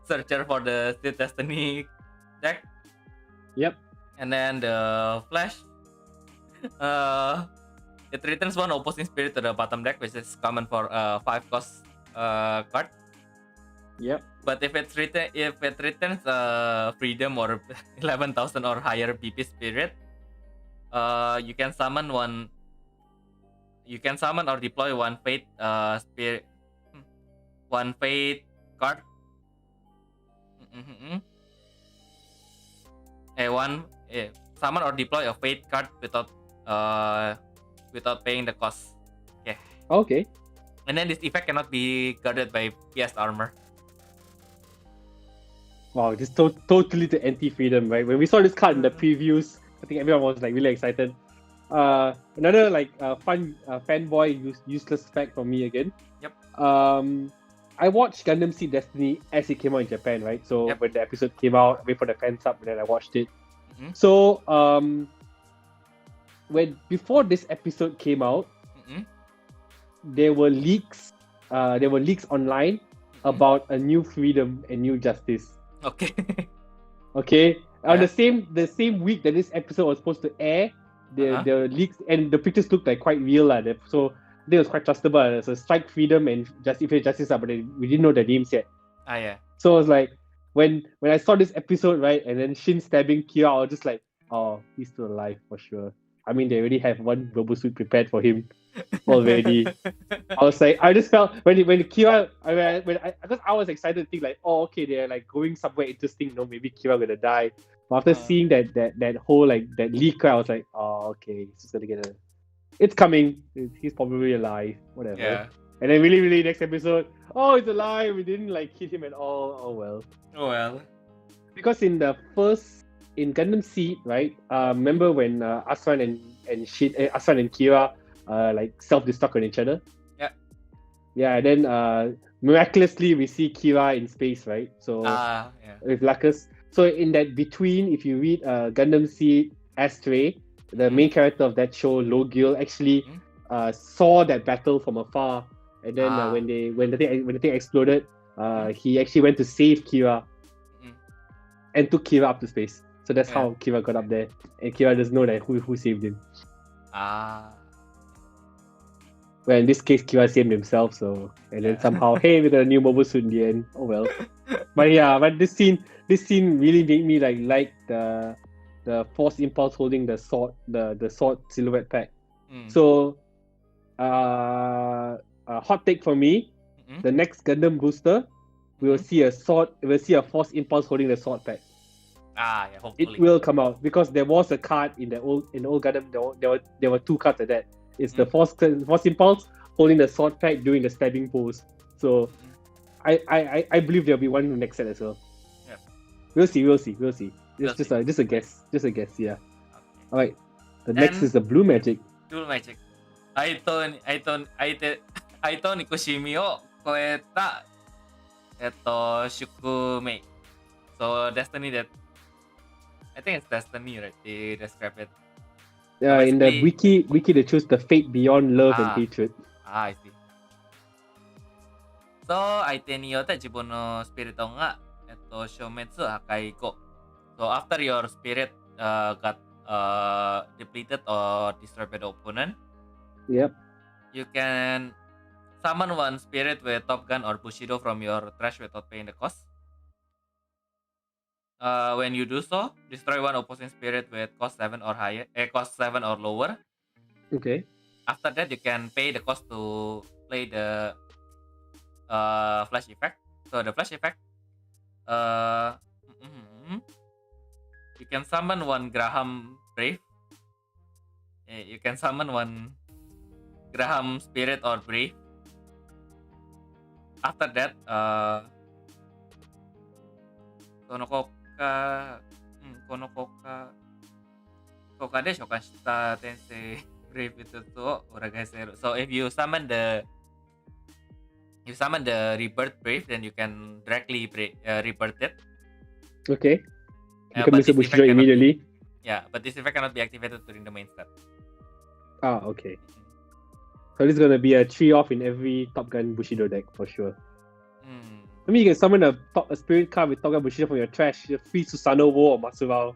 searcher for the Seed Destiny deck. Yep. And then the Flash, it returns one opposing spirit to the bottom deck, which is common for 5 cost card. Yep. But if it returns freedom or 11,000 or higher BP spirit, you can summon or deploy one fate spirit, one fate card. Summon or deploy a fate card without paying the cost. Okay. And then this effect cannot be guarded by PS armor. Wow, just totally the anti-freedom, right? When we saw this card in the previews, I think everyone was like really excited. Another fun fanboy useless fact for me again. Yep. I watched Gundam Seed Destiny as it came out in Japan, right? So Yep. when the episode came out, I wait for the fan sub and then I watched it. Mhm. So before this episode came out, Mhm. there were leaks. There were leaks online about a new freedom and new justice. Okay. Okay. Yeah. The same week that this episode was supposed to air, the leaks and the pictures looked like quite real, so I think it was quite trustable. So Strike Freedom and Justice, but we didn't know the names yet. Yeah. So I was like, when I saw this episode, right, and then Shin stabbing Kira, I was just like, oh, he's still alive for sure. I mean, they already have one robo suit prepared for him already. I was like, I just felt when Kira, because I was excited to think like, oh, okay, they're like going somewhere interesting. Maybe Kira gonna die. But after seeing that whole that leak, I was like, oh, okay, he's just gonna get a. It's coming. He's probably alive. Whatever. Yeah. And then really next episode, oh, he's alive. We didn't hit him at all. Oh well. Oh well. Because in Gundam Seed, right? Remember when Aswan and Kira self-destruct on each other? Yeah. Yeah. Then miraculously we see Kira in space, right? So Yeah. with Lacus. So in that between, if you read Gundam Seed Astray, the main character of that show, Logil, actually saw that battle from afar, and then when the thing exploded, he actually went to save Kira and took Kira up to space. So that's how Kira got up there, and Kira doesn't know that who saved him. Well, in this case, Kira saved himself. So and then somehow, hey, we got a new mobile suit in the end. Oh well. But this scene really made me like the Force Impulse holding the sword silhouette pack. So a hot take for me. The next Gundam booster, we will see a sword. We'll see a Force Impulse holding the sword pad. Yeah, hopefully. It will come out because there was a card in the old Gundam. There were two cards of that. It's the Force Impulse holding the sword pad during the stabbing pose. So I believe there'll be one next set as well. Yeah. We'll see. Just a guess. Yeah. Okay. All right. The next is the blue magic. Blue magic. Aito Nikushimi o koeta Shukumei. So Destiny that I think it's Destiny, right? They describe it. Yeah, in the wiki they choose the fate beyond love and hatred. I see. So, aite ni yota jibun no spirit o nga Shometsu Hakai Go. So, after your spirit got depleted or destroyed by the opponent, yep, you can summon one spirit with Top Gun or Bushido from your trash without paying the cost. When you do so, destroy one opposing spirit with cost 7 or higher, cost 7 or lower. Okay. After that, you can pay the cost to play the flash effect. So the flash effect, you can summon one Graham Brave. You can summon one Graham Spirit or Brave. After that, Koka de Shokashita Tensei Brave itu tuh Uragaseru. So if you summon the rebirth brave, then you can directly rebirth it. Okay. You can miss a Bushido immediately. But this effect cannot be activated during the main step. Okay. So this is gonna be a 3-off in every Top Gun Bushido deck for sure. I mean, you can summon a spirit card with Top Gun Bushido from your trash. You're free Susanoo or Matsural.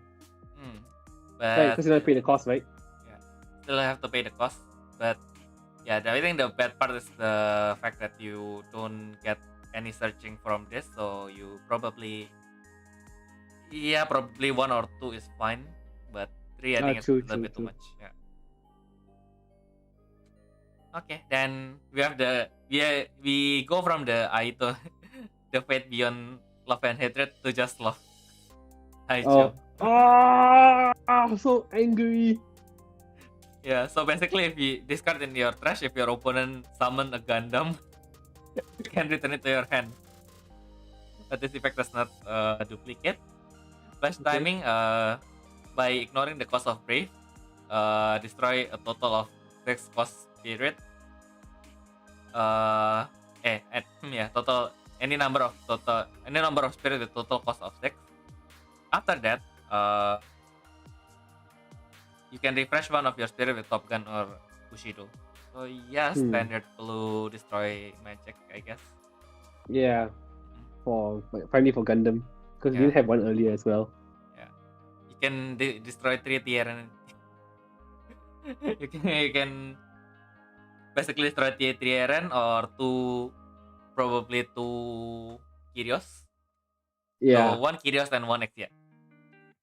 Right, because you don't pay the cost, right? Yeah, still have to pay the cost. But yeah, I think the bad part is the fact that you don't get any searching from this. So you probably 1 or 2 is fine. But 3, I think it's a little bit too much. Yeah. Okay, then we have we go from the Aito, the fate beyond love and hatred to just love. I'm so angry. Yeah, so basically if you discard in your trash, if your opponent summon a Gundam, you can return it to your hand. But this effect does not duplicate. Flash timing, by ignoring the cost of Brave, destroy a total of 6 cost spirit. Total any number of spirit with total cost of 6. After that, you can refresh one of your spirit with Top Gun or Bushido. So yeah, standard blue destroy magic, I guess. Yeah, finally for Gundam, because we didn't have one earlier as well. Yeah, you can destroy 3 tier and you can basically destroy 3 Eren or 2 Kyrios. Yeah. So 1 Kyrios and 1 Exia.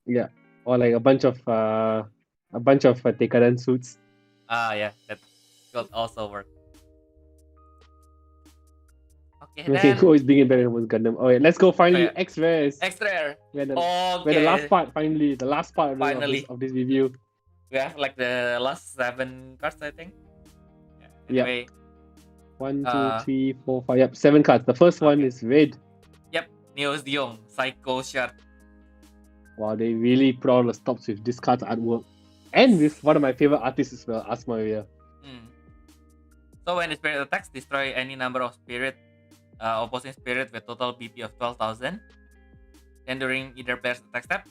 Yeah, or like a bunch of Tekadan suits. Yeah, that could also work. Okay, then always being better with Gundam. Okay, let's go finally. X-Rares. X-Rare. We're the last part finally. The last part of this review. We have like the last 7 cards, I think. Anyway. 1, 2, 3, 4, 5. Yep, 7 cards. The first one is red. Yep, Neos Diong, Psycho Shard. Wow, they really put all the stops with this card's artwork. And with one of my favorite artists as well, Asmaria. So when the spirit attacks, destroy any number of opposing spirit with total BP of 12,000. Then during either player's attack step,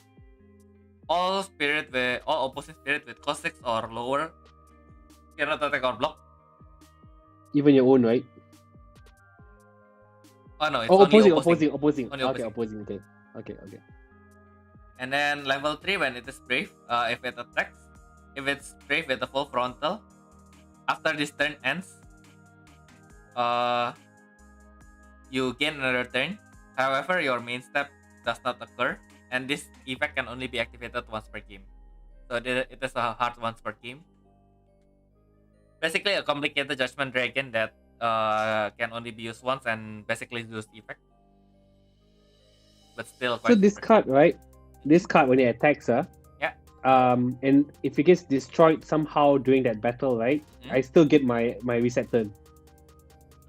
all opposing spirit with cost 6 or lower cannot attack or block. Even your own, right? Oh no, it's only opposing. Only okay, opposing. Okay. And then level 3, when it is brave, if it's brave with a full frontal, after this turn ends, you gain another turn. However, your main step does not occur, and this effect can only be activated once per game. So it is a hard once per game. basically a complicated Judgment Dragon that can only be used once and basically does effect, but still So quite. this card, right? This card when it attacks, Yeah. and if it gets destroyed somehow during that battle, right? I still get my reset turn.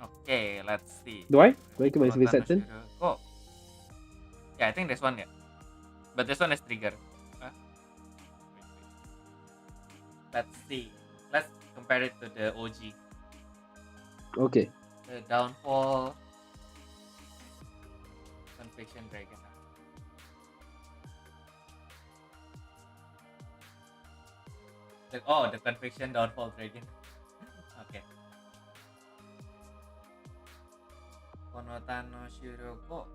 Okay, let's see. Do I? Do I get my reset turn? Go. Yeah, I think this one, yeah. But this one is trigger. Wait. Let's see. Let's compare it to the OG. Okay. The Downfall Conviction Dragon. The Conviction Downfall Dragon. Okay. Konota no Shiroko.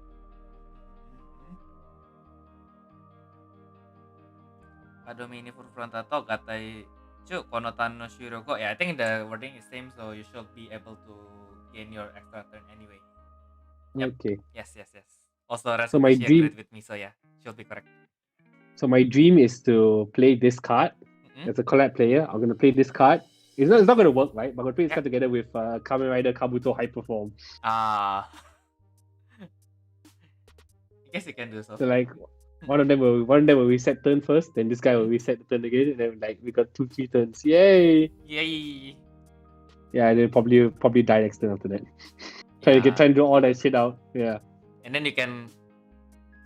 Kadomini Furfrontato Gatai Chu Konota no Shiroko. Yeah, I think the wording is same, so you should be able to gain your extra turn anyway. Yep. Okay. Yes. Also, So my dream agreed with me, so yeah, should be correct. So my dream is to play this card as a collab player. I'm gonna play this card. It's not gonna work, right? But I'm gonna play this card together with Kamen Rider Kabuto Hyperform. I guess you can do so. So like one of them will reset turn first, then this guy will reset the turn again, and then like we got 2-3 turns. Yay! Yeah, and then probably die next turn after that. Try to do all that shit out. Yeah. And then you can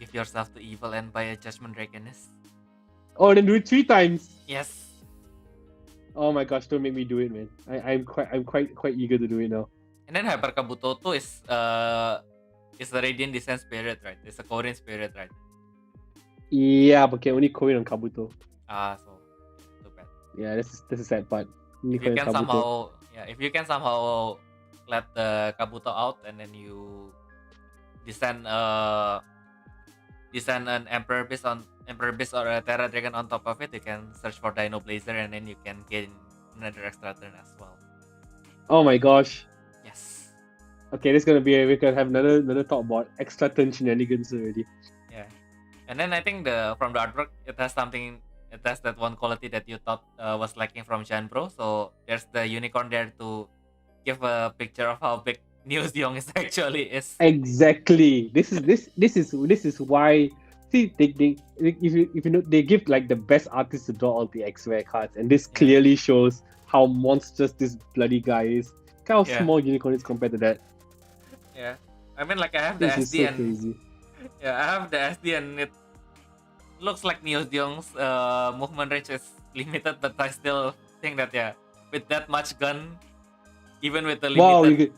give yourself to evil and buy a Judgment Dragoness. Oh, then do it 3 times. Yes. Oh my gosh! Don't make me do it, man. I'm quite eager to do it now. And then Hyper Kabuto 2 is a Radiant Descent Spirit, right? It's a Korean Spirit, right? Yeah, but can only Korean on Kabuto. So too bad. Yeah, that's a sad part. If you can somehow let the Kabuto out and then you descend an Emperor Beast or a Terra Dragon on top of it, you can search for Dino Blazer and then you can gain another extra turn as well. Oh my gosh. Yes. Okay, this is gonna be we can have another talk about extra turn shenanigans already. Yeah. And then I think from the artwork it has that one quality that you thought was lacking from Janbro. So there's the unicorn there to give a picture of how big Neo-Zeong is actually is. Exactly. This is why. See, if you know, they give like the best artists to draw all the X-Rare cards, and this clearly shows how monstrous this bloody guy is. Look how small unicorn is compared to that. Yeah, I mean, like I have the this SD is so crazy. Yeah, I have the SD and it looks like Neo-Zeong's movement range is limited, but I still think that with that much gun, even with the limited,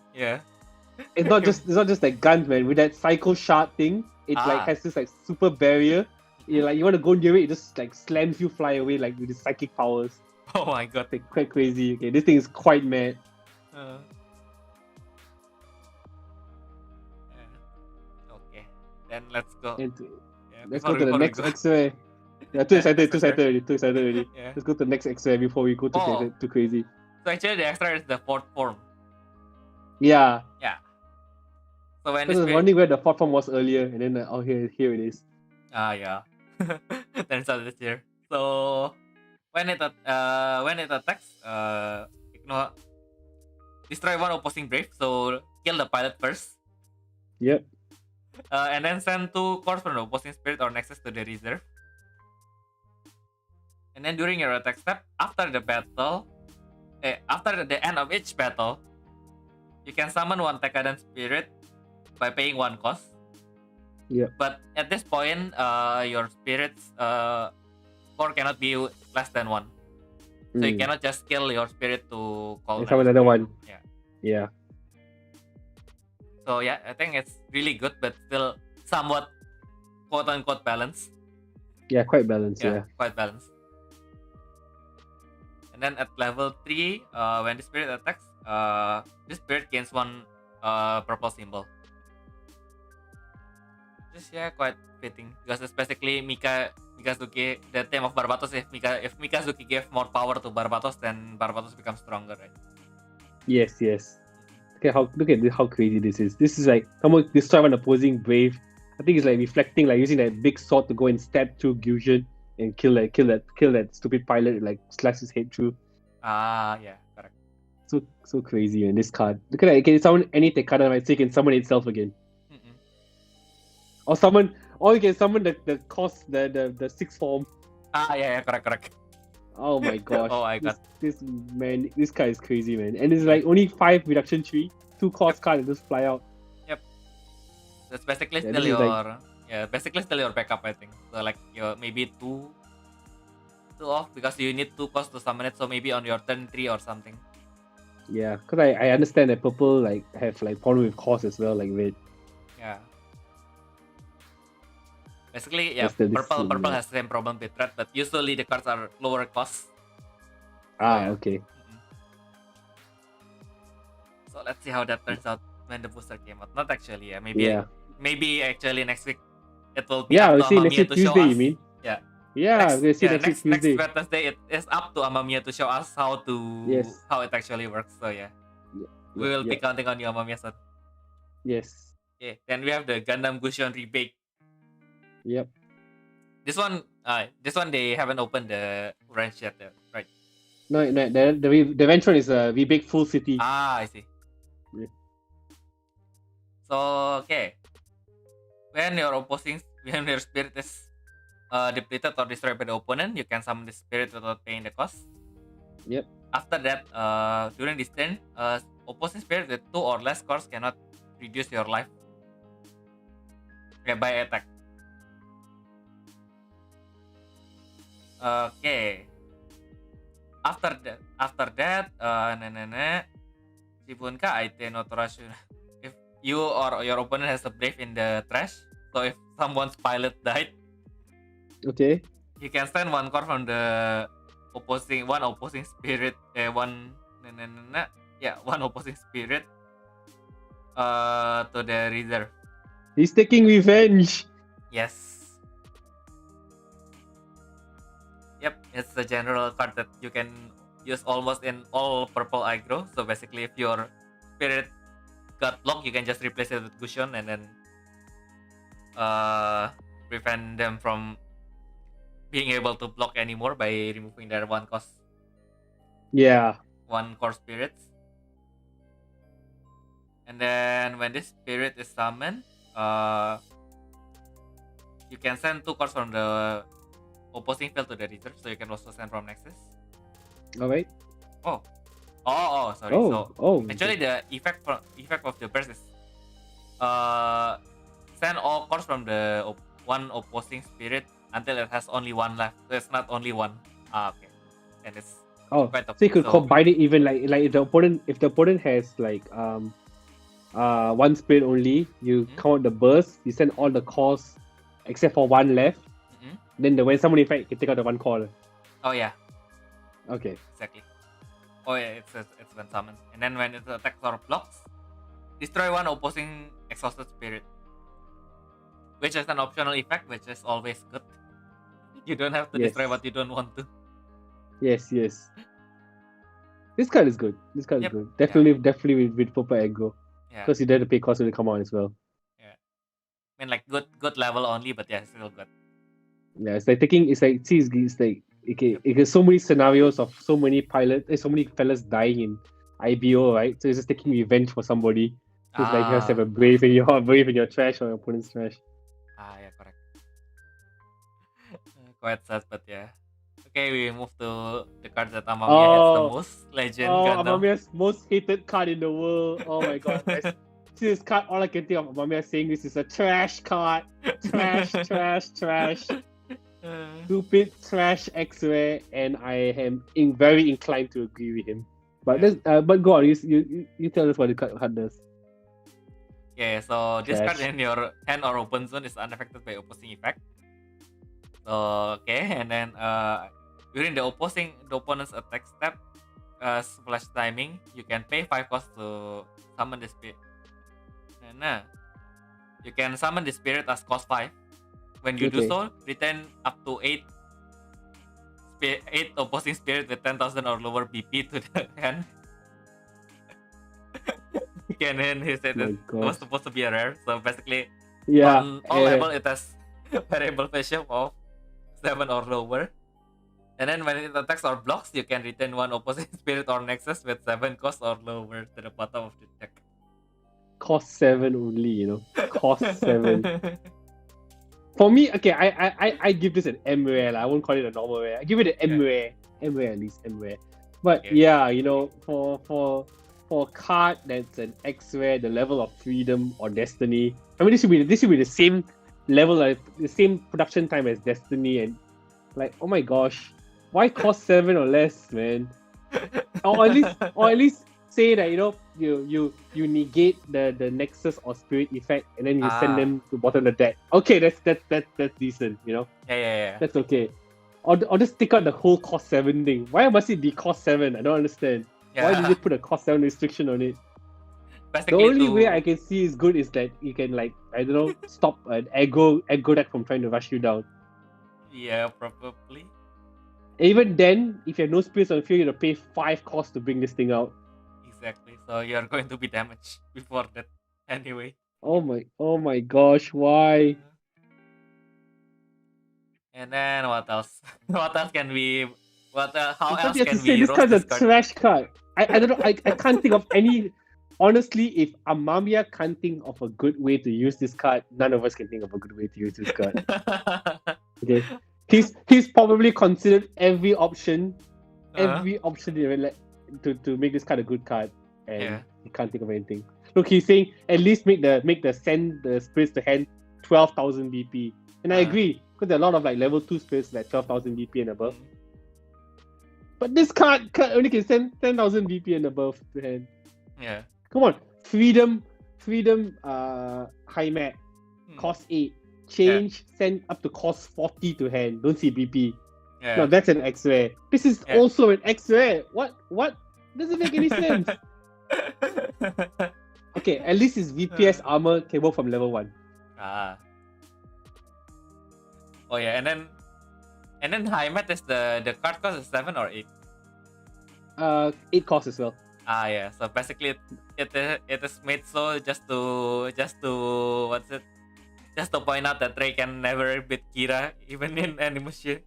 it's not just like guns, man. With that psycho shard thing, it like has this like super barrier. You want to go near it, it just like slams you, fly away like with the psychic powers. Oh my god, like, quite crazy. Okay, this thing is quite mad. Okay, then let's go. Let's go to the next X-Ray. Yeah, too excited already. Yeah. Let's go to the next X-Ray before we go too crazy. So actually, the extra is the 4th form. Yeah. So when I was wondering where the 4th form was earlier, and then here it is. Yeah. Turns out it's here. So when it attacks, destroy one opposing brave. So kill the pilot first. Yep. And then send 2 cores from the opposing spirit or nexus to the reserve. And then during your attack step, after the end of each battle, you can summon 1 Tekadan spirit by paying 1 cost. Yeah. But at this point, your spirit's core cannot be less than 1. So you cannot just kill your spirit to call another one. Yeah. So I think it's really good, but still somewhat quote unquote balanced. Yeah, quite balanced. Yeah. Quite balanced. And then at level 3, when the spirit attacks, this spirit gains 1 purple symbol. Just quite fitting because it's basically Mikazuki. The theme of Barbatos, if Mikazuki gave more power to Barbatos, then Barbatos becomes stronger, right? Yes. Look at how crazy this is. This is like someone destroy one opposing brave. I think it's like reflecting, like using that big sword to go and stab through Gyujin and kill that stupid pilot, like slash his head through. Yeah, correct. so crazy, man. This card. Look at that. It can summon any Tekada, right? So you can summon itself again. Mm-mm. Or you can summon the cost, the sixth form. Yeah, correct. Oh my gosh. Oh my god. This man, this card is crazy, man. And it's like only 5 reduction tree, 2 cost card and just fly out. That's basically Yeah, still this is your basically still your backup, I think. So like your maybe two off because you need 2 costs to summon it. So maybe on your turn 3 or something. Yeah, because I understand that purple like have like problem with cost as well, like red. Yeah. Basically, yeah, That's the purple scene, yeah. has the same problem with red, but usually the cards are lower cost. Ah, yeah. okay. Mm-mm. So let's see how that turns out when the booster came out. Not actually, yeah. Maybe actually next week it will be Yeah, up we'll to see next Amamiya week to show Tuesday, us. you mean? Yeah. Yeah, we'll see Next next week Tuesday. Wednesday it is up to Amamiya to show us how it actually works. So yeah. We will be counting on you, Amamiya-san. Yes. Okay, then we have the Gundam Gusion Rebake. Yep. This one they haven't opened the ranch yet, right? No, the event one is Rebake Full City. Ah, I see. Yeah. So okay, when your spirit is depleted or destroyed by the opponent, you can summon the spirit without paying the cost. Yep. After that, during this turn, opposing spirit with 2 or less cores cannot reduce your life by attack. Okay. After that, Shibunka Aite no Torashuna. If you or your opponent has a brave in the trash, so if someone's pilot died, Okay. you can send 1 core from the one opposing spirit, one opposing spirit to the reserve. He's taking revenge. Yes. Yep, it's a general card that you can use almost in all purple aggro. So basically, if your spirit got blocked, you can just replace it with Gusion and then prevent them from being able to block anymore by removing their 1 cost. Yeah. 1 core spirits. And then when this spirit is summoned, you can send 2 cores from the opposing field to the reserve, so you can also send from Nexus. Alright. Sorry. Actually the effect of the burst is send all cores from the one opposing spirit until it has only 1 left. So it's not only 1. Okay. And it's quite so you could combine it even like if the opponent has like 1 spirit only, you count the burst, you send all the cores except for 1 left. Then when someone effect, you can take out the 1 core. Oh yeah. Okay. Exactly. Oh yeah, it's when summoned. And then when it attacks or blocks, destroy 1 opposing exhausted spirit. Which is an optional effect, which is always good. You don't have to destroy what you don't want to. Yes. This card is good. Is good. Definitely with purple aggro. Yeah. Because you don't have to pay cost when they come out as well. Yeah. I mean, like good level only, but yeah, still good. Yeah, it's like it's so many scenarios of so many pilots, so many fellas dying in IBO, right? So it's just taking revenge for somebody. So it's like you have to have a brave in your trash or your opponent's trash. Yeah, correct. Quite sad, but yeah. Okay, we move to the card that Amamiya hates the most. Legend Gundam. Amamiya's most hated card in the world. Oh my god, guys. See this card, all I can think of Amamiya saying this is a trash card. Trash. Stupid trash X-Ray, and I am very inclined to agree with him. But but go on, you tell us what the card does. Yeah, so this card in your hand or open zone is unaffected by opposing effect. So and then during the opponent's attack step splash timing, you can pay 5 costs to summon the spirit. Nah, you can summon the spirit as cost 5. When you do so, return up to 8 opposing spirit with 10,000 or lower BP to the hand. And then he said it was supposed to be a rare, so basically on all level it has variable value of 7 or lower. And then when it attacks or blocks, you can return one opposite spirit or nexus with 7 cost or lower to the bottom of the deck. Cost 7 only, you know. Cost 7. For me, okay, I give this an M rare. I won't call it a normal rare. I give it an M rare. M rare at least, M rare. But Okay. yeah, you know, for a card that's an X rare, the level of freedom or destiny. I mean, this should be the same level, like the same production time as Destiny, and like, oh my gosh, why cost 7 or less, man? Or at least say that, you know, you negate the nexus or spirit effect, and then you send them to bottom of the deck. Okay, that's decent, you know. Yeah. That's okay. Or just take out the whole cost 7 thing. Why must it be cost 7? I don't understand. Why did Yeah. you put a cost 7 restriction on it? The Basically, only way I can see is good is that you can, like, I don't know, stop an aggro deck from trying to rush you down. Yeah, probably. Even then, if you have no spirits on the field, you have to pay 5 costs to bring this thing out. Exactly. So you're going to be damaged before that anyway. Oh my gosh, why? And then what else? What else can we? How That's what else you have to can say. we This roast card's a this card? trash card. I don't know. I can't think of any. Honestly, if Amamiya can't think of a good way to use this card, none of us can think of a good way to use this card. Okay, he's probably considered every option to make this card a good card, and he can't think of anything. Look, he's saying at least make the send the spirits to hand 12,000 BP, and I agree because there are a lot of like level 2 spirits like 12,000 BP and above. But this card only can send 10,000 BP and above to hand. Yeah. Come on, freedom, high mat, cost 8, change, send up to cost 40 to hand. Don't see BP. Yeah. No, that's an X rare. This is also an X rare. What? Doesn't make any sense. Okay, at least his VPS armor can work from level 1. Oh yeah, and then high mat is the card cost is 7 or 8. 8 cost as well. Yeah. So basically, it is made so just to what's it? Just to point out that Ray can never beat Kira even in any machine.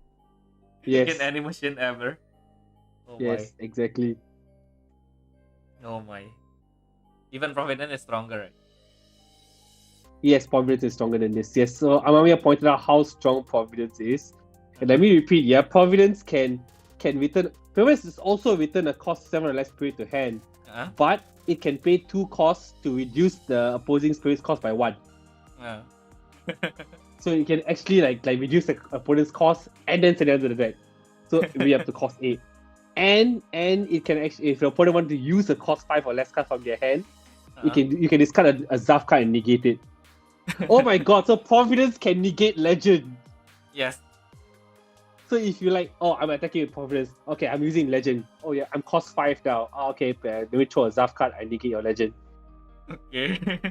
Yes. In any machine ever. Oh yes, my. Exactly. Oh my. Even Providence is stronger, right? Yes, Providence is stronger than this. Yes, so Amamiya pointed out how strong Providence is. And let me repeat, yeah, Providence can return. Providence is also return a cost 7 or less spirit to hand, but it can pay 2 costs to reduce the opposing spirit's cost by 1. So you can actually like reduce the opponent's cost and then send it to the deck. So we have to cost 8. And it can actually, if your opponent wants to use a cost 5 or less card from their hand, you can discard a Zaf card and negate it. Oh my god, so Providence can negate Legend. Yes. So if you like, oh, I'm attacking with Providence. Okay, I'm using Legend. Oh yeah, I'm cost 5 now. Oh, okay, let me throw a Zaf card and negate your Legend. Okay.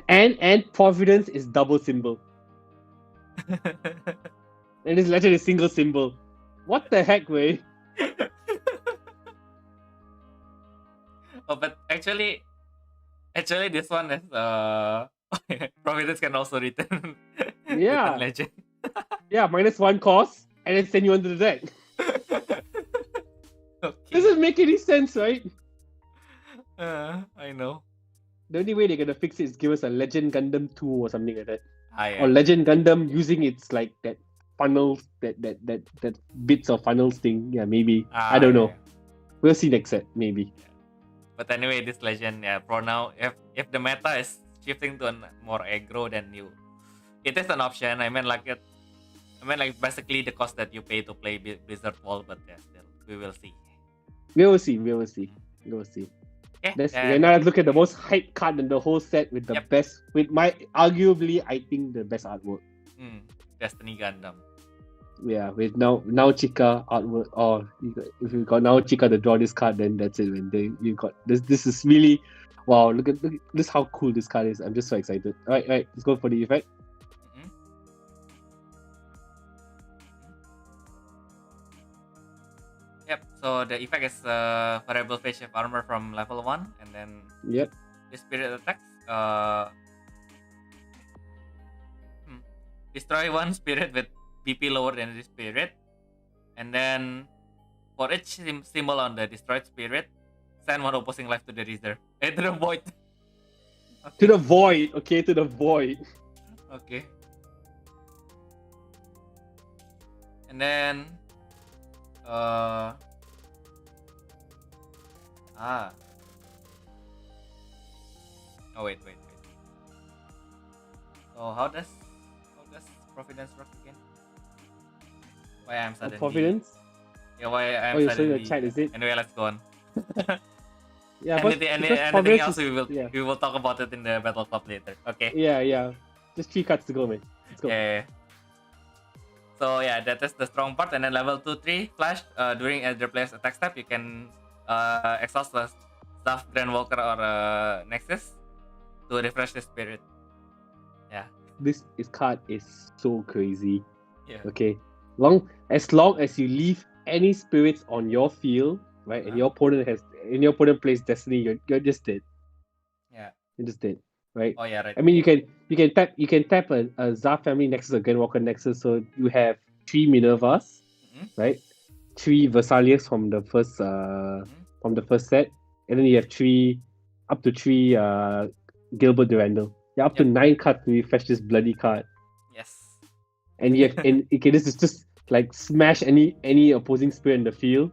And Providence is double symbol. And this Legend is single symbol. What the heck, way? Oh, but actually this one is Providence can also return. Yeah. Return Legend. Yeah, -1 cost and then send you onto the deck. Okay. Doesn't make any sense, right? I know. The only way they're gonna fix it is give us a Legend Gundam 2 or something like that. Yeah. Or Legend Gundam using its like that funnels, that bits of funnels thing. Yeah, maybe. I don't know. We'll see next set, maybe. But anyway, this Legend, for now, if the meta is shifting to a more aggro than you, it is an option. I mean, like basically the cost that you pay to play Blizzard Wall, but still, we will see. We will see. Okay, now let's look at the most hype card in the whole set with the best, with my arguably, I think, the best artwork. Destiny Gundam. Yeah, with now Chica artwork. Oh, if you got now Chica to draw this card, then that's it. When you got this, this is really wow. Look at this, how cool this card is. I'm just so excited. All right, let's go for the effect. Yep. So the effect is variable phase shift armor from level 1, and then the spirit attacks. Destroy one spirit with BP lower than the spirit, and And then for each symbol on the destroyed spirit, send one opposing life to the reserve. To the void. To the void, okay, to the void. Okay. And then oh wait. So how does Providence work again? Why I'm suddenly Providence? Yeah, why I'm Oh, you're showing suddenly the chat, is it? Anyway, let's go on. Yeah, Anything Providence else is, yeah. we will talk about it in the battle club later. Okay. Yeah. Just 3 cards to go, man. Let's go. Yeah. So yeah, that is the strong part. And then level 2-3 flash. During the player's attack step, you can exhaust the Staff Grand Walker or Nexus to refresh the spirit. Yeah. This card is so crazy. Yeah. Okay. As long as you leave any spirits on your field, right, and your opponent plays Destiny, you're just dead. Yeah. You're just dead. Right? Oh yeah, right. I mean you can tap a Zar family Nexus, a Gunwalker Nexus, so you have 3 Minervas, right? 3 Versalius from the first set, and then you have up to 3 Gilbert Durandal. You're up to 9 cards to refresh this bloody card. Yes. And this is just like smash any opposing spirit in the field.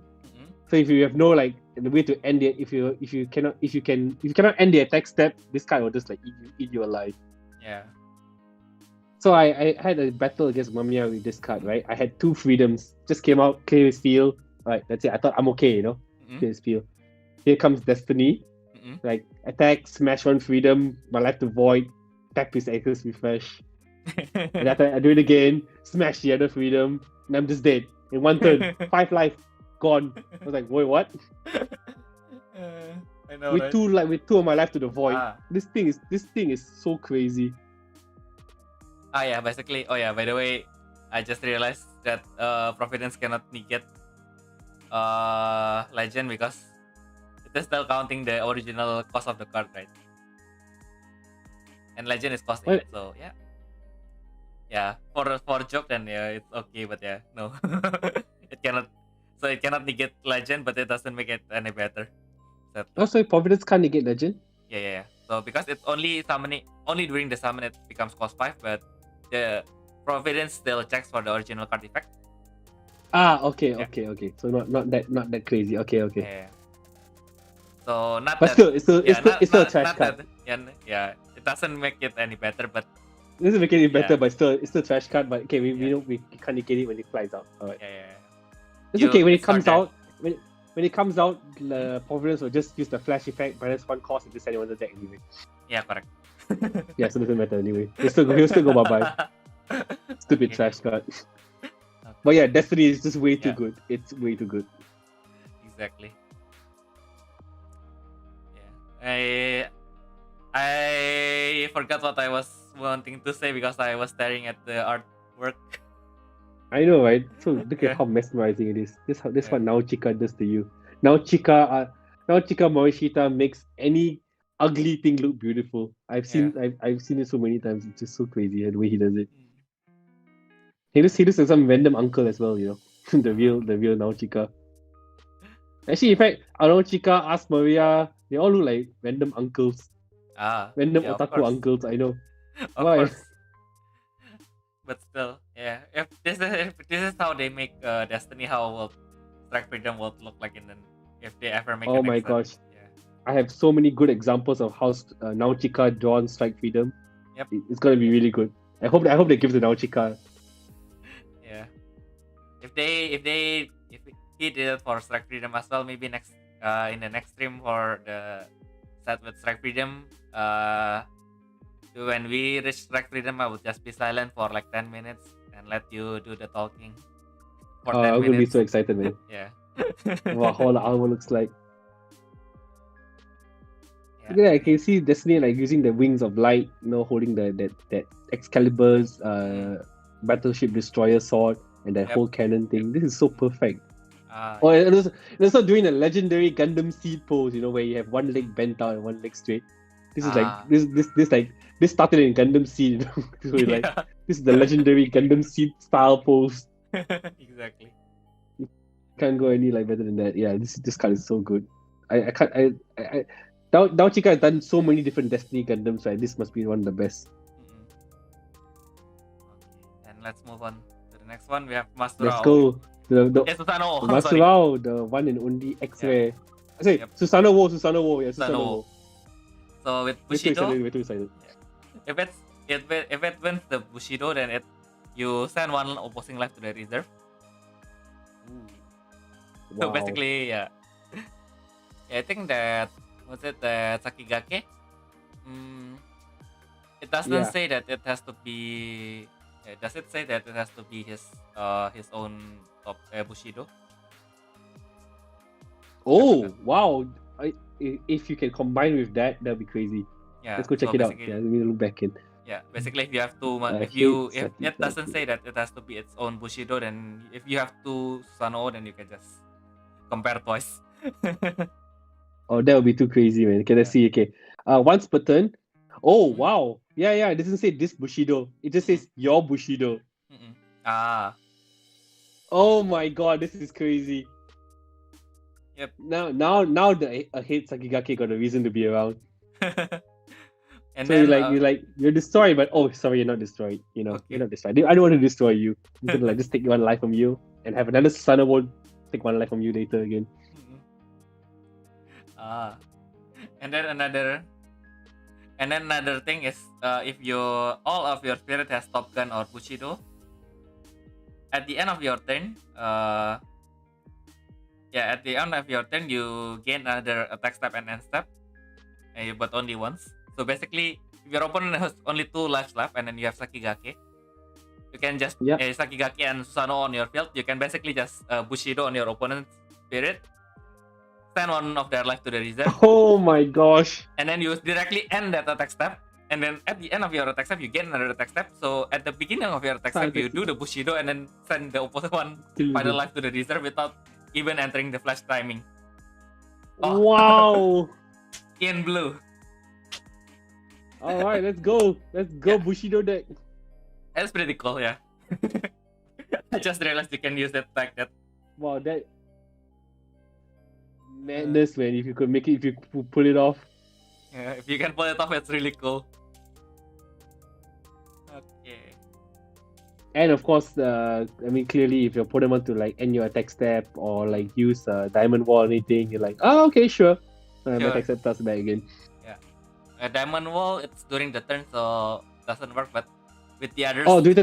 So if you have no like the way to end it, if you cannot end the attack step, this card will just like eat you alive. Yeah. So I had a battle against Mamiya with this card, right? I had 2 freedoms, just came out, clear his field. Alright, that's it. I thought I'm okay, clear his field. Here comes Destiny. Like attack, smash 1 freedom, my life to void, tap his Echoes refresh. And after I do it again, smash the other freedom, and I'm just dead. In 1 turn, 5 life, gone. I was like, wait, what? I know, with right? with 2 of my life to the void. This thing is so crazy. Yeah, basically. Oh yeah, by the way, I just realized that Providence cannot negate Legend because it is still counting the original cost of the card, right? And Legend is cost 8, so yeah. Yeah, for joke then yeah, it's okay, but yeah, no. It cannot negate Legend, but it doesn't make it any better. So Providence can't negate Legend? Yeah. So because it's only during the summon it becomes cost 5, but the Providence still checks for the original card effect. Okay. So not that crazy. Okay. Yeah. So it's still a trash card. Yeah, it doesn't make it any better, but it doesn't make it any better, but it's still a trash card. But okay, we know we can't negate it when it flies out. Alright. Yeah. It's okay when it comes out. When it comes out, Providence will just use the flash effect, -1 cost, and just send it on the deck anyway. Yeah, correct. Yeah, so it doesn't matter anyway. He'll still go bye-bye. Stupid trash card. But yeah, Destiny is just way too good. It's way too good. Exactly. Yeah. I forgot what I was wanting to say because I was staring at the artwork. I know, right? So look at how mesmerizing it is. This what Naochika does to you. Naochika Morishita makes any ugly thing look beautiful. I've seen it so many times. It's just so crazy the way he does it. He just like some random uncle as well, the real Naochika. Actually, in fact, Naochika, Ask Maria, they all look like random uncles. Random otaku uncles, I know. Of course. But still, yeah. If this is how they make Destiny, how will Strike Freedom will look like if they ever make. Oh my gosh! Yeah. I have so many good examples of how Naochika drawn Strike Freedom. Yep. It's gonna be really good. I hope they give the Naochika. Yeah. If he did it for Strike Freedom as well, maybe next in the next stream for the set with Strike Freedom, when we reach Strike Freedom, I would just be silent for like 10 minutes and let you do the talking for 10 minutes. I'm gonna be so excited, man. Yeah. Wow, how the armor looks like. Yeah, I can see Destiny like using the wings of light, holding that Excalibur's battleship destroyer sword and that whole cannon thing. This is so perfect. And also doing a legendary Gundam seed pose, where you have one leg bent out and one leg straight. This is this started in Gundam Seed. So this is the legendary Gundam Seed style pose. Exactly. Can't go any like better than that. Yeah, this card is so good. I can't Dao Chica has done so many different Destiny Gundams, right? This must be one of the best. Okay, and let's move on to the next one. We have Masurao. Let's go. Susano. Masurao, the one and only X-Ray. Sorry, Yep. Susano Wo. Yeah, Susano Susano. Wo. So with We're too Bushido, excited. if it wins the Bushido, then you send one opposing life to the reserve. So Wow. basically, yeah, I think that the Sakigake. It doesn't say that it has to be. Does it say that it has to be his own top Bushido? Oh wow! If you can combine with that, that'll be crazy. Yeah, let's go check it out. Yeah, let me look back in. Yeah, basically, if you have to, if it doesn't say that it has to be its own Bushido, then if you have to Susanoo, then you can just compare twice. Oh, that would be too crazy, man. Okay, let's see. Okay, once per turn. Oh wow! Yeah, it doesn't say this Bushido. It just says your Bushido. Ah. Oh my god, this is crazy. Yep. Now the hate Sakigake got a reason to be around. And so then you're destroyed, but oh sorry, you're not destroyed. You know, you're not destroyed. I don't want to destroy you. I'm gonna just take one life from you and have another son of one take one life from you later again. And then another thing is if all of your spirit has Top Gun or Bushido, at the end of your turn, you gain another attack step and end step, but only once. So basically, if your opponent has only 2 lives left, and then you have Sakigake, you can just Sakigake and Susanoo on your field. You can basically just Bushido on your opponent's spirit, send one of their life to the reserve. Oh my gosh! And then you directly end that attack step. And then at the end of your attack step, you gain another attack step. So at the beginning of your attack step, you do the Bushido and then send the opposite one final life to the reserve without even entering the flash timing. Oh. Wow! In blue. Alright, let's go. Let's go Bushido deck. That's pretty cool, yeah. I just realized you can use that like that. Wow, that madness, man. If you could make it, if you pull it off. Yeah, if you can pull it off, it's really cool. Okay. And of course, clearly, if your opponent want to like end your attack step or like use Diamond Wall or anything, you're like, oh, okay, sure. My attack step starts back again. Yeah. A Diamond Wall, it's during the turn, so doesn't work. But with the others. Oh, during the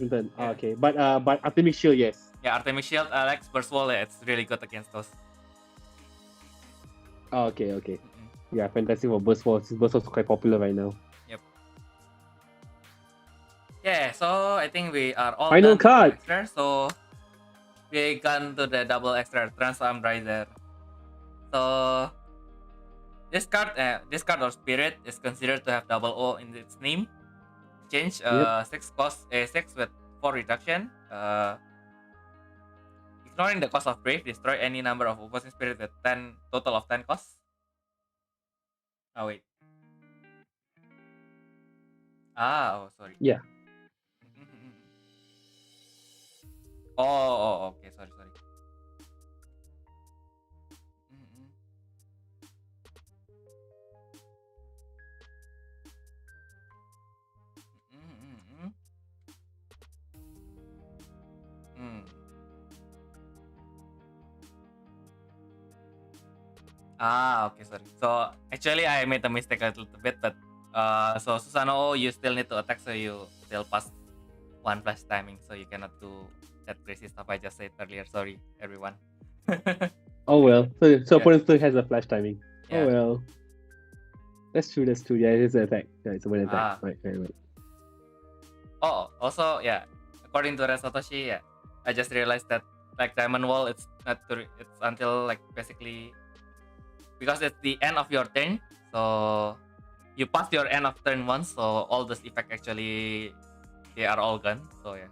turn. Yeah. Oh, okay, but Artemis Shield, yes. Yeah, Artemis Shield, Alex, Burst Wall, it's really good against those. Oh, okay. Yeah, fantastic for Burst Wall. Burst Wall is quite popular right now. Yep. Yeah, so I think we are all final done card. Extra, so we gone to the double extra Transarm Riser. So this card or spirit is considered to have double O in its name. Change 6 cost 6 with 4 reduction. Ignoring the cost of Brave, destroy any number of opposing spirit with 10 total of 10 costs. Oh wait. Oh sorry. Yeah. Okay, sorry. Okay, sorry. So actually I made a mistake a little bit, but so Susanoo, you still need to attack, so you still pass 1 flash timing, so you cannot do that crazy stuff I just said earlier. Sorry, everyone. Oh well. So opponent still has a flash timing. Yeah. Oh well. That's true. Yeah, it's an attack. Yeah, it's a one attack. Right. Oh, also, yeah. According to Red Satoshi, yeah, I just realized that like Diamond Wall, it's not it's until like basically because it's the end of your turn, so you pass your end of turn once, so all this effect actually they are all gone. So yeah.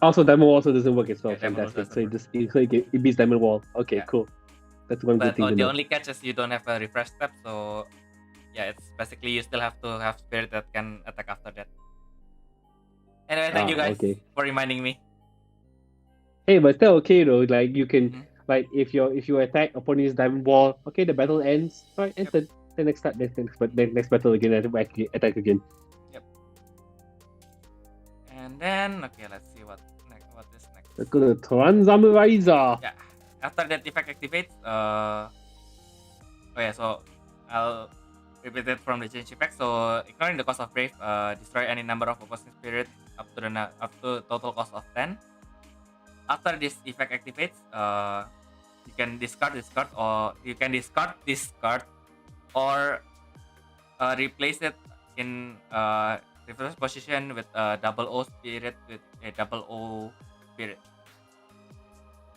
Also, Diamond Wall also doesn't work as well. Yeah, fantastic. So it beats Diamond Wall. Okay, cool. That's one good thing to know. The only catch is you don't have a refresh step, so yeah, it's basically you still have to have spirit that can attack after that. Anyway, thank you guys for reminding me. Hey, but still okay though. Like you can Mhm. like if you attack opponent's diamond ball, okay, the battle ends. Right, and Yep. the next start next battle again, attack again. Yep. And then okay, let's see what is next. Let's go to Transamuraiza. Yeah. After that effect activates, oh yeah, so I'll repeat it from the change effect. So ignoring the cost of brave, destroy any number of opposing spirit up to up to total cost of 10. After this effect activates, you can discard this card, or you can discard this card, or replace it in reverse position with a double O spirit with a double O spirit.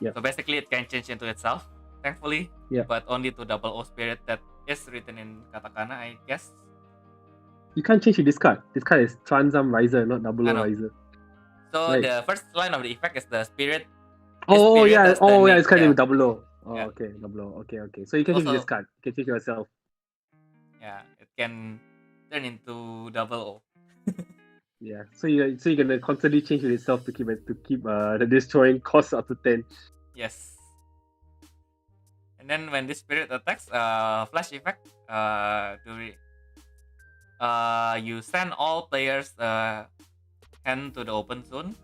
Yeah. So basically, it can change into itself, thankfully. Yeah. But only to double O spirit that is written in katakana, I guess. You can't change your discard. Discard is Transam Riser, not double O Riser. So Right. the first line of the effect is the spirit. Oh spirit yeah, has the name, it's kind yeah. of double O. Oh Yeah. okay, double O. Okay. So you can change Also- your discard. You can change yourself. Yeah, it can turn into double O. Yeah. So you're gonna constantly change it itself to keep the destroying cost up to 10. Yes. And then when this spirit attacks, flash effect, you send all players hand to the open zone.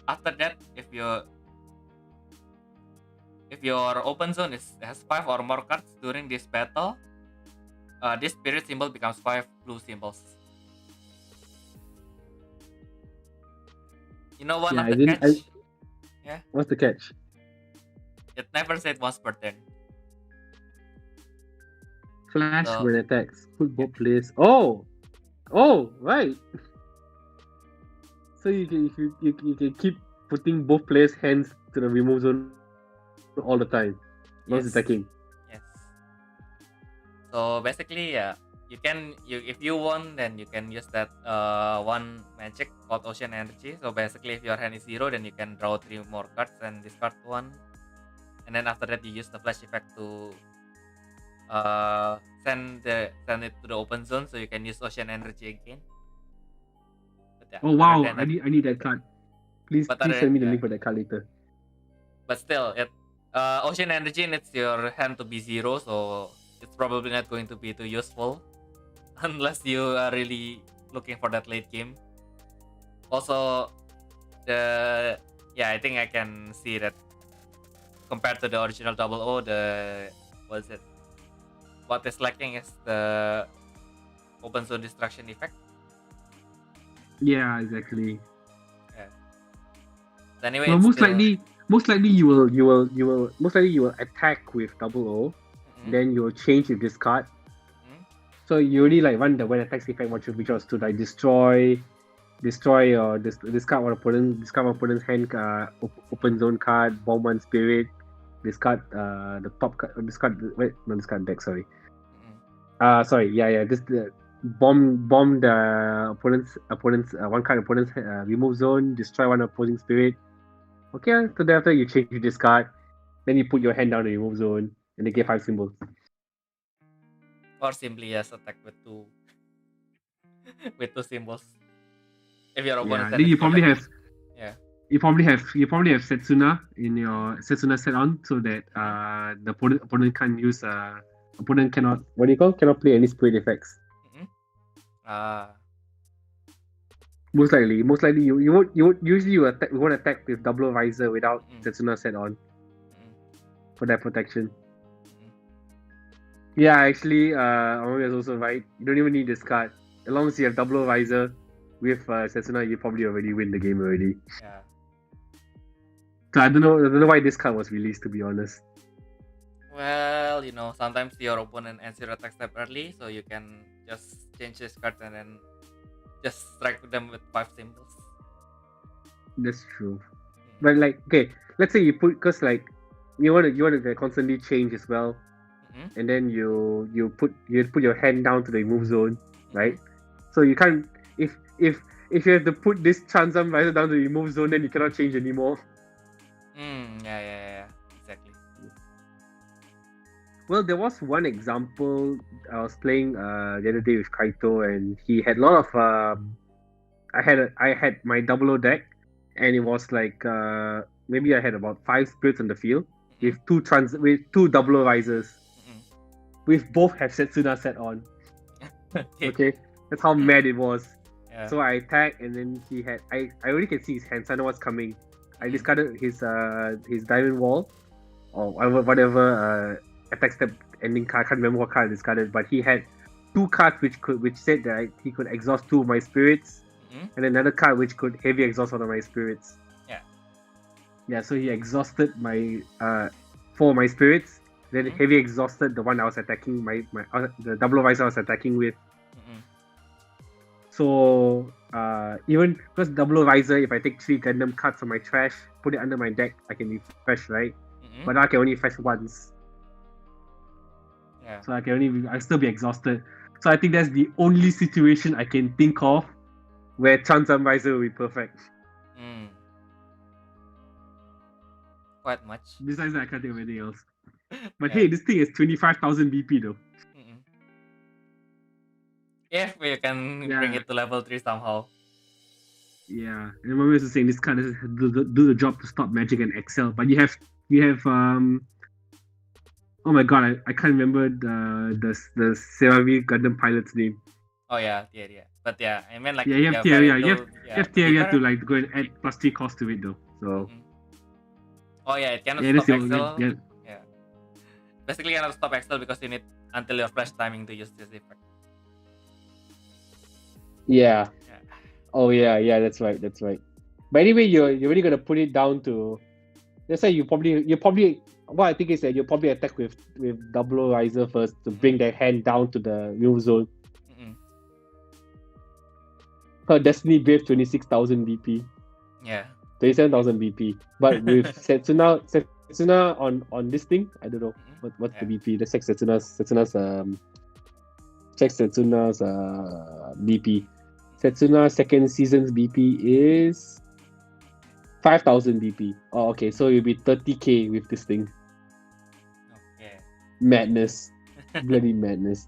After that, if your open zone has 5 or more cards during this battle, this spirit symbol becomes 5 blue symbols. You know one of the catch? Yeah. What's the catch? It never said once per turn. Flash So- when attacks. Put both players. Oh, right. So you can keep putting both players' hands to the remove zone all the time. Not Yes. attacking. Yes. So basically, yeah, if you want, then you can use that one magic called Ocean Energy. So basically, if your hand is 0, then you can draw 3 more cards and discard 1. And then after that, you use the flash effect to send it to the open zone, so you can use Ocean Energy again. But yeah, Oh wow, other than I need that card. Please But other send me the than- link for that card later. But still, Ocean Energy needs your hand to be 0, so it's probably not going to be too useful unless you are really looking for that late game. Also, I think I can see that compared to the original double O, what is lacking is the open zone destruction effect. Yeah, exactly. But anyway, Well, it's most still- likely you will attack with double O. Mhm. Then you will change your discard. Mhm. So you already like run the when attacks effect, which was to like destroy or discard one opponent's hand open zone card, bomb one spirit, discard the top card, discard deck. Sorry. Mhm. This the bomb the opponent's one card opponent's remove zone, destroy one opposing spirit. Okay, so then after you change your discard, then you put your hand down the remove zone, and they get 5 symbols. Or simply just attack with two with 2 symbols. If your opponent Then you probably have Yeah. you probably have Setsuna in your Setsuna set on, so that the opponent can't use opponent cannot cannot play any spirit effects. Most likely you won't usually you won't attack with double visor without Setsuna set on for that protection. Yeah, actually, Amami is also right. You don't even need this card. As long as you have double visor with Setsuna, you probably already win the game already. Yeah. So I don't know why this card was released, to be honest. Well, sometimes your opponent ends your attack step early, so you can just change this card and then just strike them with 5 symbols. That's true. But like, okay, let's say you put, because like you want to constantly change as well, and then you put your hand down to the move zone, right? So you can't if you have to put this Transam Riser down to the move zone, then you cannot change anymore. Yeah, exactly. Well, there was one example. I was playing the other day with Kaito, and he had a lot of I had my double O deck, and it was like maybe I had about 5 spirits on the field with two double risers. With both have Setsuna set on. Okay, that's how mad it was. Yeah. So I attacked, and then he had. I already can see his hand. So I know what's coming. I discarded his diamond wall, or whatever attack step ending card. I can't remember what card I discarded, but he had 2 cards which said that he could exhaust 2 of my spirits, and another card which could heavy exhaust 1 of my spirits. Yeah. Yeah. So he exhausted my 4 of my spirits. Then heavy exhausted the one I was attacking, the double visor I was attacking with. So even because double visor, if I take 3 Gundam cards from my trash, put it under my deck, I can refresh, right? But I can only refresh once. Yeah. So I'll still be exhausted. So I think that's the only situation I can think of where Transam visor will be perfect. Quite much. Besides that, I can't think of anything else. But hey, this thing is 25,000 BP though. If you can bring it to level 3 somehow. Yeah, and my mom was saying this card does do the job to stop magic and excel. But you have oh my god, I can't remember the Seravi Gundam pilot's name. Oh yeah. But yeah, I mean like you have Theria. You have Theria to like go and add +3 cost to it though. So. Oh yeah, it cannot stop excel. Yeah. Basically, cannot stop excel because you need until your flash timing to use this effect. Yeah. Oh yeah, that's right. But anyway, you're really gonna put it down to. Let's say you probably. What I think is that you probably attack with double riser first to bring their hand down to the real zone. Her Destiny Brave 26,000 BP. Yeah. 27,000 BP. But with Setsuna on this thing, I don't know what's the BP. Let's check Setsuna's BP. Setsuna second season's BP is 5,000 BP. Oh, okay. So you'll be 30k with this thing. Okay. Madness. Bloody madness.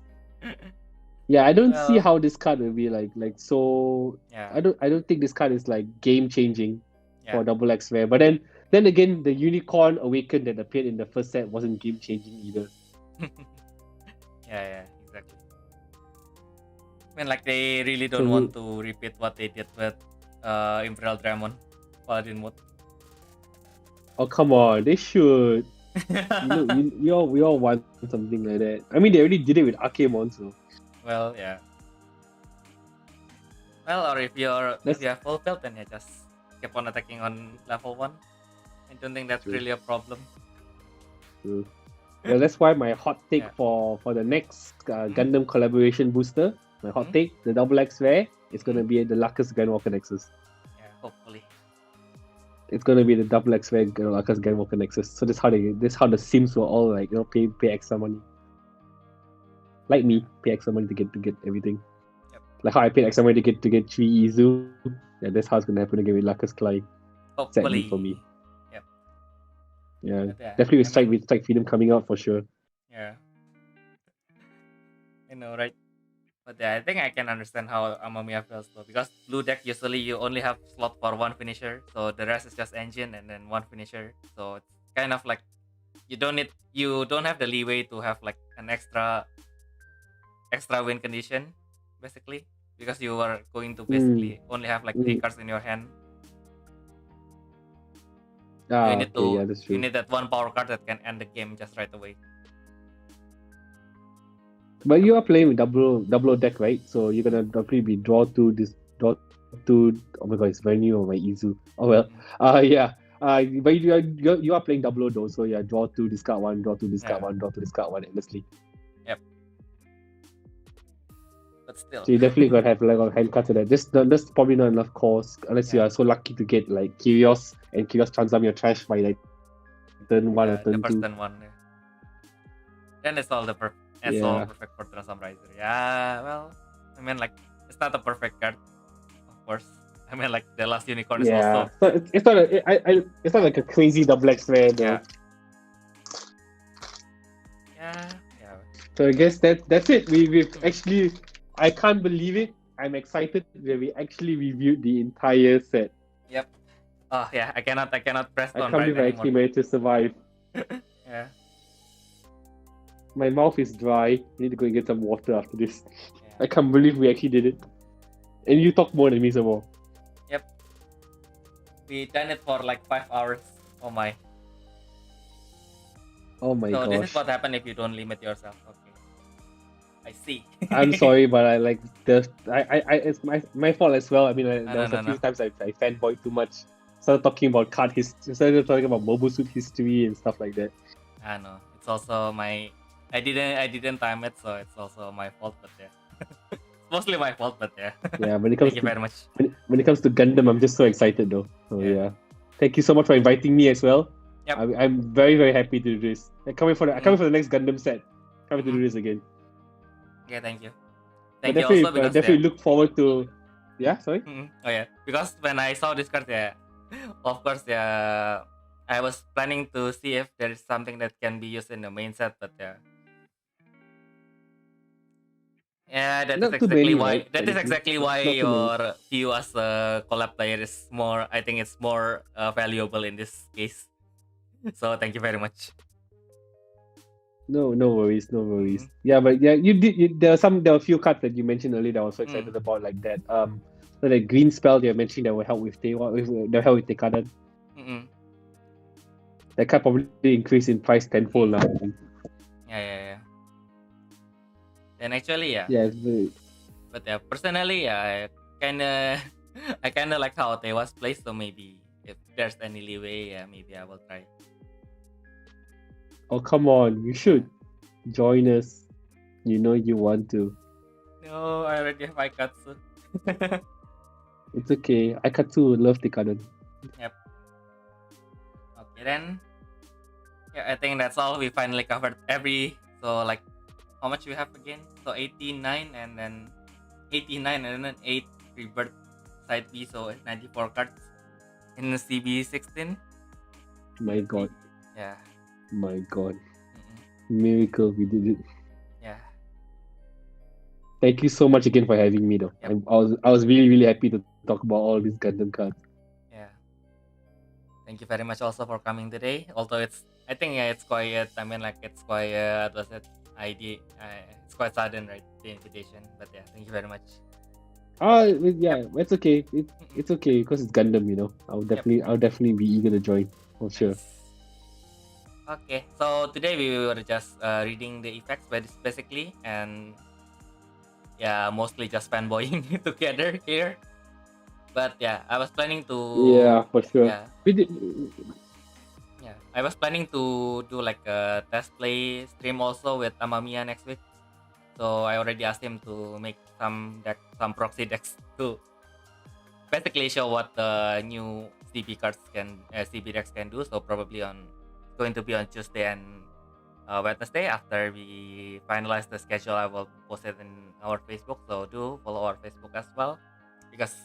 Yeah, I don't see how this card will be like so. Yeah. I don't think this card is like game changing for Double X Rare. But then again, the Unicorn Awaken that appeared in the first set wasn't game changing either. Yeah, exactly. I mean, like they really don't want to repeat what they did with Imperial Dramon Paladin mode. Oh come on, they should. we all want something like that. I mean, they already did it with Archaemon, so. Well, yeah. Well, or if you have full belt, then you just keep on attacking on level 1. I don't think that's really a problem. True. Well, that's why my hot take for the next Gundam collaboration booster, my hot take, the Double X Rare, is gonna be the Lacus Grandwalker Nexus. Yeah, hopefully. It's gonna be the Double X Rare Lacus Grandwalker Nexus. So this how the Sims will all like pay extra money. Like me, pay extra money to get everything. Yep. Like how I paid extra money to get 3 Izu. Yeah, that's how it's gonna happen again with Lacus Clyde. Hopefully. Sadly for me. Yep. Yeah, definitely with Strike Freedom coming out for sure. Yeah. I know, right? But yeah, I think I can understand how Amamiya feels though, because blue deck usually you only have slot for 1 finisher, so the rest is just engine and then 1 finisher. So it's kind of like you don't have the leeway to have like an extra win condition, basically, because you are going to basically only have like 3 cards in your hand. You need that 1 power card that can end the game just right away. But you are playing with double deck, right? So you're gonna definitely be draw 2. Oh my god, it's very new on my Izu. Oh well. But you are playing double though, so yeah, draw 2, discard 1, draw 2, discard 1, draw 2, discard 1 endlessly. Yep. But still. So you definitely gotta have like a hand cards to that. That's probably not enough cores unless you are so lucky to get like Kyrios and Kyrios transform your trash by like turn 1 or turn 2. The first turn 1. Yeah. Then it's all perfect for Transam Riser. Yeah, well, I mean like it's not a perfect card, of course. I mean like the last Unicorn is also. So it's not like a crazy Double X Rare though. Yeah. So I guess that's it. We've actually, I can't believe it. I'm excited that we actually reviewed the entire set. Yep. Oh yeah, I cannot press I on can't right believe I actually anymore. managed to survive. Yeah, My mouth is dry. I need to go and get some water after this. I yeah. can't believe we actually did it. And you talk more than me some more. Yep. We done it for like 5 hours. Oh my. Oh my So this is gosh. what happened if you don't limit yourself. Okay. I see. I'm sorry, but I like it's my fault as well. I mean, there was a few No. times I fanboyed too much. Started talking about card history, started talking about mobile suit history and stuff like that. I know. It's also my. I didn't time it, so it's also my fault. But yeah, it's mostly my fault. But yeah. Yeah, when it Thank comes you to very much. when it comes to Gundam, I'm just so excited though. So Yeah. yeah, thank you so much for inviting me as well. Yep. I'm very happy to do this. I can't wait for the next Gundam set. Can't wait to do this again. Yeah, thank you. But Thank you also because definitely look forward to. Yeah, sorry. Oh yeah, because when I saw this card, yeah, of course, yeah, I was planning to see if there is something that can be used in the main set, but yeah, yeah, that is Not too exactly many, why. right? That is Technically, exactly why not too many. your view as a collab player is more. I think it's more valuable in this case. So thank you very much. No, no worries, no worries. Mhm. Yeah, but yeah, you did. There were a few cards that you mentioned earlier that I was so excited about, like that. So the green spell you mentioned that will help with Tekadan. Mm-mm. That card probably increase in price tenfold now. I think. Yeah. And actually, yeah, Yeah, it's very, but yeah, personally, yeah, kinda, I kinda like how they was placed. So maybe if there's any leeway, yeah, maybe I will try. oh come on, you should join us. You know you want to. No, I already have Aikatsu. It's okay. Aikatsu love Tekadan. Yep. Okay then. Yeah, I think that's all. We finally covered every. So like, how much we have again? So 89 and then 89 and then 8 rebirth side B. So 94 cards in the CB16. My God, Yeah. my God, Mm-mm. miracle! We did it. Yeah. Thank you so much again for having me, though. Yep. I was really happy to talk about all these Gundam cards. Yeah. Thank you very much also for coming today. Although I think yeah, it's quiet. I mean, like it's quiet. Was it ID? It's quite sudden, right? The invitation. But yeah, thank you very much. Yeah, it's okay. It's okay because it's Gundam, you know. I'll definitely be eager to join for sure. Nice. Okay, so today we were just reading the effects, but it's basically, and yeah, mostly just fanboying together here. But yeah, I was planning to Yeah, for sure. yeah We did, yeah I was planning to do like a test play stream also with Amamiya next week. So I already asked him to make some proxy decks to basically show what the new CB decks can do. So probably going to be on Tuesday and Wednesday after we finalize the schedule. I will post it in our Facebook. So do follow our Facebook as well because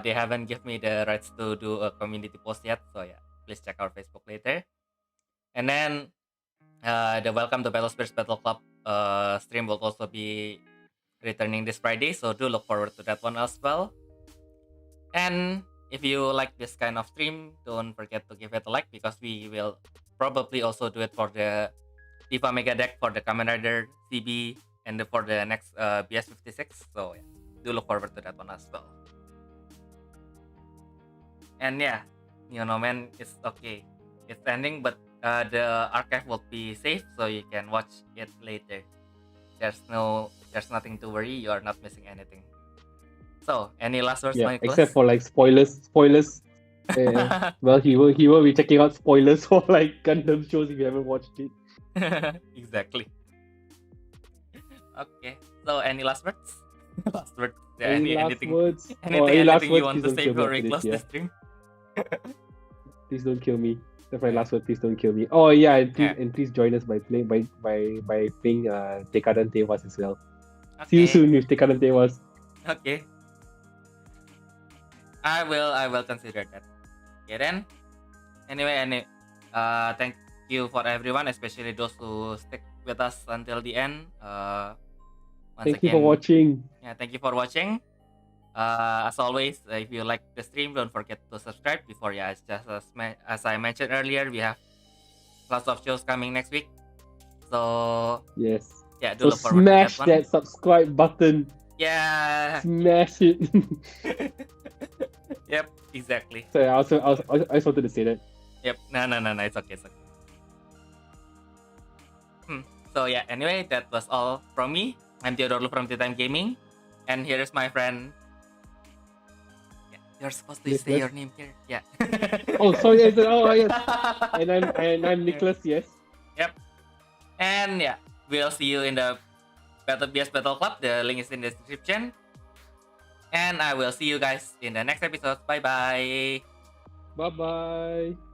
they haven't given me the rights to do a community post yet. So yeah, please check our Facebook later. And then the Welcome to Battlespears Battle Club stream will also be returning this Friday. So do look forward to that one as well. And if you like this kind of stream, don't forget to give it a like because we will probably also do it for the Diva Mega deck for the Kamen Rider CB and for the next BS56. So yeah, do look forward to that one as well. And yeah, Man is okay. It's ending, but the archive will be safe, so you can watch it later. There's nothing to worry. You are not missing anything. So, any last words, yeah, Nicholas? except for like spoilers. Well, he will be checking out spoilers for like Gundam shows if you haven't watched it. Exactly. Okay. So, any last words? Last words. Yeah, Any last anything? words? Anything you want Please to don't say kill me before after we this. close Yeah, the stream? please don't kill me. That's my Yeah. last word. Please don't kill me. Oh yeah, Yeah. and please join us by playing Tekadan Tewas as well. See you Okay. soon with Tekadan Tewas. Okay. I will consider that. Okay then. Anyway, thank you for everyone, especially those who stick with us until the end. Once Thank you again, for watching. yeah, thank you for watching. As always, if you like the stream, don't forget to subscribe. Before, yeah, it's just as I mentioned earlier, we have lots of shows coming next week. So Yes. yeah, do So look forward to that smash one. that subscribe button. Yeah. Smash it. Yep, exactly. So I just wanted to say that. Yep. No, it's okay. It's okay. So yeah, anyway, that was all from me. I'm Theodore Lu from Time Gaming. And here's my friend. Yeah, you're supposed to Nicholas. say your name here. Yeah. Oh, sorry. Yes. Oh, yes. And I'm Nicholas. Yes. Yep. And yeah, we'll see you in the BS Battle Club. The link is in the description. And I will see you guys in the next episode. Bye bye. Bye bye.